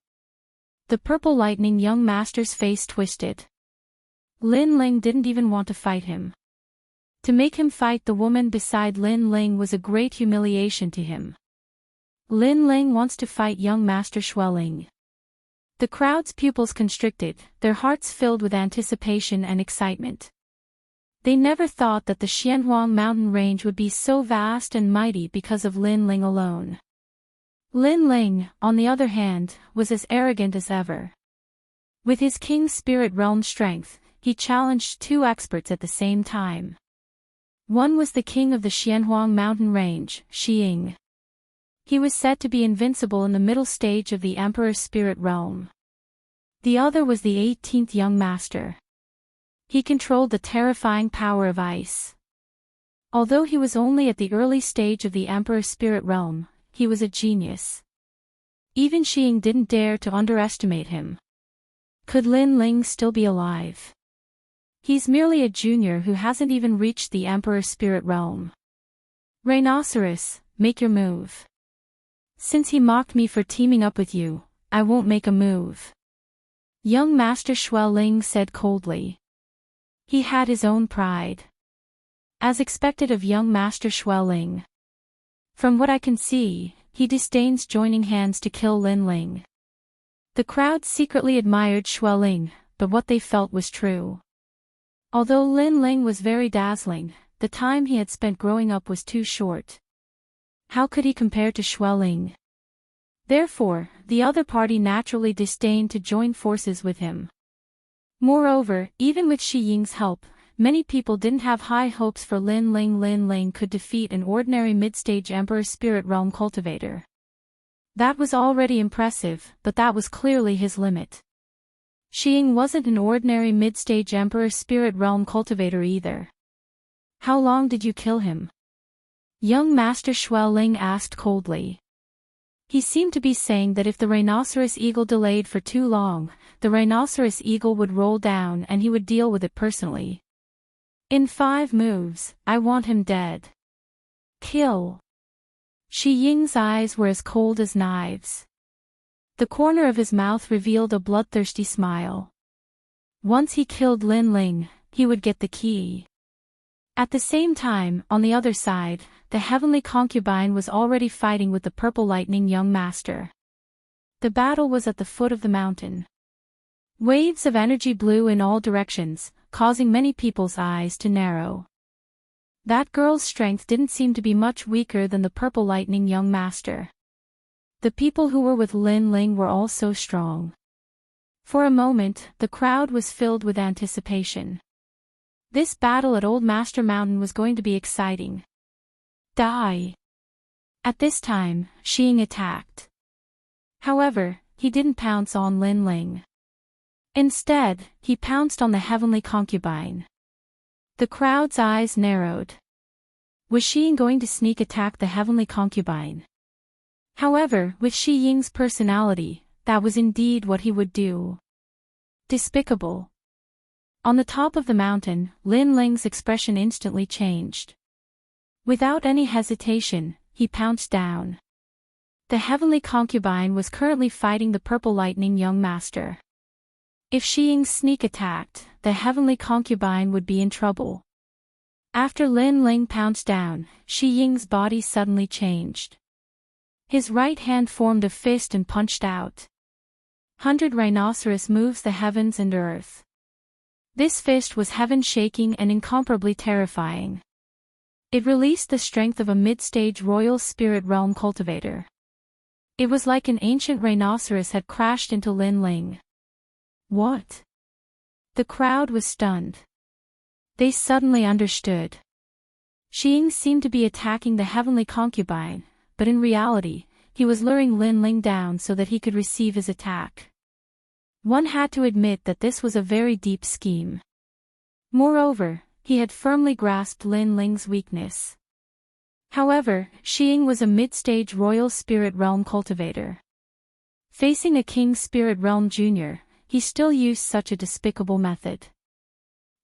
The Purple Lightning young master's face twisted. Lin Ling didn't even want to fight him. To make him fight the woman beside Lin Ling was a great humiliation to him. Lin Ling wants to fight young Master Xueling. The crowd's pupils constricted, their hearts filled with anticipation and excitement. They never thought that the Xianhuang mountain range would be so vast and mighty because of Lin Ling alone. Lin Ling, on the other hand, was as arrogant as ever. With his King Spirit Realm strength, he challenged 2 experts at the same time. One was the king of the Xianhuang mountain range, Xiying. He was said to be invincible in the middle stage of the Emperor Spirit Realm. The other was the 18th young master. He controlled the terrifying power of ice. Although he was only at the early stage of the Emperor Spirit Realm, he was a genius. Even Xiying didn't dare to underestimate him. Could Lin Ling still be alive? He's merely a junior who hasn't even reached the Emperor Spirit Realm. Rhinoceros, make your move. Since he mocked me for teaming up with you, I won't make a move. Young Master Xueling said coldly. He had his own pride. As expected of young Master Xueling. From what I can see, he disdains joining hands to kill Lin Ling. The crowd secretly admired Xueling, but what they felt was true. Although Lin Ling was very dazzling, the time he had spent growing up was too short. How could he compare to Xueling? Therefore, the other party naturally disdained to join forces with him. Moreover, even with Xiying's help, many people didn't have high hopes for Lin Ling. Lin Ling could defeat an ordinary mid-stage Emperor Spirit Realm cultivator. That was already impressive, but that was clearly his limit. Xiying wasn't an ordinary mid-stage Emperor Spirit Realm cultivator either. How long did you kill him? Young Master Xueling asked coldly. He seemed to be saying that if the rhinoceros eagle delayed for too long, the rhinoceros eagle would roll down and he would deal with it personally. In 5 moves, I want him dead. Kill. Xiying's eyes were as cold as knives. The corner of his mouth revealed a bloodthirsty smile. Once he killed Lin Ling, he would get the key. At the same time, on the other side, the heavenly concubine was already fighting with the purple lightning young master. The battle was at the foot of the mountain. Waves of energy blew in all directions, causing many people's eyes to narrow. That girl's strength didn't seem to be much weaker than the purple lightning young master. The people who were with Lin Ling were all so strong. For a moment, the crowd was filled with anticipation. This battle at Old Master Mountain was going to be exciting. Die! At this time, Xiying attacked. However, he didn't pounce on Lin Ling. Instead, he pounced on the heavenly concubine. The crowd's eyes narrowed. Was Xiying going to sneak attack the heavenly concubine? However, with Xiying's personality, that was indeed what he would do. Despicable. On the top of the mountain, Lin Ling's expression instantly changed. Without any hesitation, he pounced down. The heavenly concubine was currently fighting the purple lightning young master. If Xiying sneak attacked, the heavenly concubine would be in trouble. After Lin Ling pounced down, Xiying's body suddenly changed. His right hand formed a fist and punched out. 100 rhinoceros moves the heavens and earth. This fist was heaven-shaking and incomparably terrifying. It released the strength of a mid-stage royal spirit realm cultivator. It was like an ancient rhinoceros had crashed into Lin Ling. What? The crowd was stunned. They suddenly understood. Xiying seemed to be attacking the heavenly concubine, but in reality, he was luring Lin Ling down so that he could receive his attack. One had to admit that this was a very deep scheme. Moreover, he had firmly grasped Lin Ling's weakness. However, Xiying was a mid-stage royal spirit realm cultivator. Facing a king spirit realm junior, he still used such a despicable method.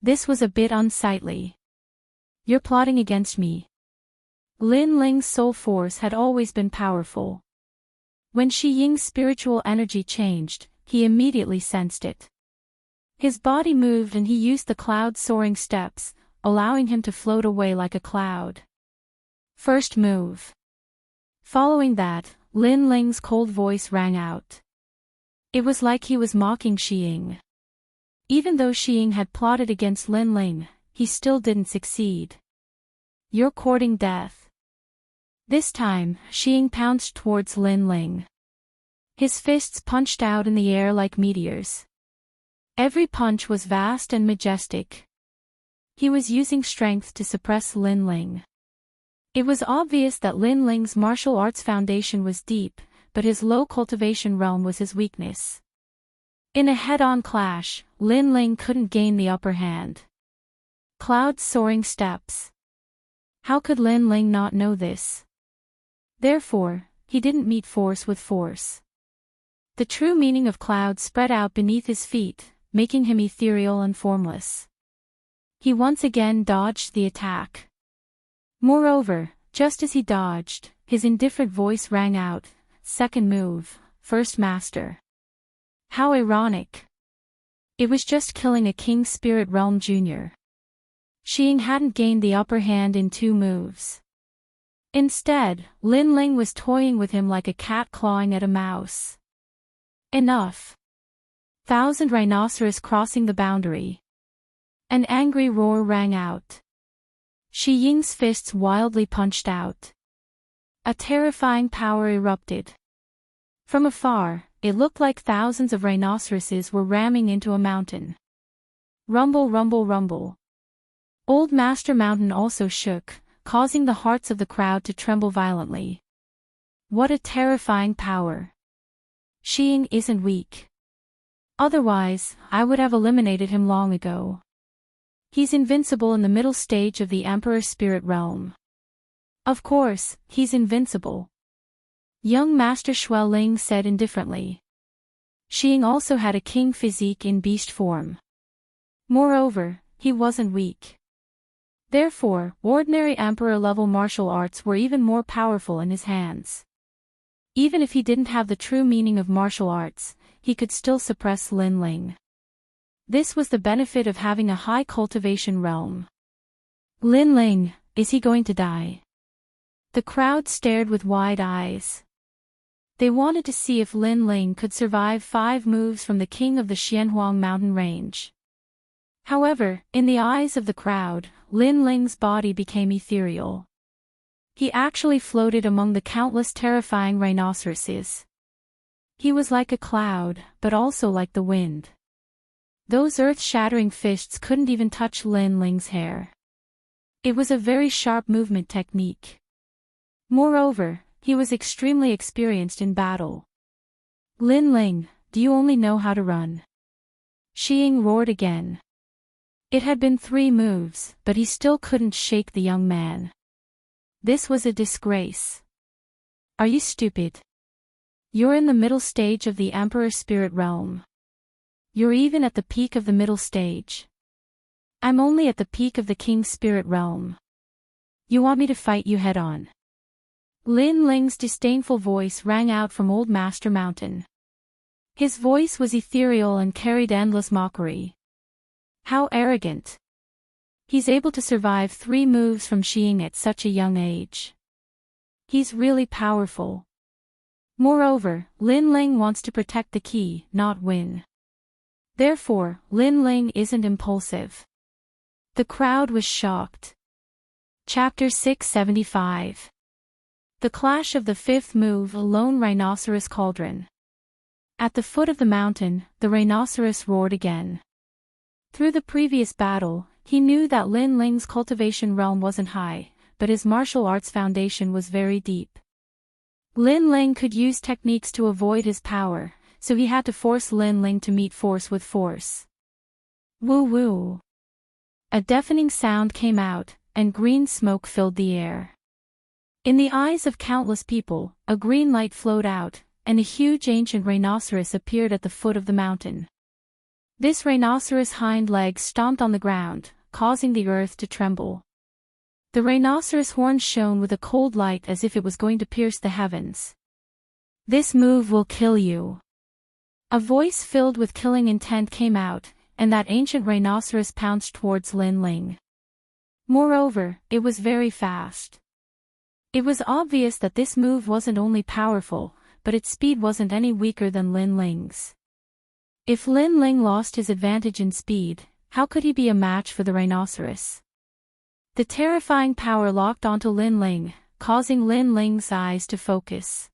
This was a bit unsightly. You're plotting against me. Lin Ling's soul force had always been powerful. When Xiying's spiritual energy changed, he immediately sensed it. His body moved and he used the cloud-soaring steps, allowing him to float away like a cloud. First move. Following that, Lin Ling's cold voice rang out. It was like he was mocking Xiying. Even though Xiying had plotted against Lin Ling, he still didn't succeed. You're courting death. This time, Xiying pounced towards Lin Ling. His fists punched out in the air like meteors. Every punch was vast and majestic. He was using strength to suppress Lin Ling. It was obvious that Lin Ling's martial arts foundation was deep, but his low cultivation realm was his weakness. In a head-on clash, Lin Ling couldn't gain the upper hand. Cloud-soaring steps. How could Lin Ling not know this? Therefore, he didn't meet force with force. The true meaning of clouds spread out beneath his feet, making him ethereal and formless. He once again dodged the attack. Moreover, just as he dodged, his indifferent voice rang out, "Second move, first master." How ironic. It was just killing a king spirit realm junior. Xiying hadn't gained the upper hand in 2 moves. Instead, Lin Ling was toying with him like a cat clawing at a mouse. Enough. 1,000 rhinoceros crossing the boundary. An angry roar rang out. Xiying's fists wildly punched out. A terrifying power erupted. From afar, it looked like thousands of rhinoceroses were ramming into a mountain. Rumble, rumble, rumble. Old Master Mountain also shook, causing the hearts of the crowd to tremble violently. What a terrifying power. Xiying isn't weak. Otherwise, I would have eliminated him long ago. He's invincible in the middle stage of the Emperor's spirit realm. Of course, he's invincible. Young Master Xueling said indifferently. Xiying also had a king physique in beast form. Moreover, he wasn't weak. Therefore, ordinary Emperor-level martial arts were even more powerful in his hands. Even if he didn't have the true meaning of martial arts, he could still suppress Lin Ling. This was the benefit of having a high cultivation realm. Lin Ling, is he going to die? The crowd stared with wide eyes. They wanted to see if Lin Ling could survive 5 moves from the king of the Xianhuang mountain range. However, in the eyes of the crowd, Lin Ling's body became ethereal. He actually floated among the countless terrifying rhinoceroses. He was like a cloud, but also like the wind. Those earth-shattering fists couldn't even touch Lin Ling's hair. It was a very sharp movement technique. Moreover, he was extremely experienced in battle. Lin Ling, do you only know how to run? Xiying roared again. It had been 3 moves, but he still couldn't shake the young man. This was a disgrace. Are you stupid? You're in the middle stage of the Emperor's spirit realm. You're even at the peak of the middle stage. I'm only at the peak of the King's spirit realm. You want me to fight you head-on? Lin Ling's disdainful voice rang out from Old Master Mountain. His voice was ethereal and carried endless mockery. How arrogant. He's able to survive 3 moves from Xiying at such a young age. He's really powerful. Moreover, Lin Ling wants to protect the key, not win. Therefore, Lin Ling isn't impulsive. The crowd was shocked. Chapter 675. The Clash of the 5th Move. A Lone Rhinoceros Cauldron. At the foot of the mountain, the rhinoceros roared again. Through the previous battle, he knew that Lin Ling's cultivation realm wasn't high, but his martial arts foundation was very deep. Lin Ling could use techniques to avoid his power, so he had to force Lin Ling to meet force with force. Woo-woo. A deafening sound came out, and green smoke filled the air. In the eyes of countless people, a green light flowed out, and a huge ancient rhinoceros appeared at the foot of the mountain. This rhinoceros' hind legs stomped on the ground, causing the earth to tremble. The rhinoceros' horns shone with a cold light as if it was going to pierce the heavens. This move will kill you. A voice filled with killing intent came out, and that ancient rhinoceros pounced towards Lin Ling. Moreover, it was very fast. It was obvious that this move wasn't only powerful, but its speed wasn't any weaker than Lin Ling's. If Lin Ling lost his advantage in speed, how could he be a match for the rhinoceros? The terrifying power locked onto Lin Ling, causing Lin Ling's eyes to focus.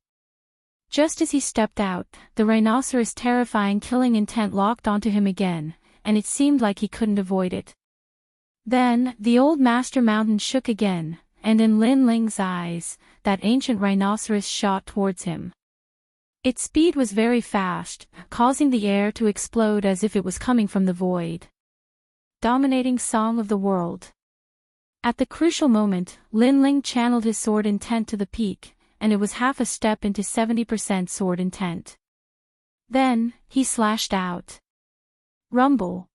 Just as he stepped out, the rhinoceros' terrifying killing intent locked onto him again, and it seemed like he couldn't avoid it. Then, the Old Master Mountain shook again, and in Lin Ling's eyes, that ancient rhinoceros shot towards him. Its speed was very fast, causing the air to explode as if it was coming from the void. Dominating Song of the World. At the crucial moment, Lin Ling channeled his sword intent to the peak, and it was half a step into 70% sword intent. Then, he slashed out. Rumble.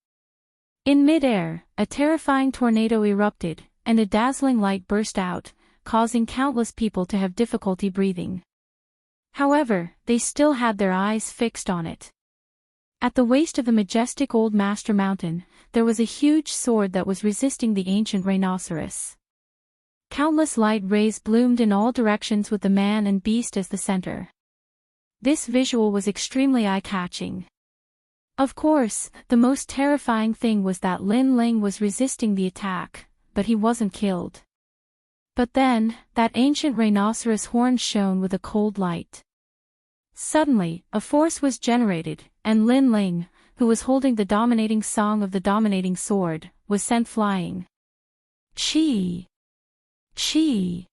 In mid-air, a terrifying tornado erupted, and a dazzling light burst out, causing countless people to have difficulty breathing. However, they still had their eyes fixed on it. At the waist of the majestic Old Master Mountain, there was a huge sword that was resisting the ancient rhinoceros. Countless light rays bloomed in all directions with the man and beast as the center. This visual was extremely eye-catching. Of course, the most terrifying thing was that Lin Ling was resisting the attack, but he wasn't killed. But then, that ancient rhinoceros horn shone with a cold light. Suddenly, a force was generated, and Lin Ling, who was holding the dominating song of the dominating sword, was sent flying. Chi! Chi!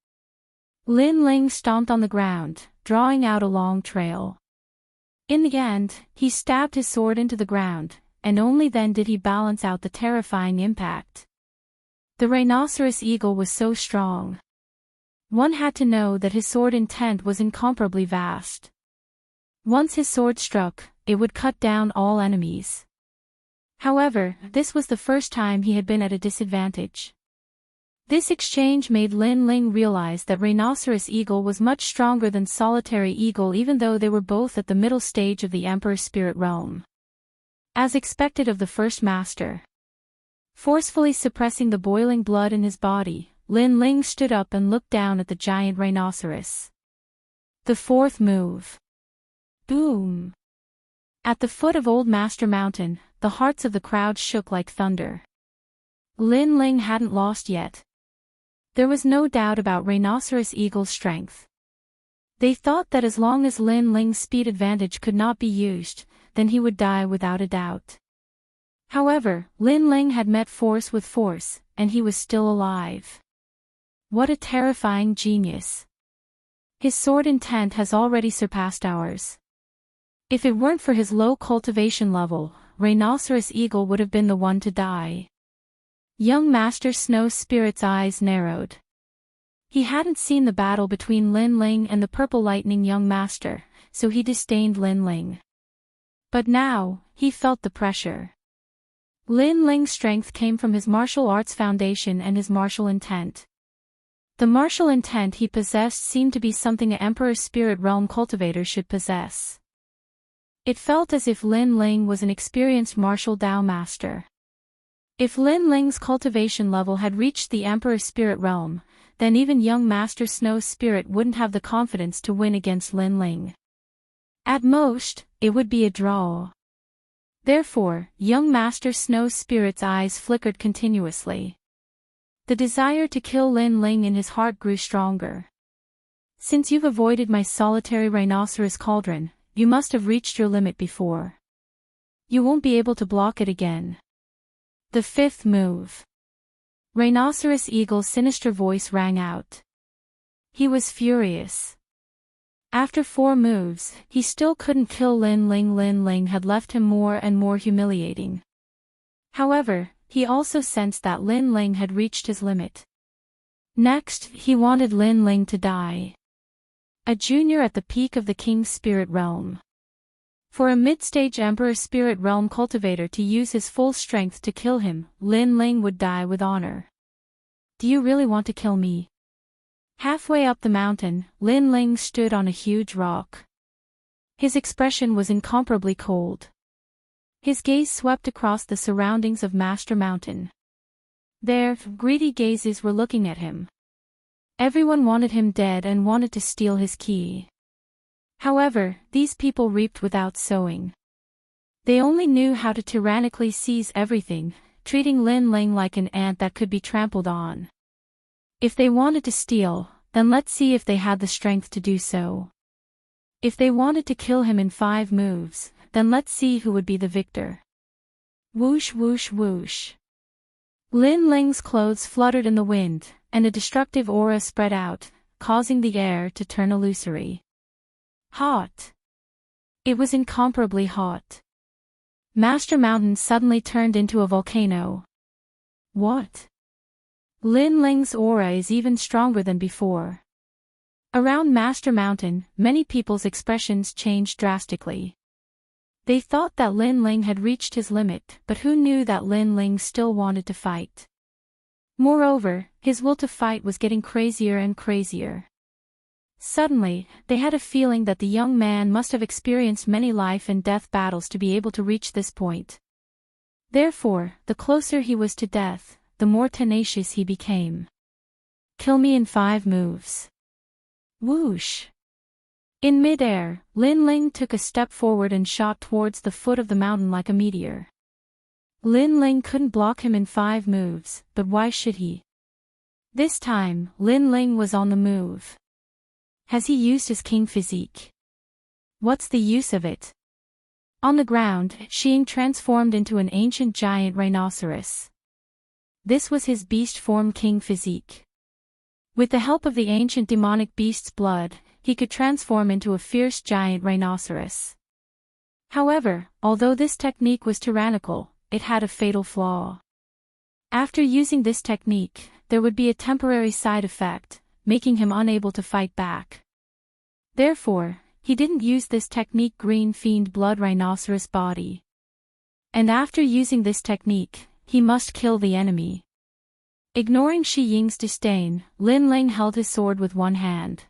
Lin Ling stomped on the ground, drawing out a long trail. In the end, he stabbed his sword into the ground, and only then did he balance out the terrifying impact. The rhinoceros eagle was so strong. One had to know that his sword intent was incomparably vast. Once his sword struck, it would cut down all enemies. However, this was the first time he had been at a disadvantage. This exchange made Lin Ling realize that rhinoceros eagle was much stronger than solitary eagle, even though they were both at the middle stage of the emperor's spirit realm. As expected of the first master. Forcefully suppressing the boiling blood in his body, Lin Ling stood up and looked down at the giant rhinoceros. The fourth move. Boom! At the foot of Old Master Mountain, the hearts of the crowd shook like thunder. Lin Ling hadn't lost yet. There was no doubt about rhinoceros eagle's strength. They thought that as long as Lin Ling's speed advantage could not be used, then he would die without a doubt. However, Lin Ling had met force with force, and he was still alive. What a terrifying genius. His sword intent has already surpassed ours. If it weren't for his low cultivation level, rhinoceros eagle would have been the one to die. Young Master Snow Spirit's eyes narrowed. He hadn't seen the battle between Lin Ling and the Purple Lightning Young Master, so he disdained Lin Ling. But now, he felt the pressure. Lin Ling's strength came from his martial arts foundation and his martial intent. The martial intent he possessed seemed to be something an Emperor's Spirit Realm cultivator should possess. It felt as if Lin Ling was an experienced martial Dao master. If Lin Ling's cultivation level had reached the Emperor's Spirit Realm, then even young Master Snow Spirit wouldn't have the confidence to win against Lin Ling. At most, it would be a draw. Therefore, young Master Snow Spirit's eyes flickered continuously. The desire to kill Lin Ling in his heart grew stronger. Since you've avoided my solitary rhinoceros cauldron, you must have reached your limit before. You won't be able to block it again. The fifth move. Rhinoceros eagle's sinister voice rang out. He was furious. After 4 moves, he still couldn't kill Lin Ling. Lin Ling had left him more and more humiliating. However, he also sensed that Lin Ling had reached his limit. Next, he wanted Lin Ling to die. A junior at the peak of the King's Spirit Realm. For a mid-stage Emperor Spirit Realm cultivator to use his full strength to kill him, Lin Ling would die with honor. Do you really want to kill me? Halfway up the mountain, Lin Ling stood on a huge rock. His expression was incomparably cold. His gaze swept across the surroundings of Master Mountain. There, greedy gazes were looking at him. Everyone wanted him dead and wanted to steal his key. However, these people reaped without sowing. They only knew how to tyrannically seize everything, treating Lin Ling like an ant that could be trampled on. If they wanted to steal, then let's see if they had the strength to do so. If they wanted to kill him in 5 moves, then let's see who would be the victor. Whoosh whoosh whoosh. Lin Ling's clothes fluttered in the wind, and a destructive aura spread out, causing the air to turn illusory. Hot. It was incomparably hot. Master Mountain suddenly turned into a volcano. What? Lin Ling's aura is even stronger than before. Around Master Mountain, many people's expressions changed drastically. They thought that Lin Ling had reached his limit, but who knew that Lin Ling still wanted to fight? Moreover, his will to fight was getting crazier and crazier. Suddenly, they had a feeling that the young man must have experienced many life and death battles to be able to reach this point. Therefore, the closer he was to death, the more tenacious he became. Kill me in 5 moves. Whoosh! In mid-air, Lin Ling took a step forward and shot towards the foot of the mountain like a meteor. Lin Ling couldn't block him in 5 moves, but why should he? This time, Lin Ling was on the move. Has he used his king physique? What's the use of it? On the ground, Xing transformed into an ancient giant rhinoceros. This was his beast form king physique. With the help of the ancient demonic beast's blood, he could transform into a fierce giant rhinoceros. However, although this technique was tyrannical, it had a fatal flaw. After using this technique, there would be a temporary side effect, making him unable to fight back. Therefore, he didn't use this technique green fiend blood rhinoceros body. And after using this technique, he must kill the enemy. Ignoring Shi Ying's disdain, Lin Ling held his sword with one hand.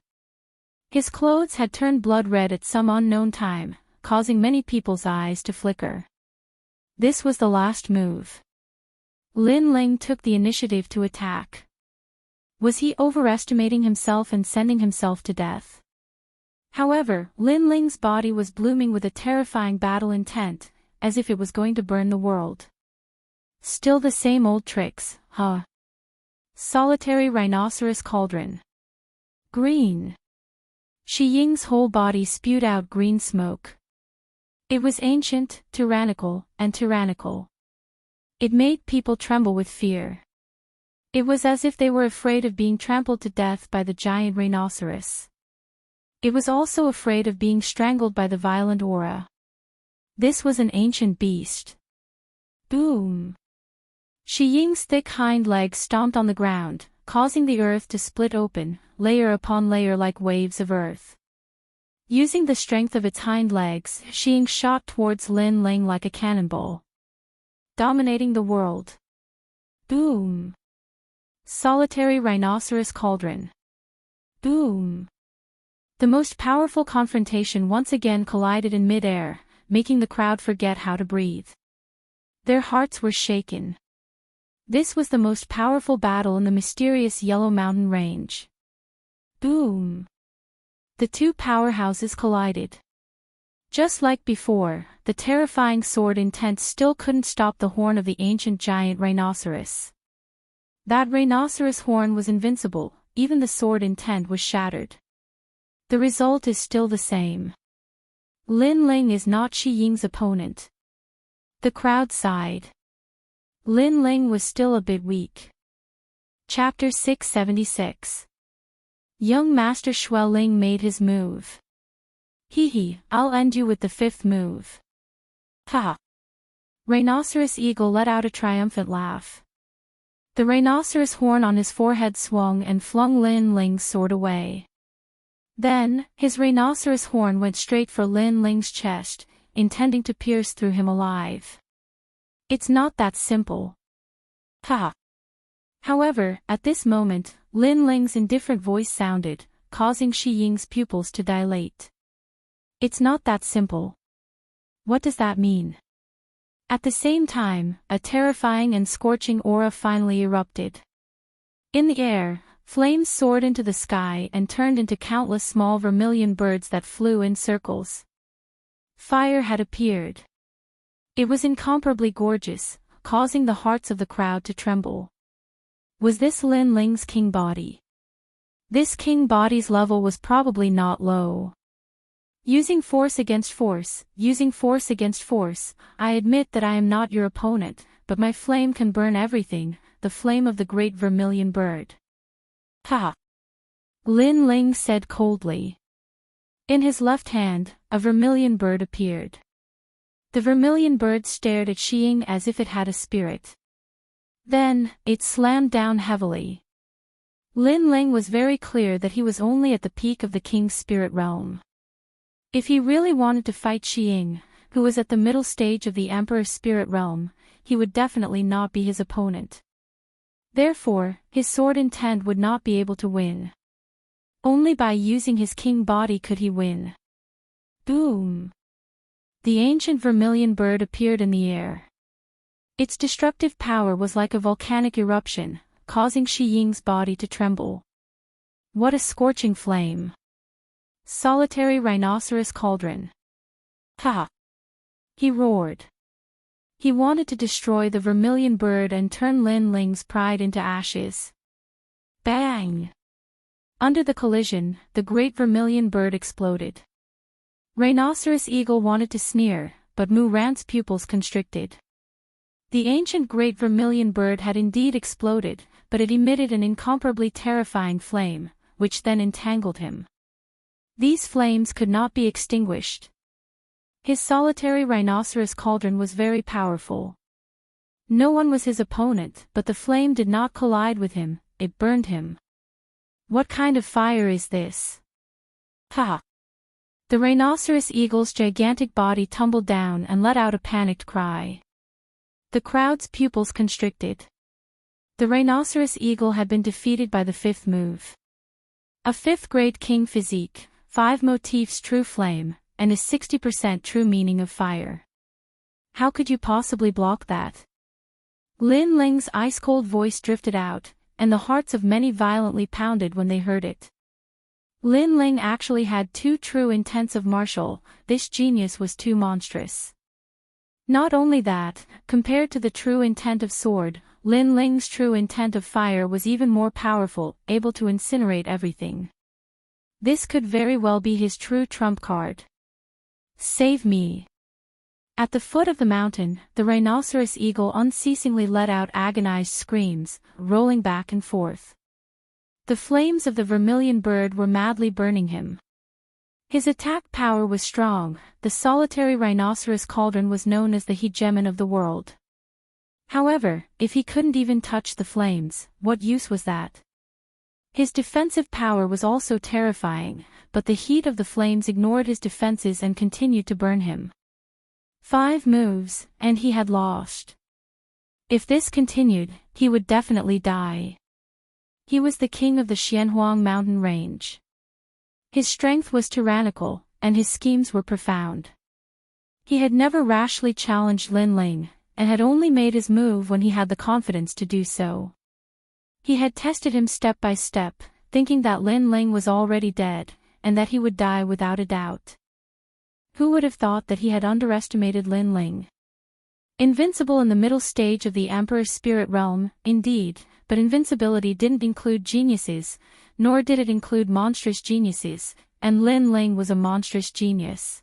His clothes had turned blood red at some unknown time, causing many people's eyes to flicker. This was the last move. Lin Ling took the initiative to attack. Was he overestimating himself and sending himself to death? However, Lin Ling's body was blooming with a terrifying battle intent, as if it was going to burn the world. Still the same old tricks, huh? Solitary rhinoceros cauldron. Green. Shi Ying's whole body spewed out green smoke. It was ancient, tyrannical, and tyrannical. It made people tremble with fear. It was as if they were afraid of being trampled to death by the giant rhinoceros. It was also afraid of being strangled by the violent aura. This was an ancient beast. Boom! Shi Ying's thick hind legs stomped on the ground, causing the earth to split open, layer upon layer like waves of earth. Using the strength of its hind legs, Shi Ying shot towards Lin Ling like a cannonball. Dominating the world. Boom! Solitary rhinoceros cauldron. Boom! The most powerful confrontation once again collided in mid-air, making the crowd forget how to breathe. Their hearts were shaken. This was the most powerful battle in the mysterious Yellow Mountain Range. Boom! The two powerhouses collided. Just like before, the terrifying sword intent still couldn't stop the horn of the ancient giant rhinoceros. That rhinoceros horn was invincible, even the sword intent was shattered. The result is still the same. Lin Ling is not Shi Ying's opponent. The crowd sighed. Lin Ling was still a bit weak. Chapter 676. Young Master Xue Ling made his move. Hee, I'll end you with the fifth move. Ha! Rhinoceros Eagle let out a triumphant laugh. The rhinoceros horn on his forehead swung and flung Lin Ling's sword away. Then, his rhinoceros horn went straight for Lin Ling's chest, intending to pierce through him alive. It's not that simple. Ha! However, at this moment, Lin Ling's indifferent voice sounded, causing Shi Ying's pupils to dilate. It's not that simple. What does that mean? At the same time, a terrifying and scorching aura finally erupted. In the air, flames soared into the sky and turned into countless small vermilion birds that flew in circles. Fire had appeared. It was incomparably gorgeous, causing the hearts of the crowd to tremble. Was this Lin Ling's king body? This king body's level was probably not low. Using force against force, I admit that I am not your opponent, but my flame can burn everything, the flame of the great vermilion bird. Ha! Lin Ling said coldly. In his left hand, a vermilion bird appeared. The vermilion bird stared at Shi Ying as if it had a spirit. Then, it slammed down heavily. Lin Ling was very clear that he was only at the peak of the king's spirit realm. If he really wanted to fight Shi Ying, who was at the middle stage of the emperor's spirit realm, he would definitely not be his opponent. Therefore, his sword intent would not be able to win. Only by using his king body could he win. Boom! The ancient vermilion bird appeared in the air. Its destructive power was like a volcanic eruption, causing Shi Ying's body to tremble. What a scorching flame! Solitary rhinoceros cauldron. Ha! He roared. He wanted to destroy the vermilion bird and turn Lin Ling's pride into ashes. Bang! Under the collision, the great vermilion bird exploded. Rhinoceros Eagle wanted to sneer, but Mu Ran's pupils constricted. The ancient great vermilion bird had indeed exploded, but it emitted an incomparably terrifying flame, which then entangled him. These flames could not be extinguished. His solitary rhinoceros cauldron was very powerful. No one was his opponent, but the flame did not collide with him, it burned him. What kind of fire is this? Ha! The rhinoceros eagle's gigantic body tumbled down and let out a panicked cry. The crowd's pupils constricted. The rhinoceros eagle had been defeated by the fifth move. A fifth-grade king physique, 5 motifs true flame, and a 60% true meaning of fire. How could you possibly block that? Lin Ling's ice-cold voice drifted out, and the hearts of many violently pounded when they heard it. Lin Ling actually had 2 true intents of martial, this genius was too monstrous. Not only that, compared to the true intent of sword, Lin Ling's true intent of fire was even more powerful, able to incinerate everything. This could very well be his true trump card. Save me. At the foot of the mountain, the rhinoceros eagle unceasingly let out agonized screams, rolling back and forth. The flames of the vermilion bird were madly burning him. His attack power was strong, the solitary rhinoceros cauldron was known as the hegemon of the world. However, if he couldn't even touch the flames, what use was that? His defensive power was also terrifying, but the heat of the flames ignored his defenses and continued to burn him. 5 moves, and he had lost. If this continued, he would definitely die. He was the king of the Xianhuang mountain range. His strength was tyrannical, and his schemes were profound. He had never rashly challenged Lin Ling, and had only made his move when he had the confidence to do so. He had tested him step by step, thinking that Lin Ling was already dead, and that he would die without a doubt. Who would have thought that he had underestimated Lin Ling? Invincible in the middle stage of the Emperor's spirit realm, indeed, but invincibility didn't include geniuses, nor did it include monstrous geniuses, and Lin Ling was a monstrous genius.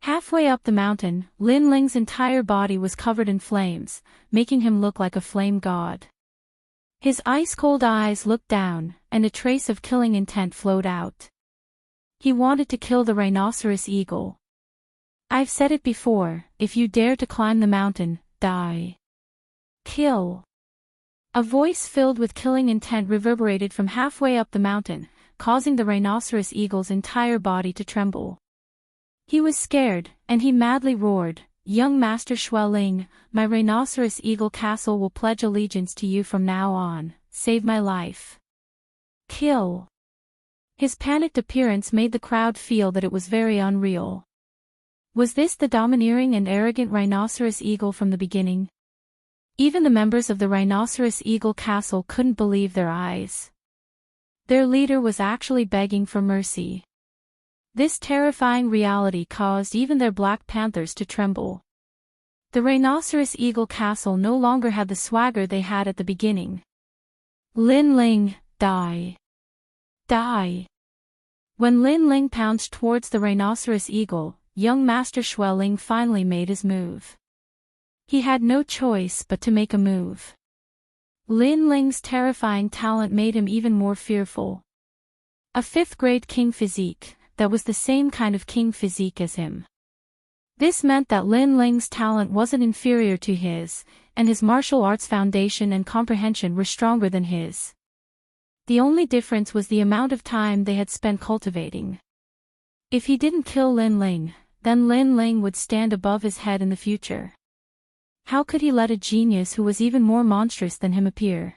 Halfway up the mountain, Lin Ling's entire body was covered in flames, making him look like a flame god. His ice-cold eyes looked down, and a trace of killing intent flowed out. He wanted to kill the rhinoceros eagle. I've said it before, if you dare to climb the mountain, die. Kill. A voice filled with killing intent reverberated from halfway up the mountain, causing the rhinoceros eagle's entire body to tremble. He was scared, and he madly roared, "Young Master Xueling, my rhinoceros eagle castle will pledge allegiance to you from now on, save my life. Kill." His panicked appearance made the crowd feel that it was very unreal. Was this the domineering and arrogant rhinoceros eagle from the beginning? Even the members of the rhinoceros eagle castle couldn't believe their eyes. Their leader was actually begging for mercy. This terrifying reality caused even their black panthers to tremble. The rhinoceros eagle castle no longer had the swagger they had at the beginning. Lin Ling, die. Die. When Lin Ling pounced towards the rhinoceros eagle, young Master Xueling finally made his move. He had no choice but to make a move. Lin Ling's terrifying talent made him even more fearful. A 5th-grade king physique, that was the same kind of king physique as him. This meant that Lin Ling's talent wasn't inferior to his, and his martial arts foundation and comprehension were stronger than his. The only difference was the amount of time they had spent cultivating. If he didn't kill Lin Ling, then Lin Ling would stand above his head in the future. How could he let a genius who was even more monstrous than him appear?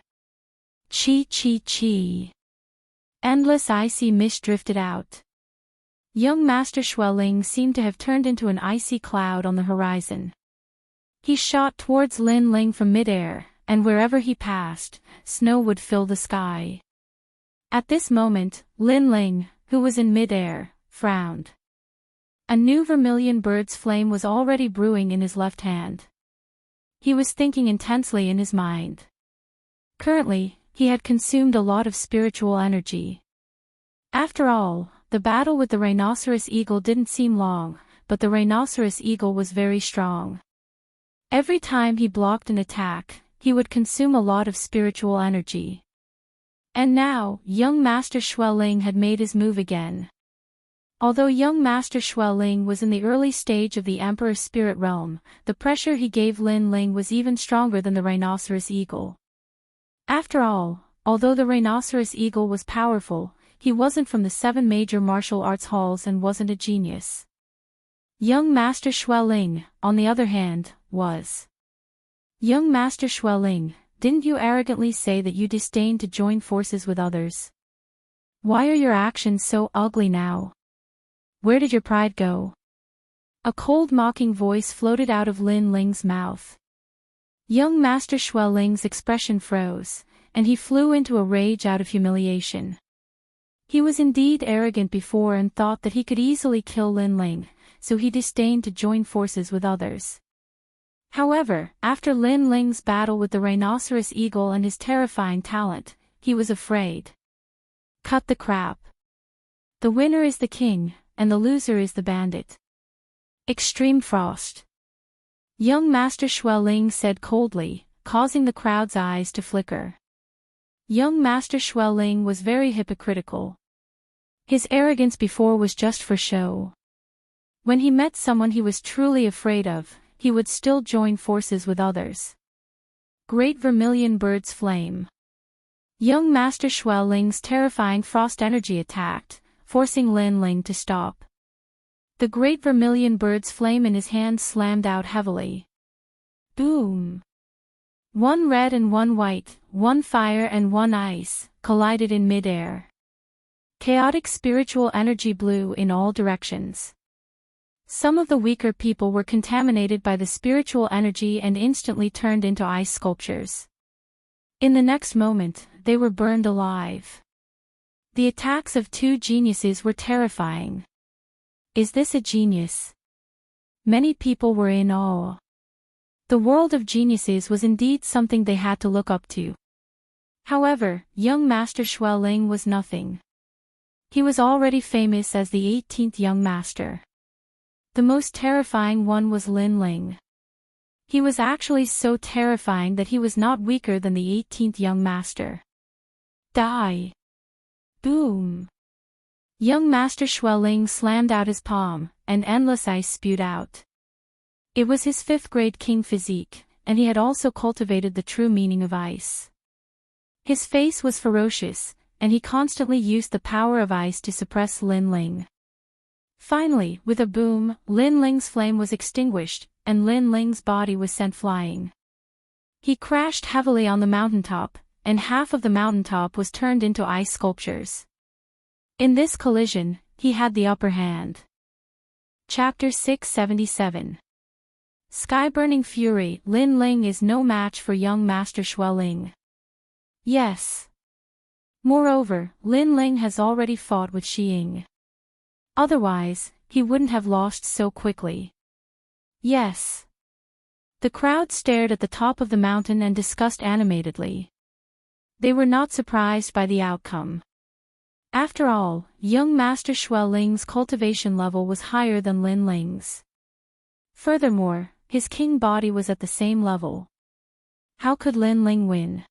Chi chi chi. Endless icy mist drifted out. Young Master Xueling seemed to have turned into an icy cloud on the horizon. He shot towards Lin Ling from midair, and wherever he passed, snow would fill the sky. At this moment, Lin Ling, who was in midair, frowned. A new vermilion bird's flame was already brewing in his left hand. He was thinking intensely in his mind. Currently, he had consumed a lot of spiritual energy. After all, the battle with the rhinoceros eagle didn't seem long, but the rhinoceros eagle was very strong. Every time he blocked an attack, he would consume a lot of spiritual energy. And now, young Master Xueling had made his move again. Although young Master Xueling was in the early stage of the Emperor's spirit realm, the pressure he gave Lin Ling was even stronger than the rhinoceros eagle. After all, although the rhinoceros eagle was powerful, he wasn't from the 7 major martial arts halls and wasn't a genius. Young Master Xueling, on the other hand, was. Young Master Xueling, didn't you arrogantly say that you disdain to join forces with others? Why are your actions so ugly now? Where did your pride go? A cold mocking voice floated out of Lin Ling's mouth. Young Master Xueling's expression froze, and he flew into a rage out of humiliation. He was indeed arrogant before and thought that he could easily kill Lin Ling, so he disdained to join forces with others. However, after Lin Ling's battle with the rhinoceros eagle and his terrifying talent, he was afraid. Cut the crap. The winner is the king, and the loser is the bandit. Extreme frost. Young Master Xueling said coldly, causing the crowd's eyes to flicker. Young Master Xueling was very hypocritical. His arrogance before was just for show. When he met someone he was truly afraid of, he would still join forces with others. Great vermilion bird's flame. Young Master Xueling's terrifying frost energy attacked, forcing Lin Ling to stop. The great vermilion bird's flame in his hand slammed out heavily. Boom! One red and one white, one fire and one ice, collided in midair. Chaotic spiritual energy blew in all directions. Some of the weaker people were contaminated by the spiritual energy and instantly turned into ice sculptures. In the next moment, they were burned alive. The attacks of 2 geniuses were terrifying. Is this a genius? Many people were in awe. The world of geniuses was indeed something they had to look up to. However, young Master Xueling was nothing. He was already famous as the 18th young master. The most terrifying one was Lin Ling. He was actually so terrifying that he was not weaker than the 18th young master. Die! Boom! Young Master Xueling slammed out his palm, and endless ice spewed out. It was his 5th grade king physique, and he had also cultivated the true meaning of ice. His face was ferocious, and he constantly used the power of ice to suppress Lin Ling. Finally, with a boom, Lin Ling's flame was extinguished, and Lin Ling's body was sent flying. He crashed heavily on the mountaintop, and half of the mountaintop was turned into ice sculptures. In this collision, he had the upper hand. Chapter 677. Sky-burning fury. Lin Ling is no match for young Master Xueling. Yes. Moreover, Lin Ling has already fought with Xiying. Otherwise, he wouldn't have lost so quickly. Yes. The crowd stared at the top of the mountain and discussed animatedly. They were not surprised by the outcome. After all, young Master Xueling's cultivation level was higher than Lin Ling's. Furthermore, his king body was at the same level. How could Lin Ling win?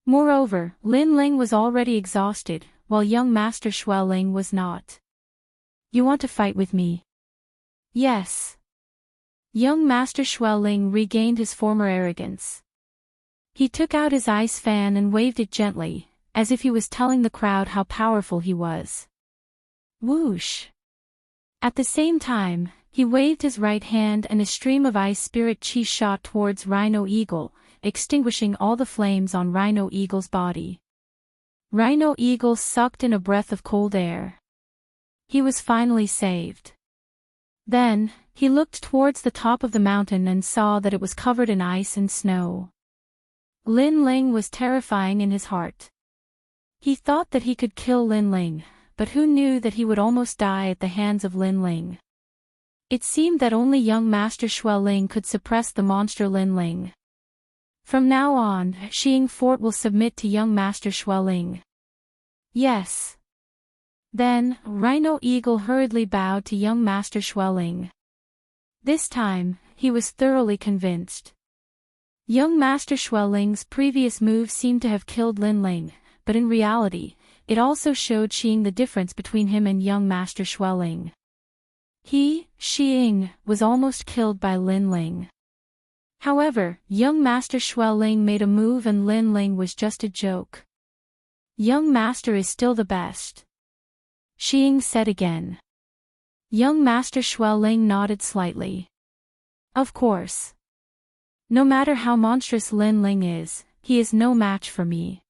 Moreover, Lin Ling was already exhausted, while young Master Xueling was not. You want to fight with me? Yes. Young Master Xueling regained his former arrogance. He took out his ice fan and waved it gently, as if he was telling the crowd how powerful he was. Whoosh! At the same time, he waved his right hand and a stream of ice spirit chi shot towards Rhino Eagle, extinguishing all the flames on Rhino Eagle's body. Rhino Eagle sucked in a breath of cold air. He was finally saved. Then, he looked towards the top of the mountain and saw that it was covered in ice and snow. Lin Ling was terrifying in his heart. He thought that he could kill Lin Ling, but who knew that he would almost die at the hands of Lin Ling. It seemed that only young Master Xueling could suppress the monster Lin Ling. From now on, Xiying Fort will submit to young Master Xueling. Yes. Then, Rhino Eagle hurriedly bowed to young Master Xueling. This time, he was thoroughly convinced. Young Master Xueling's previous move seemed to have killed Lin Ling, but in reality, it also showed Xing the difference between him and young Master Xueling. Xing, was almost killed by Lin Ling. However, young Master Xueling made a move and Lin Ling was just a joke. Young Master is still the best, Xing said again. Young Master Xueling nodded slightly. Of course. No matter how monstrous Lin Ling is, he is no match for me.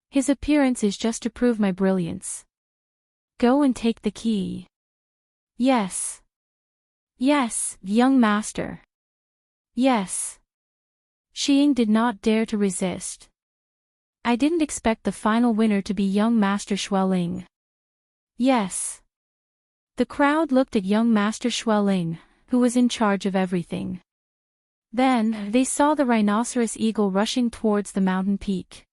His appearance is just to prove my brilliance. Go and take the key. Yes. Yes, young master. Yes. Xing did not dare to resist. I didn't expect the final winner to be young Master Xueling. Yes. The crowd looked at young Master Xueling, who was in charge of everything. Then, they saw the rhinoceros eagle rushing towards the mountain peak.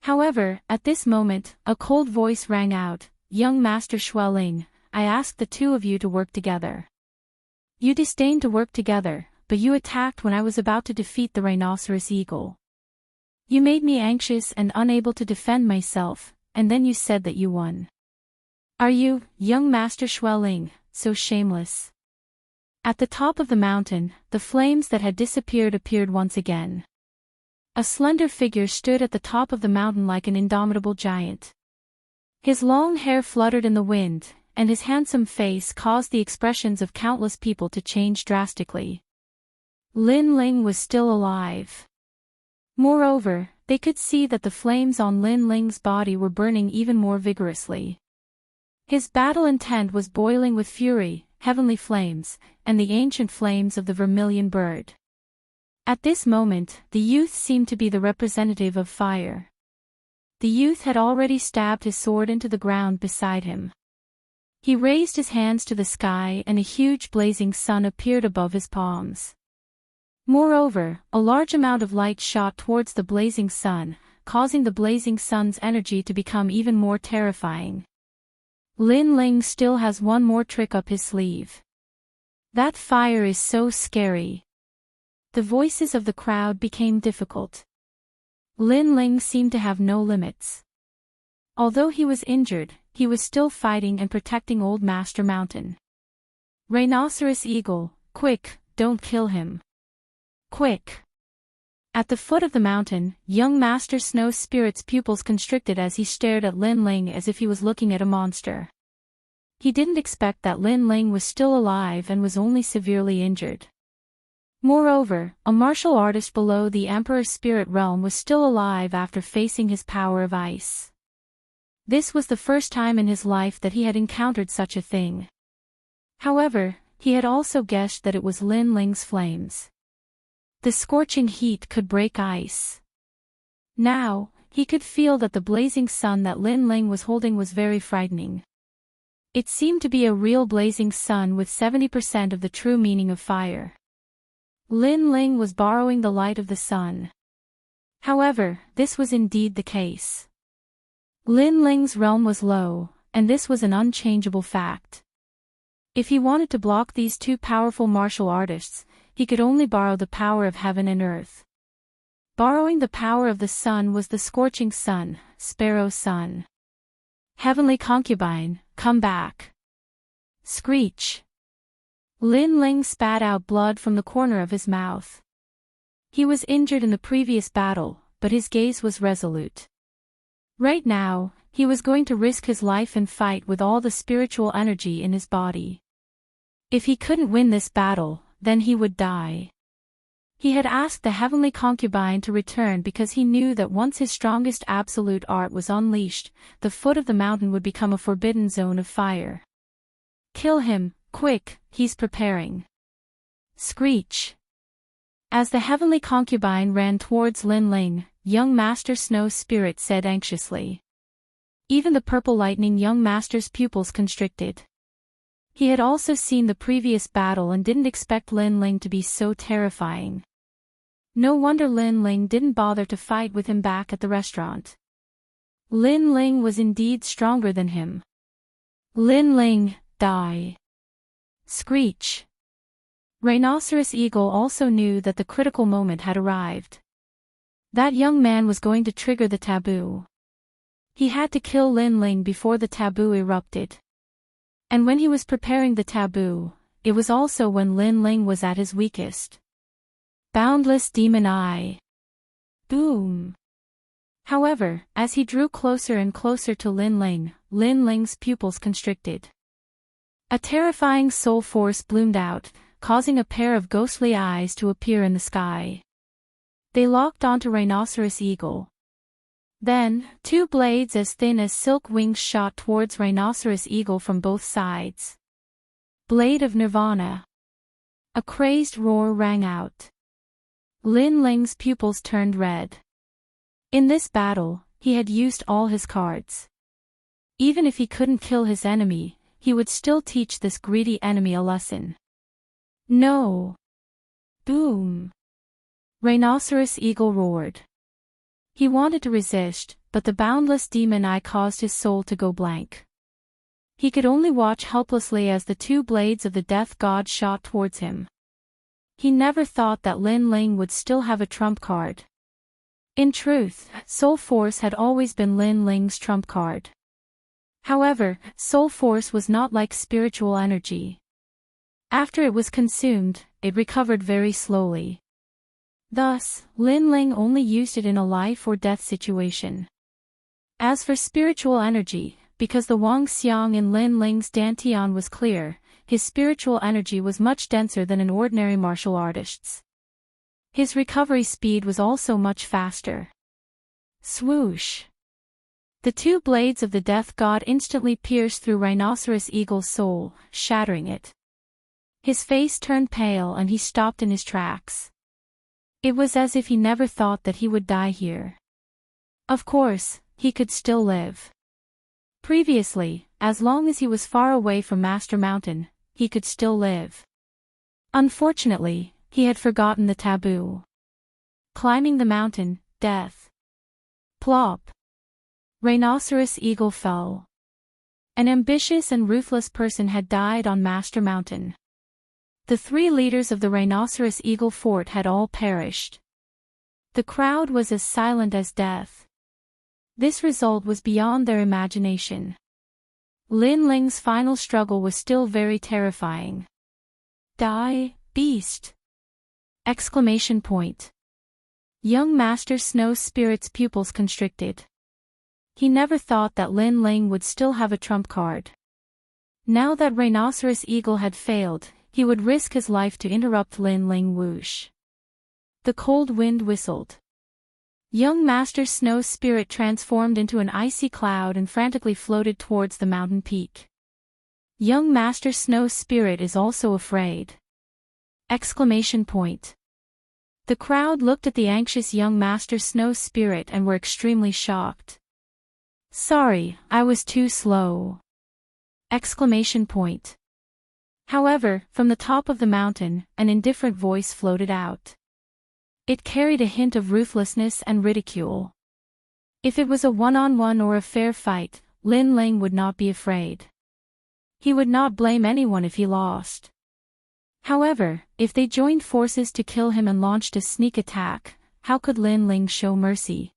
However, at this moment, a cold voice rang out, "Young Master Xueling, I asked the two of you to work together. You disdained to work together, but you attacked when I was about to defeat the rhinoceros eagle. You made me anxious and unable to defend myself, and then you said that you won. Are you, young Master Xueling, so shameless?" At the top of the mountain, the flames that had disappeared appeared once again. A slender figure stood at the top of the mountain like an indomitable giant. His long hair fluttered in the wind, and his handsome face caused the expressions of countless people to change drastically. Lin Ling was still alive. Moreover, they could see that the flames on Lin Ling's body were burning even more vigorously. His battle intent was boiling with fury, heavenly flames, and the ancient flames of the vermilion bird. At this moment, the youth seemed to be the representative of fire. The youth had already stabbed his sword into the ground beside him. He raised his hands to the sky and a huge blazing sun appeared above his palms. Moreover, a large amount of light shot towards the blazing sun, causing the blazing sun's energy to become even more terrifying. Lin Ling still has one more trick up his sleeve. That fire is so scary. The voices of the crowd became difficult. Lin Ling seemed to have no limits. Although he was injured, he was still fighting and protecting Old Master Mountain. Rhinoceros Eagle, quick, don't kill him. Quick! At the foot of the mountain, young Master Snow Spirit's pupils constricted as he stared at Lin Ling as if he was looking at a monster. He didn't expect that Lin Ling was still alive and was only severely injured. Moreover, a martial artist below the Emperor's spirit realm was still alive after facing his power of ice. This was the first time in his life that he had encountered such a thing. However, he had also guessed that it was Lin Ling's flames. The scorching heat could break ice. Now, he could feel that the blazing sun that Lin Ling was holding was very frightening. It seemed to be a real blazing sun with 70% of the true meaning of fire. Lin Ling was borrowing the light of the sun. However, this was indeed the case. Lin Ling's realm was low, and this was an unchangeable fact. If he wanted to block these two powerful martial artists, he could only borrow the power of heaven and earth. Borrowing the power of the sun was the scorching sun, Sparrow Sun. Heavenly concubine, come back. Screech. Lin Ling spat out blood from the corner of his mouth. He was injured in the previous battle, but his gaze was resolute. Right now, he was going to risk his life and fight with all the spiritual energy in his body. If he couldn't win this battle, then he would die. He had asked the heavenly concubine to return because he knew that once his strongest absolute art was unleashed, the foot of the mountain would become a forbidden zone of fire. Kill him, quick, he's preparing. Screech. As the heavenly concubine ran towards Lin Ling, young Master Snow Spirit said anxiously. Even the purple lightning young master's pupils constricted. He had also seen the previous battle and didn't expect Lin Ling to be so terrifying. No wonder Lin Ling didn't bother to fight with him back at the restaurant. Lin Ling was indeed stronger than him. Lin Ling, die. Screech. Rhinoceros Eagle also knew that the critical moment had arrived. That young man was going to trigger the taboo. He had to kill Lin Ling before the taboo erupted. And when he was preparing the taboo, it was also when Lin Ling was at his weakest. Boundless demon eye. Boom. However, as he drew closer and closer to Lin Ling's pupils constricted. A terrifying soul force bloomed out, causing a pair of ghostly eyes to appear in the sky. They locked onto Rhinoceros Eagle. Then, two blades as thin as silk wings shot towards Rhinoceros Eagle from both sides. Blade of Nirvana. A crazed roar rang out. Lin Ling's pupils turned red. In this battle, he had used all his cards. Even if he couldn't kill his enemy, he would still teach this greedy enemy a lesson. No! Boom! Rhinoceros Eagle roared. He wanted to resist, but the boundless demon eye caused his soul to go blank. He could only watch helplessly as the two blades of the death god shot towards him. He never thought that Lin Ling would still have a trump card. In truth, Soul Force had always been Lin Ling's trump card. However, Soul Force was not like spiritual energy. After it was consumed, it recovered very slowly. Thus, Lin Ling only used it in a life or death situation. As for spiritual energy, because the Wang Xiang in Lin Ling's dantian was clear, his spiritual energy was much denser than an ordinary martial artist's. His recovery speed was also much faster. Swoosh! The two blades of the death god instantly pierced through Rhinoceros Eagle's soul, shattering it. His face turned pale and he stopped in his tracks. It was as if he never thought that he would die here. Of course, he could still live. Previously, as long as he was far away from Master Mountain, he could still live. Unfortunately, he had forgotten the taboo. Climbing the mountain, death. Plop. Rhinoceros Eagle fell. An ambitious and ruthless person had died on Master Mountain. The three leaders of the Rhinoceros Eagle Fort had all perished. The crowd was as silent as death. This result was beyond their imagination. Lin Ling's final struggle was still very terrifying. Die, beast! Exclamation point. Young Master Snow Spirit's pupils constricted. He never thought that Lin Ling would still have a trump card. Now that Rhinoceros Eagle had failed, he would risk his life to interrupt Lin Ling. Whoosh. The cold wind whistled. Young Master Snow Spirit transformed into an icy cloud and frantically floated towards the mountain peak. Young Master Snow Spirit is also afraid. Exclamation point. The crowd looked at the anxious young Master Snow Spirit and were extremely shocked. Sorry, I was too slow. Exclamation point. However, from the top of the mountain, an indifferent voice floated out. It carried a hint of ruthlessness and ridicule. If it was a one-on-one or a fair fight, Lin Ling would not be afraid. He would not blame anyone if he lost. However, if they joined forces to kill him and launched a sneak attack, how could Lin Ling show mercy?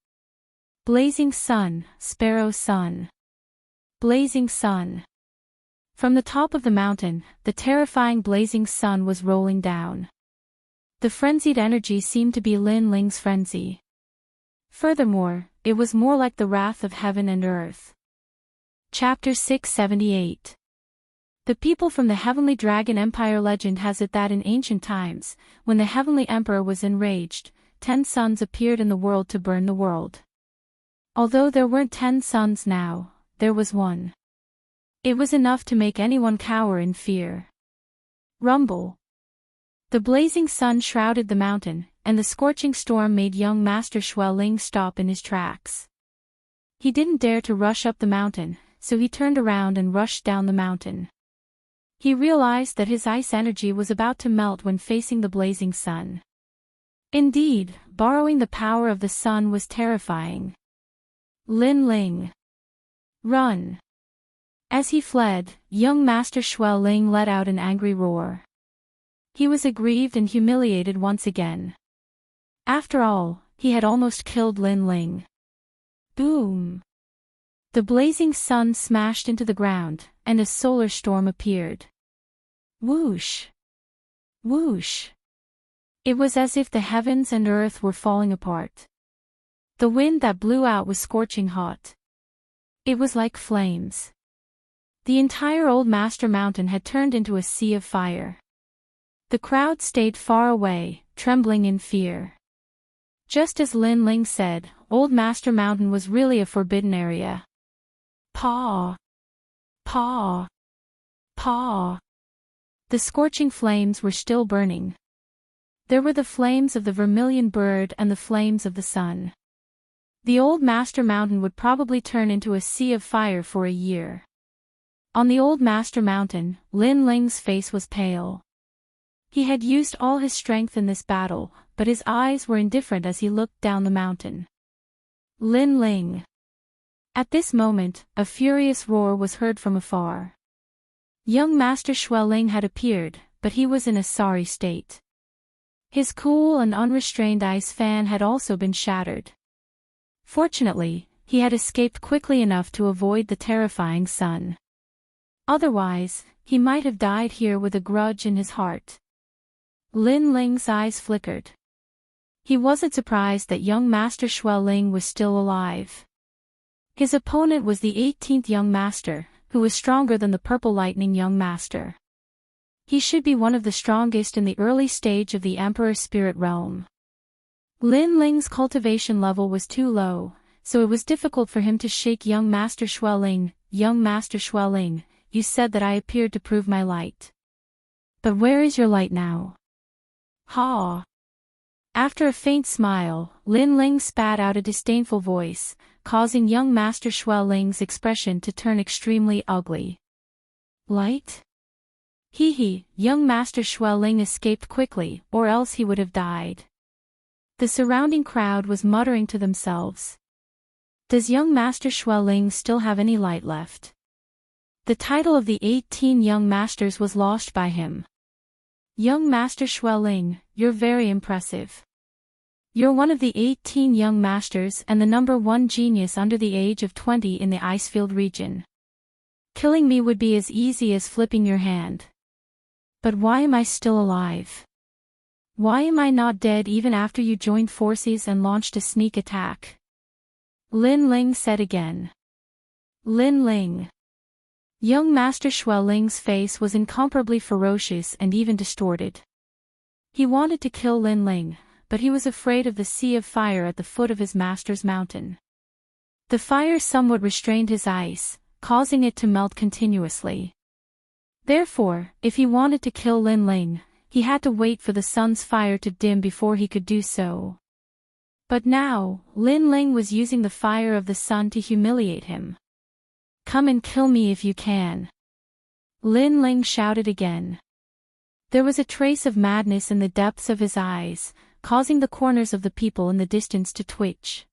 Blazing sun, sparrow sun. Blazing sun. From the top of the mountain, the terrifying blazing sun was rolling down. The frenzied energy seemed to be Lin Ling's frenzy. Furthermore, it was more like the wrath of heaven and earth. Chapter 678. The people from the Heavenly Dragon Empire legend has it that in ancient times, when the Heavenly Emperor was enraged, 10 suns appeared in the world to burn the world. Although there weren't 10 suns now, there was one. It was enough to make anyone cower in fear. Rumble. The blazing sun shrouded the mountain, and the scorching storm made young Master Shuai Ling stop in his tracks. He didn't dare to rush up the mountain, so he turned around and rushed down the mountain. He realized that his ice energy was about to melt when facing the blazing sun. Indeed, borrowing the power of the sun was terrifying. Lin Ling. Run. As he fled, young Master Shuai Ling let out an angry roar. He was aggrieved and humiliated once again. After all, he had almost killed Lin Ling. Boom. The blazing sun smashed into the ground, and a solar storm appeared. Whoosh! Whoosh! It was as if the heavens and earth were falling apart. The wind that blew out was scorching hot. It was like flames. The entire old master mountain had turned into a sea of fire. The crowd stayed far away, trembling in fear. Just as Lin Ling said, Old Master Mountain was really a forbidden area. Paw! Paw! Paw! The scorching flames were still burning. There were the flames of the vermilion bird and the flames of the sun. The Old Master Mountain would probably turn into a sea of fire for a year. On the Old Master Mountain, Lin Ling's face was pale. He had used all his strength in this battle, but his eyes were indifferent as he looked down the mountain. Lin Ling! At this moment, a furious roar was heard from afar. Young Master Xueling had appeared, but he was in a sorry state. His cool and unrestrained ice fan had also been shattered. Fortunately, he had escaped quickly enough to avoid the terrifying sun. Otherwise, he might have died here with a grudge in his heart. Lin Ling's eyes flickered. He wasn't surprised that young Master Xueling was still alive. His opponent was the 18th young master, who was stronger than the Purple Lightning young master. He should be one of the strongest in the early stage of the Emperor's spirit realm. Lin Ling's cultivation level was too low, so it was difficult for him to shake young Master Xueling. Young Master Xueling, you said that I appeared to prove my light. But where is your light now? Ha! After a faint smile, Lin Ling spat out a disdainful voice, causing young Master Xueling's expression to turn extremely ugly. Light? Hee, young Master Xueling escaped quickly, or else he would have died. The surrounding crowd was muttering to themselves. Does young Master Xueling still have any light left? The title of the 18 young masters was lost by him. Young Master Xueling, you're very impressive. You're one of the 18 young masters and the #1 genius under the age of 20 in the Icefield region. Killing me would be as easy as flipping your hand. But why am I still alive? Why am I not dead even after you joined forces and launched a sneak attack? Lin Ling said again. Lin Ling. Young Master Xueling's face was incomparably ferocious and even distorted. He wanted to kill Lin Ling, but he was afraid of the sea of fire at the foot of his master's mountain. The fire somewhat restrained his ice, causing it to melt continuously. Therefore, if he wanted to kill Lin Ling, he had to wait for the sun's fire to dim before he could do so. But now, Lin Ling was using the fire of the sun to humiliate him. Come and kill me if you can. Lin Ling shouted again. There was a trace of madness in the depths of his eyes, causing the corners of the people in the distance to twitch.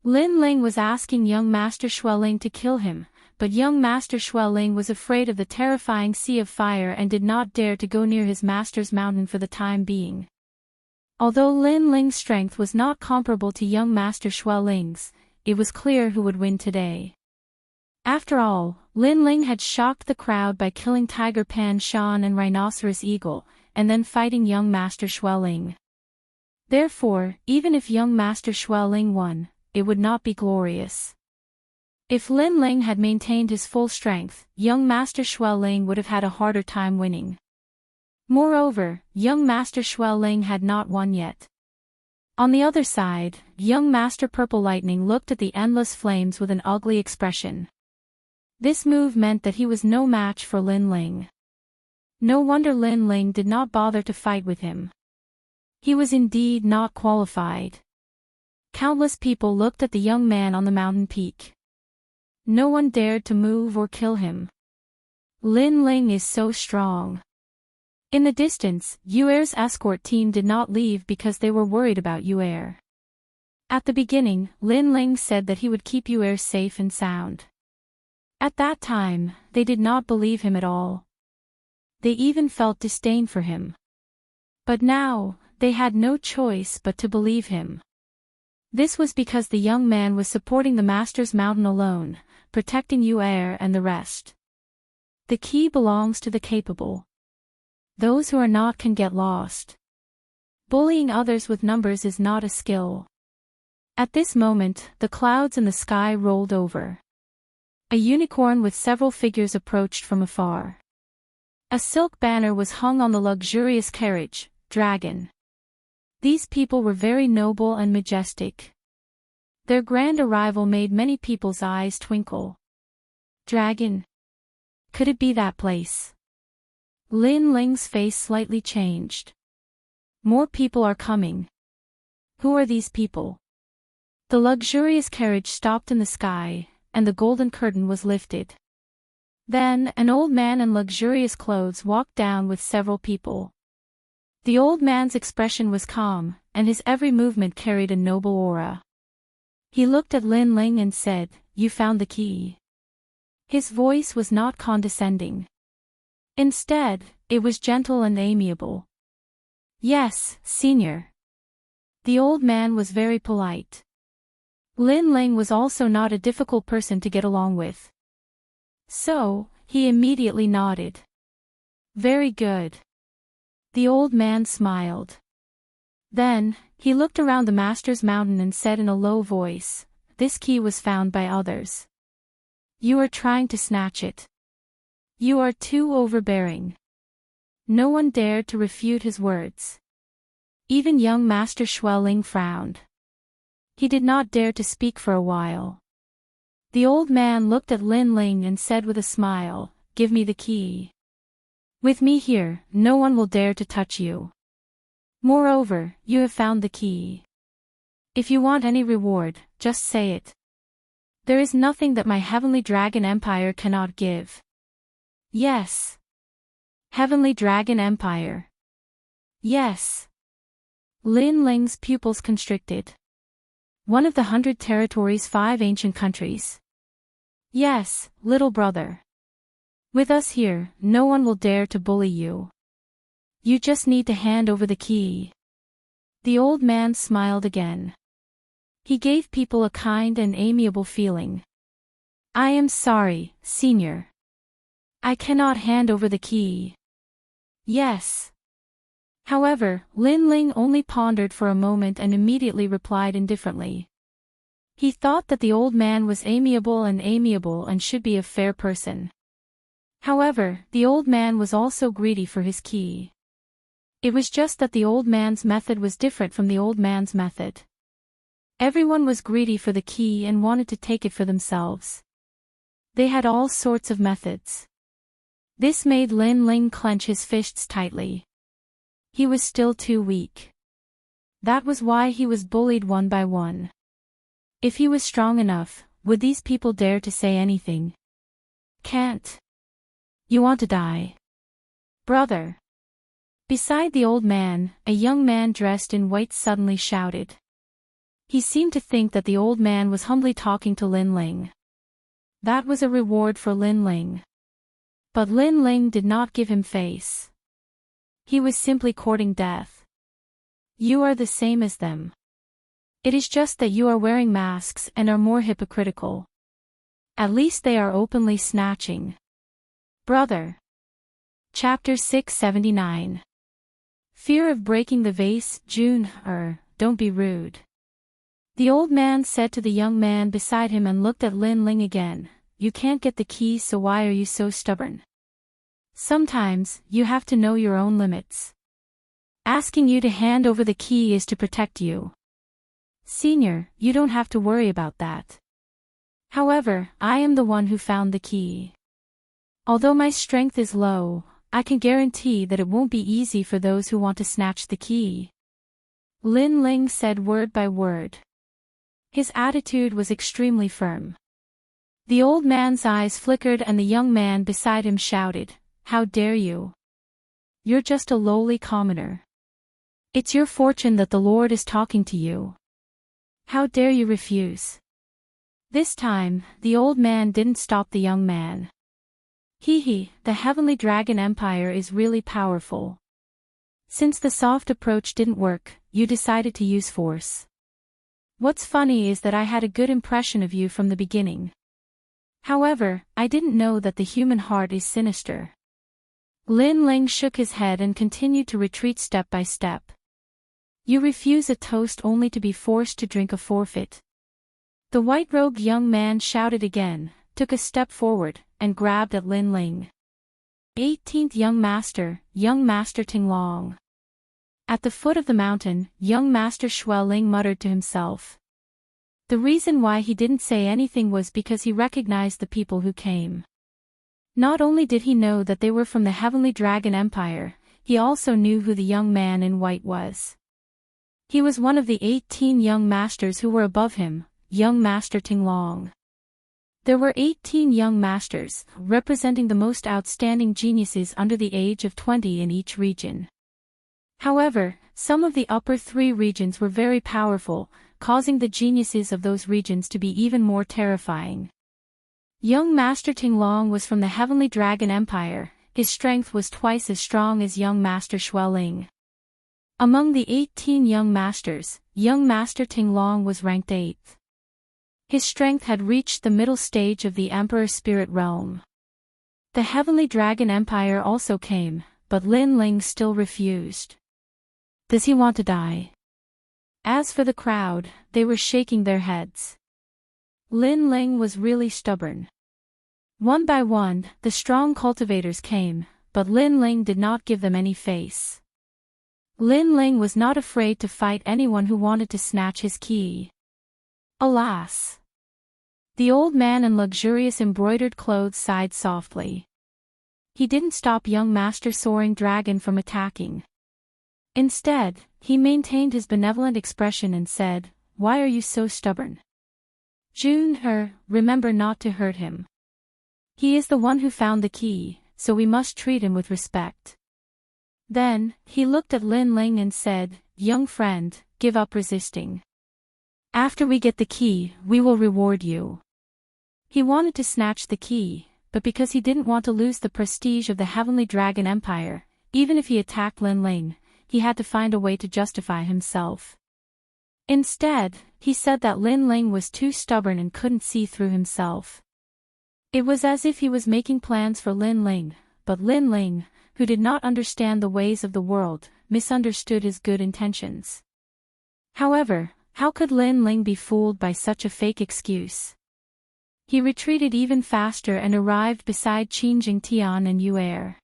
Lin Ling was asking young Master Xueling to kill him, but young Master Xueling was afraid of the terrifying sea of fire and did not dare to go near his master's mountain for the time being. Although Lin Ling's strength was not comparable to young Master Xueling's, it was clear who would win today. After all, Lin Ling had shocked the crowd by killing Tiger Pan Shan and Rhinoceros Eagle, and then fighting young Master Xueling. Therefore, even if young Master Xueling won, it would not be glorious. If Lin Ling had maintained his full strength, young Master Xueling would have had a harder time winning. Moreover, young Master Xueling had not won yet. On the other side, young Master Purple Lightning looked at the endless flames with an ugly expression. This move meant that he was no match for Lin Ling. No wonder Lin Ling did not bother to fight with him. He was indeed not qualified. Countless people looked at the young man on the mountain peak. No one dared to move or kill him. Lin Ling is so strong. In the distance, Yuer's escort team did not leave because they were worried about Yuer. At the beginning, Lin Ling said that he would keep Yuer safe and sound. At that time, they did not believe him at all. They even felt disdain for him. But now, they had no choice but to believe him. This was because the young man was supporting the master's mountain alone, protecting Wielder and the rest. The key belongs to the capable. Those who are not can get lost. Bullying others with numbers is not a skill. At this moment, the clouds in the sky rolled over. A unicorn with several figures approached from afar. A silk banner was hung on the luxurious carriage, dragon. These people were very noble and majestic. Their grand arrival made many people's eyes twinkle. Dragon? Could it be that place? Lin Ling's face slightly changed. More people are coming. Who are these people? The luxurious carriage stopped in the sky, and the golden curtain was lifted. Then, an old man in luxurious clothes walked down with several people. The old man's expression was calm, and his every movement carried a noble aura. He looked at Lin Ling and said, "You found the key." His voice was not condescending. Instead, it was gentle and amiable. "Yes, senior." The old man was very polite. Lin Ling was also not a difficult person to get along with. So, he immediately nodded. "Very good." The old man smiled. Then, he looked around the master's mountain and said in a low voice, "This key was found by others. You are trying to snatch it. You are too overbearing." No one dared to refute his words. Even young Master Xueling frowned. He did not dare to speak for a while. The old man looked at Lin Ling and said with a smile, "Give me the key. With me here, no one will dare to touch you. Moreover, you have found the key. If you want any reward, just say it. There is nothing that my heavenly dragon empire cannot give." "Yes." "Heavenly dragon empire." "Yes." Lin Ling's pupils constricted. "One of the 100 territories, 5 ancient countries." "Yes, little brother. With us here, no one will dare to bully you. You just need to hand over the key." The old man smiled again. He gave people a kind and amiable feeling. "I am sorry, senior. I cannot hand over the key." "Yes." However, Lin Ling only pondered for a moment and immediately replied indifferently. He thought that the old man was amiable and should be a fair person. However, the old man was also greedy for his key. It was just that the old man's method was different from the old man's method. Everyone was greedy for the key and wanted to take it for themselves. They had all sorts of methods. This made Lin Ling clench his fists tightly. He was still too weak. That was why he was bullied one by one. If he was strong enough, would these people dare to say anything? Can't. You want to die? Brother. Beside the old man, a young man dressed in white suddenly shouted. He seemed to think that the old man was humbly talking to Lin Ling. That was a reward for Lin Ling. But Lin Ling did not give him face. He was simply courting death. You are the same as them. It is just that you are wearing masks and are more hypocritical. At least they are openly snatching. Brother. Chapter 679. Fear of breaking the vase. June, don't be rude. The old man said to the young man beside him and looked at Lin Ling again. You can't get the key, so why are you so stubborn? Sometimes, you have to know your own limits. Asking you to hand over the key is to protect you. Senior, you don't have to worry about that. However, I am the one who found the key. Although my strength is low, I can guarantee that it won't be easy for those who want to snatch the key. Lin Ling said word by word. His attitude was extremely firm. The old man's eyes flickered and the young man beside him shouted, How dare you? You're just a lowly commoner. It's your fortune that the Lord is talking to you. How dare you refuse? This time, the old man didn't stop the young man. The Heavenly Dragon Empire is really powerful. Since the soft approach didn't work, you decided to use force. What's funny is that I had a good impression of you from the beginning. However, I didn't know that the human heart is sinister. Lin Ling shook his head and continued to retreat step by step. You refuse a toast only to be forced to drink a forfeit. The white-robed young man shouted again, took a step forward, and grabbed at Lin Ling. 18th Young Master Tinglong. At the foot of the mountain, young Master Xueling muttered to himself. The reason why he didn't say anything was because he recognized the people who came. Not only did he know that they were from the Heavenly Dragon Empire, he also knew who the young man in white was. He was one of the 18 young masters who were above him, young Master Tinglong. There were 18 young masters, representing the most outstanding geniuses under the age of 20 in each region. However, some of the upper 3 regions were very powerful, causing the geniuses of those regions to be even more terrifying. Young Master Tinglong was from the Heavenly Dragon Empire. His strength was twice as strong as young Master Xueling. Among the 18 young masters, young Master Tinglong was ranked 8th. His strength had reached the middle stage of the Emperor Spirit Realm. The Heavenly Dragon Empire also came, but Lin Ling still refused. Does he want to die? As for the crowd, they were shaking their heads. Lin Ling was really stubborn. One by one, the strong cultivators came, but Lin Ling did not give them any face. Lin Ling was not afraid to fight anyone who wanted to snatch his key. Alas! The old man in luxurious embroidered clothes sighed softly. He didn't stop young Master Soaring Dragon from attacking. Instead, he maintained his benevolent expression and said, "Why are you so stubborn? June, remember not to hurt him. He is the one who found the key, so we must treat him with respect." Then, he looked at Lin Ling and said, "Young friend, give up resisting. After we get the key, we will reward you." He wanted to snatch the key, but because he didn't want to lose the prestige of the Heavenly Dragon Empire, even if he attacked Lin Ling, he had to find a way to justify himself. Instead, he said that Lin Ling was too stubborn and couldn't see through himself. It was as if he was making plans for Lin Ling, but Lin Ling, who did not understand the ways of the world, misunderstood his good intentions. However, how could Lin Ling be fooled by such a fake excuse? He retreated even faster and arrived beside Qin Jingtian and Yu'er.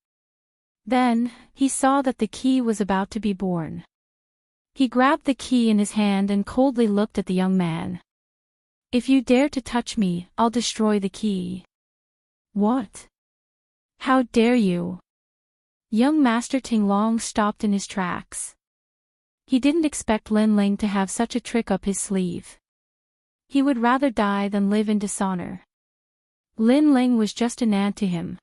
Then, he saw that the key was about to be born. He grabbed the key in his hand and coldly looked at the young man. "If you dare to touch me, I'll destroy the key." "What? How dare you?" Young Master Tinglong stopped in his tracks. He didn't expect Lin Ling to have such a trick up his sleeve. He would rather die than live in dishonor. Lin Ling was just an ant to him.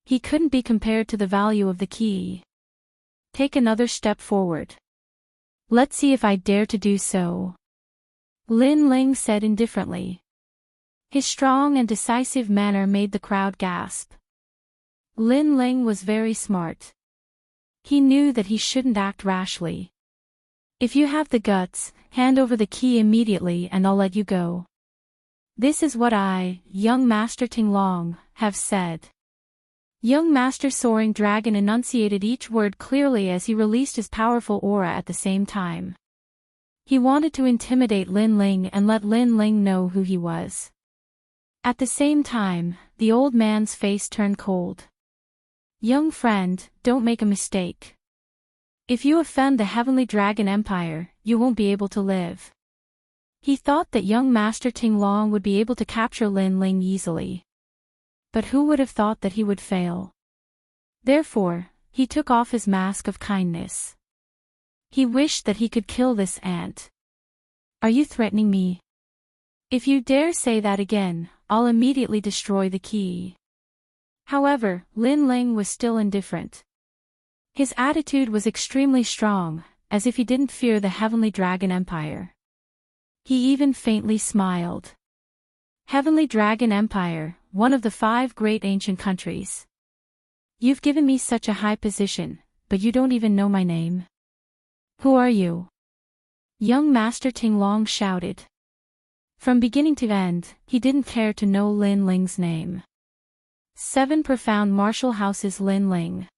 He couldn't be compared to the value of the key. "Take another step forward. Let's see if I dare to do so," Lin Ling said indifferently. His strong and decisive manner made the crowd gasp. Lin Ling was very smart. He knew that he shouldn't act rashly. "If you have the guts, hand over the key immediately and I'll let you go. This is what I, young Master Tinglong, have said." Young Master Soaring Dragon enunciated each word clearly as he released his powerful aura at the same time. He wanted to intimidate Lin Ling and let Lin Ling know who he was. At the same time, the old man's face turned cold. "Young friend, don't make a mistake. If you offend the Heavenly Dragon Empire, you won't be able to live." He thought that young Master Tinglong would be able to capture Lin Ling easily. But who would have thought that he would fail? Therefore, he took off his mask of kindness. He wished that he could kill this ant. "Are you threatening me? If you dare say that again, I'll immediately destroy the key." However, Lin Ling was still indifferent. His attitude was extremely strong, as if he didn't fear the Heavenly Dragon Empire. He even faintly smiled. "Heavenly Dragon Empire, one of the 5 great ancient countries. You've given me such a high position, but you don't even know my name. Who are you?" Young Master Ting Long shouted. From beginning to end, he didn't care to know Lin Ling's name. 7 Profound Martial Houses. Lin Ling.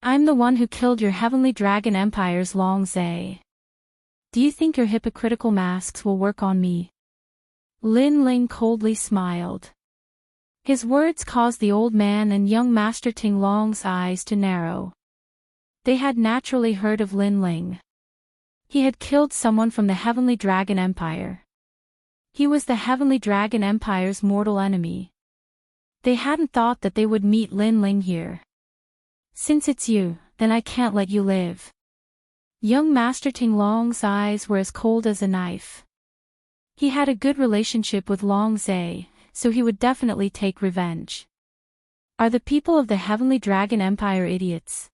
I'm the one who killed your heavenly dragon empire's Long Zhe. Do you think your hypocritical masks will work on me? Lin Ling coldly smiled. His words caused the old man and young Master Ting Long's eyes to narrow. They had naturally heard of Lin Ling. He had killed someone from the Heavenly Dragon Empire. He was the Heavenly Dragon Empire's mortal enemy. They hadn't thought that they would meet Lin Ling here. Since it's you, then I can't let you live. Young Master Ting Long's eyes were as cold as a knife. He had a good relationship with Long Zhe, so he would definitely take revenge. Are the people of the Heavenly Dragon Empire idiots?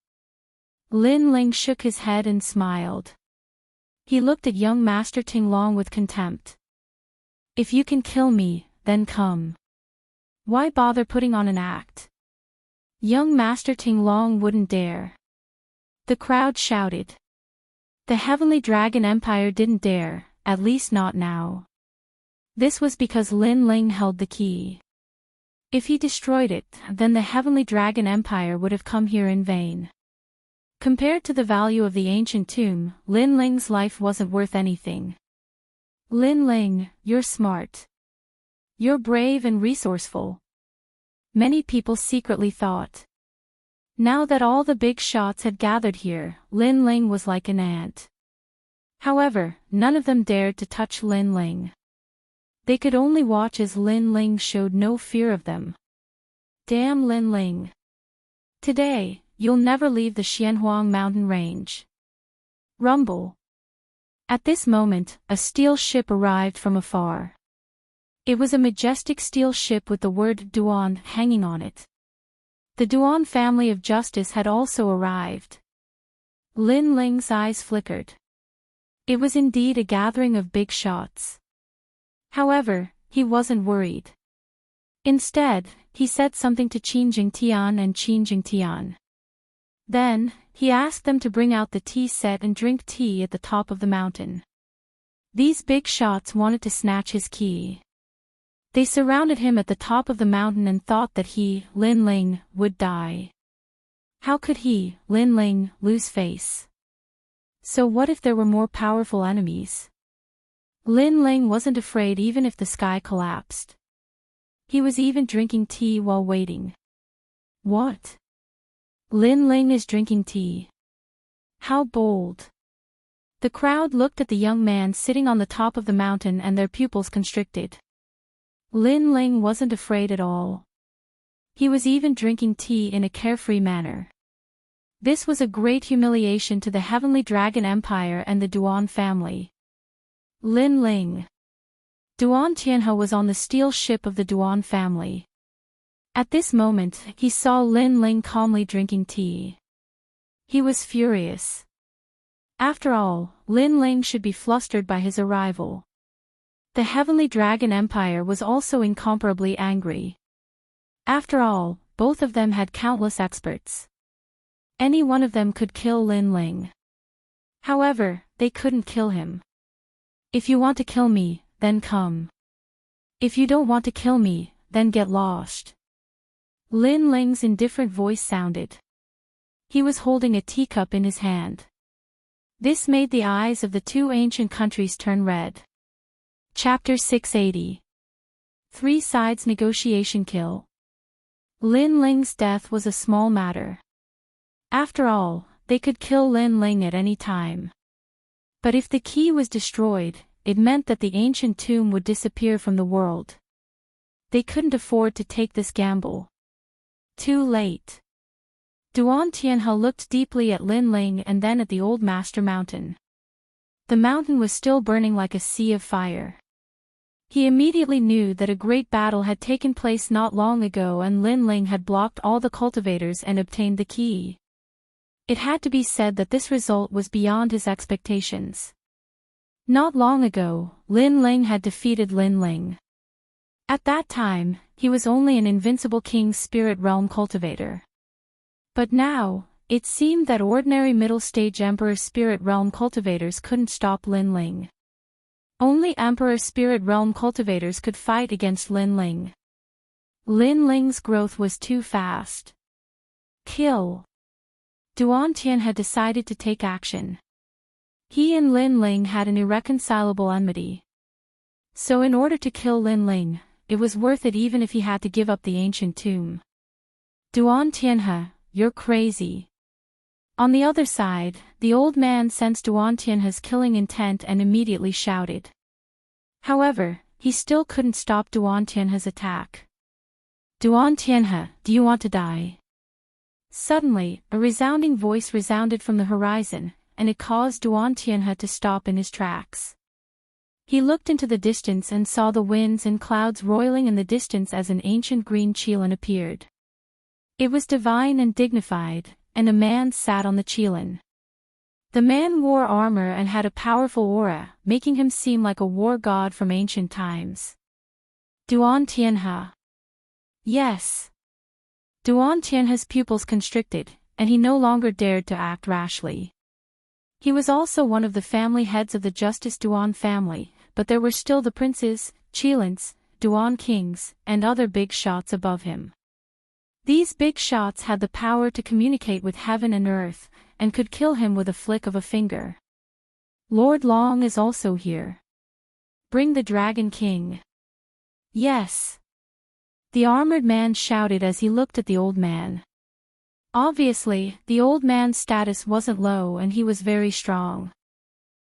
Lin Ling shook his head and smiled. He looked at young Master Ting Long with contempt. If you can kill me, then come. Why bother putting on an act? Young Master Ting Long wouldn't dare. The crowd shouted. The Heavenly Dragon Empire didn't dare, at least not now. This was because Lin Ling held the key. If he destroyed it, then the Heavenly Dragon Empire would have come here in vain. Compared to the value of the ancient tomb, Lin Ling's life wasn't worth anything. Lin Ling, you're smart. You're brave and resourceful. Many people secretly thought. Now that all the big shots had gathered here, Lin Ling was like an ant. However, none of them dared to touch Lin Ling. They could only watch as Lin Ling showed no fear of them. Damn Lin Ling. Today, you'll never leave the Xianhuang mountain range. Rumble. At this moment, a steel ship arrived from afar. It was a majestic steel ship with the word Duan hanging on it. The Duan family of justice had also arrived. Lin Ling's eyes flickered. It was indeed a gathering of big shots. However, he wasn't worried. Instead, he said something to Qin Jingtian and Qin Jingtian. Then, he asked them to bring out the tea set and drink tea at the top of the mountain. These big shots wanted to snatch his key. They surrounded him at the top of the mountain and thought that he, Lin Ling, would die. How could he, Lin Ling, lose face? So what if there were more powerful enemies? Lin Ling wasn't afraid even if the sky collapsed. He was even drinking tea while waiting. What? Lin Ling is drinking tea. How bold. The crowd looked at the young man sitting on the top of the mountain and their pupils constricted. Lin Ling wasn't afraid at all. He was even drinking tea in a carefree manner. This was a great humiliation to the Heavenly Dragon Empire and the Duan family. Lin Ling. Duan Tianhe was on the steel ship of the Duan family. At this moment, he saw Lin Ling calmly drinking tea. He was furious. After all, Lin Ling should be flustered by his arrival. The Heavenly Dragon Empire was also incomparably angry. After all, both of them had countless experts. Any one of them could kill Lin Ling. However, they couldn't kill him. If you want to kill me, then come. If you don't want to kill me, then get lost. Lin Ling's indifferent voice sounded. He was holding a teacup in his hand. This made the eyes of the two ancient countries turn red. Chapter 680. 3 Sides Negotiation Kill. Lin Ling's death was a small matter. After all, they could kill Lin Ling at any time. But if the key was destroyed, it meant that the ancient tomb would disappear from the world. They couldn't afford to take this gamble. Too late. Duan Tianhe looked deeply at Lin Ling and then at the old master mountain. The mountain was still burning like a sea of fire. He immediately knew that a great battle had taken place not long ago and Lin Ling had blocked all the cultivators and obtained the key. It had to be said that this result was beyond his expectations. Not long ago, Lin Ling had defeated Lin Ling. At that time, he was only an invincible King's Spirit Realm cultivator. But now, It seemed that ordinary middle-stage Emperor Spirit Realm cultivators couldn't stop Lin Ling. Only Emperor Spirit Realm cultivators could fight against Lin Ling. Lin Ling's growth was too fast. Kill. Duan Tian had decided to take action. He and Lin Ling had an irreconcilable enmity. So in order to kill Lin Ling, it was worth it even if he had to give up the ancient tomb. Duan Tianhe, you're crazy. On the other side, the old man sensed Duan Tianhe's killing intent and immediately shouted. However, he still couldn't stop Duan Tianhe's attack. Duan Tianhe, do you want to die? Suddenly, a resounding voice resounded from the horizon, and it caused Duan Tianhe to stop in his tracks. He looked into the distance and saw the winds and clouds roiling in the distance as an ancient green qilin appeared. It was divine and dignified, and a man sat on the qilin. The man wore armor and had a powerful aura, making him seem like a war god from ancient times. Duan Tianhe. Yes. Duan Tianhe's pupils constricted, and he no longer dared to act rashly. He was also one of the family heads of the Justice Duan family, but there were still the princes, qilins, Duan kings, and other big shots above him. These big shots had the power to communicate with heaven and earth, and could kill him with a flick of a finger. Lord Long is also here. Bring the Dragon King. Yes. The armored man shouted as he looked at the old man. Obviously, the old man's status wasn't low and he was very strong.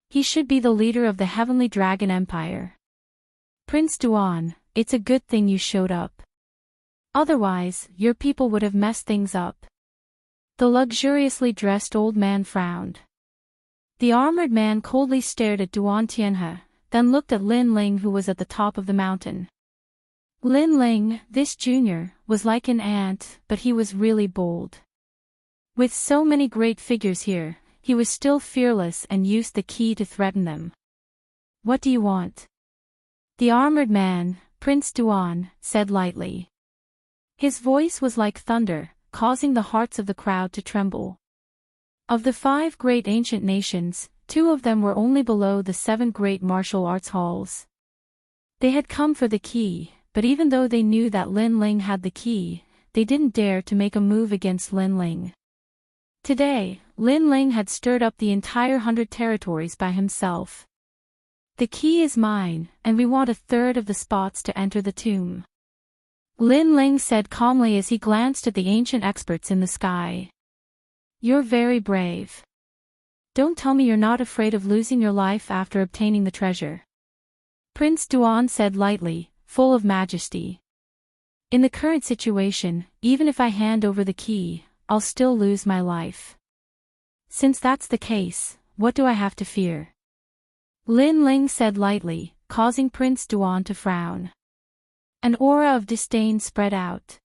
He should be the leader of the Heavenly Dragon Empire. Prince Duan, it's a good thing you showed up. Otherwise, your people would have messed things up. The luxuriously dressed old man frowned. The armored man coldly stared at Duan Tianhe, then looked at Lin Ling who was at the top of the mountain. Lin Ling, this junior, was like an ant, but he was really bold. With so many great figures here, he was still fearless and used the key to threaten them. What do you want? The armored man, Prince Duan, said lightly. His voice was like thunder, causing the hearts of the crowd to tremble. Of the 5 great ancient nations, 2 of them were only below the 7 great martial arts halls. They had come for the key, but even though they knew that Lin Ling had the key, they didn't dare to make a move against Lin Ling. Today, Lin Ling had stirred up the entire 100 territories by himself. The key is mine, and we want 1/3 of the spots to enter the tomb. Lin Ling said calmly as he glanced at the ancient experts in the sky. You're very brave. Don't tell me you're not afraid of losing your life after obtaining the treasure. Prince Duan said lightly, full of majesty. In the current situation, even if I hand over the key, I'll still lose my life. Since that's the case, what do I have to fear? Lin Ling said lightly, causing Prince Duan to frown. An aura of disdain spread out.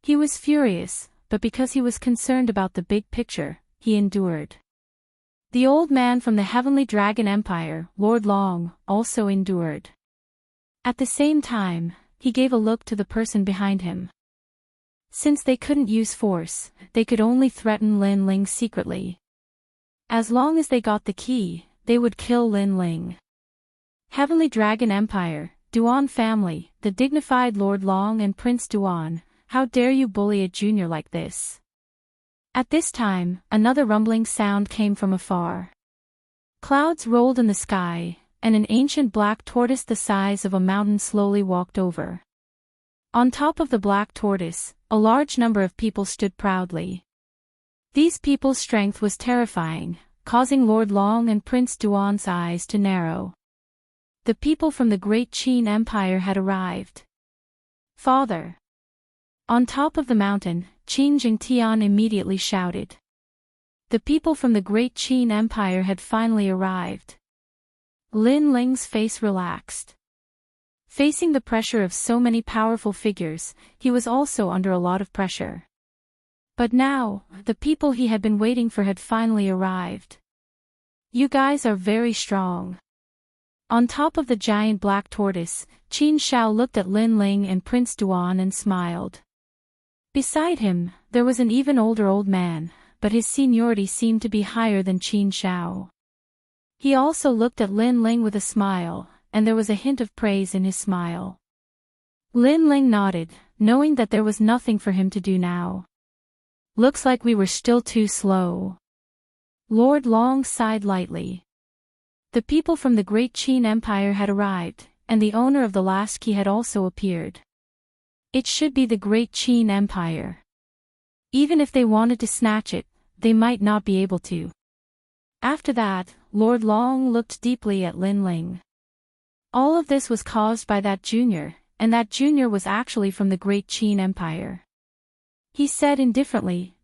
He was furious, but because he was concerned about the big picture, he endured. The old man from the Heavenly Dragon Empire, Lord Long, also endured. At the same time, he gave a look to the person behind him. Since they couldn't use force, they could only threaten Lin Ling secretly. As long as they got the key, they would kill Lin Ling. Heavenly Dragon Empire, Duan family, the dignified Lord Long and Prince Duan, how dare you bully a junior like this? At this time, another rumbling sound came from afar. Clouds rolled in the sky, and an ancient black tortoise the size of a mountain slowly walked over. On top of the black tortoise, a large number of people stood proudly. These people's strength was terrifying, causing Lord Long and Prince Duan's eyes to narrow. The people from the Great Qin Empire had arrived. Father! On top of the mountain, Qin Jingtian immediately shouted. The people from the Great Qin Empire had finally arrived. Lin Ling's face relaxed. Facing the pressure of so many powerful figures, he was also under a lot of pressure. But now, the people he had been waiting for had finally arrived. You guys are very strong. On top of the giant black tortoise, Qin Shao looked at Lin Ling and Prince Duan and smiled. Beside him, there was an even older old man, but his seniority seemed to be higher than Qin Shao. He also looked at Lin Ling with a smile, and there was a hint of praise in his smile. Lin Ling nodded, knowing that there was nothing for him to do now. Looks like we were still too slow. Lord Long sighed lightly. The people from the great Qin Empire had arrived, and the owner of the last key had also appeared. It should be the great Qin Empire. Even if they wanted to snatch it, they might not be able to. After that, Lord Long looked deeply at Lin Ling. All of this was caused by that junior, and that junior was actually from the great Qin Empire. He said indifferently,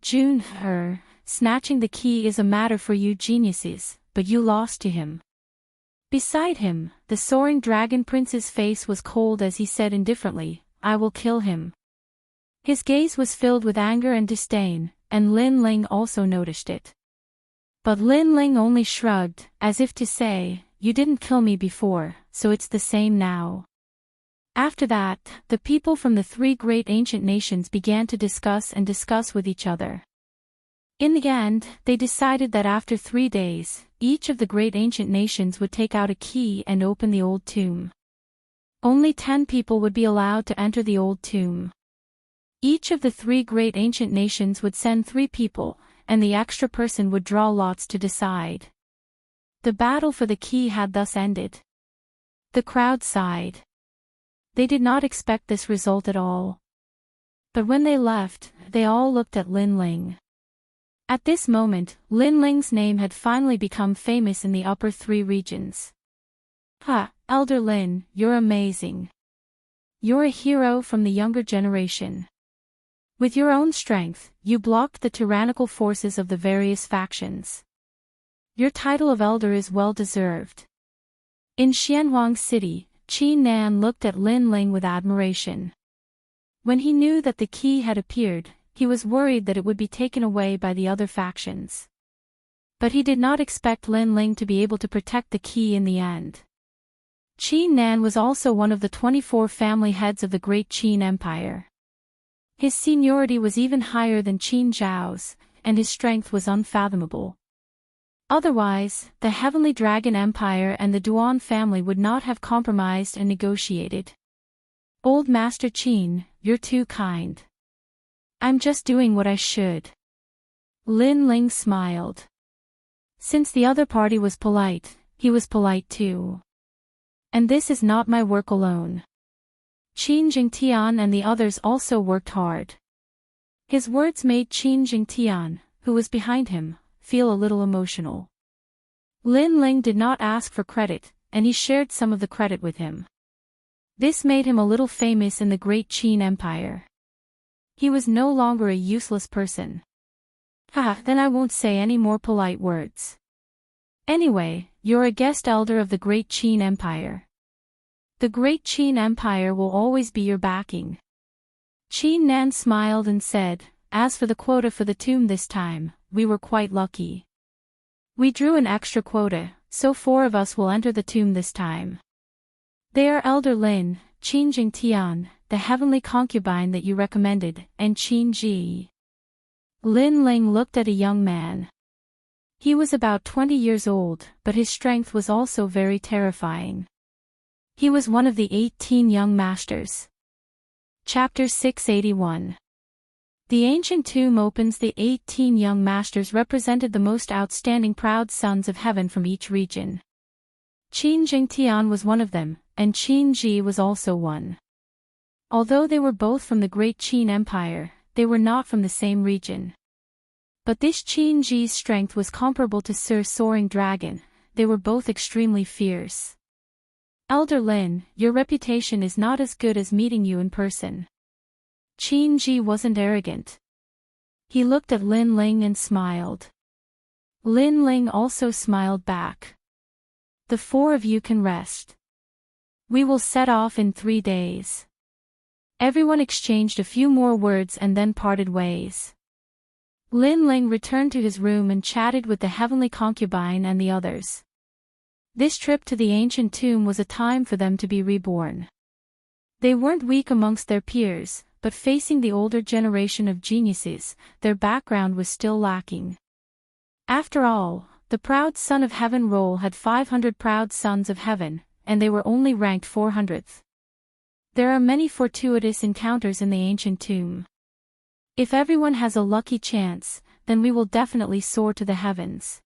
snatching the key is a matter for you geniuses, but you lost to him. Beside him, the soaring dragon prince's face was cold as he said indifferently, I will kill him. His gaze was filled with anger and disdain, and Lin Ling also noticed it. But Lin Ling only shrugged, as if to say, you didn't kill me before, so it's the same now. After that, the people from the three great ancient nations began to discuss with each other. In the end, they decided that after 3 days, each of the great ancient nations would take out a key and open the old tomb. Only 10 people would be allowed to enter the old tomb. Each of the 3 great ancient nations would send 3 people, and the extra person would draw lots to decide. The battle for the key had thus ended. The crowd sighed. They did not expect this result at all. But when they left, they all looked at Lin Ling. At this moment, Lin Ling's name had finally become famous in the upper 3 regions. Elder Lin, you're amazing. You're a hero from the younger generation. With your own strength, you blocked the tyrannical forces of the various factions. Your title of elder is well deserved. In Xianhuang City, Qin Nan looked at Lin Ling with admiration. When he knew that the key had appeared, he was worried that it would be taken away by the other factions. But he did not expect Lin Ling to be able to protect the key in the end. Qin Nan was also one of the 24 family heads of the great Qin Empire. His seniority was even higher than Qin Zhao's, and his strength was unfathomable. Otherwise, the Heavenly Dragon Empire and the Duan family would not have compromised and negotiated. Old Master Qin, you're too kind. I'm just doing what I should. Lin Ling smiled. Since the other party was polite, he was polite too. And this is not my work alone. Qin Jingtian and the others also worked hard. His words made Qin Jingtian, who was behind him, feel a little emotional. Lin Ling did not ask for credit, and he shared some of the credit with him. This made him a little famous in the great Qin Empire. He was no longer a useless person. Then I won't say any more polite words. Anyway, you're a guest elder of the great Qin Empire. The great Qin Empire will always be your backing. Qin Nan smiled and said, as for the quota for the tomb this time, we were quite lucky. We drew an extra quota, so 4 of us will enter the tomb this time. They are Elder Lin, Qin Jingtian, the heavenly concubine that you recommended, and Qin Ji. Lin Ling looked at a young man. He was about 20 years old, but his strength was also very terrifying. He was one of the 18 young masters. Chapter 681. The ancient tomb opens. The 18 young masters represented the most outstanding proud sons of heaven from each region. Qin Jingtian was one of them, and Qin Ji was also one. Although they were both from the great Qin Empire, they were not from the same region. But this Qin Ji's strength was comparable to Sir Soaring Dragon. They were both extremely fierce. Elder Lin, your reputation is not as good as meeting you in person. Qin Ji wasn't arrogant. He looked at Lin Ling and smiled. Lin Ling also smiled back. The 4 of you can rest. We will set off in 3 days. Everyone exchanged a few more words and then parted ways. Lin Ling returned to his room and chatted with the heavenly concubine and the others. This trip to the ancient tomb was a time for them to be reborn. They weren't weak amongst their peers, but facing the older generation of geniuses, their background was still lacking. After all, the proud son of heaven roll had 500 proud sons of heaven, and they were only ranked 400th. There are many fortuitous encounters in the ancient tomb. If everyone has a lucky chance, then we will definitely soar to the heavens.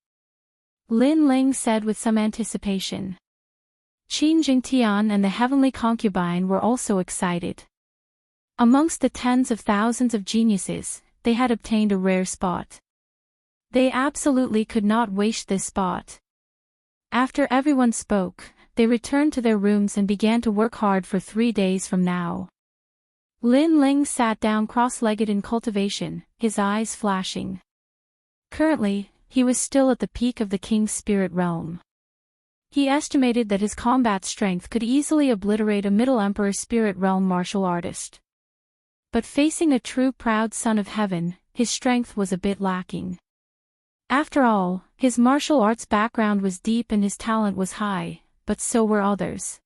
Lin Ling said with some anticipation. Qin Jingtian and the heavenly concubine were also excited. Amongst the tens of thousands of geniuses, they had obtained a rare spot. They absolutely could not waste this spot. After everyone spoke, they returned to their rooms and began to work hard for 3 days from now. Lin Ling sat down cross-legged in cultivation, his eyes flashing. Currently, he was still at the peak of the king's spirit realm. He estimated that his combat strength could easily obliterate a Middle Emperor spirit realm martial artist. But facing a true proud son of heaven, his strength was a bit lacking. After all, his martial arts background was deep and his talent was high, but so were others.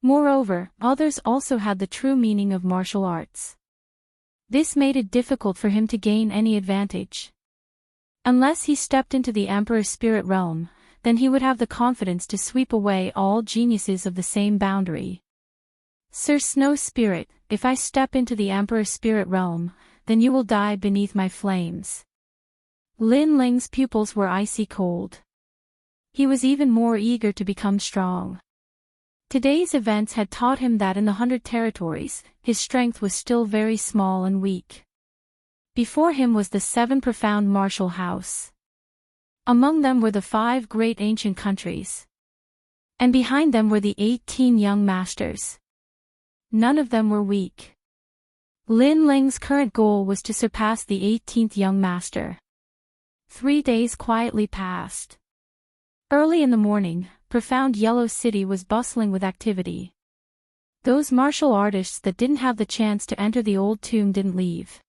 Moreover, others also had the true meaning of martial arts. This made it difficult for him to gain any advantage. Unless he stepped into the Emperor's spirit realm, then he would have the confidence to sweep away all geniuses of the same boundary. Sir Snow Spirit, if I step into the Emperor's spirit realm, then you will die beneath my flames. Lin Ling's pupils were icy cold. He was even more eager to become strong. Today's events had taught him that in the 100 territories, his strength was still very small and weak. Before him was the 7 profound martial house. Among them were the 5 great ancient countries. And behind them were the 18 young masters. None of them were weak. Lin Ling's current goal was to surpass the 18th young master. 3 days quietly passed. Early in the morning, profound Yellow City was bustling with activity. Those martial artists that didn't have the chance to enter the old tomb didn't leave.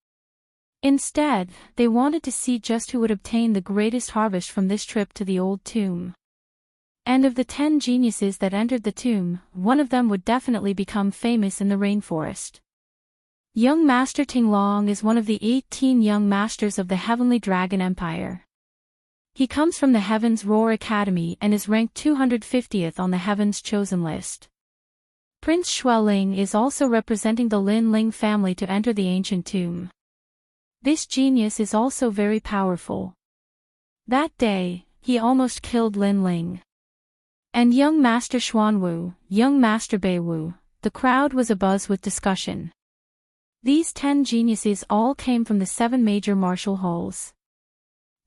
Instead, they wanted to see just who would obtain the greatest harvest from this trip to the old tomb. And of the 10 geniuses that entered the tomb, one of them would definitely become famous in the rainforest. Young Master Tinglong is one of the 18 young masters of the Heavenly Dragon Empire. He comes from the Heaven's Roar Academy and is ranked 250th on the Heaven's Chosen list. Prince Xueling is also representing the Lin Ling family to enter the ancient tomb. This genius is also very powerful. That day, he almost killed Lin Ling. And young Master Xuanwu, young Master Beiwu, the crowd was abuzz with discussion. These 10 geniuses all came from the 7 major martial halls.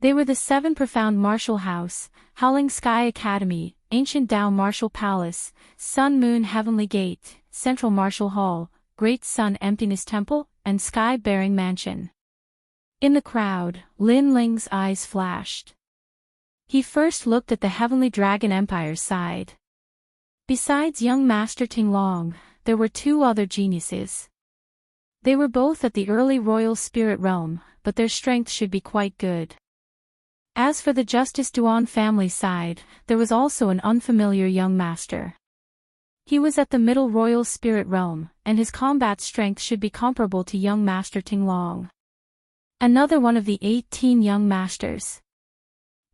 They were the 7 profound martial house, Howling Sky Academy, Ancient Tao Martial Palace, Sun Moon Heavenly Gate, Central Martial Hall, Great Sun Emptiness Temple, and Sky Bearing Mansion. In the crowd, Lin Ling's eyes flashed. He first looked at the Heavenly Dragon Empire's side. Besides young Master Tinglong, there were 2 other geniuses. They were both at the early royal spirit realm, but their strength should be quite good. As for the Justice Duan family side, there was also an unfamiliar young master. He was at the middle royal spirit realm, and his combat strength should be comparable to young Master Tinglong. Another one of the 18 young masters.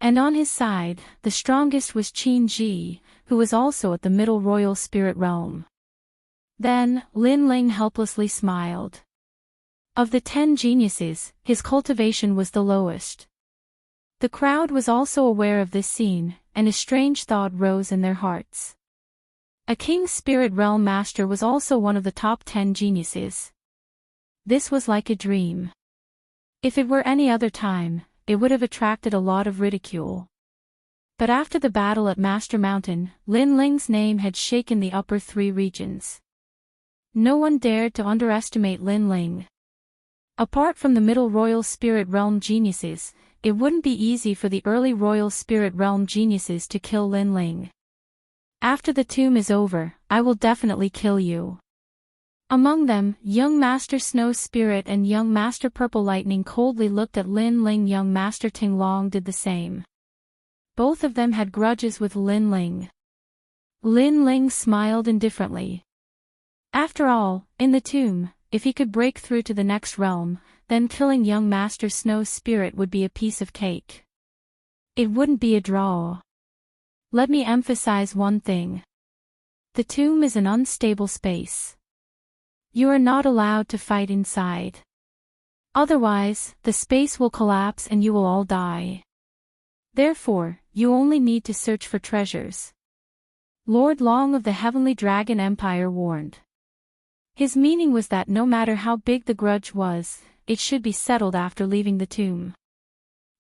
And on his side, the strongest was Qin Ji, who was also at the middle royal spirit realm. Then, Lin Ling helplessly smiled. Of the 10 geniuses, his cultivation was the lowest. The crowd was also aware of this scene, and a strange thought rose in their hearts. A king's spirit realm master was also one of the top 10 geniuses. This was like a dream. If it were any other time, it would have attracted a lot of ridicule. But after the battle at Master Mountain, Lin Ling's name had shaken the upper 3 regions. No one dared to underestimate Lin Ling. Apart from the middle royal spirit realm geniuses, it wouldn't be easy for the early royal spirit realm geniuses to kill Lin Ling. After the tomb is over, I will definitely kill you. Among them, young Master Snow Spirit and young Master Purple Lightning coldly looked at Lin Ling. Young Master Tinglong did the same. Both of them had grudges with Lin Ling. Lin Ling smiled indifferently. After all, in the tomb, if he could break through to the next realm, then killing young Master Snow's spirit would be a piece of cake. It wouldn't be a draw. Let me emphasize one thing. The tomb is an unstable space. You are not allowed to fight inside. Otherwise, the space will collapse and you will all die. Therefore, you only need to search for treasures. Lord Long of the Heavenly Dragon Empire warned. His meaning was that no matter how big the grudge was, it should be settled after leaving the tomb.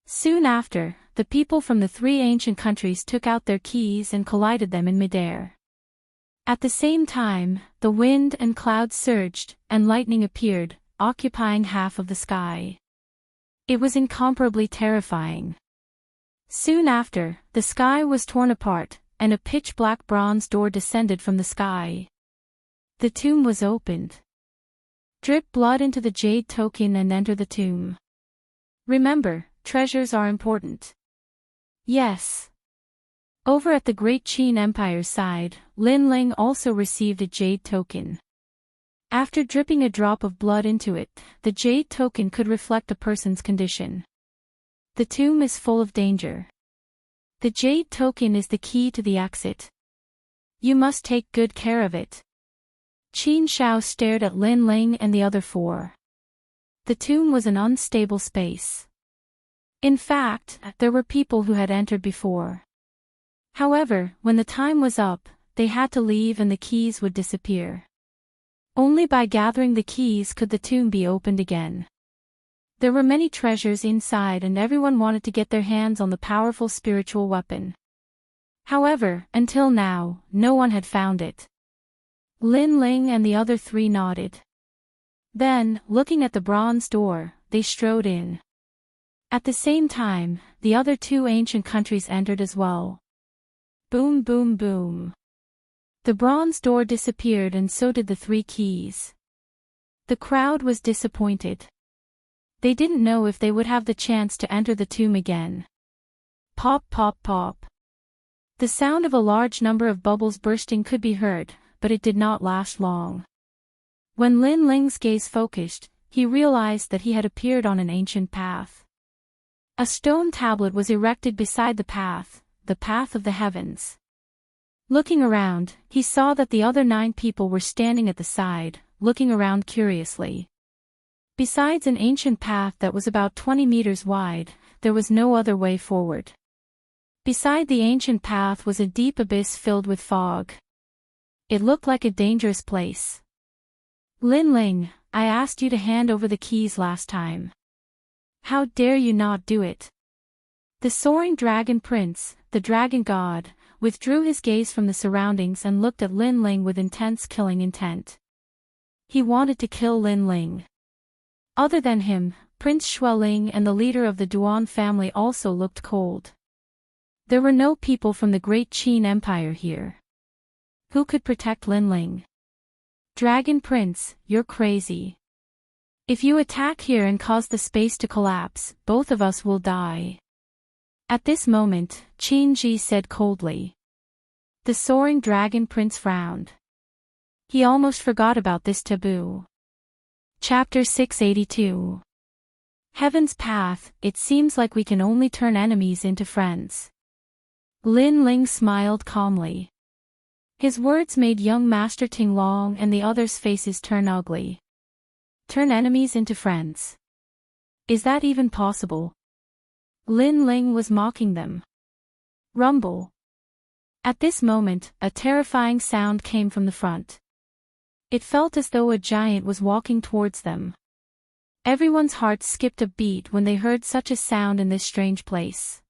Soon after, the people from the three ancient countries took out their keys and collided them in midair. At the same time, the wind and clouds surged, and lightning appeared, occupying half of the sky. It was incomparably terrifying. Soon after, the sky was torn apart, and a pitch-black bronze door descended from the sky. The tomb was opened. Drip blood into the jade token and enter the tomb. Remember, treasures are important. Yes. Over at the Great Qin Empire's side, Lin Ling also received a jade token. After dripping a drop of blood into it, the jade token could reflect a person's condition. The tomb is full of danger. The jade token is the key to the exit. You must take good care of it. Qin Shao stared at Lin Ling and the other four. The tomb was an unstable space. In fact, there were people who had entered before. However, when the time was up, they had to leave and the keys would disappear. Only by gathering the keys could the tomb be opened again. There were many treasures inside and everyone wanted to get their hands on the powerful spiritual weapon. However, until now, no one had found it. Lin Ling and the other three nodded. Then, looking at the bronze door, they strode in. At the same time, the other two ancient countries entered as well. Boom boom boom. The bronze door disappeared and so did the three keys. The crowd was disappointed. They didn't know if they would have the chance to enter the tomb again. Pop pop pop. The sound of a large number of bubbles bursting could be heard, but it did not last long. When Lin Ling's gaze focused, he realized that he had appeared on an ancient path. A stone tablet was erected beside the path of the heavens. Looking around, he saw that the other 9 people were standing at the side, looking around curiously. Besides an ancient path that was about 20 meters wide, there was no other way forward. Beside the ancient path was a deep abyss filled with fog. It looked like a dangerous place. Lin Ling, I asked you to hand over the keys last time. How dare you not do it? The soaring dragon prince, the dragon god, withdrew his gaze from the surroundings and looked at Lin Ling with intense killing intent. He wanted to kill Lin Ling. Other than him, Prince Xueling and the leader of the Duan family also looked cold. There were no people from the Great Qin Empire here. Who could protect Lin Ling? Dragon Prince, you're crazy. If you attack here and cause the space to collapse, both of us will die. At this moment, Qin Ji said coldly. The soaring dragon prince frowned. He almost forgot about this taboo. Chapter 682. Heaven's Path, it seems like we can only turn enemies into friends. Lin Ling smiled calmly. His words made young Master Ting Long and the others' faces turn ugly. Turn enemies into friends. Is that even possible? Lin Ling was mocking them. Rumble. At this moment, a terrifying sound came from the front. It felt as though a giant was walking towards them. Everyone's hearts skipped a beat when they heard such a sound in this strange place.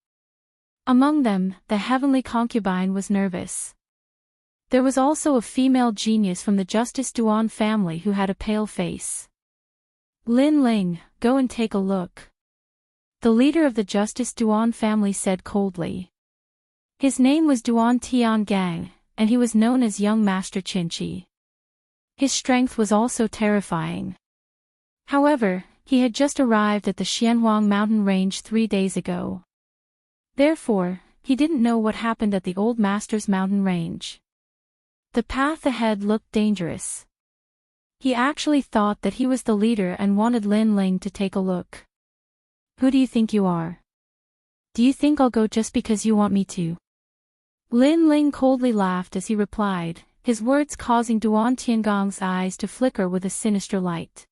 Among them, the heavenly concubine was nervous. There was also a female genius from the Justice Duan family who had a pale face. Lin Ling, go and take a look. The leader of the Justice Duan family said coldly. His name was Duan Tiangang, and he was known as young Master Qinchi. His strength was also terrifying. However, he had just arrived at the Xianhuang mountain range 3 days ago. Therefore, he didn't know what happened at the old master's mountain range. The path ahead looked dangerous. He actually thought that he was the leader and wanted Lin Ling to take a look. Who do you think you are? Do you think I'll go just because you want me to? Lin Ling coldly laughed as he replied, his words causing Duan Tiangong's eyes to flicker with a sinister light.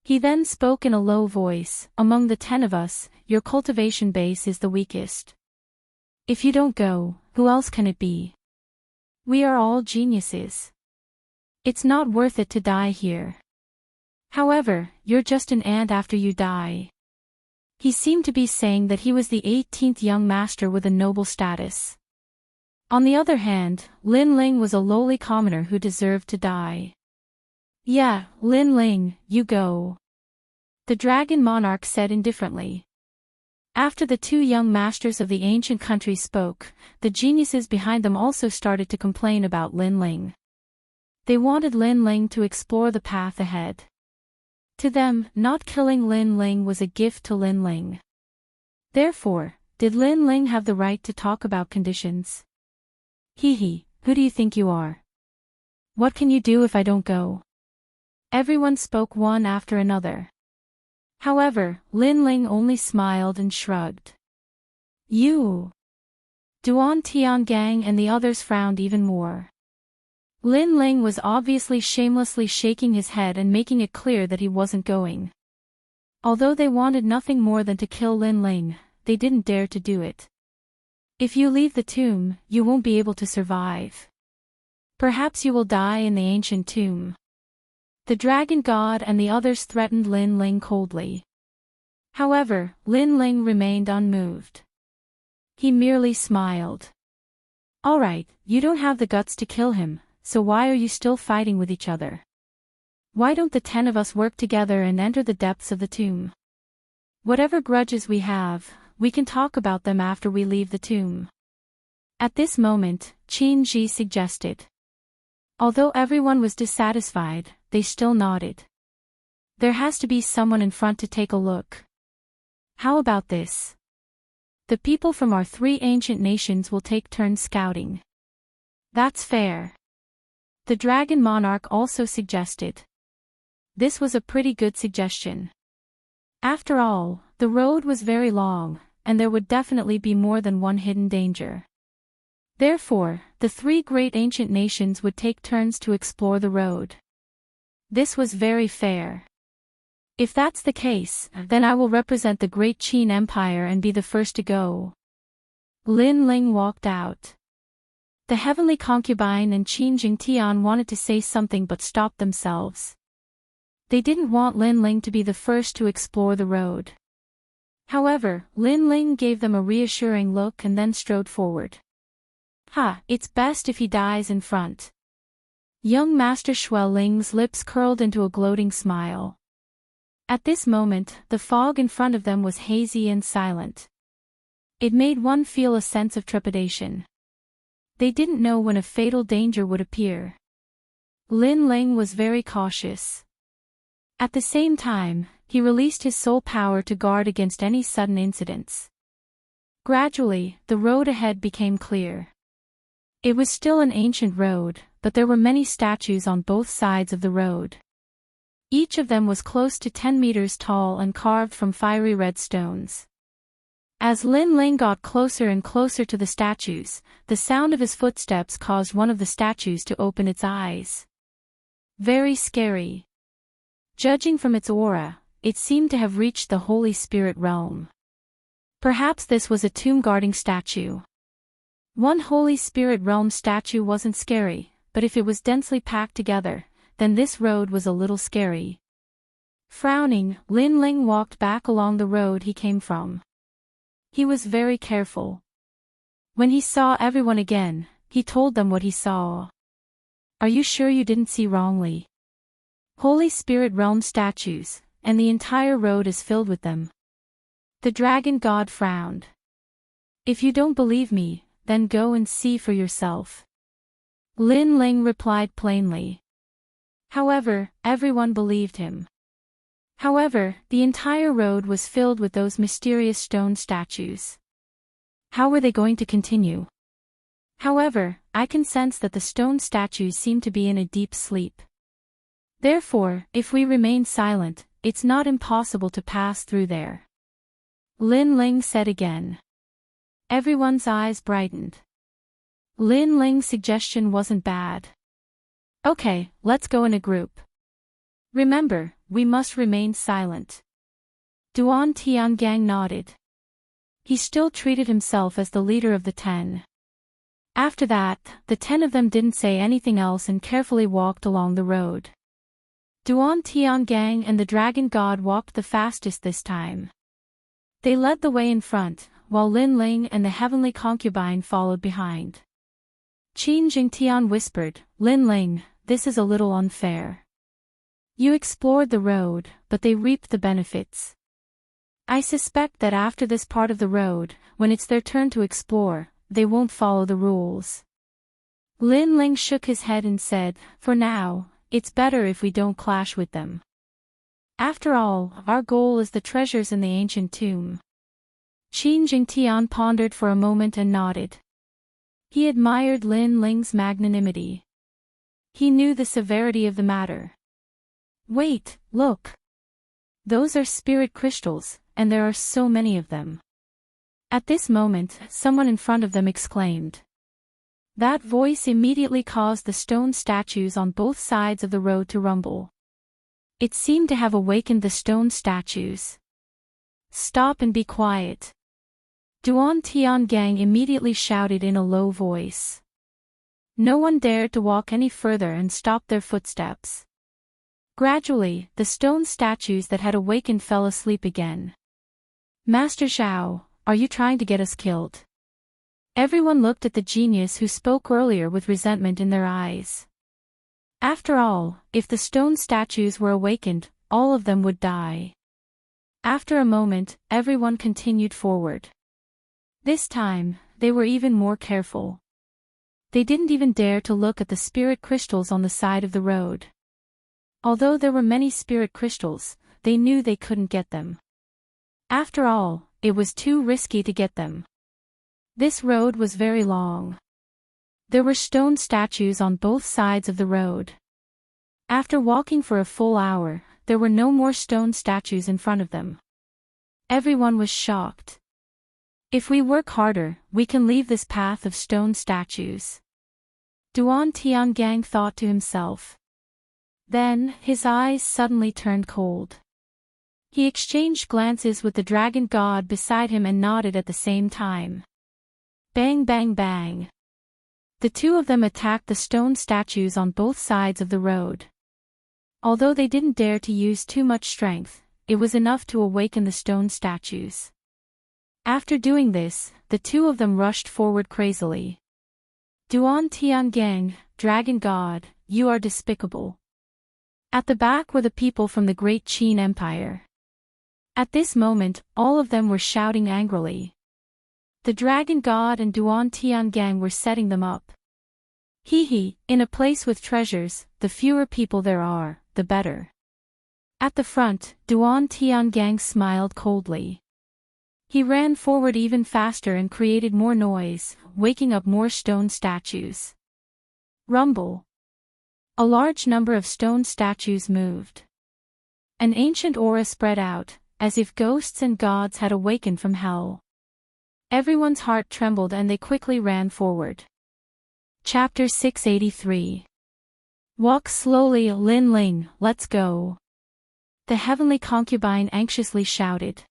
He then spoke in a low voice, among the 10 of us, your cultivation base is the weakest. If you don't go, who else can it be? We are all geniuses. It's not worth it to die here. However, you're just an ant after you die. He seemed to be saying that he was the 18th young master with a noble status. On the other hand, Lin Ling was a lowly commoner who deserved to die. Yeah, Lin Ling, you go. The dragon monarch said indifferently. After the 2 young masters of the ancient country spoke, the geniuses behind them also started to complain about Lin Ling. They wanted Lin Ling to explore the path ahead. To them, not killing Lin Ling was a gift to Lin Ling. Therefore, did Lin Ling have the right to talk about conditions? Hee, who do you think you are? What can you do if I don't go? Everyone spoke one after another. However, Lin Ling only smiled and shrugged. You. Duan Tiangang and the others frowned even more. Lin Ling was obviously shamelessly shaking his head and making it clear that he wasn't going. Although they wanted nothing more than to kill Lin Ling, they didn't dare to do it. If you leave the tomb, you won't be able to survive. Perhaps you will die in the ancient tomb. The dragon god and the others threatened Lin Ling coldly. However, Lin Ling remained unmoved. He merely smiled. Alright, you don't have the guts to kill him, so why are you still fighting with each other? Why don't the 10 of us work together and enter the depths of the tomb? Whatever grudges we have, we can talk about them after we leave the tomb. At this moment, Qin Ji suggested. Although everyone was dissatisfied, they still nodded. There has to be someone in front to take a look. How about this? The people from our 3 ancient nations will take turns scouting. That's fair. The dragon monarch also suggested. This was a pretty good suggestion. After all, the road was very long, and there would definitely be more than one hidden danger. Therefore, the 3 great ancient nations would take turns to explore the road. This was very fair. If that's the case, then I will represent the great Qin Empire and be the first to go. Lin Ling walked out. The heavenly concubine and Qin Jingtian wanted to say something but stopped themselves. They didn't want Lin Ling to be the first to explore the road. However, Lin Ling gave them a reassuring look and then strode forward. It's best if he dies in front. Young Master Shuai Ling's lips curled into a gloating smile. At this moment, the fog in front of them was hazy and silent. It made one feel a sense of trepidation. They didn't know when a fatal danger would appear. Lin Ling was very cautious. At the same time, he released his soul power to guard against any sudden incidents. Gradually, the road ahead became clear. It was still an ancient road, but there were many statues on both sides of the road. Each of them was close to 10 meters tall and carved from fiery red stones. As Lin Ling got closer and closer to the statues, the sound of his footsteps caused one of the statues to open its eyes. Very scary. Judging from its aura, it seemed to have reached the Holy Spirit realm. Perhaps this was a tomb-guarding statue. One Holy Spirit realm statue wasn't scary, but if it was densely packed together, then this road was a little scary. Frowning, Lin Ling walked back along the road he came from. He was very careful. When he saw everyone again, he told them what he saw. Are you sure you didn't see wrongly? Holy Spirit realm statues, and the entire road is filled with them. The dragon god frowned. If you don't believe me, then go and see for yourself. Lin Ling replied plainly. However, everyone believed him. However, the entire road was filled with those mysterious stone statues. How were they going to continue? However, I can sense that the stone statues seem to be in a deep sleep. Therefore, if we remain silent, it's not impossible to pass through there. Lin Ling said again. Everyone's eyes brightened. Lin Ling's suggestion wasn't bad. Okay, let's go in a group. Remember, we must remain silent. Duan Tiangang nodded. He still treated himself as the leader of the 10. After that, the 10 of them didn't say anything else and carefully walked along the road. Duan Tiangang and the dragon god walked the fastest this time. They led the way in front, while Lin Ling and the heavenly concubine followed behind. Qin Jingtian whispered, Lin Ling, this is a little unfair. You explored the road, but they reaped the benefits. I suspect that after this part of the road, when it's their turn to explore, they won't follow the rules. Lin Ling shook his head and said, for now, it's better if we don't clash with them. After all, our goal is the treasures in the ancient tomb. Qin Jingtian pondered for a moment and nodded. He admired Lin Ling's magnanimity. He knew the severity of the matter. Wait, look. Those are spirit crystals, and there are so many of them. At this moment, someone in front of them exclaimed. That voice immediately caused the stone statues on both sides of the road to rumble. It seemed to have awakened the stone statues. Stop and be quiet. Duan Tiangang immediately shouted in a low voice. No one dared to walk any further and stopped their footsteps. Gradually, the stone statues that had awakened fell asleep again. Master Zhao, are you trying to get us killed? Everyone looked at the genius who spoke earlier with resentment in their eyes. After all, if the stone statues were awakened, all of them would die. After a moment, everyone continued forward. This time, they were even more careful. They didn't even dare to look at the spirit crystals on the side of the road. Although there were many spirit crystals, they knew they couldn't get them. After all, it was too risky to get them. This road was very long. There were stone statues on both sides of the road. After walking for a full hour, there were no more stone statues in front of them. Everyone was shocked. If we work harder, we can leave this path of stone statues. Duan Tiangang thought to himself. Then, his eyes suddenly turned cold. He exchanged glances with the dragon god beside him and nodded at the same time. Bang bang bang. The two of them attacked the stone statues on both sides of the road. Although they didn't dare to use too much strength, it was enough to awaken the stone statues. After doing this, the two of them rushed forward crazily. Duan Tiangang, dragon god, you are despicable. At the back were the people from the great Qin Empire. At this moment, all of them were shouting angrily. The dragon god and Duan Tiangang were setting them up. Hee, in a place with treasures, the fewer people there are, the better. At the front, Duan Tiangang smiled coldly. He ran forward even faster and created more noise, waking up more stone statues. Rumble. A large number of stone statues moved. An ancient aura spread out, as if ghosts and gods had awakened from hell. Everyone's heart trembled and they quickly ran forward. Chapter 683. Walk slowly, Lin Ling, let's go. The heavenly concubine anxiously shouted.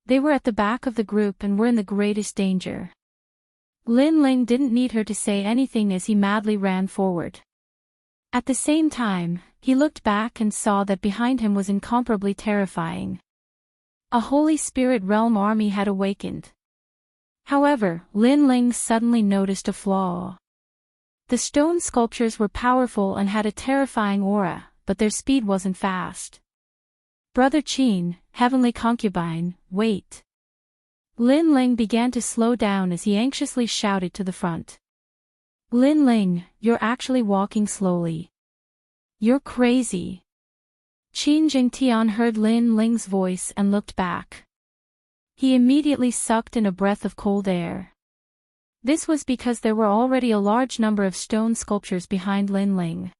They were at the back of the group and were in the greatest danger. Lin Ling didn't need her to say anything as he madly ran forward. At the same time, he looked back and saw that behind him was incomparably terrifying. A Holy Spirit realm army had awakened. However, Lin Ling suddenly noticed a flaw. The stone sculptures were powerful and had a terrifying aura, but their speed wasn't fast. Brother Qin, heavenly concubine, wait. Lin Ling began to slow down as he anxiously shouted to the front. Lin Ling, you're actually walking slowly. You're crazy. Qin Jingtian heard Lin Ling's voice and looked back. He immediately sucked in a breath of cold air. This was because there were already a large number of stone sculptures behind Lin Ling.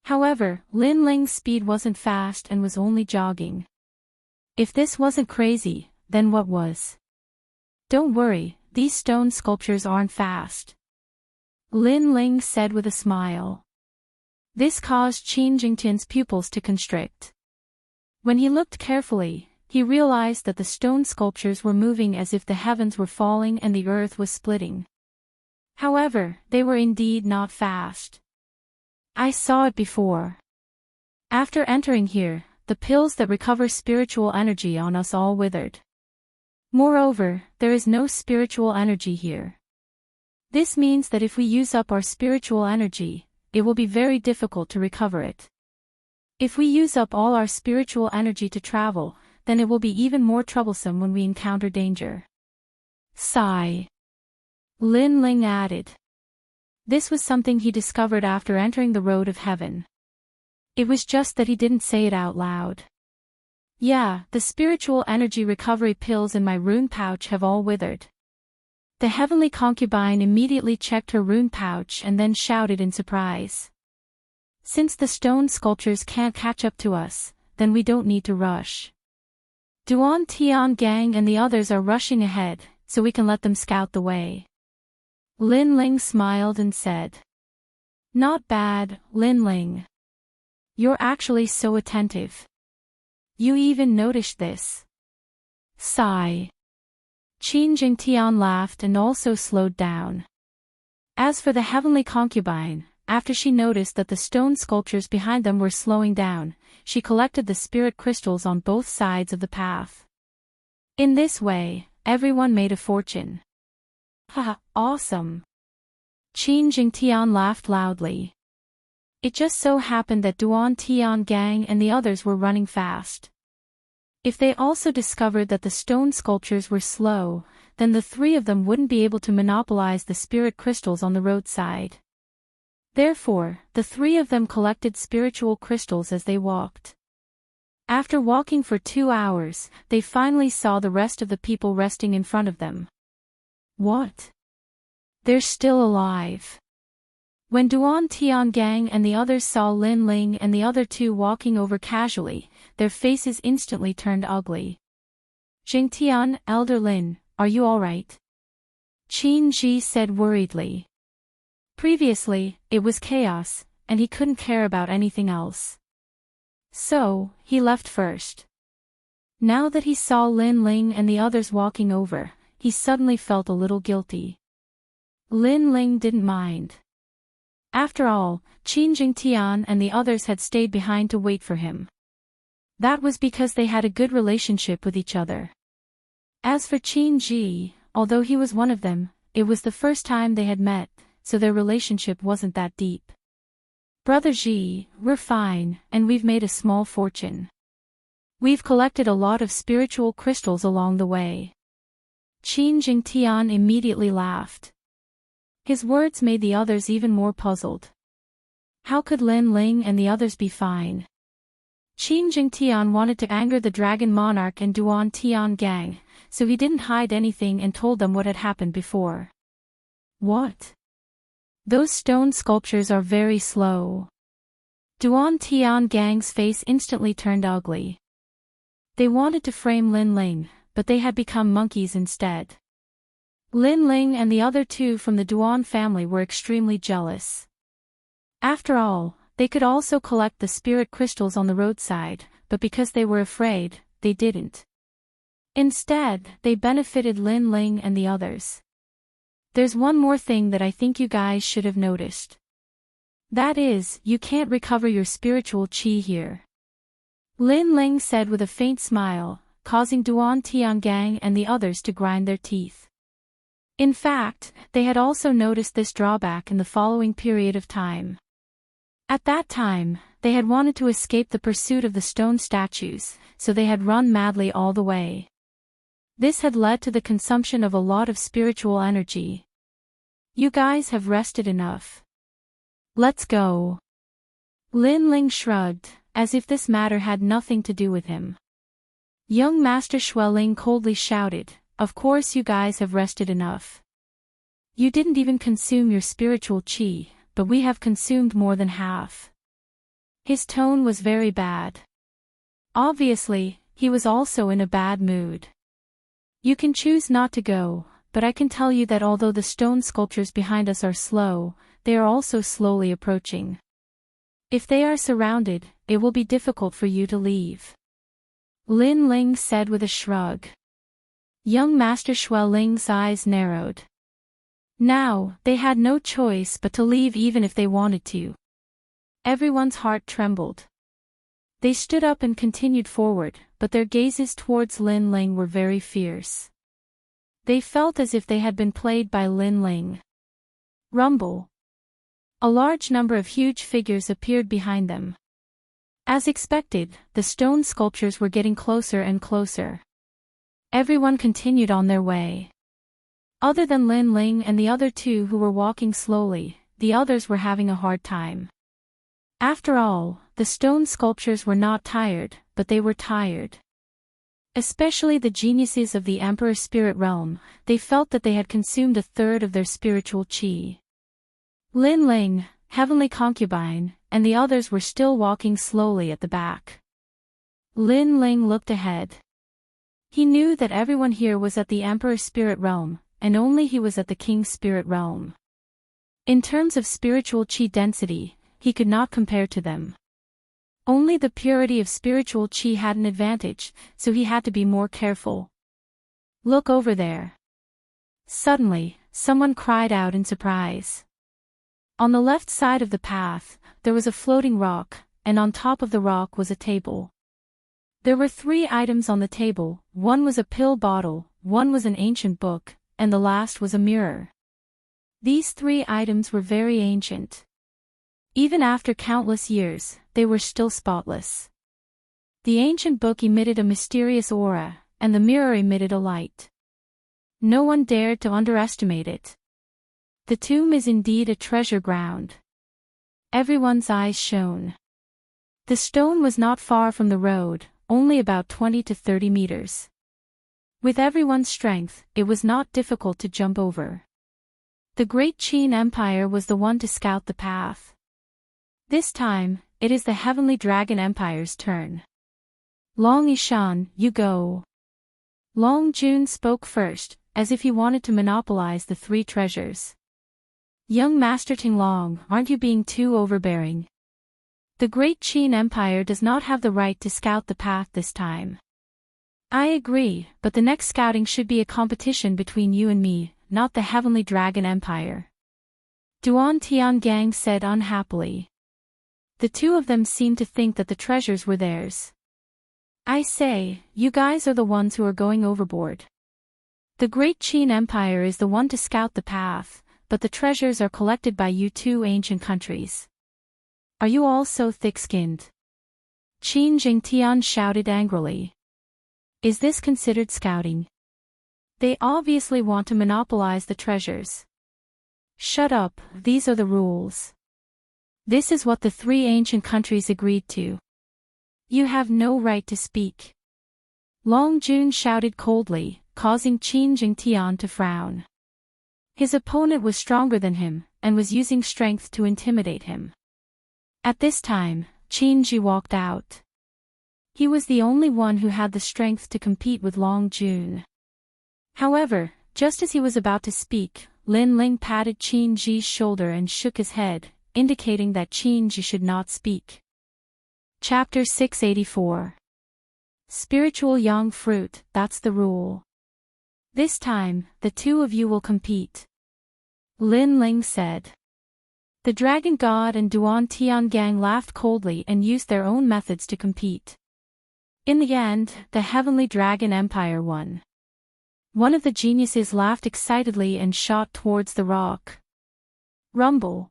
However, Lin Ling's speed wasn't fast and was only jogging. If this wasn't crazy, then what was? Don't worry, these stone sculptures aren't fast, Lin Ling said with a smile. This caused Qin Jingtian's pupils to constrict. When he looked carefully, he realized that the stone sculptures were moving as if the heavens were falling and the earth was splitting. However, they were indeed not fast. I saw it before. After entering here, the pills that recover spiritual energy on us all withered. Moreover, there is no spiritual energy here. This means that if we use up our spiritual energy, it will be very difficult to recover it. If we use up all our spiritual energy to travel, then it will be even more troublesome when we encounter danger. Sigh. Lin Ling added. This was something he discovered after entering the road of heaven. It was just that he didn't say it out loud. Yeah, the spiritual energy recovery pills in my rune pouch have all withered. The heavenly concubine immediately checked her rune pouch and then shouted in surprise. Since the stone sculptures can't catch up to us, then we don't need to rush. Duan Tian Gang and the others are rushing ahead, so we can let them scout the way. Lin Ling smiled and said. Not bad, Lin Ling. You're actually so attentive. You even noticed this. Sigh. Qin Jingtian laughed and also slowed down. As for the heavenly concubine, after she noticed that the stone sculptures behind them were slowing down, she collected the spirit crystals on both sides of the path. In this way, everyone made a fortune. Haha, awesome. Qin Jingtian laughed loudly. It just so happened that Duan Tian Gang and the others were running fast. If they also discovered that the stone sculptures were slow, then the three of them wouldn't be able to monopolize the spirit crystals on the roadside. Therefore, the three of them collected spiritual crystals as they walked. After walking for 2 hours, they finally saw the rest of the people resting in front of them. What? They're still alive. When Duan Tian Gang and the others saw Lin Ling and the other two walking over casually, their faces instantly turned ugly. Jingtian, Elder Lin, are you alright? Qin Ji said worriedly. Previously, it was chaos, and he couldn't care about anything else. So, he left first. Now that he saw Lin Ling and the others walking over, he suddenly felt a little guilty. Lin Ling didn't mind. After all, Qin Jingtian and the others had stayed behind to wait for him. That was because they had a good relationship with each other. As for Qin Ji, although he was one of them, it was the first time they had met, so their relationship wasn't that deep. Brother Ji, we're fine, and we've made a small fortune. We've collected a lot of spiritual crystals along the way. Qin Jingtian immediately laughed. His words made the others even more puzzled. How could Lin Ling and the others be fine? Qin Jingtian wanted to anger the Dragon Monarch and Duan Tian Gang, so he didn't hide anything and told them what had happened before. What? Those stone sculptures are very slow. Duan Tian Gang's face instantly turned ugly. They wanted to frame Lin Ling, but they had become monkeys instead. Lin Ling and the other two from the Duan family were extremely jealous. After all, they could also collect the spirit crystals on the roadside, but because they were afraid, they didn't. Instead, they benefited Lin Ling and the others. There's one more thing that I think you guys should have noticed. That is, you can't recover your spiritual qi here. Lin Ling said with a faint smile, causing Duan Tiangang and the others to grind their teeth. In fact, they had also noticed this drawback in the following period of time. At that time, they had wanted to escape the pursuit of the stone statues, so they had run madly all the way. This had led to the consumption of a lot of spiritual energy. You guys have rested enough. Let's go. Lin Ling shrugged, as if this matter had nothing to do with him. Young Master Xueling coldly shouted, "Of course you guys have rested enough. You didn't even consume your spiritual qi, but we have consumed more than half. His tone was very bad. Obviously, he was also in a bad mood. You can choose not to go, but I can tell you that although the stone sculptures behind us are slow, they are also slowly approaching. If they are surrounded, it will be difficult for you to leave. Lin Ling said with a shrug. Young Master Shui Ling's eyes narrowed. Now, they had no choice but to leave even if they wanted to. Everyone's heart trembled. They stood up and continued forward, but their gazes towards Lin Ling were very fierce. They felt as if they had been played by Lin Ling. Rumble. A large number of huge figures appeared behind them. As expected, the stone sculptures were getting closer and closer. Everyone continued on their way. Other than Lin Ling and the other two who were walking slowly, the others were having a hard time. After all, the stone sculptures were not tired, but they were tired. Especially the geniuses of the Emperor Spirit Realm, they felt that they had consumed a third of their spiritual qi. Lin Ling, Heavenly Concubine, and the others were still walking slowly at the back. Lin Ling looked ahead. He knew that everyone here was at the Emperor Spirit Realm, and only he was at the King's Spirit Realm. In terms of spiritual qi density, he could not compare to them. Only the purity of spiritual qi had an advantage, so he had to be more careful. Look over there. Suddenly, someone cried out in surprise. On the left side of the path, there was a floating rock, and on top of the rock was a table. There were 3 items on the table, one was a pill bottle, one was an ancient book, and the last was a mirror. These 3 items were very ancient. Even after countless years, they were still spotless. The ancient book emitted a mysterious aura, and the mirror emitted a light. No one dared to underestimate it. The tomb is indeed a treasure ground. Everyone's eyes shone. The stone was not far from the road, only about 20 to 30 meters. With everyone's strength, it was not difficult to jump over. The Great Qin Empire was the one to scout the path. This time, it is the Heavenly Dragon Empire's turn. Long Yishan, you go. Long Jun spoke first, as if he wanted to monopolize the 3 treasures. Young Master Tinglong, aren't you being too overbearing? The Great Qin Empire does not have the right to scout the path this time. I agree, but the next scouting should be a competition between you and me, not the Heavenly Dragon Empire. Duan Tiangang said unhappily. The 2 of them seemed to think that the treasures were theirs. I say, you guys are the ones who are going overboard. The Great Qin Empire is the one to scout the path, but the treasures are collected by you 2 ancient countries. Are you all so thick-skinned? Qin Jingtian shouted angrily. Is this considered scouting? They obviously want to monopolize the treasures. Shut up, these are the rules. This is what the 3 ancient countries agreed to. You have no right to speak. Long Jun shouted coldly, causing Qin Jingtian to frown. His opponent was stronger than him, and was using strength to intimidate him. At this time, Qin Ji walked out. He was the only one who had the strength to compete with Long Jun. However, just as he was about to speak, Lin Ling patted Qin Ji's shoulder and shook his head, indicating that Qin Ji should not speak. Chapter 684. Spiritual Yang Fruit, that's the rule. This time, the 2 of you will compete. Lin Ling said. The Dragon God and Duan Tiangang laughed coldly and used their own methods to compete. In the end, the Heavenly Dragon Empire won. One of the geniuses laughed excitedly and shot towards the rock. Rumble.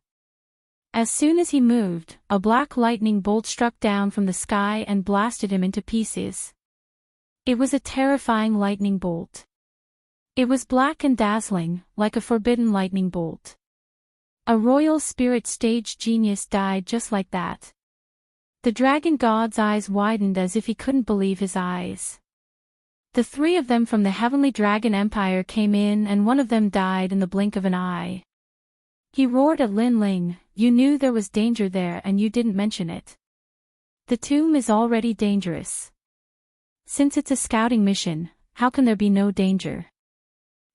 As soon as he moved, a black lightning bolt struck down from the sky and blasted him into pieces. It was a terrifying lightning bolt. It was black and dazzling, like a forbidden lightning bolt. A royal spirit stage genius died just like that. The dragon god's eyes widened as if he couldn't believe his eyes. The 3 of them from the Heavenly Dragon Empire came in and one of them died in the blink of an eye. He roared at Lin Ling, you knew there was danger there and you didn't mention it. The tomb is already dangerous. Since it's a scouting mission, how can there be no danger?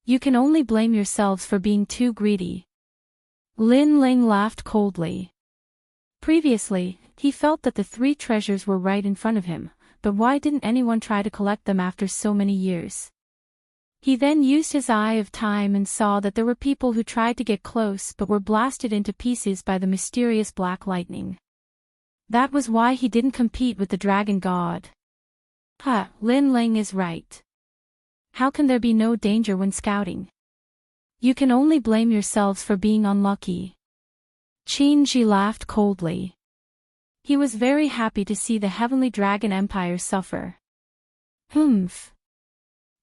You can only blame yourselves for being too greedy. Lin Ling laughed coldly. Previously, he felt that the 3 treasures were right in front of him, but why didn't anyone try to collect them after so many years? He then used his eye of time and saw that there were people who tried to get close but were blasted into pieces by the mysterious black lightning. That was why he didn't compete with the dragon god. Lin Ling is right. How can there be no danger when scouting? You can only blame yourselves for being unlucky. Qin Ji laughed coldly. He was very happy to see the Heavenly Dragon Empire suffer. Humph.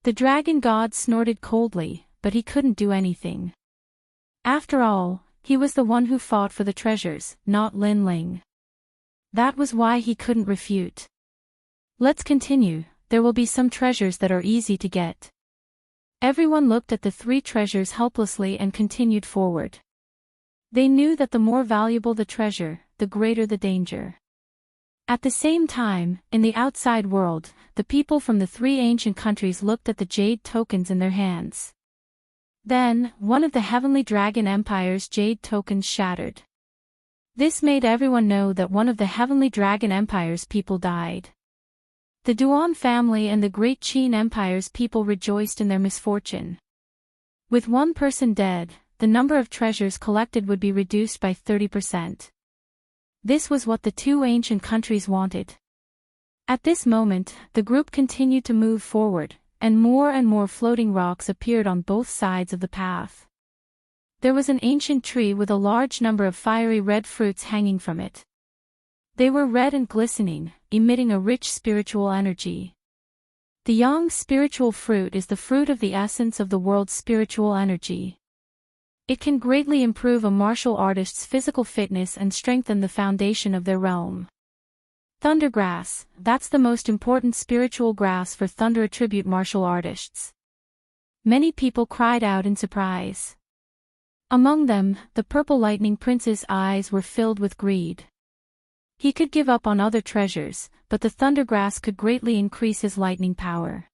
The dragon god snorted coldly, but he couldn't do anything. After all, he was the one who fought for the treasures, not Lin Ling. That was why he couldn't refute. Let's continue, there will be some treasures that are easy to get. Everyone looked at the 3 treasures helplessly and continued forward. They knew that the more valuable the treasure, the greater the danger. At the same time, in the outside world, the people from the 3 ancient countries looked at the jade tokens in their hands. Then, one of the Heavenly Dragon Empire's jade tokens shattered. This made everyone know that one of the Heavenly Dragon Empire's people died. The Duan family and the Great Qin Empire's people rejoiced in their misfortune. With one person dead, the number of treasures collected would be reduced by 30%. This was what the 2 ancient countries wanted. At this moment, the group continued to move forward, and more floating rocks appeared on both sides of the path. There was an ancient tree with a large number of fiery red fruits hanging from it. They were red and glistening, emitting a rich spiritual energy. The yang spiritual fruit is the fruit of the essence of the world's spiritual energy. It can greatly improve a martial artist's physical fitness and strengthen the foundation of their realm. Thundergrass, that's the most important spiritual grass for thunder attribute martial artists. Many people cried out in surprise. Among them, the purple lightning prince's eyes were filled with greed. He could give up on other treasures, but the thundergrass could greatly increase his lightning power.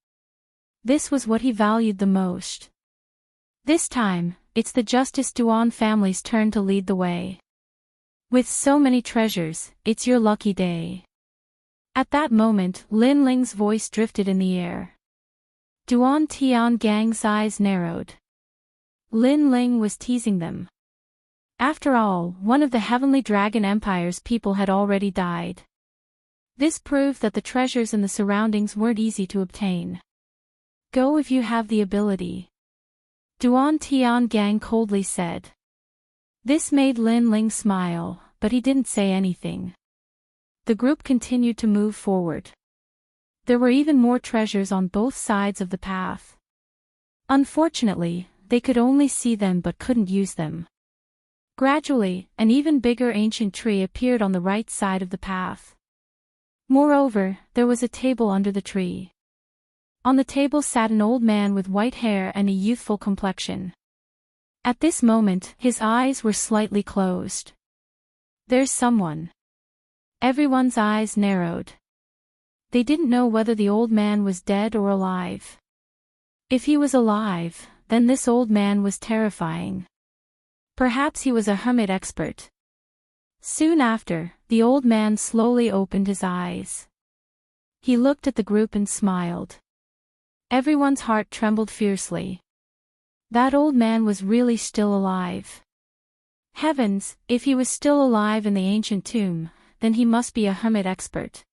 This was what he valued the most. This time, it's the Justice Duan family's turn to lead the way. With so many treasures, it's your lucky day. At that moment, Lin Ling's voice drifted in the air. Duan Tian Gang's eyes narrowed. Lin Ling was teasing them. After all, one of the Heavenly Dragon Empire's people had already died. This proved that the treasures in the surroundings weren't easy to obtain. Go if you have the ability. Duan Tian Gang coldly said. This made Lin Ling smile, but he didn't say anything. The group continued to move forward. There were even more treasures on both sides of the path. Unfortunately, they could only see them but couldn't use them. Gradually, an even bigger ancient tree appeared on the right side of the path. Moreover, there was a table under the tree. On the table sat an old man with white hair and a youthful complexion. At this moment, his eyes were slightly closed. There's someone. Everyone's eyes narrowed. They didn't know whether the old man was dead or alive. If he was alive, then this old man was terrifying. Perhaps he was a hermit expert. Soon after, the old man slowly opened his eyes. He looked at the group and smiled. Everyone's heart trembled fiercely. That old man was really still alive. Heavens, if he was still alive in the ancient tomb, then he must be a hermit expert.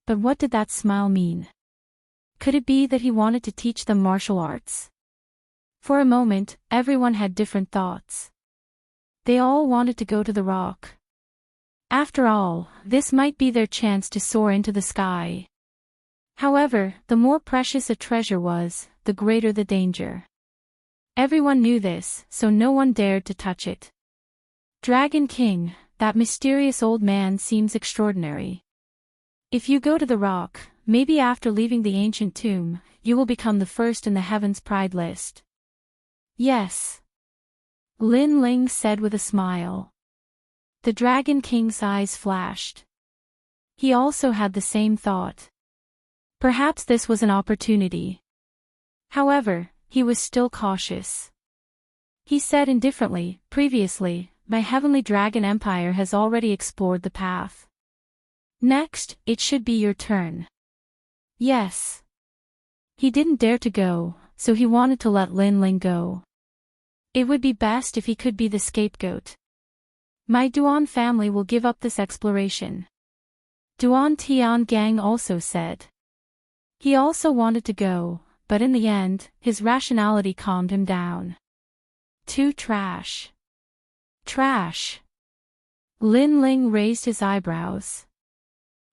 But what did that smile mean? Could it be that he wanted to teach them martial arts? For a moment, everyone had different thoughts. They all wanted to go to the rock. After all, this might be their chance to soar into the sky. However, the more precious a treasure was, the greater the danger. Everyone knew this, so no one dared to touch it. Dragon King, that mysterious old man seems extraordinary. If you go to the rock, maybe after leaving the ancient tomb, you will become the first in the Heaven's Pride list. Yes. Lin Ling said with a smile. The Dragon King's eyes flashed. He also had the same thought. Perhaps this was an opportunity. However, he was still cautious. He said indifferently, "Previously, my heavenly dragon empire has already explored the path. Next, it should be your turn." Yes. He didn't dare to go, so he wanted to let Lin Ling go. It would be best if he could be the scapegoat. "My Duan family will give up this exploration," Duan Tian Gang also said. He also wanted to go, but in the end, his rationality calmed him down. Too trash. Trash. Lin Ling raised his eyebrows.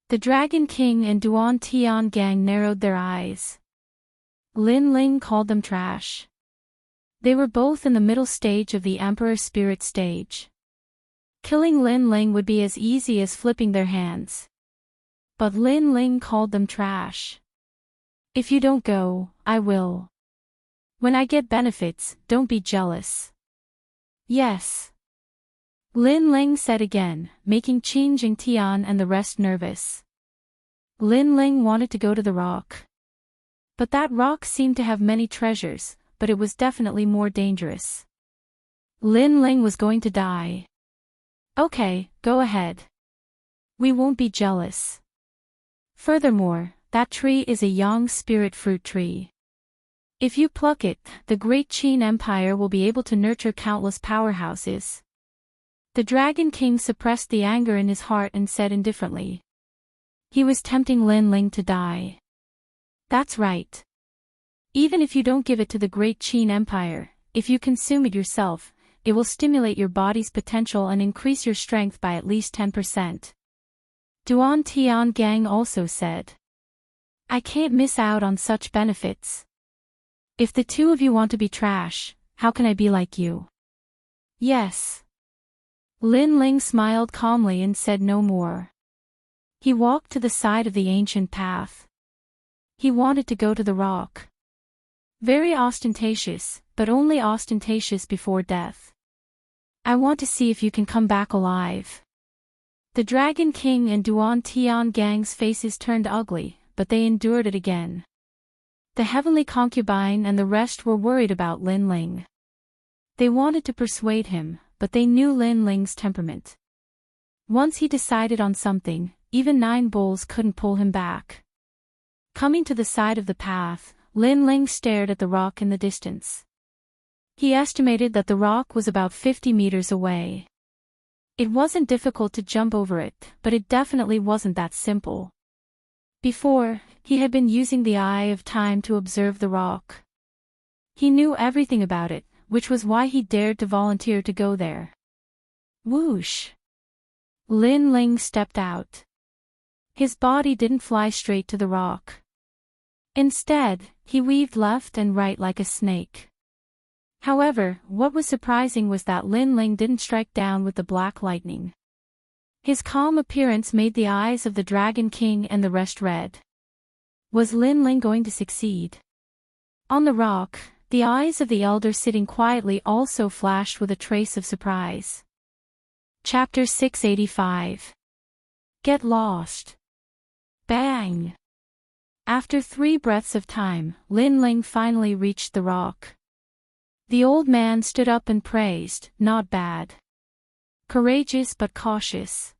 The Dragon King and Duan Tian Gang narrowed their eyes. Lin Ling called them trash. They were both in the middle stage of the Emperor Spirit stage. Killing Lin Ling would be as easy as flipping their hands. But Lin Ling called them trash. "If you don't go, I will. When I get benefits, don't be jealous." "Yes," Lin Ling said again, making Qin Jingtian and the rest nervous. Lin Ling wanted to go to the rock. But that rock seemed to have many treasures, but it was definitely more dangerous. Lin Ling was going to die. "Okay, go ahead. We won't be jealous. Furthermore, that tree is a young spirit fruit tree. If you pluck it, the great Qin Empire will be able to nurture countless powerhouses." The Dragon King suppressed the anger in his heart and said indifferently. He was tempting Lin Ling to die. "That's right. Even if you don't give it to the great Qin Empire, if you consume it yourself, it will stimulate your body's potential and increase your strength by at least 10%. Duan Tian Gang also said. "I can't miss out on such benefits. If the two of you want to be trash, how can I be like you?" "Yes." Lin Ling smiled calmly and said no more. He walked to the side of the ancient path. He wanted to go to the rock. Very ostentatious, but only ostentatious before death. "I want to see if you can come back alive." The Dragon King and Duan Tian Gang's faces turned ugly, but they endured it again. The heavenly concubine and the rest were worried about Lin Ling. They wanted to persuade him, but they knew Lin Ling's temperament. Once he decided on something, even 9 bulls couldn't pull him back. Coming to the side of the path, Lin Ling stared at the rock in the distance. He estimated that the rock was about 50 meters away. It wasn't difficult to jump over it, but it definitely wasn't that simple. Before, he had been using the eye of time to observe the rock. He knew everything about it, which was why he dared to volunteer to go there. Whoosh! Lin Ling stepped out. His body didn't fly straight to the rock. Instead, he weaved left and right like a snake. However, what was surprising was that Lin Ling didn't strike down with the black lightning. His calm appearance made the eyes of the Dragon King and the rest red. Was Lin Ling going to succeed? On the rock, the eyes of the elder sitting quietly also flashed with a trace of surprise. Chapter 685. Get lost. Bang! After 3 breaths of time, Lin Ling finally reached the rock. The old man stood up and praised, "Not bad. Courageous but cautious.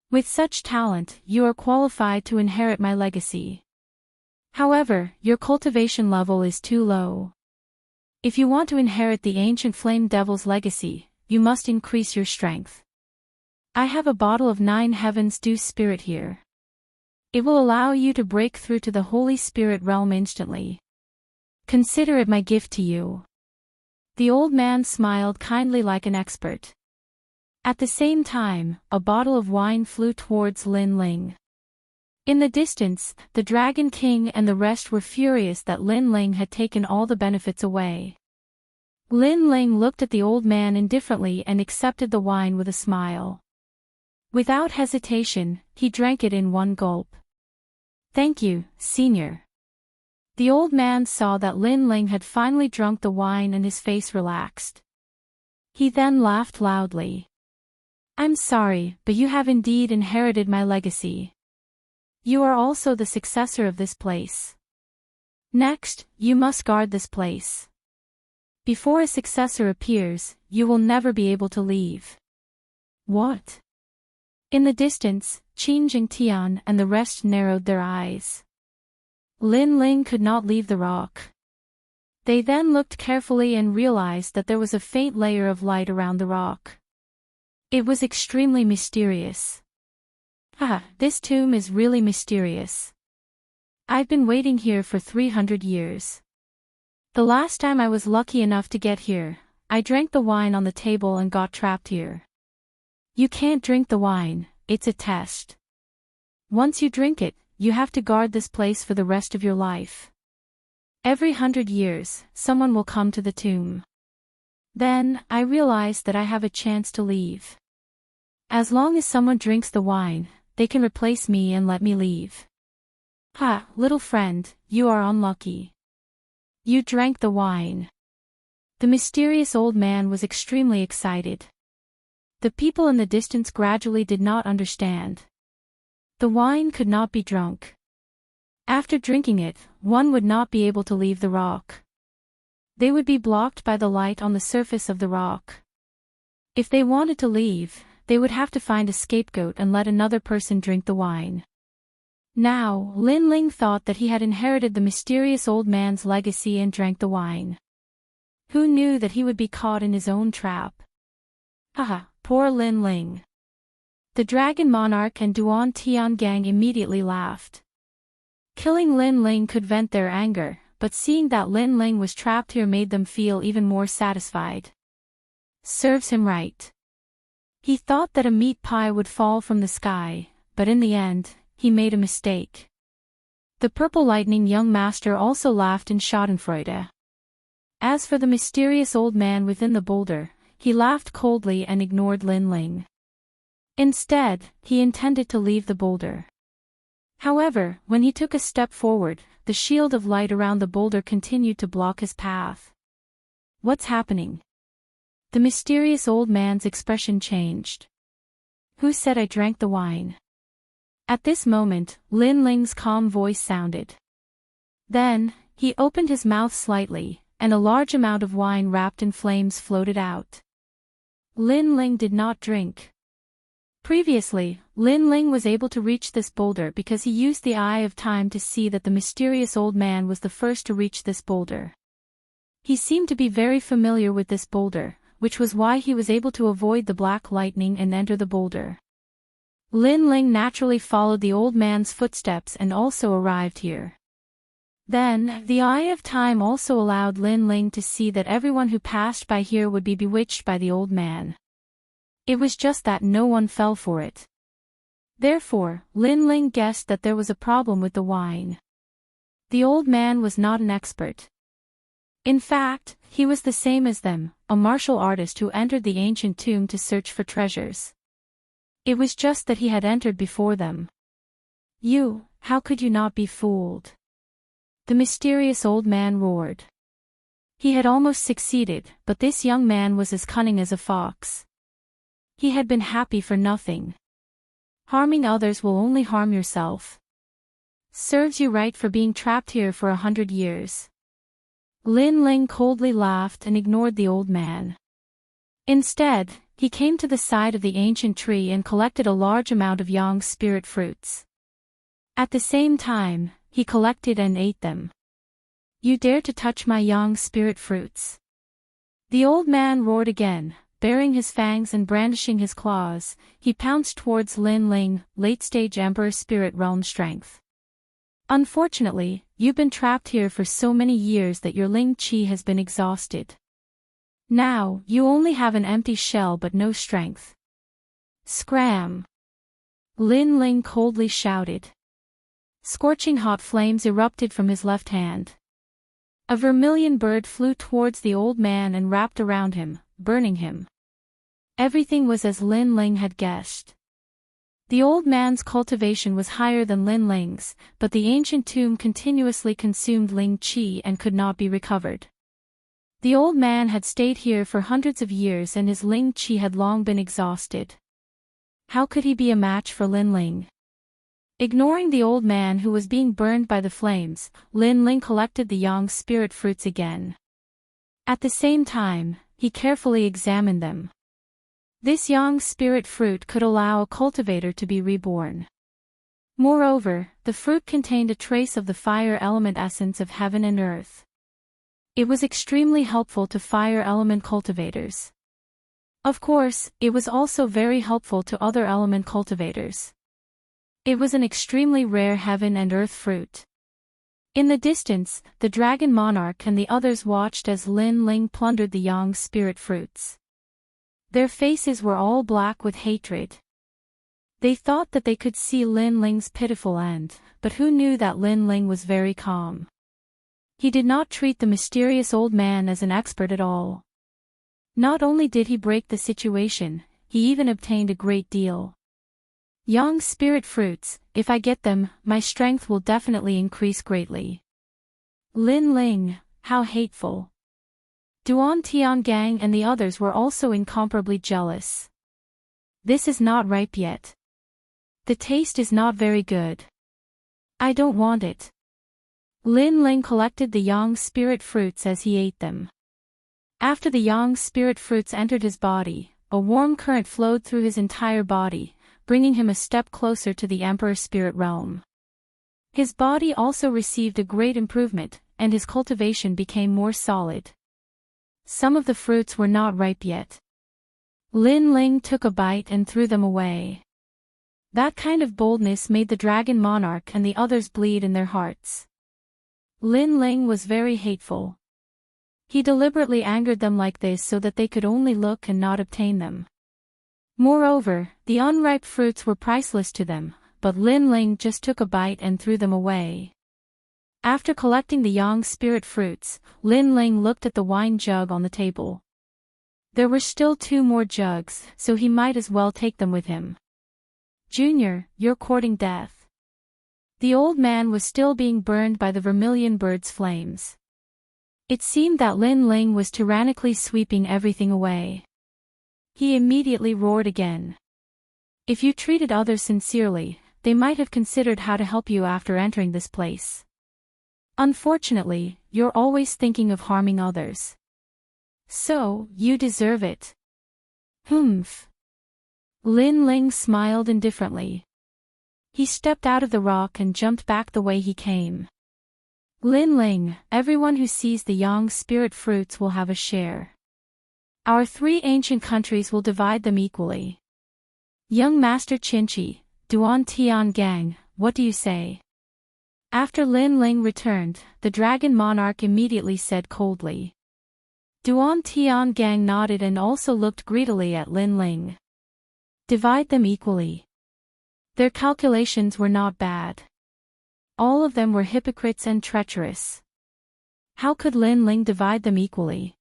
With such talent, you are qualified to inherit my legacy. However, your cultivation level is too low. If you want to inherit the ancient flame devil's legacy, you must increase your strength. I have a bottle of 9 heavens dew spirit here. It will allow you to break through to the Holy Spirit realm instantly. Consider it my gift to you." The old man smiled kindly like an expert. At the same time, a bottle of wine flew towards Lin Ling. In the distance, the Dragon King and the rest were furious that Lin Ling had taken all the benefits away. Lin Ling looked at the old man indifferently and accepted the wine with a smile. Without hesitation, he drank it in one gulp. "Thank you, senior." The old man saw that Lin Ling had finally drunk the wine and his face relaxed. He then laughed loudly. I'm sorry, but you have indeed inherited my legacy. You are also the successor of this place. Next, you must guard this place. Before a successor appears, you will never be able to leave. What? In the distance, Qin Jingtian and the rest narrowed their eyes. Lin Ling could not leave the rock. They then looked carefully and realized that there was a faint layer of light around the rock. It was extremely mysterious. This tomb is really mysterious. I've been waiting here for 300 years. The last time I was lucky enough to get here, I drank the wine on the table and got trapped here. You can't drink the wine, it's a test. Once you drink it, you have to guard this place for the rest of your life. Every 100 years, someone will come to the tomb. Then, I realized that I have a chance to leave. As long as someone drinks the wine, they can replace me and let me leave. Little friend, you are unlucky. You drank the wine. The mysterious old man was extremely excited. The people in the distance gradually did not understand. The wine could not be drunk. After drinking it, one would not be able to leave the rock. They would be blocked by the light on the surface of the rock. If they wanted to leave, they would have to find a scapegoat and let another person drink the wine. Now, Lin Ling thought that he had inherited the mysterious old man's legacy and drank the wine. Who knew that he would be caught in his own trap? Poor Lin Ling. The Dragon Monarch and Duan Tiangang immediately laughed. Killing Lin Ling could vent their anger, but seeing that Lin Ling was trapped here made them feel even more satisfied. Serves him right. He thought that a meat pie would fall from the sky, but in the end, he made a mistake. The Purple Lightning young master also laughed in schadenfreude. As for the mysterious old man within the boulder, he laughed coldly and ignored Lin Ling. Instead, he intended to leave the boulder. However, when he took a step forward, the shield of light around the boulder continued to block his path. What's happening? The mysterious old man's expression changed. Who said I drank the wine? At this moment, Lin Ling's calm voice sounded. Then, he opened his mouth slightly, and a large amount of wine wrapped in flames floated out. Lin Ling did not drink. Previously, Lin Ling was able to reach this boulder because he used the eye of time to see that the mysterious old man was the first to reach this boulder. He seemed to be very familiar with this boulder, which was why he was able to avoid the black lightning and enter the boulder. Lin Ling naturally followed the old man's footsteps and also arrived here. Then, the eye of time also allowed Lin Ling to see that everyone who passed by here would be bewitched by the old man. It was just that no one fell for it. Therefore, Lin Ling guessed that there was a problem with the wine. The old man was not an expert. In fact, he was the same as them, a martial artist who entered the ancient tomb to search for treasures. It was just that he had entered before them. How could you not be fooled? The mysterious old man roared. He had almost succeeded, but this young man was as cunning as a fox. He had been happy for nothing. Harming others will only harm yourself. Serves you right for being trapped here for 100 years. Lin Ling coldly laughed and ignored the old man. Instead, he came to the side of the ancient tree and collected a large amount of Yang's spirit fruits. At the same time, he collected and ate them. You dare to touch my Yang spirit fruits? The old man roared again, baring his fangs and brandishing his claws. He pounced towards Lin Ling, late-stage Emperor Spirit Realm strength. Unfortunately, you've been trapped here for so many years that your Ling Qi has been exhausted. Now, you only have an empty shell but no strength. Scram! Lin Ling coldly shouted. Scorching hot flames erupted from his left hand. A vermilion bird flew towards the old man and wrapped around him, burning him. Everything was as Lin Ling had guessed. The old man's cultivation was higher than Lin Ling's, but the ancient tomb continuously consumed Ling Qi and could not be recovered. The old man had stayed here for hundreds of years and his Ling Qi had long been exhausted. How could he be a match for Lin Ling? Ignoring the old man who was being burned by the flames, Lin Ling collected the yang spirit fruits again. At the same time, he carefully examined them. This yang spirit fruit could allow a cultivator to be reborn. Moreover, the fruit contained a trace of the fire element essence of heaven and earth. It was extremely helpful to fire element cultivators. Of course, it was also very helpful to other element cultivators. It was an extremely rare heaven and earth fruit. In the distance, the dragon monarch and the others watched as Lin Ling plundered the yang spirit fruits. Their faces were all black with hatred. They thought that they could see Lin Ling's pitiful end, but who knew that Lin Ling was very calm. He did not treat the mysterious old man as an expert at all. Not only did he break the situation, he even obtained a great deal. Yang spirit fruits, if I get them, my strength will definitely increase greatly. Lin Ling, how hateful. Duan Tiangang and the others were also incomparably jealous. This is not ripe yet. The taste is not very good. I don't want it. Lin Ling collected the yang spirit fruits as he ate them. After the yang spirit fruits entered his body, a warm current flowed through his entire body, bringing him a step closer to the Emperor Spirit Realm. His body also received a great improvement, and his cultivation became more solid. Some of the fruits were not ripe yet. Lin Ling took a bite and threw them away. That kind of boldness made the dragon monarch and the others bleed in their hearts. Lin Ling was very hateful. He deliberately angered them like this so that they could only look and not obtain them. Moreover, the unripe fruits were priceless to them, but Lin Ling just took a bite and threw them away. After collecting the yang spirit fruits, Lin Ling looked at the wine jug on the table. There were still 2 more jugs, so he might as well take them with him. Junior, you're courting death. The old man was still being burned by the vermilion bird's flames. It seemed that Lin Ling was tyrannically sweeping everything away. He immediately roared again. If you treated others sincerely, they might have considered how to help you after entering this place. Unfortunately, you're always thinking of harming others. So, you deserve it. Humph. Lin Ling smiled indifferently. He stepped out of the rock and jumped back the way he came. Lin Ling, everyone who sees the yang spirit fruits will have a share. Our 3 ancient countries will divide them equally. Young Master Qinchi, Duan Tiangang, what do you say? After Lin Ling returned, the dragon monarch immediately said coldly. Duan Tiangang nodded and also looked greedily at Lin Ling. Divide them equally. Their calculations were not bad. All of them were hypocrites and treacherous. How could Lin Ling divide them equally?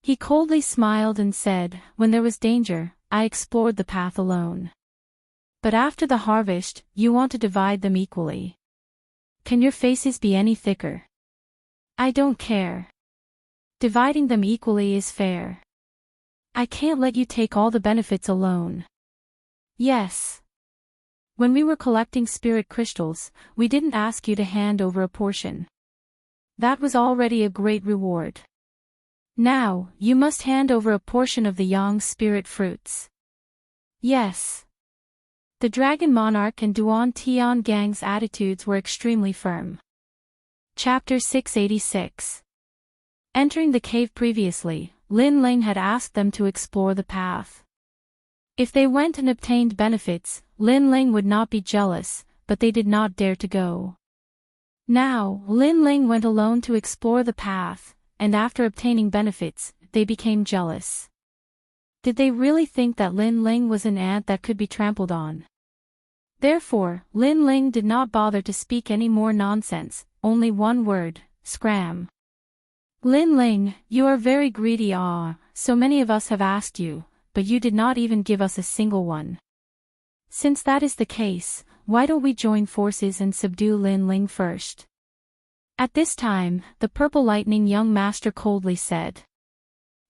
He coldly smiled and said, when there was danger, I explored the path alone. But after the harvest, you want to divide them equally. Can your faces be any thicker? I don't care. Dividing them equally is fair. I can't let you take all the benefits alone. Yes. When we were collecting spirit crystals, we didn't ask you to hand over a portion. That was already a great reward. Now, you must hand over a portion of the yang spirit fruits. Yes. The dragon monarch and Duan Tiangang's attitudes were extremely firm. Chapter 686. Entering the cave previously, Lin Ling had asked them to explore the path. If they went and obtained benefits, Lin Ling would not be jealous, but they did not dare to go. Now, Lin Ling went alone to explore the path, and after obtaining benefits, they became jealous. Did they really think that Lin Ling was an ant that could be trampled on? Therefore, Lin Ling did not bother to speak any more nonsense, only one word, scram. Lin Ling, you are very greedy. So many of us have asked you, but you did not even give us a single one. Since that is the case, why don't we join forces and subdue Lin Ling first? At this time, the purple lightning young master coldly said.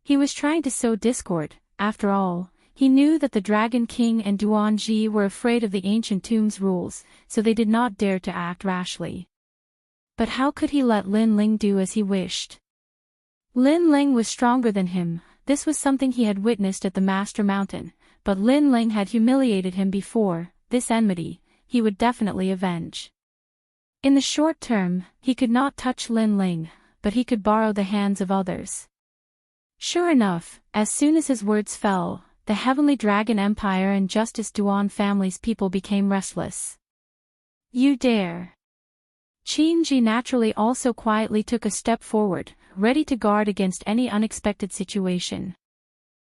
He was trying to sow discord, after all, He knew that the Dragon King and Duan Ji were afraid of the ancient tomb's rules, so they did not dare to act rashly. But how could he let Lin Ling do as he wished? Lin Ling was stronger than him. This was something he had witnessed at the Master Mountain, but Lin Ling had humiliated him before. This enmity, he would definitely avenge. In the short term, he could not touch Lin Ling, but he could borrow the hands of others. Sure enough, as soon as his words fell, the Heavenly Dragon Empire and Justice Duan family's people became restless. You dare! Qin Ji naturally also quietly took a step forward, ready to guard against any unexpected situation.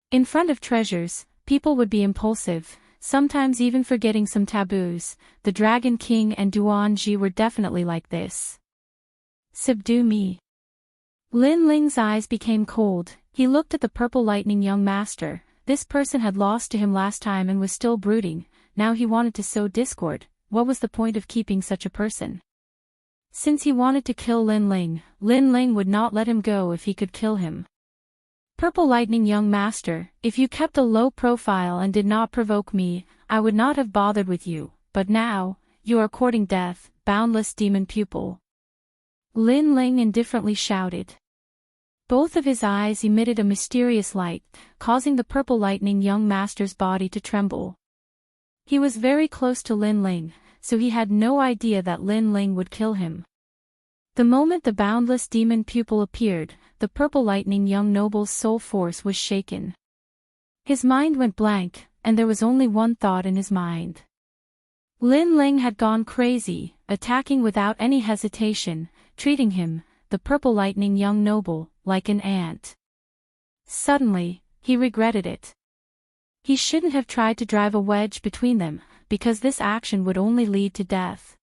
In front of treasures, people would be impulsive, sometimes even forgetting some taboos. The Dragon King and Duan Ji were definitely like this. Subdue me. Lin Ling's eyes became cold. He looked at the purple lightning young master. This person had lost to him last time and was still brooding. Now he wanted to sow discord. What was the point of keeping such a person? Since he wanted to kill Lin Ling would not let him go if he could kill him. Purple lightning young master, if you kept a low profile and did not provoke me, I would not have bothered with you, but now, you are courting death, boundless demon pupil. Lin Ling indifferently shouted. Both of his eyes emitted a mysterious light, causing the purple lightning young master's body to tremble. He was very close to Lin Ling, so he had no idea that Lin Ling would kill him. The moment the boundless demon pupil appeared, the purple lightning young noble's soul force was shaken. His mind went blank, and there was only one thought in his mind. Lin Ling had gone crazy, attacking without any hesitation, treating him, the purple lightning young noble, like an ant. Suddenly, he regretted it. He shouldn't have tried to drive a wedge between them, because this action would only lead to death.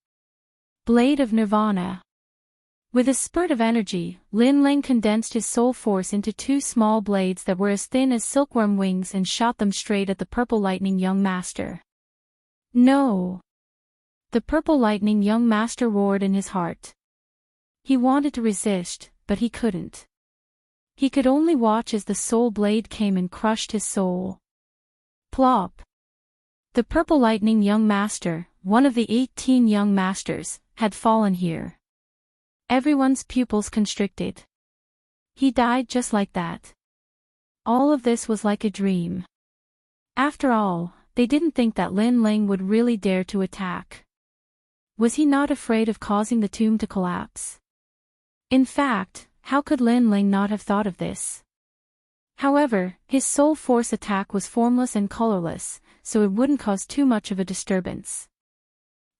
Blade of Nirvana. With a spurt of energy, Lin Ling condensed his soul force into two small blades that were as thin as silkworm wings and shot them straight at the purple lightning young master. No! The purple lightning young master roared in his heart. He wanted to resist, but he couldn't. He could only watch as the soul blade came and crushed his soul. Plop! The purple lightning young master, one of the 18 young masters, had fallen here. Everyone's pupils constricted. He died just like that. All of this was like a dream. After all, they didn't think that Lin Ling would really dare to attack. Was he not afraid of causing the tomb to collapse? In fact, how could Lin Ling not have thought of this? However, his soul force attack was formless and colorless, so it wouldn't cause too much of a disturbance.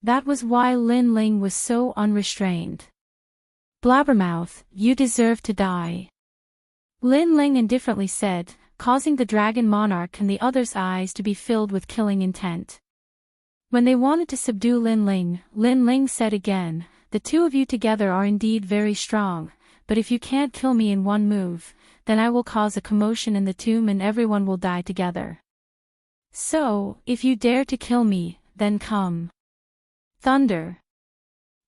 That was why Lin Ling was so unrestrained. Blabbermouth, you deserve to die. Lin Ling indifferently said, causing the dragon monarch and the others' eyes to be filled with killing intent. When they wanted to subdue Lin Ling said again, the two of you together are indeed very strong, but if you can't kill me in one move, then I will cause a commotion in the tomb and everyone will die together. So, if you dare to kill me, then come. Thunder.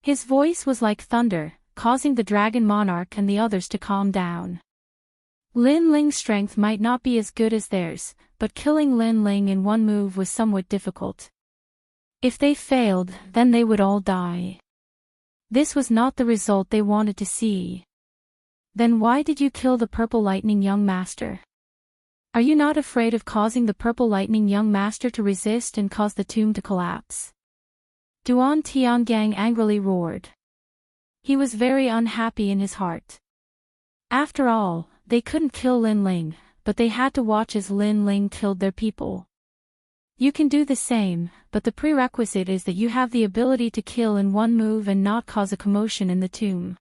His voice was like thunder, causing the dragon monarch and the others to calm down. Lin Ling's strength might not be as good as theirs, but killing Lin Ling in one move was somewhat difficult. If they failed, then they would all die. This was not the result they wanted to see. Then why did you kill the purple lightning young master? Are you not afraid of causing the purple lightning young master to resist and cause the tomb to collapse? Duan Tiangang angrily roared. He was very unhappy in his heart. After all, they couldn't kill Lin Ling, but they had to watch as Lin Ling killed their people. You can do the same, but the prerequisite is that you have the ability to kill in one move and not cause a commotion in the tomb.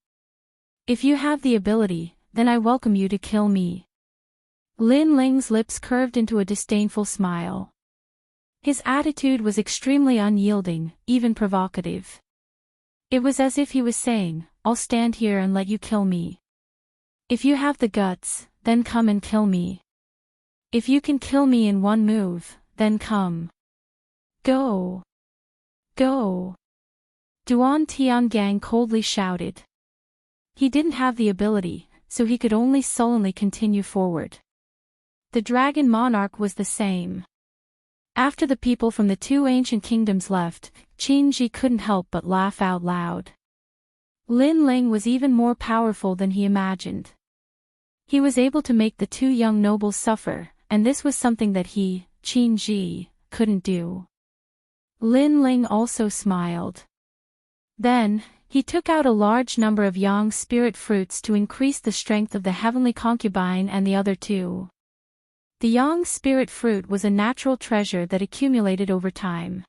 If you have the ability, then I welcome you to kill me. Lin Ling's lips curved into a disdainful smile. His attitude was extremely unyielding, even provocative. It was as if he was saying, I'll stand here and let you kill me. If you have the guts, then come and kill me. If you can kill me in one move, then come. Go. Go. Duan Tiangang coldly shouted. He didn't have the ability, so he could only sullenly continue forward. The dragon monarch was the same. After the people from the two ancient kingdoms left, Qin couldn't help but laugh out loud. Lin Ling was even more powerful than he imagined. He was able to make the two young nobles suffer, and this was something that he, Qin, couldn't do. Lin Ling also smiled. Then, he took out a large number of yang spirit fruits to increase the strength of the heavenly concubine and the other two. The yang spirit fruit was a natural treasure that accumulated over time.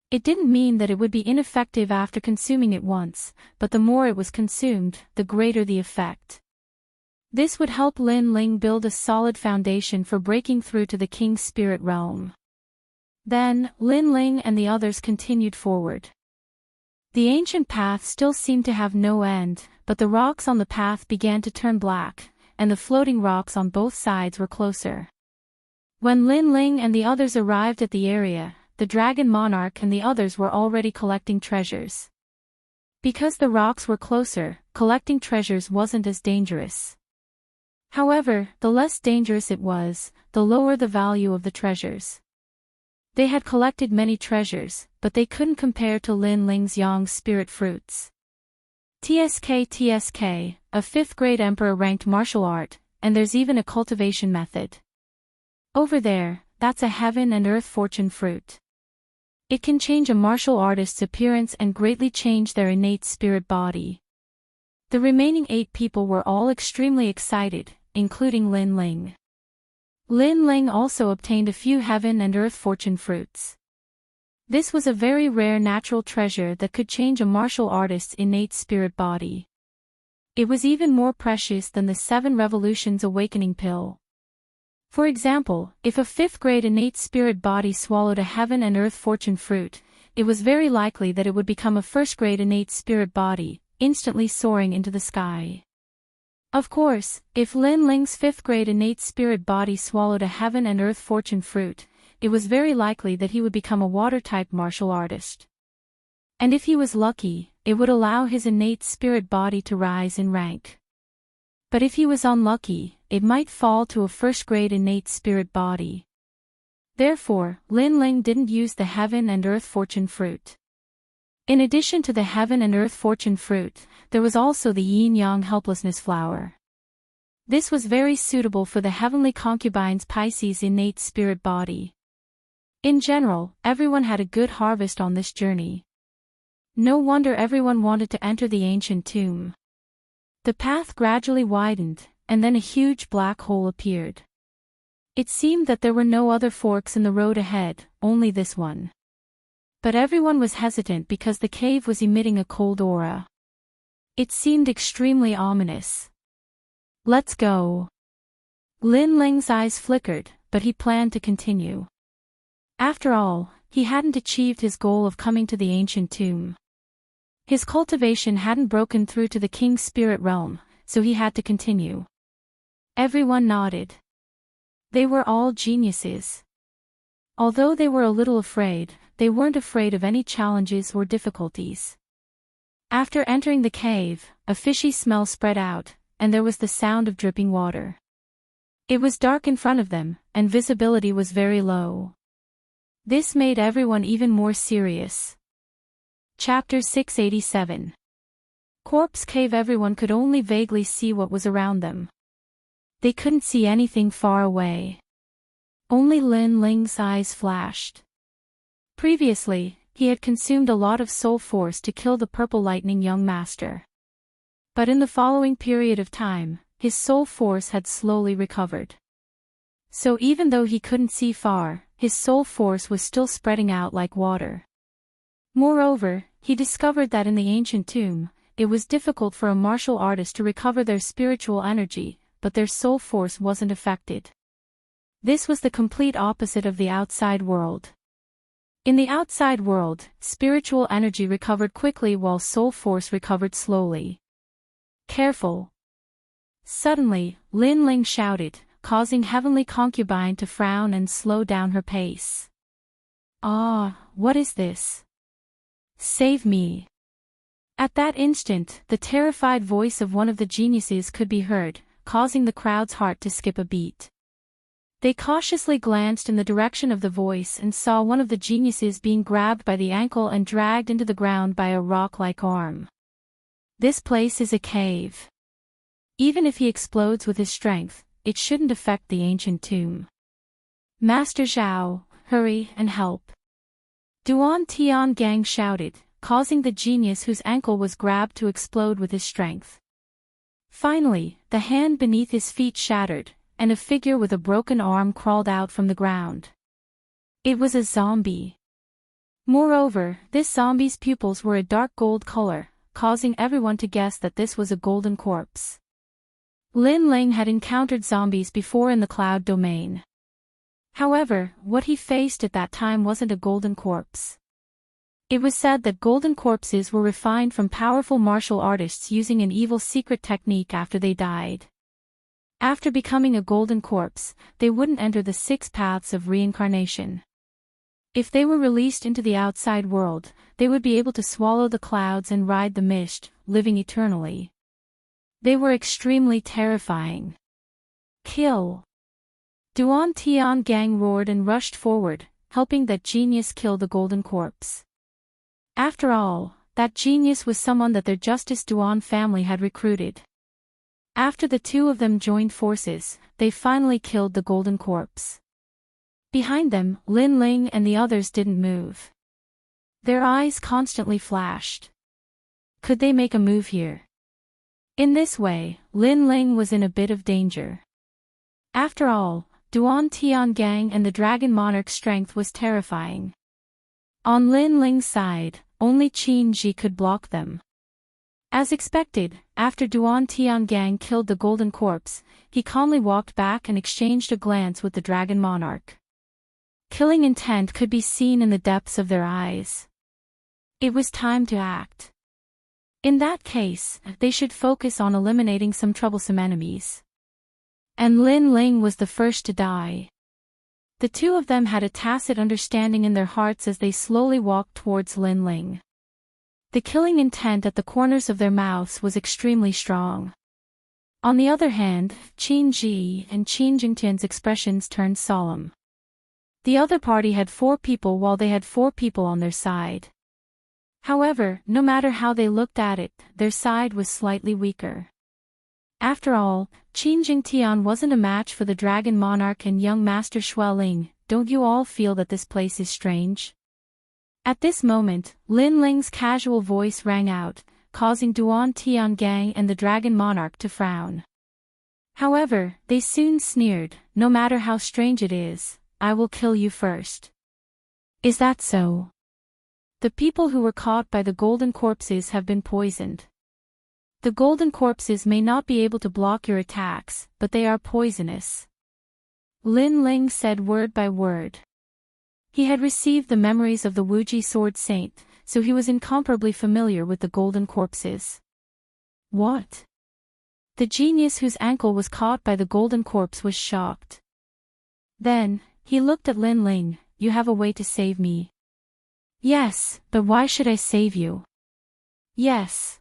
It didn't mean that it would be ineffective after consuming it once, but the more it was consumed, the greater the effect. This would help Lin Ling build a solid foundation for breaking through to the king's spirit realm. Then, Lin Ling and the others continued forward. The ancient path still seemed to have no end, but the rocks on the path began to turn black, and the floating rocks on both sides were closer. When Lin Ling and the others arrived at the area, the dragon monarch and the others were already collecting treasures. Because the rocks were closer, collecting treasures wasn't as dangerous. However, the less dangerous it was, the lower the value of the treasures. They had collected many treasures, but they couldn't compare to Lin Ling's yang spirit fruits. TSK, a 5th grade emperor ranked martial art, and there's even a cultivation method. Over there, that's a heaven and earth fortune fruit. It can change a martial artist's appearance and greatly change their innate spirit body. The remaining 8 people were all extremely excited, including Lin Ling. Lin Ling also obtained a few heaven and earth fortune fruits. This was a very rare natural treasure that could change a martial artist's innate spirit body. It was even more precious than the 7 revolutions awakening pill. For example, if a 5th grade innate spirit body swallowed a heaven and earth fortune fruit, it was very likely that it would become a 1st grade innate spirit body, instantly soaring into the sky. Of course, if Lin Ling's 5th grade innate spirit body swallowed a heaven and earth fortune fruit, it was very likely that he would become a water-type martial artist. And if he was lucky, it would allow his innate spirit body to rise in rank. But if he was unlucky, it might fall to a 1st grade innate spirit body. Therefore, Lin Ling didn't use the heaven and earth fortune fruit. In addition to the heaven and earth fortune fruit, there was also the yin-yang helplessness flower. This was very suitable for the heavenly concubine's Pisces innate spirit body. In general, everyone had a good harvest on this journey. No wonder everyone wanted to enter the ancient tomb. The path gradually widened, and then a huge black hole appeared. It seemed that there were no other forks in the road ahead, only this one. But everyone was hesitant because the cave was emitting a cold aura. It seemed extremely ominous. Let's go. Lin Ling's eyes flickered, but he planned to continue. After all, he hadn't achieved his goal of coming to the ancient tomb. His cultivation hadn't broken through to the king's spirit realm, so he had to continue. Everyone nodded. They were all geniuses. Although they were a little afraid, they weren't afraid of any challenges or difficulties. After entering the cave, a fishy smell spread out, and there was the sound of dripping water. It was dark in front of them, and visibility was very low. This made everyone even more serious. Chapter 687. Corpse Cave. Everyone could only vaguely see what was around them. They couldn't see anything far away. Only Lin Ling's eyes flashed. Previously, he had consumed a lot of soul force to kill the purple lightning young master. But in the following period of time, his soul force had slowly recovered. So even though he couldn't see far, his soul force was still spreading out like water. Moreover, he discovered that in the ancient tomb, it was difficult for a martial artist to recover their spiritual energy, but their soul force wasn't affected. This was the complete opposite of the outside world. In the outside world, spiritual energy recovered quickly while soul force recovered slowly. Careful! Suddenly, Lin Ling shouted, causing heavenly concubine to frown and slow down her pace. Ah, what is this? Save me! At that instant, the terrified voice of one of the geniuses could be heard, causing the crowd's heart to skip a beat. They cautiously glanced in the direction of the voice and saw one of the geniuses being grabbed by the ankle and dragged into the ground by a rock-like arm. This place is a cave. Even if he explodes with his strength, it shouldn't affect the ancient tomb. Master Zhao, hurry and help. Duan Tiangang shouted, causing the genius whose ankle was grabbed to explode with his strength. Finally, the hand beneath his feet shattered, and a figure with a broken arm crawled out from the ground. It was a zombie. Moreover, this zombie's pupils were a dark gold color, causing everyone to guess that this was a golden corpse. Lin Ling had encountered zombies before in the cloud domain. However, what he faced at that time wasn't a golden corpse. It was said that golden corpses were refined from powerful martial artists using an evil secret technique after they died. After becoming a golden corpse, they wouldn't enter the 6 paths of reincarnation. If they were released into the outside world, they would be able to swallow the clouds and ride the mist, living eternally. They were extremely terrifying. Kill! Duan Tiangang roared and rushed forward, helping that genius kill the golden corpse. After all, that genius was someone that their Justice Duan family had recruited. After the two of them joined forces, they finally killed the golden corpse. Behind them, Lin Ling and the others didn't move. Their eyes constantly flashed. Could they make a move here? In this way, Lin Ling was in a bit of danger. After all, Duan Tiangang and the Dragon Monarch's strength was terrifying. On Lin Ling's side, only Qin Ji could block them. As expected, after Duan Tiangang killed the golden corpse, he calmly walked back and exchanged a glance with the Dragon Monarch. Killing intent could be seen in the depths of their eyes. It was time to act. In that case, they should focus on eliminating some troublesome enemies. And Lin Ling was the first to die. The two of them had a tacit understanding in their hearts as they slowly walked towards Lin Ling. The killing intent at the corners of their mouths was extremely strong. On the other hand, Qin Ji and Qin Jingtian's expressions turned solemn. The other party had 4 people while they had 4 people on their side. However, no matter how they looked at it, their side was slightly weaker. After all, Qin Jingtian wasn't a match for the Dragon Monarch and young Master Xueling. Don't you all feel that this place is strange? At this moment, Lin Ling's casual voice rang out, causing Duan Tiangang and the Dragon Monarch to frown. However, they soon sneered, no matter how strange it is, I will kill you first. Is that so? The people who were caught by the golden corpses have been poisoned. The golden corpses may not be able to block your attacks, but they are poisonous. Lin Ling said word by word. He had received the memories of the Wuji Sword Saint, so he was incomparably familiar with the golden corpses. What? The genius whose ankle was caught by the golden corpse was shocked. Then, he looked at Lin Ling. You have a way to save me. Yes, but why should I save you? Yes.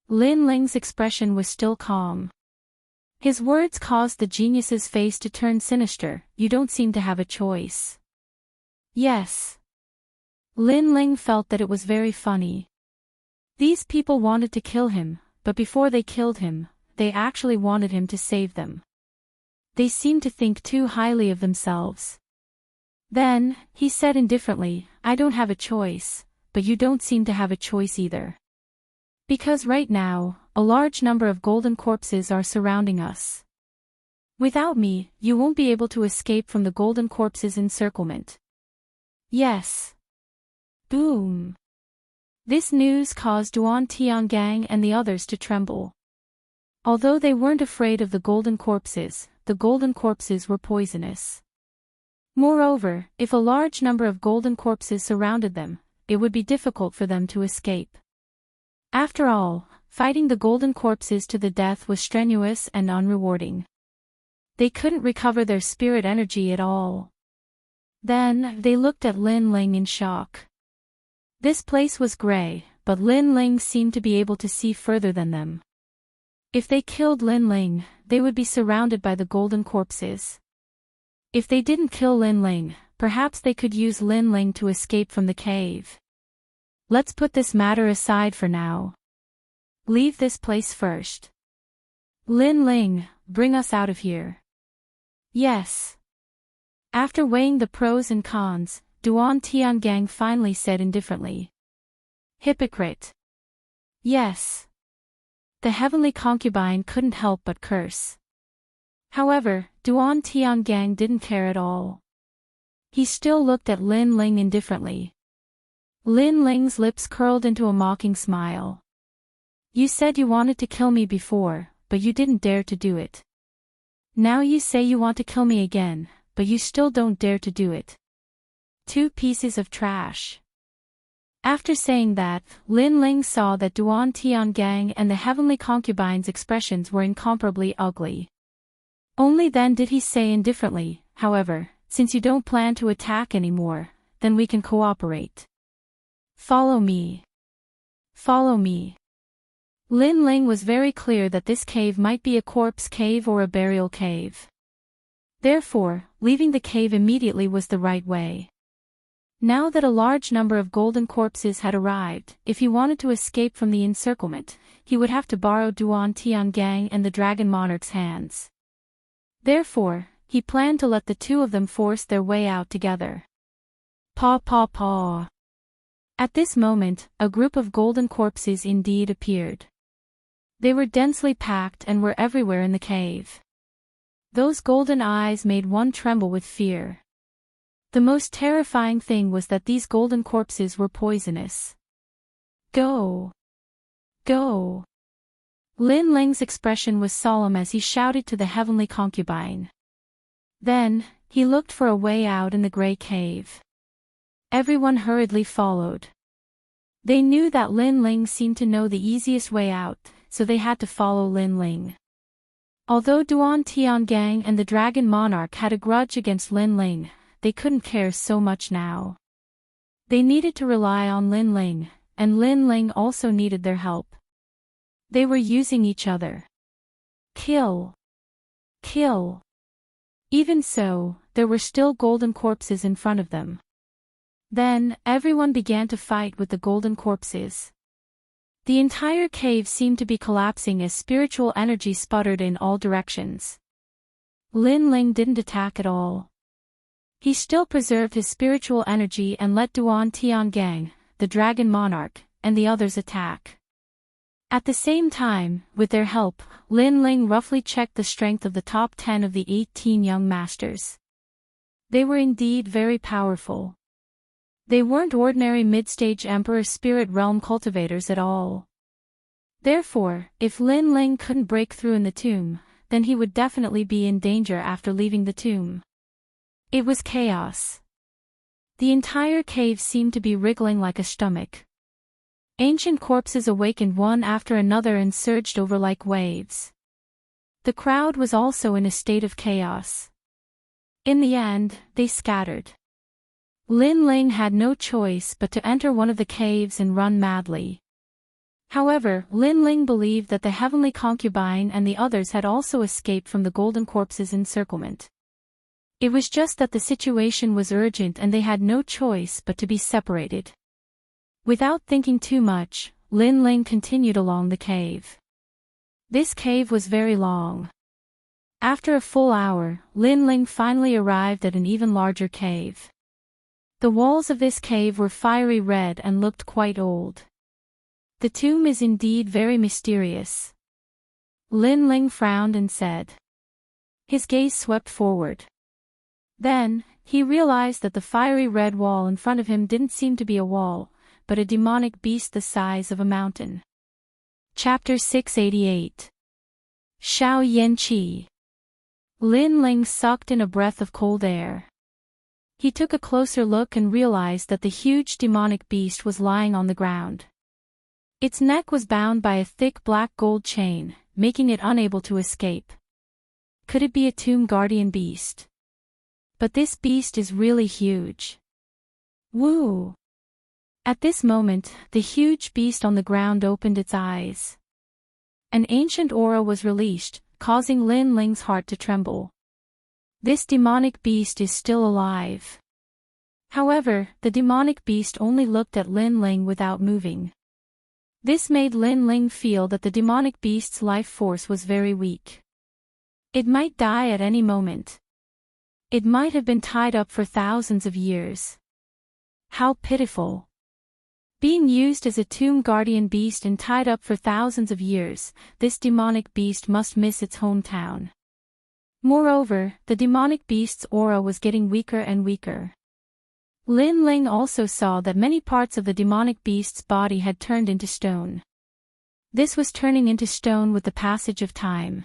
Lin Ling's expression was still calm. His words caused the genius's face to turn sinister. You don't seem to have a choice. Yes. Lin Ling felt that it was very funny. These people wanted to kill him, but before they killed him, they actually wanted him to save them. They seemed to think too highly of themselves. Then, he said indifferently, I don't have a choice, but you don't seem to have a choice either. Because right now, a large number of golden corpses are surrounding us. Without me, you won't be able to escape from the golden corpses' encirclement. Yes. Boom. This news caused Duan Tiangang and the others to tremble. Although they weren't afraid of the golden corpses were poisonous. Moreover, if a large number of golden corpses surrounded them, it would be difficult for them to escape. After all, fighting the golden corpses to the death was strenuous and unrewarding. They couldn't recover their spirit energy at all. Then, they looked at Lin Ling in shock. This place was gray, but Lin Ling seemed to be able to see further than them. If they killed Lin Ling, they would be surrounded by the golden corpses. If they didn't kill Lin Ling, perhaps they could use Lin Ling to escape from the cave. Let's put this matter aside for now. Leave this place first. Lin Ling, bring us out of here. Yes. After weighing the pros and cons, Duan Tiangang finally said indifferently. Hypocrite. Yes. The heavenly concubine couldn't help but curse. However, Duan Tiangang didn't care at all. He still looked at Lin Ling indifferently. Lin Ling's lips curled into a mocking smile. You said you wanted to kill me before, but you didn't dare to do it. Now you say you want to kill me again, but you still don't dare to do it. Two pieces of trash. After saying that, Lin Ling saw that Duan Tiangang and the heavenly concubine's expressions were incomparably ugly. Only then did he say indifferently, however, since you don't plan to attack anymore, then we can cooperate. Follow me. Follow me. Lin Ling was very clear that this cave might be a corpse cave or a burial cave. Therefore, leaving the cave immediately was the right way. Now that a large number of golden corpses had arrived, if he wanted to escape from the encirclement, he would have to borrow Duan Tiangang and the Dragon Monarch's hands. Therefore, he planned to let the two of them force their way out together. Paw paw paw. At this moment, a group of golden corpses indeed appeared. They were densely packed and were everywhere in the cave. Those golden eyes made one tremble with fear. The most terrifying thing was that these golden corpses were poisonous. Go! Go! Lin Ling's expression was solemn as he shouted to the heavenly concubine. Then, he looked for a way out in the grey cave. Everyone hurriedly followed. They knew that Lin Ling seemed to know the easiest way out, so they had to follow Lin Ling. Although Duan Tiangang and the Dragon Monarch had a grudge against Lin Ling, they couldn't care so much now. They needed to rely on Lin Ling, and Lin Ling also needed their help. They were using each other. Kill. Kill. Even so, there were still golden corpses in front of them. Then, everyone began to fight with the golden corpses. The entire cave seemed to be collapsing as spiritual energy sputtered in all directions. Lin Ling didn't attack at all. He still preserved his spiritual energy and let Duan Tiangang, the Dragon Monarch, and the others attack. At the same time, with their help, Lin Ling roughly checked the strength of the top 10 of the 18 young masters. They were indeed very powerful. They weren't ordinary mid-stage Emperor Spirit Realm cultivators at all. Therefore, if Lin Ling couldn't break through in the tomb, then he would definitely be in danger after leaving the tomb. It was chaos. The entire cave seemed to be wriggling like a stomach. Ancient corpses awakened one after another and surged over like waves. The crowd was also in a state of chaos. In the end, they scattered. Lin Ling had no choice but to enter one of the caves and run madly. However, Lin Ling believed that the heavenly concubine and the others had also escaped from the golden corpses' encirclement. It was just that the situation was urgent and they had no choice but to be separated. Without thinking too much, Lin Ling continued along the cave. This cave was very long. After a full hour, Lin Ling finally arrived at an even larger cave. The walls of this cave were fiery red and looked quite old. The tomb is indeed very mysterious. Lin Ling frowned and said. His gaze swept forward. Then, he realized that the fiery red wall in front of him didn't seem to be a wall, but a demonic beast the size of a mountain. Chapter 688. Xiao Yan Qi. Lin Ling sucked in a breath of cold air. He took a closer look and realized that the huge demonic beast was lying on the ground. Its neck was bound by a thick black gold chain, making it unable to escape. Could it be a tomb guardian beast? But this beast is really huge. Woo! At this moment, the huge beast on the ground opened its eyes. An ancient aura was released, causing Lin Ling's heart to tremble. This demonic beast is still alive. However, the demonic beast only looked at Lin Ling without moving. This made Lin Ling feel that the demonic beast's life force was very weak. It might die at any moment. It might have been tied up for thousands of years. How pitiful. Being used as a tomb guardian beast and tied up for thousands of years, this demonic beast must miss its hometown. Moreover, the demonic beast's aura was getting weaker and weaker. Lin Ling also saw that many parts of the demonic beast's body had turned into stone. This was turning into stone with the passage of time.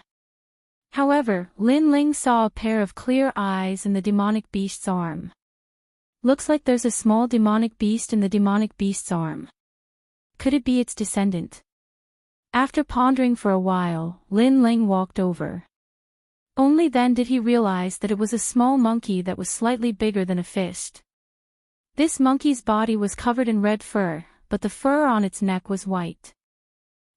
However, Lin Ling saw a pair of clear eyes in the demonic beast's arm. Looks like there's a small demonic beast in the demonic beast's arm. Could it be its descendant? After pondering for a while, Lin Ling walked over. Only then did he realize that it was a small monkey that was slightly bigger than a fist. This monkey's body was covered in red fur, but the fur on its neck was white.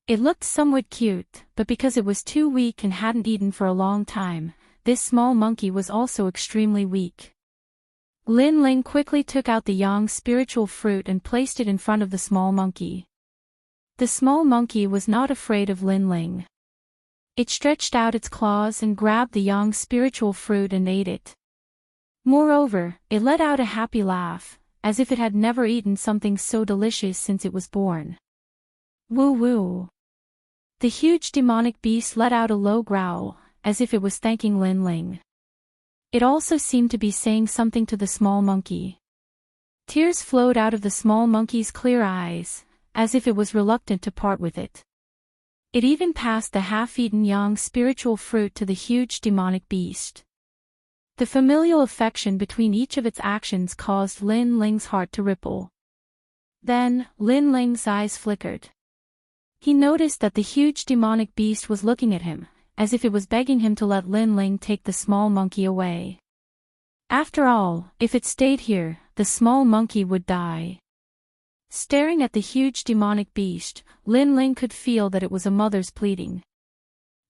It looked somewhat cute, but because it was too weak and hadn't eaten for a long time, this small monkey was also extremely weak. Lin Ling quickly took out the yang spiritual fruit and placed it in front of the small monkey. The small monkey was not afraid of Lin Ling. It stretched out its claws and grabbed the yang spiritual fruit and ate it. Moreover, it let out a happy laugh, as if it had never eaten something so delicious since it was born. Woo woo. The huge demonic beast let out a low growl, as if it was thanking Lin Ling. It also seemed to be saying something to the small monkey. Tears flowed out of the small monkey's clear eyes, as if it was reluctant to part with it. It even passed the half-eaten yang spiritual fruit to the huge demonic beast. The familial affection between each of its actions caused Lin Ling's heart to ripple. Then, Lin Ling's eyes flickered. He noticed that the huge demonic beast was looking at him, as if it was begging him to let Lin Ling take the small monkey away. After all, if it stayed here, the small monkey would die. Staring at the huge demonic beast, Lin Ling could feel that it was a mother's pleading.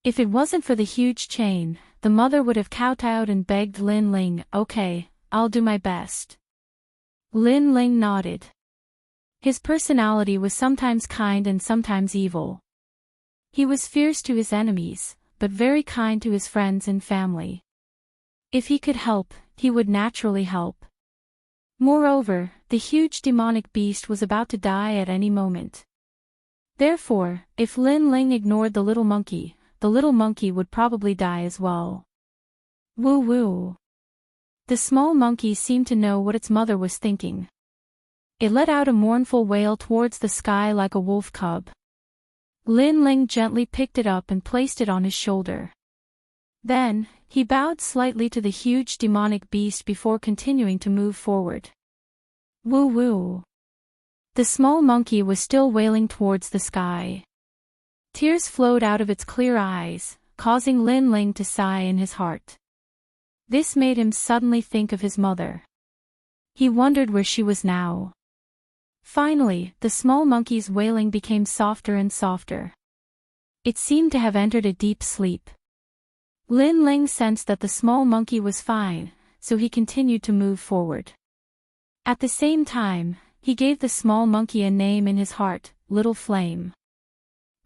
If it wasn't for the huge chain, the mother would have kowtowed and begged Lin Ling, "Okay, I'll do my best." Lin Ling nodded. His personality was sometimes kind and sometimes evil. He was fierce to his enemies, but very kind to his friends and family. If he could help, he would naturally help. Moreover, the huge demonic beast was about to die at any moment. Therefore, if Lin Ling ignored the little monkey would probably die as well. Woo woo. The small monkey seemed to know what its mother was thinking. It let out a mournful wail towards the sky like a wolf cub. Lin Ling gently picked it up and placed it on his shoulder. Then, he bowed slightly to the huge demonic beast before continuing to move forward. Woo woo. The small monkey was still wailing towards the sky. Tears flowed out of its clear eyes, causing Lin Ling to sigh in his heart. This made him suddenly think of his mother. He wondered where she was now. Finally, the small monkey's wailing became softer and softer. It seemed to have entered a deep sleep. Lin Ling sensed that the small monkey was fine, so he continued to move forward. At the same time, he gave the small monkey a name in his heart, Little Flame.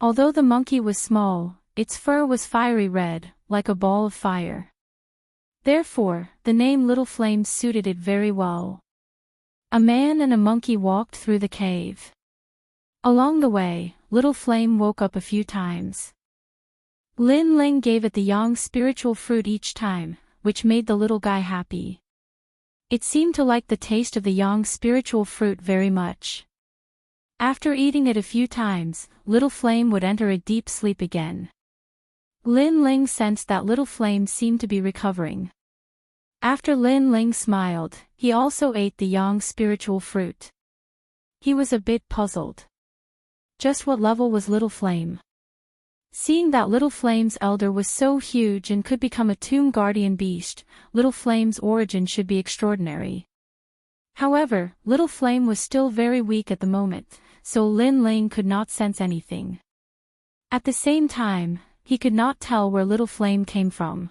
Although the monkey was small, its fur was fiery red, like a ball of fire. Therefore, the name Little Flame suited it very well. A man and a monkey walked through the cave. Along the way, Little Flame woke up a few times. Lin Ling gave it the yang spiritual fruit each time, which made the little guy happy. It seemed to like the taste of the yang spiritual fruit very much. After eating it a few times, Little Flame would enter a deep sleep again. Lin Ling sensed that Little Flame seemed to be recovering. After Lin Ling smiled, he also ate the yang spiritual fruit. He was a bit puzzled. Just what level was Little Flame? Seeing that Little Flame's elder was so huge and could become a tomb guardian beast, Little Flame's origin should be extraordinary. However, Little Flame was still very weak at the moment, so Lin Ling could not sense anything. At the same time, he could not tell where Little Flame came from.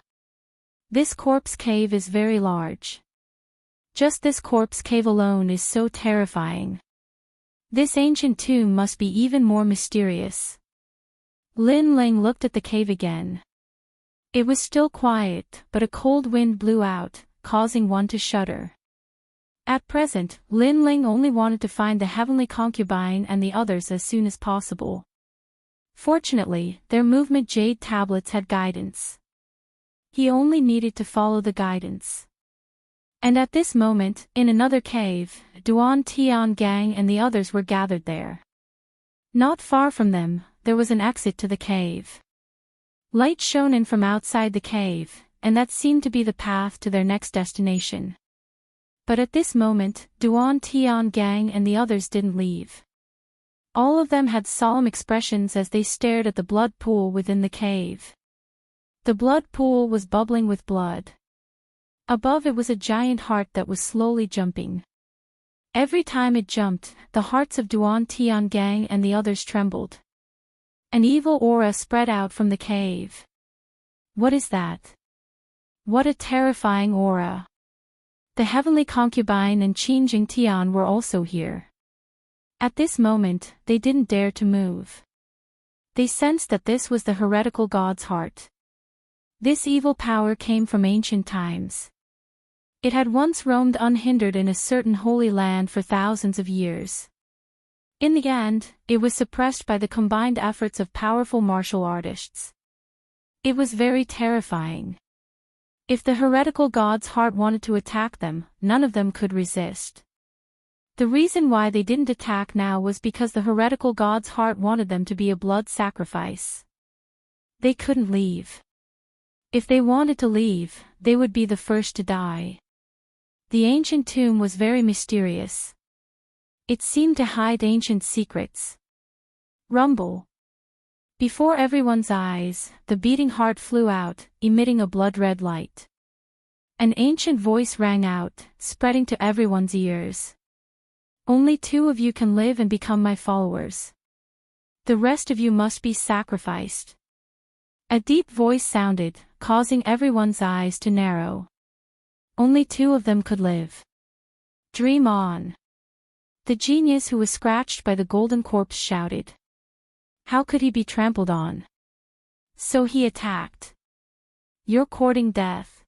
This corpse cave is very large. Just this corpse cave alone is so terrifying. This ancient tomb must be even more mysterious. Lin Ling looked at the cave again. It was still quiet, but a cold wind blew out, causing one to shudder. At present, Lin Ling only wanted to find the heavenly concubine and the others as soon as possible. Fortunately, their movement jade tablets had guidance. He only needed to follow the guidance. And at this moment, in another cave, Duan Tian Gang and the others were gathered there. Not far from them, there was an exit to the cave. Light shone in from outside the cave, and that seemed to be the path to their next destination. But at this moment, Duan Tian Gang and the others didn't leave. All of them had solemn expressions as they stared at the blood pool within the cave. The blood pool was bubbling with blood. Above it was a giant heart that was slowly jumping. Every time it jumped, the hearts of Duan Tian Gang and the others trembled. An evil aura spread out from the cave. What is that? What a terrifying aura. The heavenly concubine and Qin Jing Tian were also here. At this moment, they didn't dare to move. They sensed that this was the heretical god's heart. This evil power came from ancient times. It had once roamed unhindered in a certain holy land for thousands of years. In the end, it was suppressed by the combined efforts of powerful martial artists. It was very terrifying. If the heretical god's heart wanted to attack them, none of them could resist. The reason why they didn't attack now was because the heretical god's heart wanted them to be a blood sacrifice. They couldn't leave. If they wanted to leave, they would be the first to die. The ancient tomb was very mysterious. It seemed to hide ancient secrets. Rumble. Before everyone's eyes, the beating heart flew out, emitting a blood-red light. An ancient voice rang out, spreading to everyone's ears. Only 2 of you can live and become my followers. The rest of you must be sacrificed. A deep voice sounded, causing everyone's eyes to narrow. Only 2 of them could live. Dream on. The genius who was scratched by the golden corpse shouted. How could he be trampled on? So he attacked. You're courting death.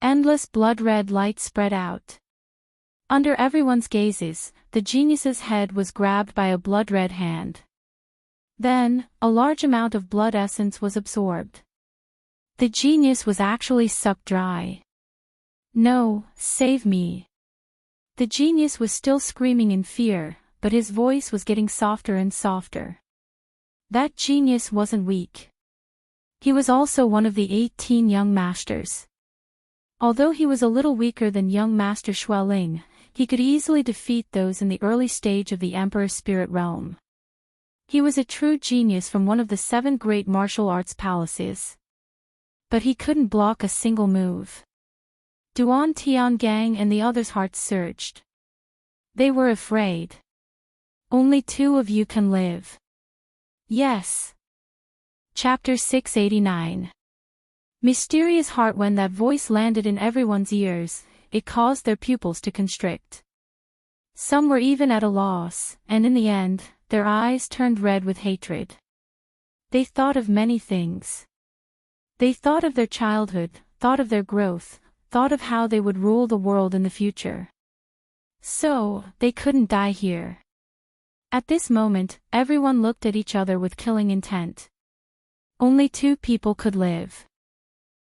Endless blood-red light spread out. Under everyone's gazes, the genius's head was grabbed by a blood-red hand. Then, a large amount of blood essence was absorbed. The genius was actually sucked dry. No, save me. The genius was still screaming in fear, but his voice was getting softer and softer. That genius wasn't weak. He was also one of the 18 young masters. Although he was a little weaker than young master Xueling, he could easily defeat those in the early stage of the Emperor's spirit realm. He was a true genius from one of the 7 great martial arts palaces. But he couldn't block a single move. Duan Tian Gang and the others' hearts surged. They were afraid. Only 2 of you can live. Yes. Chapter 689. Mysterious heart. When that voice landed in everyone's ears, it caused their pupils to constrict. Some were even at a loss, and in the end, their eyes turned red with hatred. They thought of many things. They thought of their childhood, thought of their growth, thought of how they would rule the world in the future. So, they couldn't die here. At this moment, everyone looked at each other with killing intent. Only 2 people could live.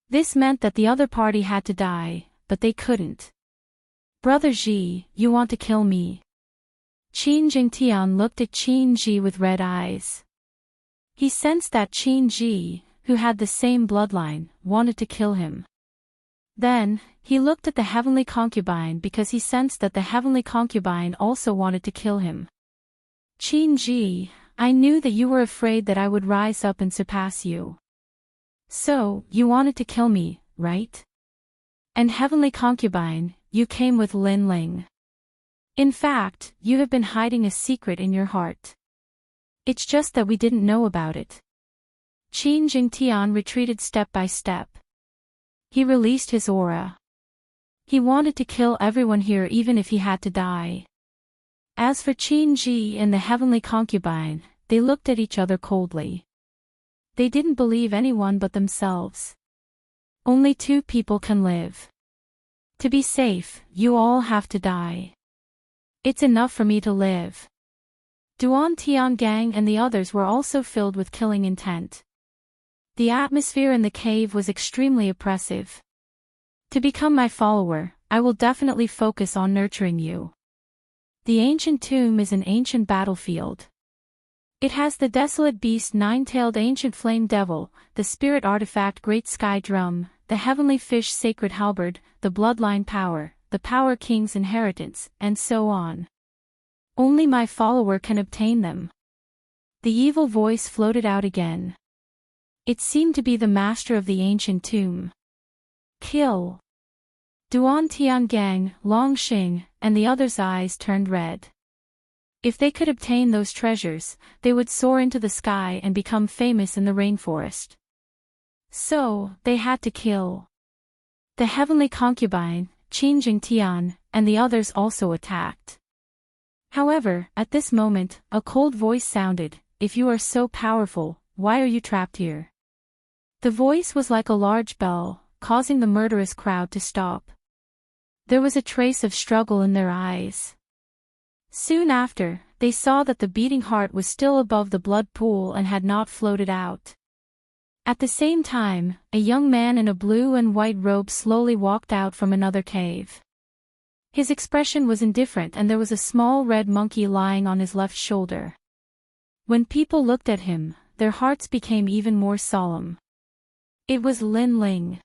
This meant that the other party had to die, but they couldn't. Brother Ji, you want to kill me? Qin Jingtian looked at Qin Ji with red eyes. He sensed that Qin Ji, who had the same bloodline, wanted to kill him. Then, he looked at the heavenly concubine because he sensed that the heavenly concubine also wanted to kill him. Qin Ji, I knew that you were afraid that I would rise up and surpass you. So, you wanted to kill me, right? And heavenly concubine, you came with Lin Ling. In fact, you have been hiding a secret in your heart. It's just that we didn't know about it. Qin Jingtian retreated step by step. He released his aura. He wanted to kill everyone here even if he had to die. As for Qin Ji and the heavenly concubine, they looked at each other coldly. They didn't believe anyone but themselves. Only two people can live. To be safe, you all have to die. It's enough for me to live. Duan Tiangang and the others were also filled with killing intent. The atmosphere in the cave was extremely oppressive. To become my follower, I will definitely focus on nurturing you. The ancient tomb is an ancient battlefield. It has the desolate beast nine-tailed ancient flame devil, the spirit artifact great sky drum, the heavenly fish sacred halberd, the bloodline power, the power king's inheritance, and so on. Only my follower can obtain them. The evil voice floated out again. It seemed to be the master of the ancient tomb. Kill. Duan Tiangang, Longxing, and the others' eyes turned red. If they could obtain those treasures, they would soar into the sky and become famous in the rainforest. So, they had to kill. The heavenly concubine, Qin Jingtian, and the others also attacked. However, at this moment, a cold voice sounded, "If you are so powerful, why are you trapped here?" The voice was like a large bell, causing the murderous crowd to stop. There was a trace of struggle in their eyes. Soon after, they saw that the beating heart was still above the blood pool and had not floated out. At the same time, a young man in a blue and white robe slowly walked out from another cave. His expression was indifferent and there was a small red monkey lying on his left shoulder. When people looked at him, their hearts became even more solemn. It was Lin Ling.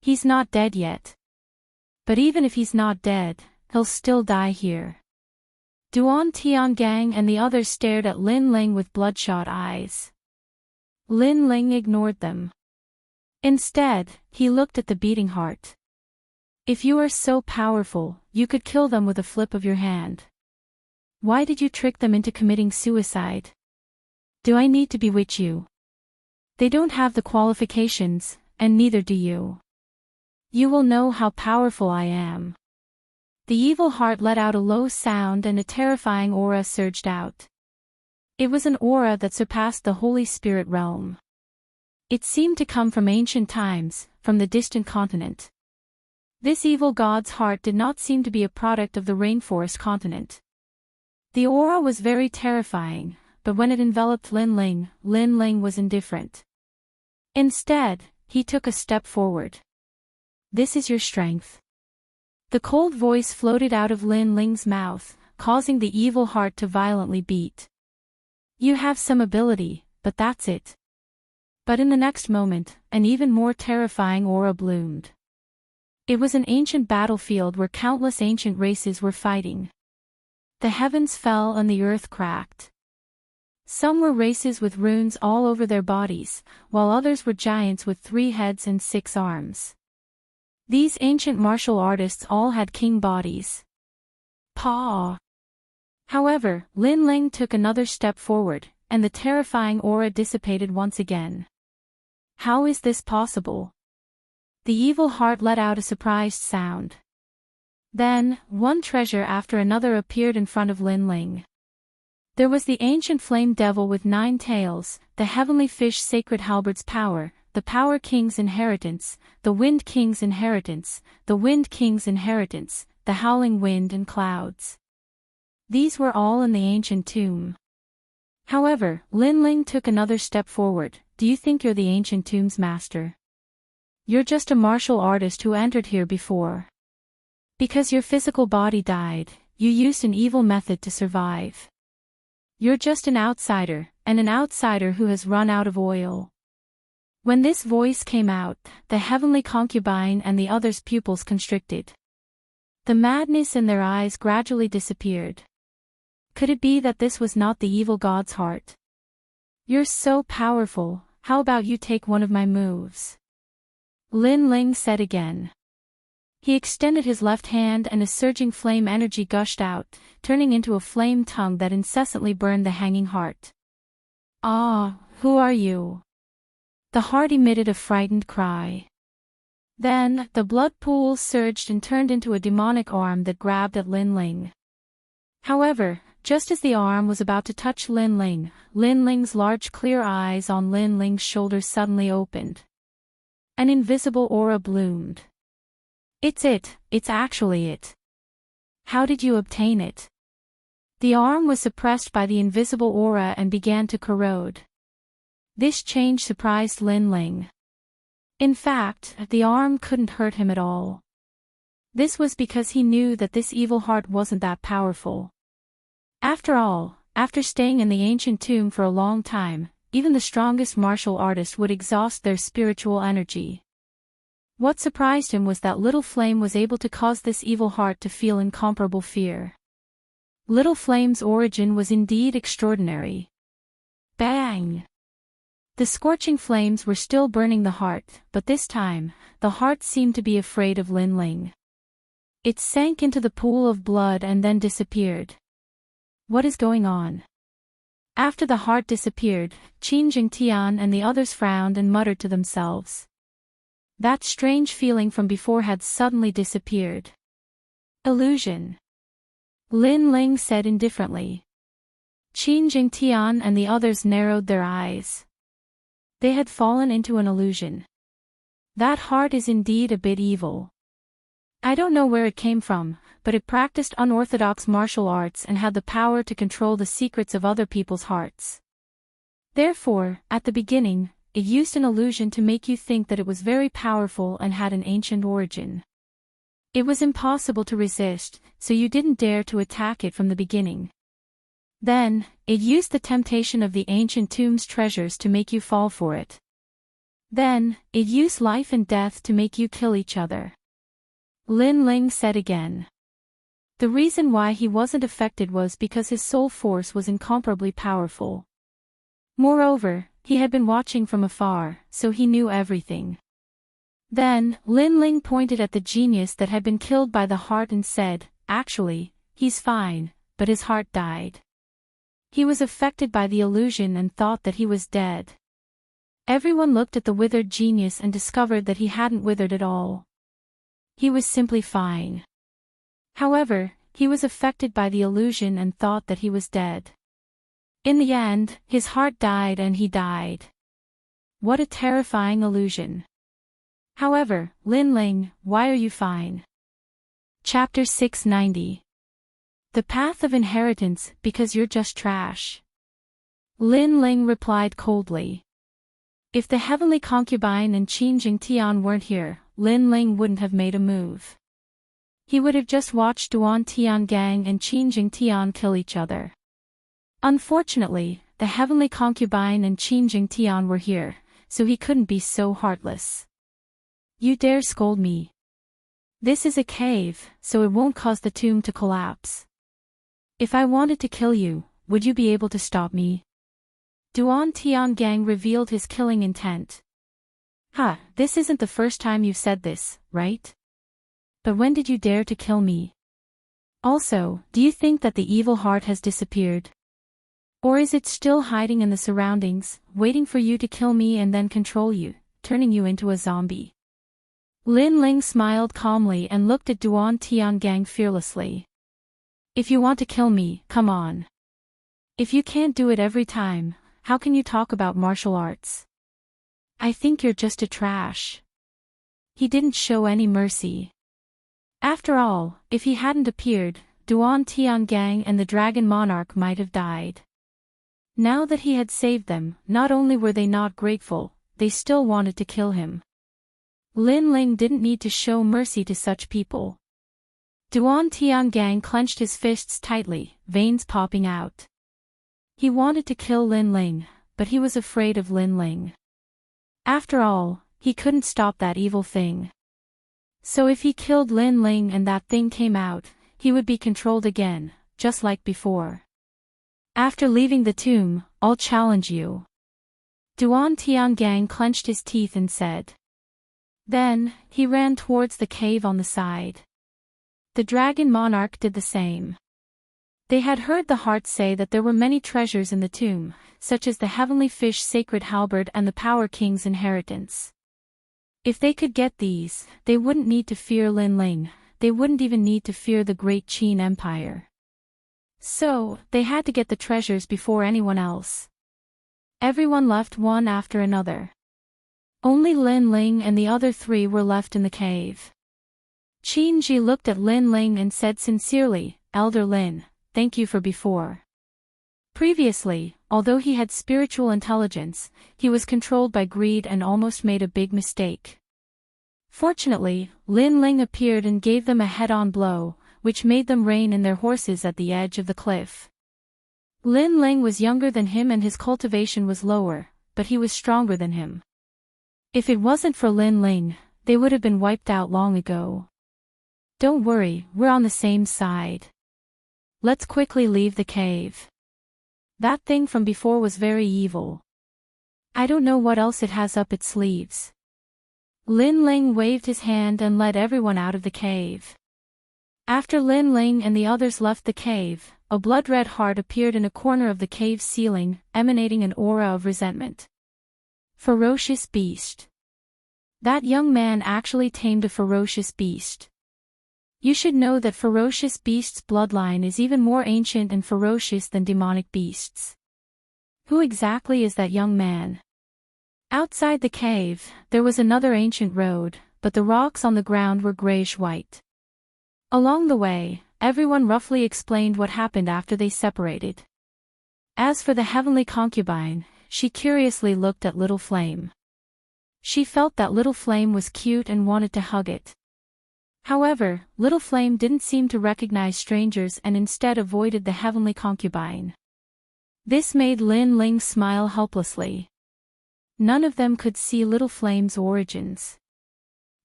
He's not dead yet. But even if he's not dead, he'll still die here. Duan Tiangang and the others stared at Lin Ling with bloodshot eyes. Lin Ling ignored them. Instead, he looked at the beating heart. If you are so powerful, you could kill them with a flip of your hand. Why did you trick them into committing suicide? Do I need to bewitch you? They don't have the qualifications, and neither do you. You will know how powerful I am. The evil heart let out a low sound and a terrifying aura surged out. It was an aura that surpassed the Holy Spirit realm. It seemed to come from ancient times, from the distant continent. This evil god's heart did not seem to be a product of the rainforest continent. The aura was very terrifying, but when it enveloped Lin Ling was indifferent. Instead, he took a step forward. This is your strength. The cold voice floated out of Lin Ling's mouth, causing the evil heart to violently beat. You have some ability, but that's it. But in the next moment, an even more terrifying aura bloomed. It was an ancient battlefield where countless ancient races were fighting. The heavens fell and the earth cracked. Some were races with runes all over their bodies, while others were giants with 3 heads and 6 arms. These ancient martial artists all had king bodies. Paw! However, Lin Ling took another step forward, and the terrifying aura dissipated once again. How is this possible? The evil heart let out a surprised sound. Then, one treasure after another appeared in front of Lin Ling. There was the ancient flame devil with 9 tails, the heavenly fish sacred halberd's power, the power king's inheritance, the wind king's inheritance, the wind king's inheritance, the howling wind and clouds. These were all in the ancient tomb. However, Lin Ling took another step forward. Do you think you're the ancient tomb's master? You're just a martial artist who entered here before. Because your physical body died, you used an evil method to survive. You're just an outsider, and an outsider who has run out of oil. When this voice came out, the heavenly concubine and the others' pupils constricted. The madness in their eyes gradually disappeared. Could it be that this was not the evil god's heart? You're so powerful, how about you take one of my moves? Lin Ling said again. He extended his left hand and a surging flame energy gushed out, turning into a flame tongue that incessantly burned the hanging heart. Ah, who are you? The heart emitted a frightened cry. Then, the blood pool surged and turned into a demonic arm that grabbed at Lin Ling. However, just as the arm was about to touch Lin Ling's large clear eyes on Lin Ling's shoulders suddenly opened. An invisible aura bloomed. It's actually it. How did you obtain it? The arm was suppressed by the invisible aura and began to corrode. This change surprised Lin Ling. In fact, the arm couldn't hurt him at all. This was because he knew that this evil heart wasn't that powerful. After all, after staying in the ancient tomb for a long time, even the strongest martial artist would exhaust their spiritual energy. What surprised him was that Little Flame was able to cause this evil heart to feel incomparable fear. Little Flame's origin was indeed extraordinary. Bang! The scorching flames were still burning the heart, but this time, the heart seemed to be afraid of Lin Ling. It sank into the pool of blood and then disappeared. What is going on? After the heart disappeared, Qin Jingtian and the others frowned and muttered to themselves. That strange feeling from before had suddenly disappeared. Illusion. Lin Ling said indifferently. Qin Jingtian and the others narrowed their eyes. They had fallen into an illusion. That heart is indeed a bit evil. I don't know where it came from, but it practiced unorthodox martial arts and had the power to control the secrets of other people's hearts. Therefore, at the beginning, it used an illusion to make you think that it was very powerful and had an ancient origin. It was impossible to resist, so you didn't dare to attack it from the beginning. Then, it used the temptation of the ancient tomb's treasures to make you fall for it. Then, it used life and death to make you kill each other. Lin Ling said again. The reason why he wasn't affected was because his soul force was incomparably powerful. Moreover, he had been watching from afar, so he knew everything. Then, Lin Ling pointed at the genius that had been killed by the heart and said, "Actually, he's fine, but his heart died." He was affected by the illusion and thought that he was dead. Everyone looked at the withered genius and discovered that he hadn't withered at all. He was simply fine. However, he was affected by the illusion and thought that he was dead. In the end, his heart died and he died. What a terrifying illusion. However, Lin Ling, why are you fine? Chapter 690. The Path of Inheritance, because you're just trash. Lin Ling replied coldly. If the heavenly concubine and Qin Jingtian weren't here, Lin Ling wouldn't have made a move. He would have just watched Duan Tiangang and Qin Jingtian kill each other. Unfortunately, the heavenly concubine and Qin Jingtian were here, so he couldn't be so heartless. You dare scold me? This is a cave, so it won't cause the tomb to collapse. If I wanted to kill you, would you be able to stop me? Duan Tiangang revealed his killing intent. This isn't the first time you've said this, right? But when did you dare to kill me? Also, do you think that the evil heart has disappeared? Or is it still hiding in the surroundings, waiting for you to kill me and then control you, turning you into a zombie? Lin Ling smiled calmly and looked at Duan Tiangang fearlessly. If you want to kill me, come on. If you can't do it every time, how can you talk about martial arts? I think you're just a trash. He didn't show any mercy. After all, if he hadn't appeared, Duan Tiangang and the Dragon Monarch might have died. Now that he had saved them, not only were they not grateful, they still wanted to kill him. Lin Ling didn't need to show mercy to such people. Duan Tiangang clenched his fists tightly, veins popping out. He wanted to kill Lin Ling, but he was afraid of Lin Ling. After all, he couldn't stop that evil thing. So if he killed Lin Ling and that thing came out, he would be controlled again, just like before. After leaving the tomb, I'll challenge you. Duan Tiangang clenched his teeth and said. Then, he ran towards the cave on the side. The Dragon Monarch did the same. They had heard the heart say that there were many treasures in the tomb, such as the heavenly fish sacred halberd and the Power King's inheritance. If they could get these, they wouldn't need to fear Lin Ling, they wouldn't even need to fear the great Qin Empire. So, they had to get the treasures before anyone else. Everyone left one after another. Only Lin Ling and the other three were left in the cave. Qin Ji looked at Lin Ling and said sincerely, "Elder Lin, thank you for before." Previously, although he had spiritual intelligence, he was controlled by greed and almost made a big mistake. Fortunately, Lin Ling appeared and gave them a head-on blow, which made them rein in their horses at the edge of the cliff. Lin Ling was younger than him and his cultivation was lower, but he was stronger than him. If it wasn't for Lin Ling, they would have been wiped out long ago. "Don't worry, we're on the same side. Let's quickly leave the cave. That thing from before was very evil. I don't know what else it has up its sleeves." Lin Ling waved his hand and led everyone out of the cave. After Lin Ling and the others left the cave, a blood-red heart appeared in a corner of the cave ceiling, emanating an aura of resentment. Ferocious beast. That young man actually tamed a ferocious beast. You should know that ferocious beasts' bloodline is even more ancient and ferocious than demonic beasts. Who exactly is that young man? Outside the cave, there was another ancient road, but the rocks on the ground were grayish-white. Along the way, everyone roughly explained what happened after they separated. As for the heavenly concubine, she curiously looked at Little Flame. She felt that Little Flame was cute and wanted to hug it. However, Little Flame didn't seem to recognize strangers and instead avoided the heavenly concubine. This made Lin Ling smile helplessly. None of them could see Little Flame's origins.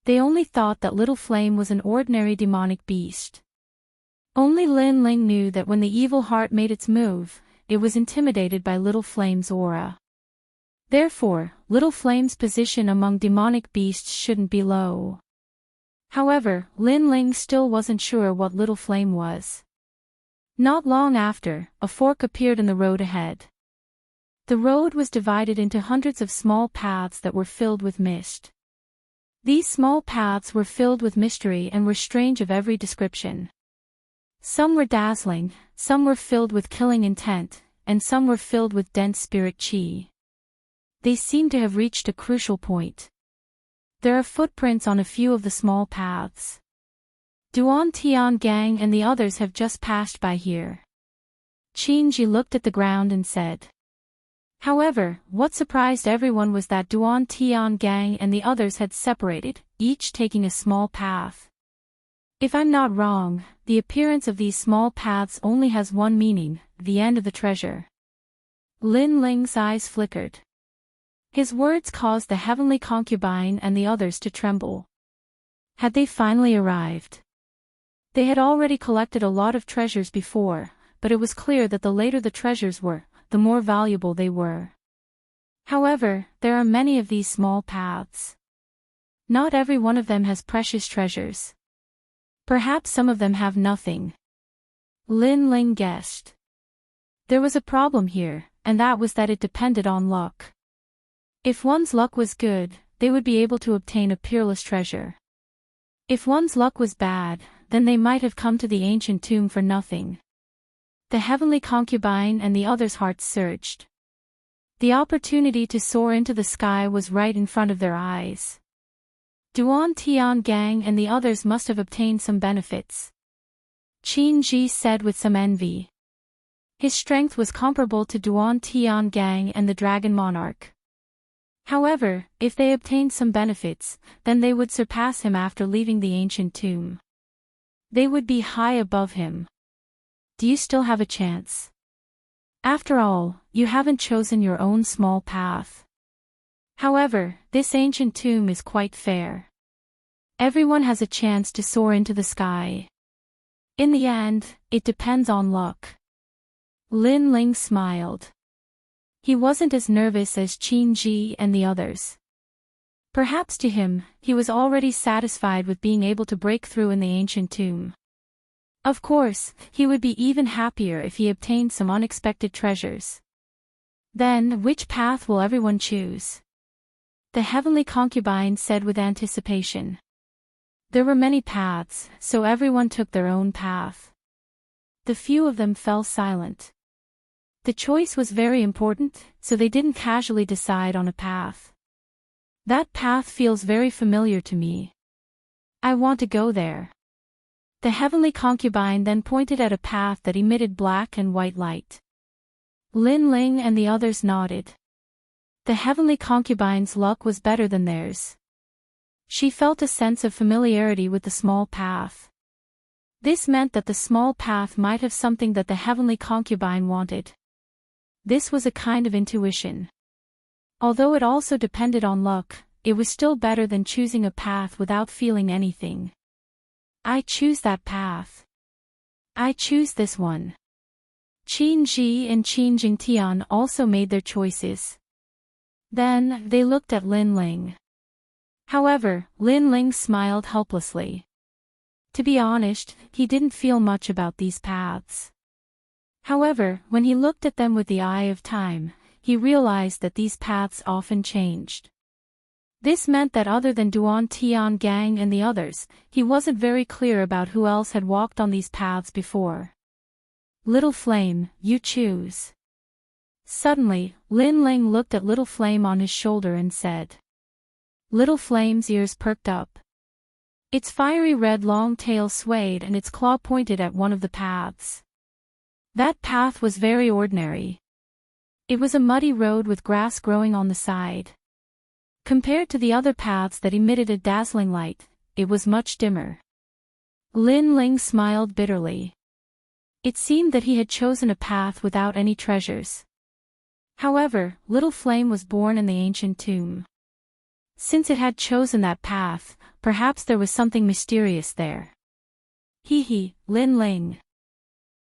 They only thought that Little Flame was an ordinary demonic beast. Only Lin Ling knew that when the evil heart made its move, it was intimidated by Little Flame's aura. Therefore, Little Flame's position among demonic beasts shouldn't be low. However, Lin Ling still wasn't sure what Little Flame was. Not long after, a fork appeared in the road ahead. The road was divided into hundreds of small paths that were filled with mist. These small paths were filled with mystery and were strange of every description. Some were dazzling, some were filled with killing intent, and some were filled with dense spirit chi. They seemed to have reached a crucial point. There are footprints on a few of the small paths. Duan Tian Gang and the others have just passed by here. Qin Ji looked at the ground and said. However, what surprised everyone was that Duan Tian Gang and the others had separated, each taking a small path. If I'm not wrong, the appearance of these small paths only has one meaning, the end of the treasure. Lin Ling's eyes flickered. His words caused the heavenly concubine and the others to tremble. Had they finally arrived? They had already collected a lot of treasures before, but it was clear that the later the treasures were, the more valuable they were. However, there are many of these small paths. Not every one of them has precious treasures. Perhaps some of them have nothing. Lin Ling guessed. There was a problem here, and that was that it depended on luck. If one's luck was good, they would be able to obtain a peerless treasure. If one's luck was bad, then they might have come to the ancient tomb for nothing. The heavenly concubine and the others' hearts surged. The opportunity to soar into the sky was right in front of their eyes. Duan Tian Gang and the others must have obtained some benefits. Qin Ji said with some envy. His strength was comparable to Duan Tian Gang and the Dragon Monarch. However, if they obtained some benefits, then they would surpass him after leaving the ancient tomb. They would be high above him. Do you still have a chance? After all, you haven't chosen your own small path. However, this ancient tomb is quite fair. Everyone has a chance to soar into the sky. In the end, it depends on luck. Lin Ling smiled. He wasn't as nervous as Qin Ji and the others. Perhaps to him, he was already satisfied with being able to break through in the ancient tomb. Of course, he would be even happier if he obtained some unexpected treasures. Then, which path will everyone choose? The heavenly concubine said with anticipation. There were many paths, so everyone took their own path. The few of them fell silent. The choice was very important, so they didn't casually decide on a path. That path feels very familiar to me. I want to go there. The heavenly concubine then pointed at a path that emitted black and white light. Lin Ling and the others nodded. The heavenly concubine's luck was better than theirs. She felt a sense of familiarity with the small path. This meant that the small path might have something that the heavenly concubine wanted. This was a kind of intuition. Although it also depended on luck, it was still better than choosing a path without feeling anything. I choose that path. I choose this one. Qin Ji and Qin Jingtian also made their choices. Then, they looked at Lin Ling. However, Lin Ling smiled helplessly. To be honest, he didn't feel much about these paths. However, when he looked at them with the eye of time, he realized that these paths often changed. This meant that other than Duan Tian Gang and the others, he wasn't very clear about who else had walked on these paths before. Little Flame, you choose. Suddenly, Lin Ling looked at Little Flame on his shoulder and said. Little Flame's ears perked up. Its fiery red long tail swayed and its claw pointed at one of the paths. That path was very ordinary. It was a muddy road with grass growing on the side. Compared to the other paths that emitted a dazzling light, it was much dimmer. Lin Ling smiled bitterly. It seemed that he had chosen a path without any treasures. However, Little Flame was born in the ancient tomb. Since it had chosen that path, perhaps there was something mysterious there. Hee hee, Lin Ling.